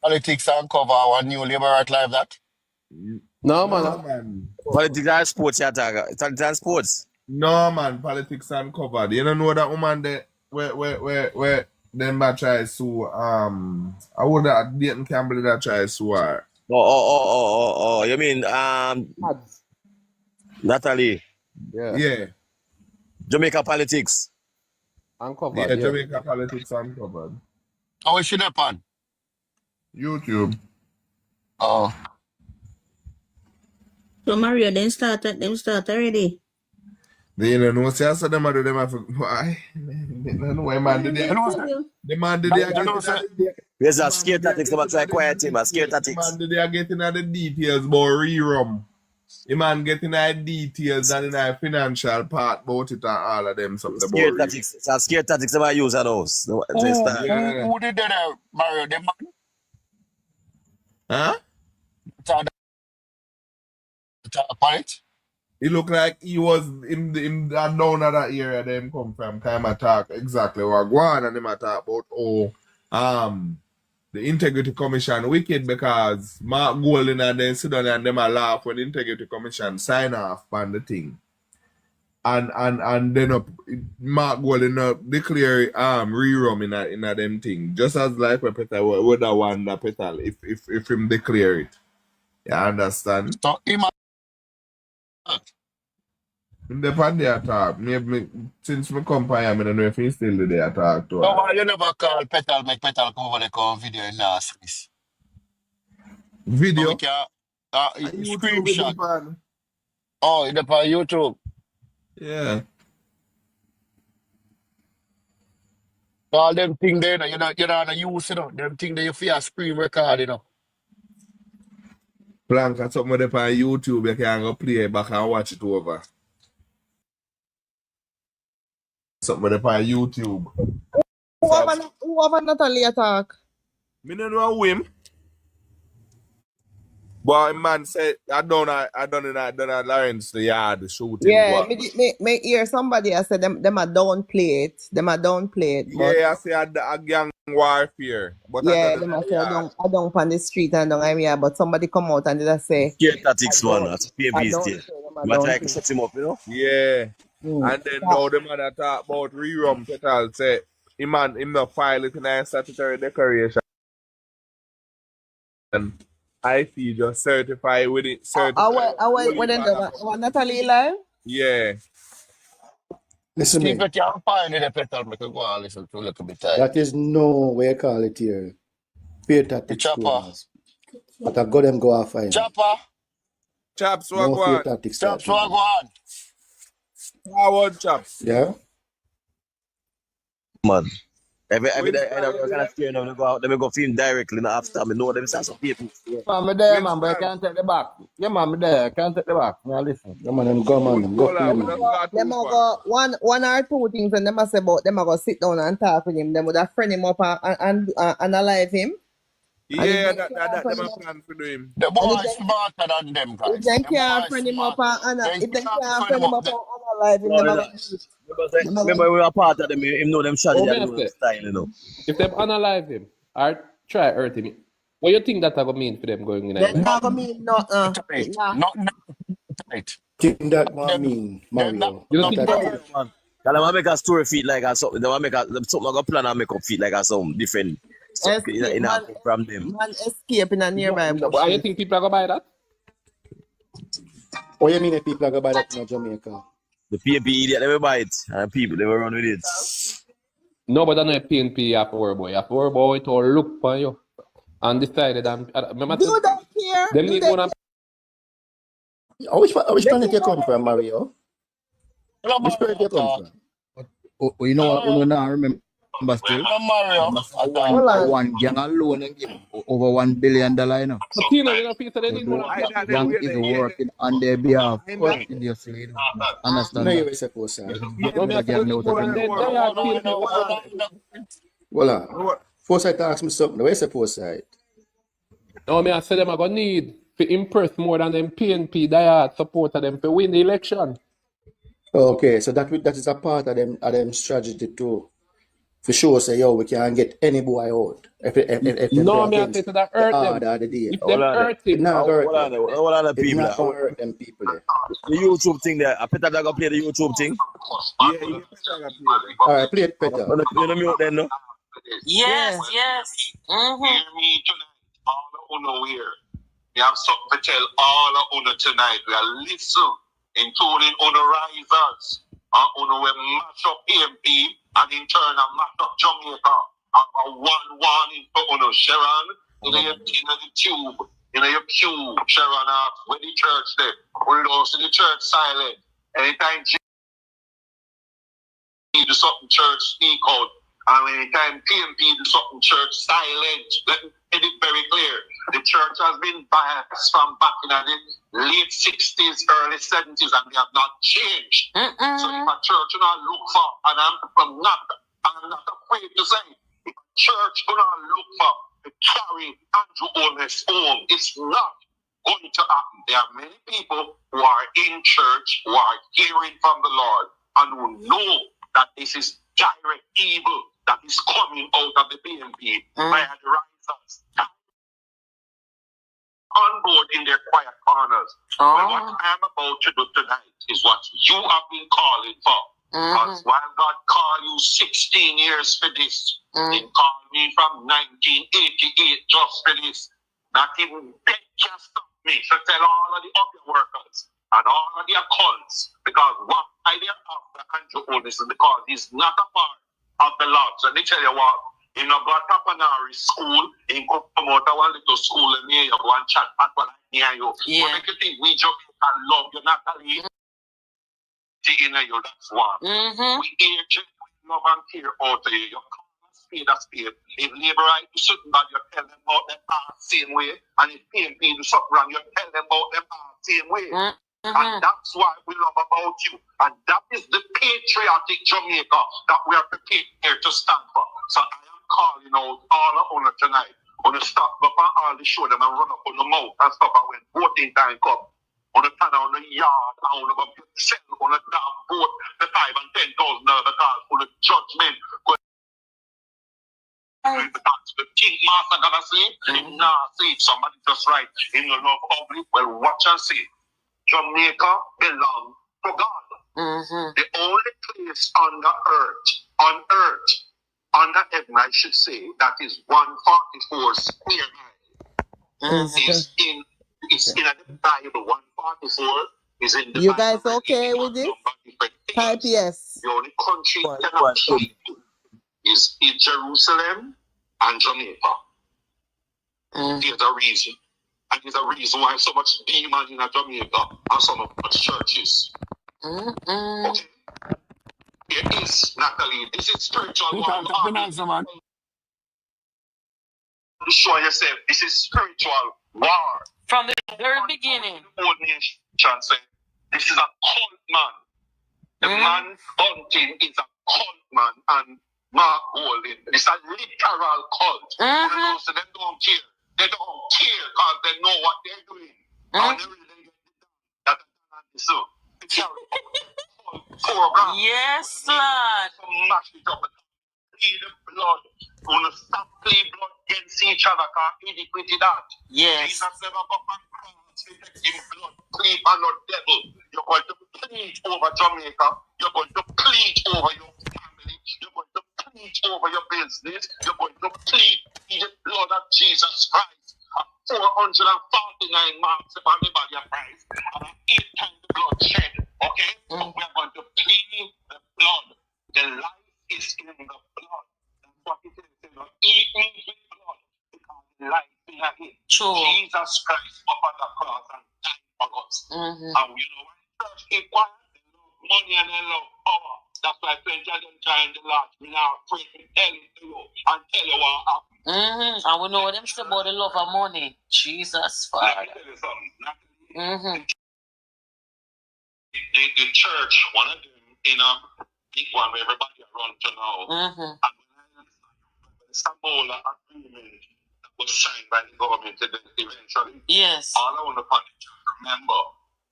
Politics and cover our new labor right live that? No, man. Politics and sports, you talk. Politics and sports. No, man, politics and covered. You don't know that woman there where them that try sue I would have Dayton Campbell that try sue her. Oh. You mean Natalie? Yeah. Jamaica Politics. Uncovered. Yeah, Jamaica Politics uncovered. How is she there, pan? YouTube. Oh. So Mario, them start already. They don't know, see, I saw them do them have why? They don't know why man did that. The man did that. There's a scare tactics, I'm try quiet him, a scare tactics. Man did they getting at the details about re-rum. The man getting at the details and in the financial part about it and all of them something Scare about tactics. It's a scare tactics I use at those. Who did that, Mario? The man? Huh? Upon it? It looked like he was in that down at that area them come from kind of talk exactly what go on and them a talk about the Integrity Commission wicked because Mark Golden and then sit down and them a laugh when the Integrity Commission sign off on the thing. And then Mark Golden declare re-rum in a them thing. Just as like Petal would have won the Petal if him declare it. You understand? So The pan they attack. Since me come by I don't know if he still do the attack to her. no, you never call Petal, make Petal come over the call video in last week. Video? Screenshot. YouTube is on. Oh, it's on YouTube. Yeah. All them thing there, you know, you're not use, you know. Them thing there you feel screen record, you know. Plank and something up on YouTube, you can go play it back and watch it over. Something up on YouTube. Who have Natalie attack? Me don't know him. But man said I done Lawrence the yard shooting. Yeah, What? me hear somebody I said them a downplay it. Them a downplay it. But Yeah, I say a gang warfare. But yeah, I them done a the say I yard. don't on the street and don't here, but somebody come out and they just say Tactics one, that's I PMP don't still. say them You a might try to downplay. set him up, you know? Yeah. Mm. And then now the man that talk about rerum petal say him not file it in a statutory declaration. And I feel just certify with it When then Natalie live? Yeah. Listen If me. you can't find it, better make go and listen to a little bit time. That is no way you call it here. Pay tactics Chopper. programs. But I got them go off fine. Chopper. Chaps, what No go fear on? tactics. Chops, what go on? Forward chaps. Yeah? Man. Every day I kind of scared them to go out, them go film directly now after I know them some people. Man, me there, man, but I can't take the back. Yeah, man, me there, I can't take the back. Now listen. Yeah, man, them go, man. Them go play, man. Them a go one or two things and them a say about them a go sit down and talk with him. Them would have friend him up and analyze him. Yeah, that them a plan for do him. The boy is smarter than them guys. If they can't friend him up and analyze him, them a go Remember we were part of them, him know them strategy Oh, and know them style, you know. If them analyze him or try hurt him, what you think that going mean for them going in? That's not gonna mean nothing. Not right. Think that one mean, Mario. You don't think Man. They want make a story feet like a something. They want make a something like a plan and make up feet like a some different stuff in from them. Man escape in a nearby bush. Why you think people are gonna buy that? What you mean if people are going to buy that in Jamaica? The PNP idiot, they will buy it, and people they will run with it. No, but I know PNP you have to worry about. You have to worry about it or look for you and decided and remember Do that here. them need one. Which planet you come from, Mario? Which planet you come from? Oh, you know what? You know, remember still? Mario. One gang alone and give over $1 billion, you know. But you know, people they need one. Gang is working on their behalf. Seriously, you know. Understand? No, that? you're supposed to. No, me Gang know what to do. Well, Forsyth asked me something. Where you supposed to? No, me I say them are gonna need to impress more than them PNP diehard supporter them to win the election. Okay, so that is a part of them strategy too. For sure, say yo, we can't get any boy out. If No, me I say to that hurt them. If them hurt him, All other people. It's not gonna hurt them people. The YouTube thing there. I Peter that go play the YouTube thing. Yeah, All right, play it better. You know me then, no? Yes. Hear me tonight, all of uno here. We have something to tell all of uno tonight. We are listening, including uno risers, and uno will mash up PMP and in turn mash up Jamaica. And one warning for uno, Sharon, in your tube, in your pew, Sharon, where the church there. We don't see the church silent. Anytime you do something, church speak out. And anytime PMP do something, church silent. Let me make it very clear. The church has been biased from back in the late 60s, early 70s, and they have not changed. So if a church do not look for, and I'm not afraid to say, if a church do not look for to carry Andrew Holness home, it's not going to happen. There are many people who are in church, who are hearing from the Lord, and who know that this is direct evil that is coming out of the PNP by the risers on board in their quiet corners. Well, what I am about to do tonight is what you have been calling for. Because while God called you 16 years for this, He called me from 1988 just for this. Not even death can stop me. So tell all of the other workers and all of the occults, because what I did after Andrew Holness is because he's not a part of the Lord. So let me tell you what, You know, go to Tapanari school, and go come out of one little school and near you, go and chat at one near you. Yeah. What make you think we Jamaica love you, Natalie? In you, that's one. We here genuine love and care out of you. You come and spade a spade. If labor right do something bad, you tell them about them same way. And if PNP do something wrong, you tell them about them same way. And that's why we love about you. And that is the patriotic Jamaica that we are prepared here to stand for. So I am calling out all of you tonight. On the stop up on all the show them and run up on the mouth and stuff. And when voting time comes, on the turn on the yard, and on the sell on the damn vote, the $5,000 and $10,000 because for the judgment. The king master gonna say, nah, say somebody just right in the love public. Well, watch and see. Jamaica belongs to God. The only place on heaven, I should say, that is 144 square miles is in the Bible. 144 is in the You Bible. guys okay with this? Type yes. The only country cannot keep is in Jerusalem and Jamaica. There's a reason. And there's a reason why so much demon in Jamaica and so much churches. Okay? There is, Natalie, this is spiritual war. Show yourself, this is spiritual war. From the very beginning. The old nation said, this is a cult man. The man hunting is a cult man and Mark Golding. It's a literal cult. So they don't care. They don't care because they know what they're doing. And they really get so. Yes, Lord. Mash it up. Plead the blood. We're going to stop plead blood against each other because iniquity that. Yes. Jesus never got on cross to take him blood. Plead and not devil. You're going to plead over Jamaica. You're going to plead over your family. You're going to plead over your business. You're going to plead the blood of Jesus Christ. 449 marks upon the body of Christ. And 8 times the blood shed. Okay? So we are going to plead the blood. The life is in the blood. That's what it is. You know, eat me with blood. Because life is in it. True. Jesus Christ up on the cross and died for us. And you know, when the church keep quiet, they love money and they love power. That's why when them trying the Lord, we now pray to tell it to you and tell you what happened. And we know them say about the love of money. Jesus, Father. Let me tell you something. The church, one of them, in a big one where everybody run to now. And when I the Samola agreement that was signed by the government eventually. Yes. All I want to remember,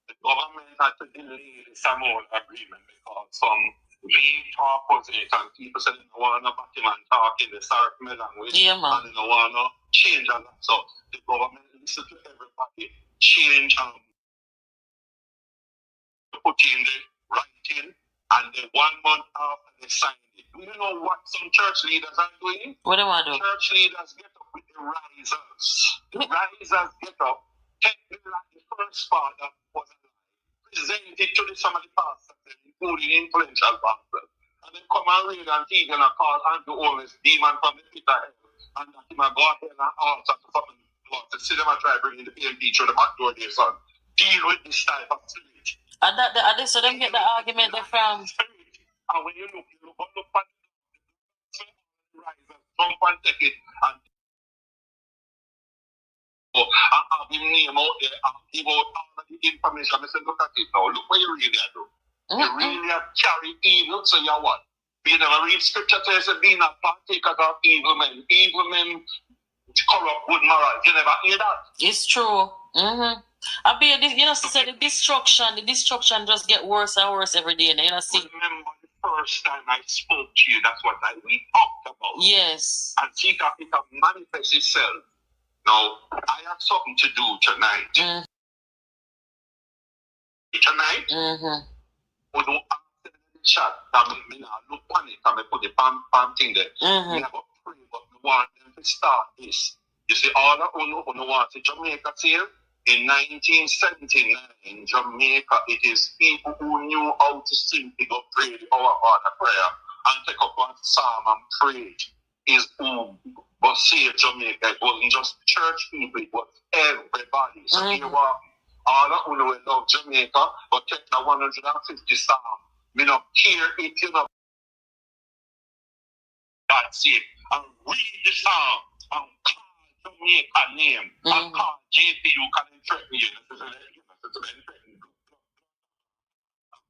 the government had to delay the Samola agreement because some vague talk was it and people said they don't want to back him and talk in the Sark language. Yeah, man. And they don't want to change a lot. So the government listened to everybody, change put in the writing, and then 1 month after they signed it. Do you know what some church leaders are doing? What do I do? Church leaders get up with the risers. The risers get up, take the first part that was present it to some of the pastors, including influential pastors. And then come and read and teach and call Andrew Owens, demon from the pit of hell. And that he might go out there and altar to come and see them and try bringing the PMP through the back door there, son. Deal with this type of spirit. And so them get the argument there from. And when you look at the risers, jump and take it and have him name out there and give out all of the information. I said, look at it now. Look what you really are doing. You really are carry evil, so you what? You never read scripture to say, be not partakers of evil men. Evil men corrupt good morals. You never hear that? It's true. I be you know, say the destruction just get worse and worse every day. You know, see. Remember the first time I spoke to you, that's what we talked about. Yes. And see that it can manifest itself. Now, I have something to do tonight. Tonight, we don't answer the chat. I mean, I look on it and I put the palm thing there. We have a pray, but we want them to start this. You see, all the who want to Jamaica here. In 1979, Jamaica, it is people who knew how to simply go pray the hour of prayer and take up one psalm and pray it. is who was saved Jamaica. It wasn't just church people, it was everybody. So here what all of who love Jamaica, but take the 150 song. Me not care if you know that's it. And read the song and call Jamaica name and call JP you can threaten you.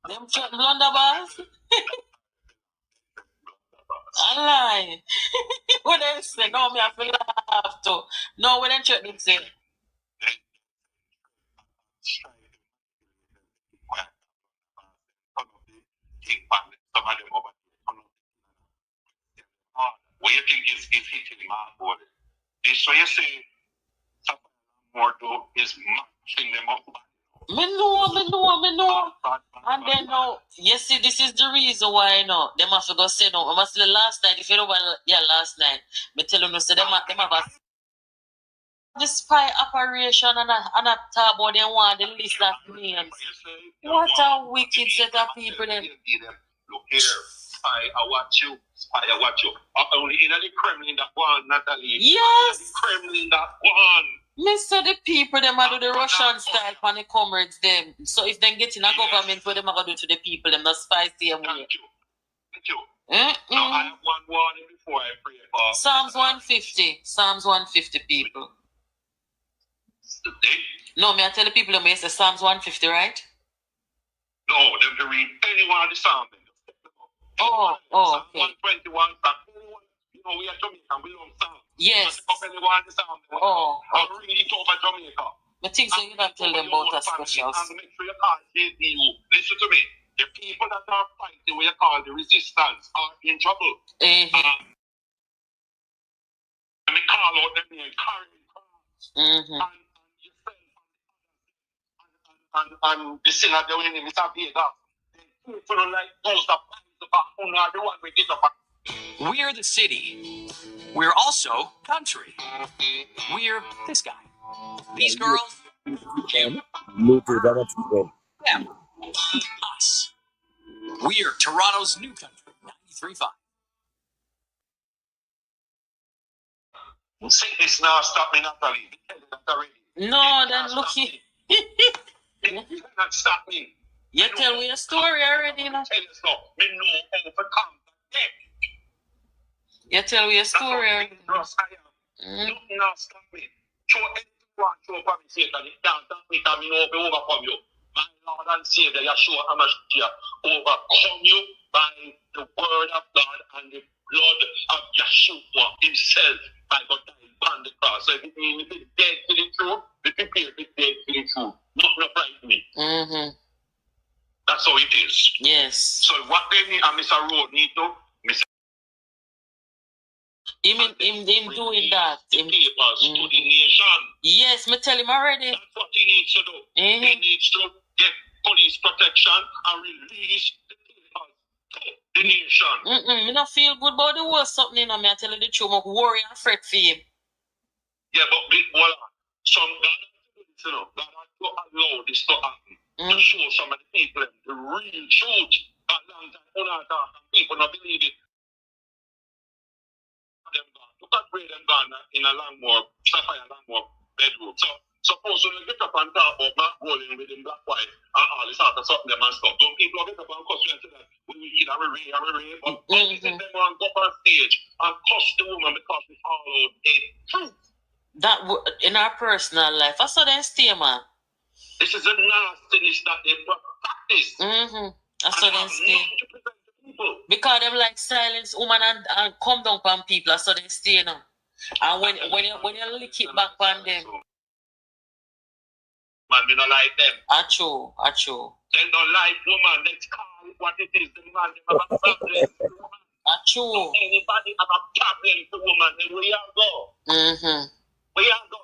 Them threaten blunderballs? I lie. What they say? No, me have to laugh too. No, what they threaten say? What you think is hitting my body? This way you say more to is matching them up. Me know. And then now, you see, this is the reason why I know. Them have to go say no. I must say last night, if you know about last night, me tell you no, say them have a the spy operation and a talk about them want the list of names. What a wicked set of people them. Look here, spy, I watch you. Only in the Kremlin that one, Natalie. Yes. The Kremlin that one. Mr. The people them are do the Russian style for the comrades them. So if they get in a government, what them are gonna do to the people, them not spice them way. Thank you. Now I have one warning before I pray for Psalms 150. Psalms 150 people. No, me I tell the people them say Psalms 150, right? No, them to read any one of the Psalms. Oh, okay. 121 you know we are Jamaican, we love Psalms. Yes. Oh, I'm really talk about Jamaica. I think so you not tell them about a special. And make sure you call JPU. Listen to me. The people that are fighting what you call the resistance are in trouble. And we call out them name, carrying crowns. And the sin of the winning is a big up. People don't like those that fight the back, who are the one we get up. We're the city. We're also country. We're this guy. These girls. Them. Us. We're Toronto's new country, 93.5. Sickness now stop me, Natalie. No, then look here. You cannot stop me. You tell me a story already, no? Tell you so. Me know overcome the death. You tell me a story already. Nothing now stop me. Show anything you want to for me, Satan. It can't stop me, because me know be overcome you. My Lord and Savior, Yeshua HaMashiach, overcome you by the word of God and the blood of Yeshua himself by God dying upon the cross. So if it means if it's dead to the truth, be prepared to be dead to the truth. Not frighten me. That's how it is. Yes. So what they need, and Mr. Road need to, Mr. Him doing that. The papers to the nation. Yes, me tell him already. That's what he needs to do. He needs to get police protection and release the papers to the nation. Me not feel good about the whole something, you know. Me I tell you the truth, I'm worry and fret for him. Yeah, but well, some God has to do this, you know. God has to allow this to happen. To show some of the people the real truth. A long time, people not believe it. Look at where them gone in a Sapphire Langmore bedroom. So suppose when you get up and talk about Mark Golding with him black white and all this sort of something them and stuff, don't people get up and cuss you and say that we wicked and we ray, but them want to go on stage and cuss the woman because we follow a truth. That in our personal life, I saw them stay, man. This is a nastiness that they practice. I saw them stay. Because them like silence woman and come down on people, I saw them stay now. And when you lick it back on them. Man, we don't like them. True. They don't like woman. Let's call it what it is. The man, they have a problem. True. Anybody have a problem with woman, then we all go. We all go.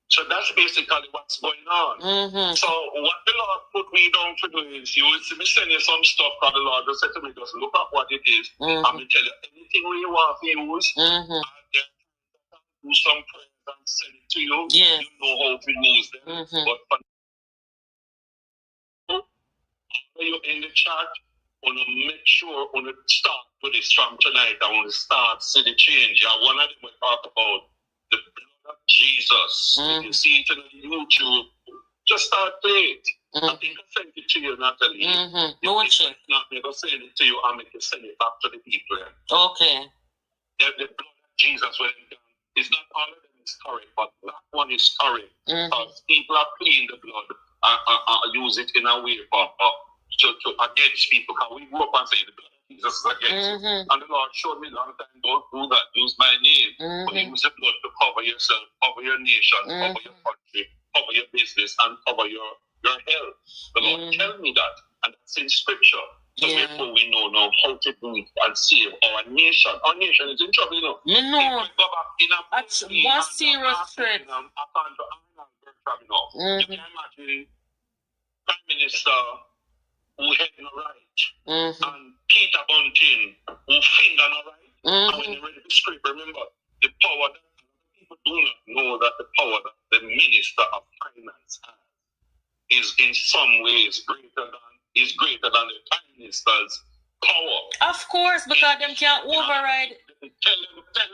So that's basically what's going on. So what the Lord put me down to do is, you will see me send you some stuff, because the Lord just said to me, just look at what it is. I'm going to tell you anything you want to use, and then do some prayers and send it to you. Yeah. You know how to use them. But for you in the chat, want to make sure when to start with this from tonight, I want to start see the change. One of them will talk about the blood of Jesus. If you see it on YouTube, just start play it. I think I sent it to you, Natalie. No one check. Not me, go send it to you and make you send it back to the people. Okay. The blood of Jesus, when it done, it's not all of them is correct, but that one is correct. Because people are playing the blood and use it in a way to against people. Because we grew up and say the blood of Jesus is against you. And the Lord showed me a long time, don't do that. Use my name. But use the blood to cover yourself, cover your nation, cover your country, cover your business, and cover your health. The Lord tell me that. And that's in scripture. So therefore we know now how to do it and save our nation. Our nation is in trouble, you know. Me know. If we go back in a That's one serious threat. You can imagine Prime Minister who head no right and Peter Bunting who finger no right. And when they read the script, remember the power that people do not know that the power that the Minister of Finance has is in some ways greater than the Prime Minister's power. Of course, because them can't override. Tell them again,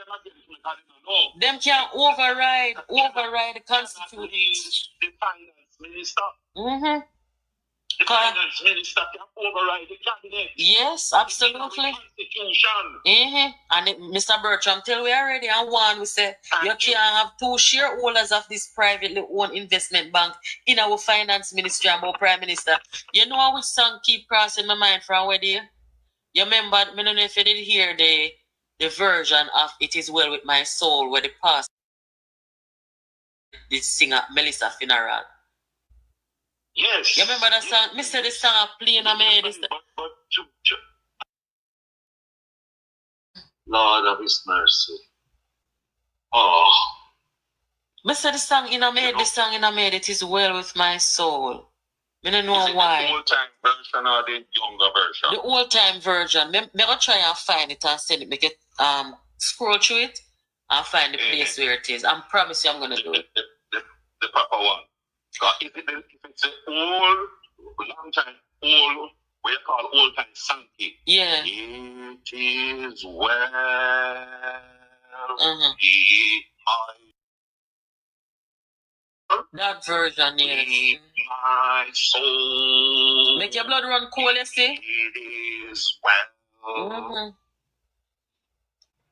because they don't know. Them can't override the Constitution. The Finance Minister. The Finance Minister can override the cabinet. Yes, absolutely. Constitution. And Mr. Bertram, tell we already and one we say you can't have two shareholders of this privately owned investment bank in our finance ministry and our prime minister. You know which song keep crossing my mind from where they? You remember, I don't know if you did hear the version of It Is Well With My Soul where the past the singer Melissa funeral. Yes. You remember that song? Me said the song I playing on me. But Lord of His mercy. Oh. Me said the song in a made, the song in a made, It Is Well With My Soul. I don't know why. The old-time version or the younger version? The old-time version. Me go try and find it and send it. Make it scroll through it and find the place where it is. I promise you I'm gonna do it. The proper one. If it's an old, long time, old, what you call old time Sankey. Yeah. It is well with that version, yes. My soul. Make your blood run cold, you see? It is well.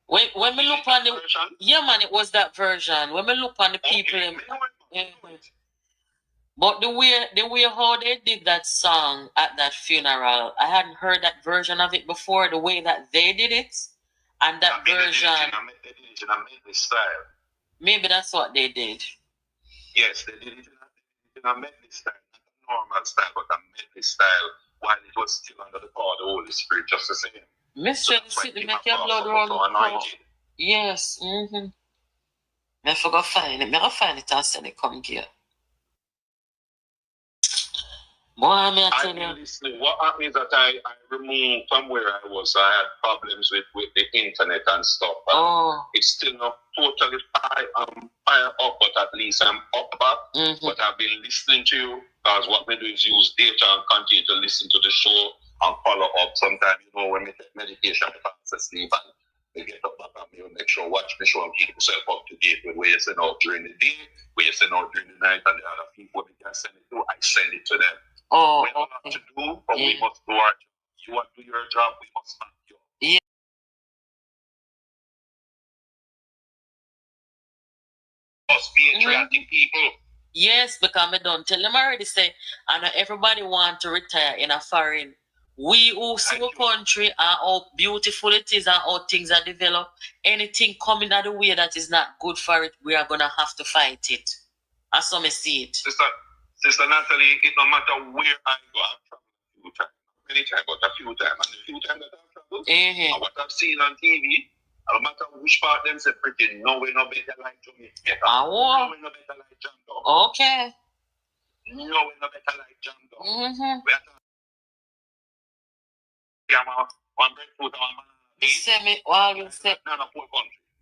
When we look on the version? Yeah, man, it was that version. When we look on the people, but the way how they did that song at that funeral, I hadn't heard that version of it before. The way that they did it, and that version. They did it in a medley style. Maybe that's what they did. Yes, they did it in a medley style, not a normal style, but a medley style, while it was still under the power of the Holy Spirit, just the same. Mr. City, make your blood run. Yes. I forgot find it. I find it and send it come here. Boy, I tell you. Listening. What happened is that I removed from where I was. I had problems with the internet and stuff. It's still not totally fire up, but at least I'm up back. But I've been listening to you because what we do is use data and continue to listen to the show and follow up. Sometimes, when we take medication, we fall asleep and we get up back and we make sure watch the show and keep yourself up to date with where you send out during the day, where you send out during the night, and the other people we can send it to, I send it to them. We don't have to do, but we must do our job. You want to do your job, we must not do. Yeah. Must be patriotic people. Yes, because I don't tell them already say, and everybody want to retire in a foreign. We who see our country and how beautiful it is and how things are developed, anything coming out of the way that is not good for it, we are going to have to fight it. As some see it. Sister Natalie, it no matter where I go, I've traveled a few times. Many times, but a few times. And the few times that I've traveled, and what I've seen on TV, no matter which part them say pretty, no way no better like Jamaica. No way no better like Jamdo. Okay. No way no better like Jamdo. We have to one breadfruit and one banana. You say me, always say,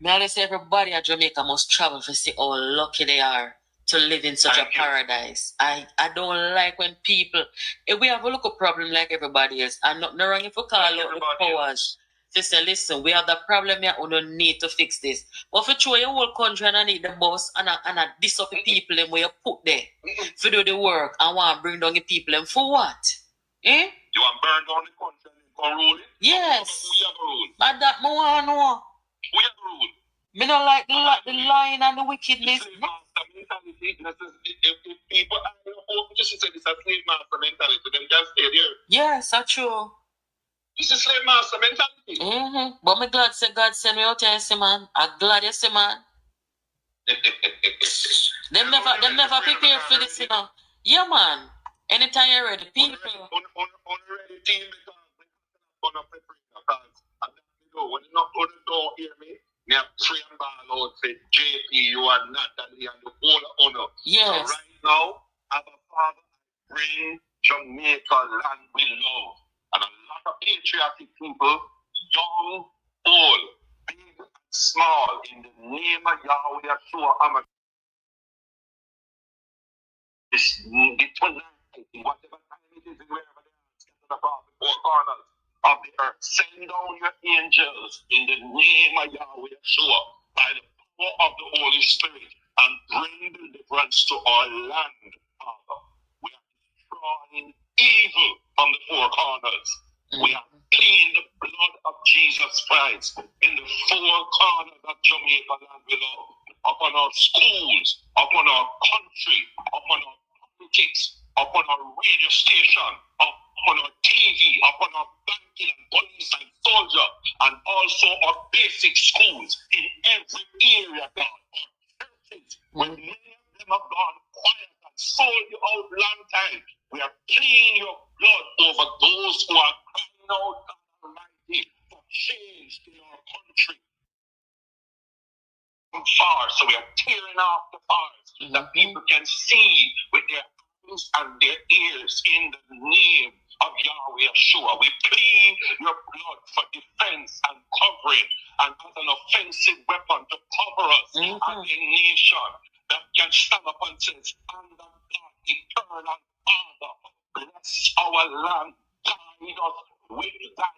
me always say everybody at Jamaica must travel to see how lucky they are. to live in such a paradise. I don't like when people, if we have a local problem like everybody else, and not wrong if we call out the powers to say, listen, we have the problem here, we don't need to fix this. But if you throw your whole country and I need the boss and I diss up the people and where you put there to do the work and want to bring down the people and for what? Eh? You want to burn down the country and go rule it? Yes. We have a rule. And that I want to know. We have a rule. Me don't like the lying and the wickedness. Slave master mentality. If people are just say this a slave master mentality, then can stay there. Yes, that's true. This is slave master mentality. But me glad say God send me out here, see man. I'm glad you see man. Them never prepare for this, you know. Yeah man. Anytime you're ready, people. Unready team because gonna prepare because when you don't hear me. Me have three and ball out say JP, you are not Natalie and the whole honor. Yes. So right now, as a father, bring Jamaica land with love. And a lot of patriotic people, young, old, big, and small, in the name of Yahweh Yeshua, I'm a the tonight, whatever time it is, wherever they are, scattered across the four corners of the earth. Send down your angels in the name of Yahweh Yeshua by the power of the Holy Spirit and bring deliverance to our land, Father. We are destroying evil from the four corners. We have cleaned the blood of Jesus Christ in the four corners of Jamaica land below, upon our schools, upon our country, upon our politics, upon our radio station, upon our TV, upon our banking and police and soldier, and also our basic schools in every area, God. Our churches, when many of them have gone quiet and sold you out long time, we are pleading your blood over those who are crying out, God Almighty, for change in our country. Far, so we are tearing off the bars that people can see with their eyes and their ears in the name of Yahweh Yeshua. We plead your blood for defense and covering and as an offensive weapon to cover us as a nation that can stand up and say, stand up, God, eternal Father, bless our land, guide us with thy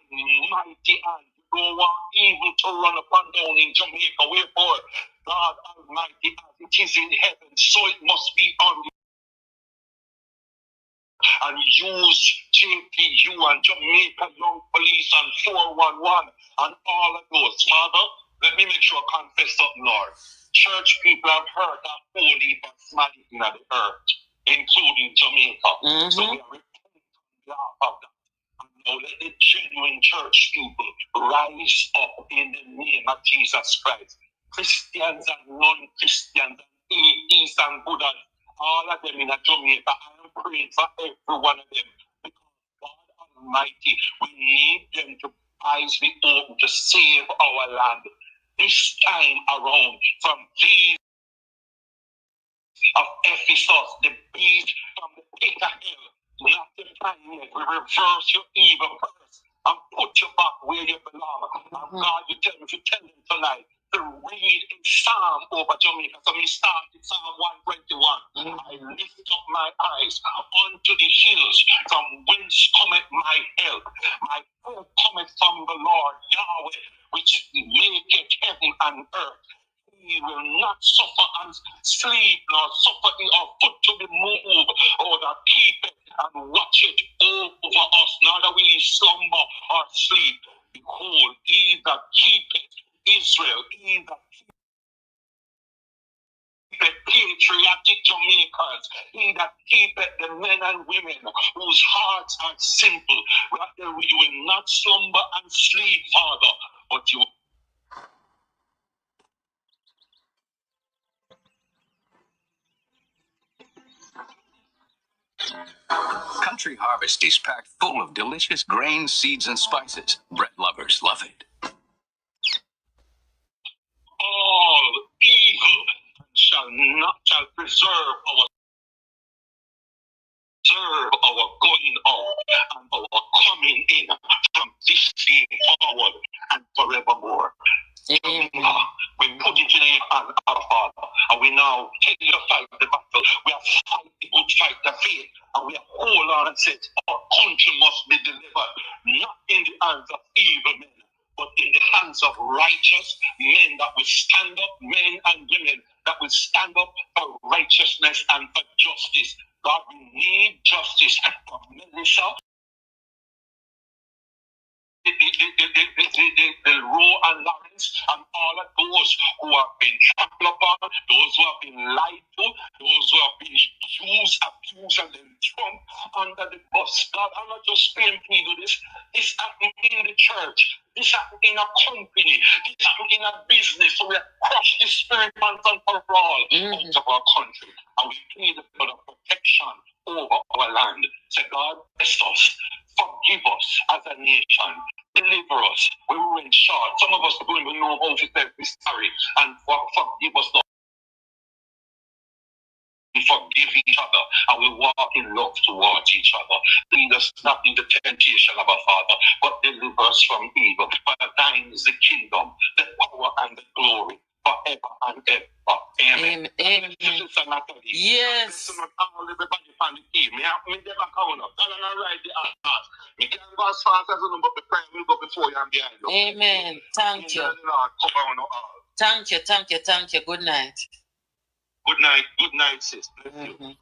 mighty hand. Don't want evil to run up and down in Jamaica. Wherefore, God Almighty, as it is in heaven, so it must be on the and use JPU and Jamaica Young Police and 411 and all of those. Father, let me make sure I confess something, Lord. Church people have heard that holy but smiling in the earth, including Jamaica. So we are repenting on behalf of that. Now let the genuine church people rise up in the name of Jesus Christ. Christians and non-Christians, atheists and Buddhas, all of them in Jamaica, I am praying for every one of them. Because God Almighty, we need them to eyes be open to save our land. This time around, from these of Ephesus, the beast from the pit of hell, not the time yet. We reverse your evil curse and put you back where you belong. And God, you tell them tonight to read a psalm over Jamaica. So we start with Psalm 121. I lift up my eyes unto the hills, from whence cometh my help. My help cometh from the Lord Yahweh, which maketh heaven and earth. He will not suffer and sleep, nor suffer or foot to be moved, or that keep it and watch it over us, neither will he slumber or sleep. Behold, he that keepeth Israel, he that keepeth patriotic Jamaicans, he that keepeth the men and women whose hearts are simple, that you will not slumber and sleep, Father, but you Country Harvest is packed full of delicious grains, seeds, and spices. Bread lovers love it. all evil shall preserve our going out and our coming in from this day forward and forevermore. We put it in the hand of our Father And we now take the fight the battle. We have fight the good fight of faith. And we have hold on and said, our country must be delivered, not in the hands of evil men, but in the hands of righteous men that will stand up, men and women that will stand up for righteousness and for justice. God, we need justice for Melissa, the Roe and Lawrence, and all of those who have been trampled upon, those who have been lied to, those who have been used, abused, and then thrown under the bus. God, I'm not just saying people this. This happened in the church. This happened in a company. This happened in a business. So we have crushed the spirit once and for all out of our country. And we need the blood of protection over our land. So God, bless us. Forgive us as a nation. Deliver us when we went short. Some of us don't even know how to tell this story. And forgive us, Lord. We forgive each other and we walk in love towards each other. Lead us not into temptation of our Father, but deliver us from evil. For thine is the kingdom, the power, and the glory forever and ever. Amen. Amen. Yes. Everybody on the team. Me never count up. Tell them I ride the ass. Me can't go as fast as you, but the prayer will go before you and behind you. Amen. Thank you. Thank you. Thank you. Thank you. Good night. Good night, sis. Bless you.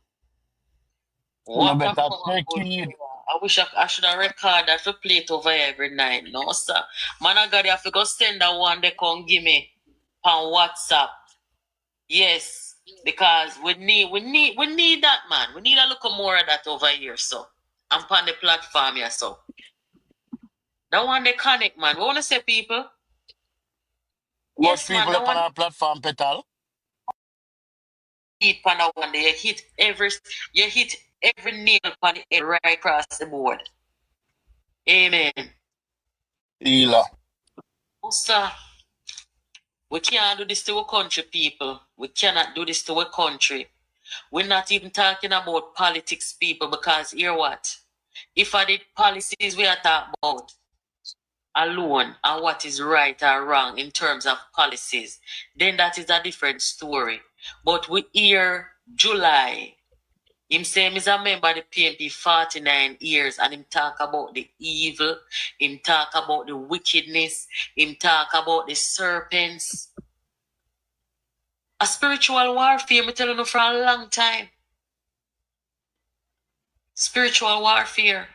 What a I wish I should have recorded that to play it over every night. No, sir. Man, I got to have to go send that one they can give me on WhatsApp. Yes, because we need that, man. We need a little more of that over here, so. I'm on the platform here, so. That one they connect, man. We want to say people. Most people up on our platform, Petal. Hit on that one, you hit every nail on the head right across the board. Amen. Ela. Oh, sir. We can't do this to our country, people. We cannot do this to our country. We're not even talking about politics, people, because hear what? If I did policies we are talking about alone and what is right or wrong in terms of policies, then that is a different story. But we hear July. Him say he's a member of the PNP 49 years and him talk about the evil, him talk about the wickedness, him talk about the serpents. A spiritual warfare, me telling you for a long time. Spiritual warfare.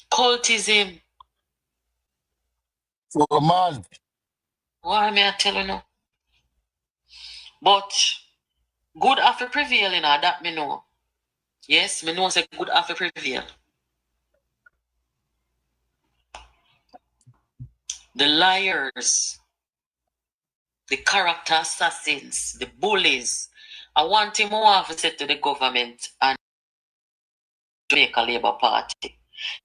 Cultism. For a man. Why am I telling you? But good after prevailing, that me know. Yes, me know say good after prevail. The liars, the character assassins, the bullies. I want him more to say to the government and Jamaica Labour Party.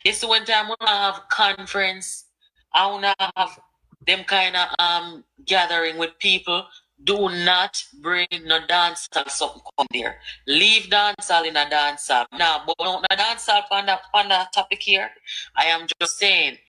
This is when time we have conference, I wanna have them kind of gathering with people. Do not bring no dancehall something come there. Leave dancehall in a dancehall. Now, but not a dancehall on that topic here. I am just saying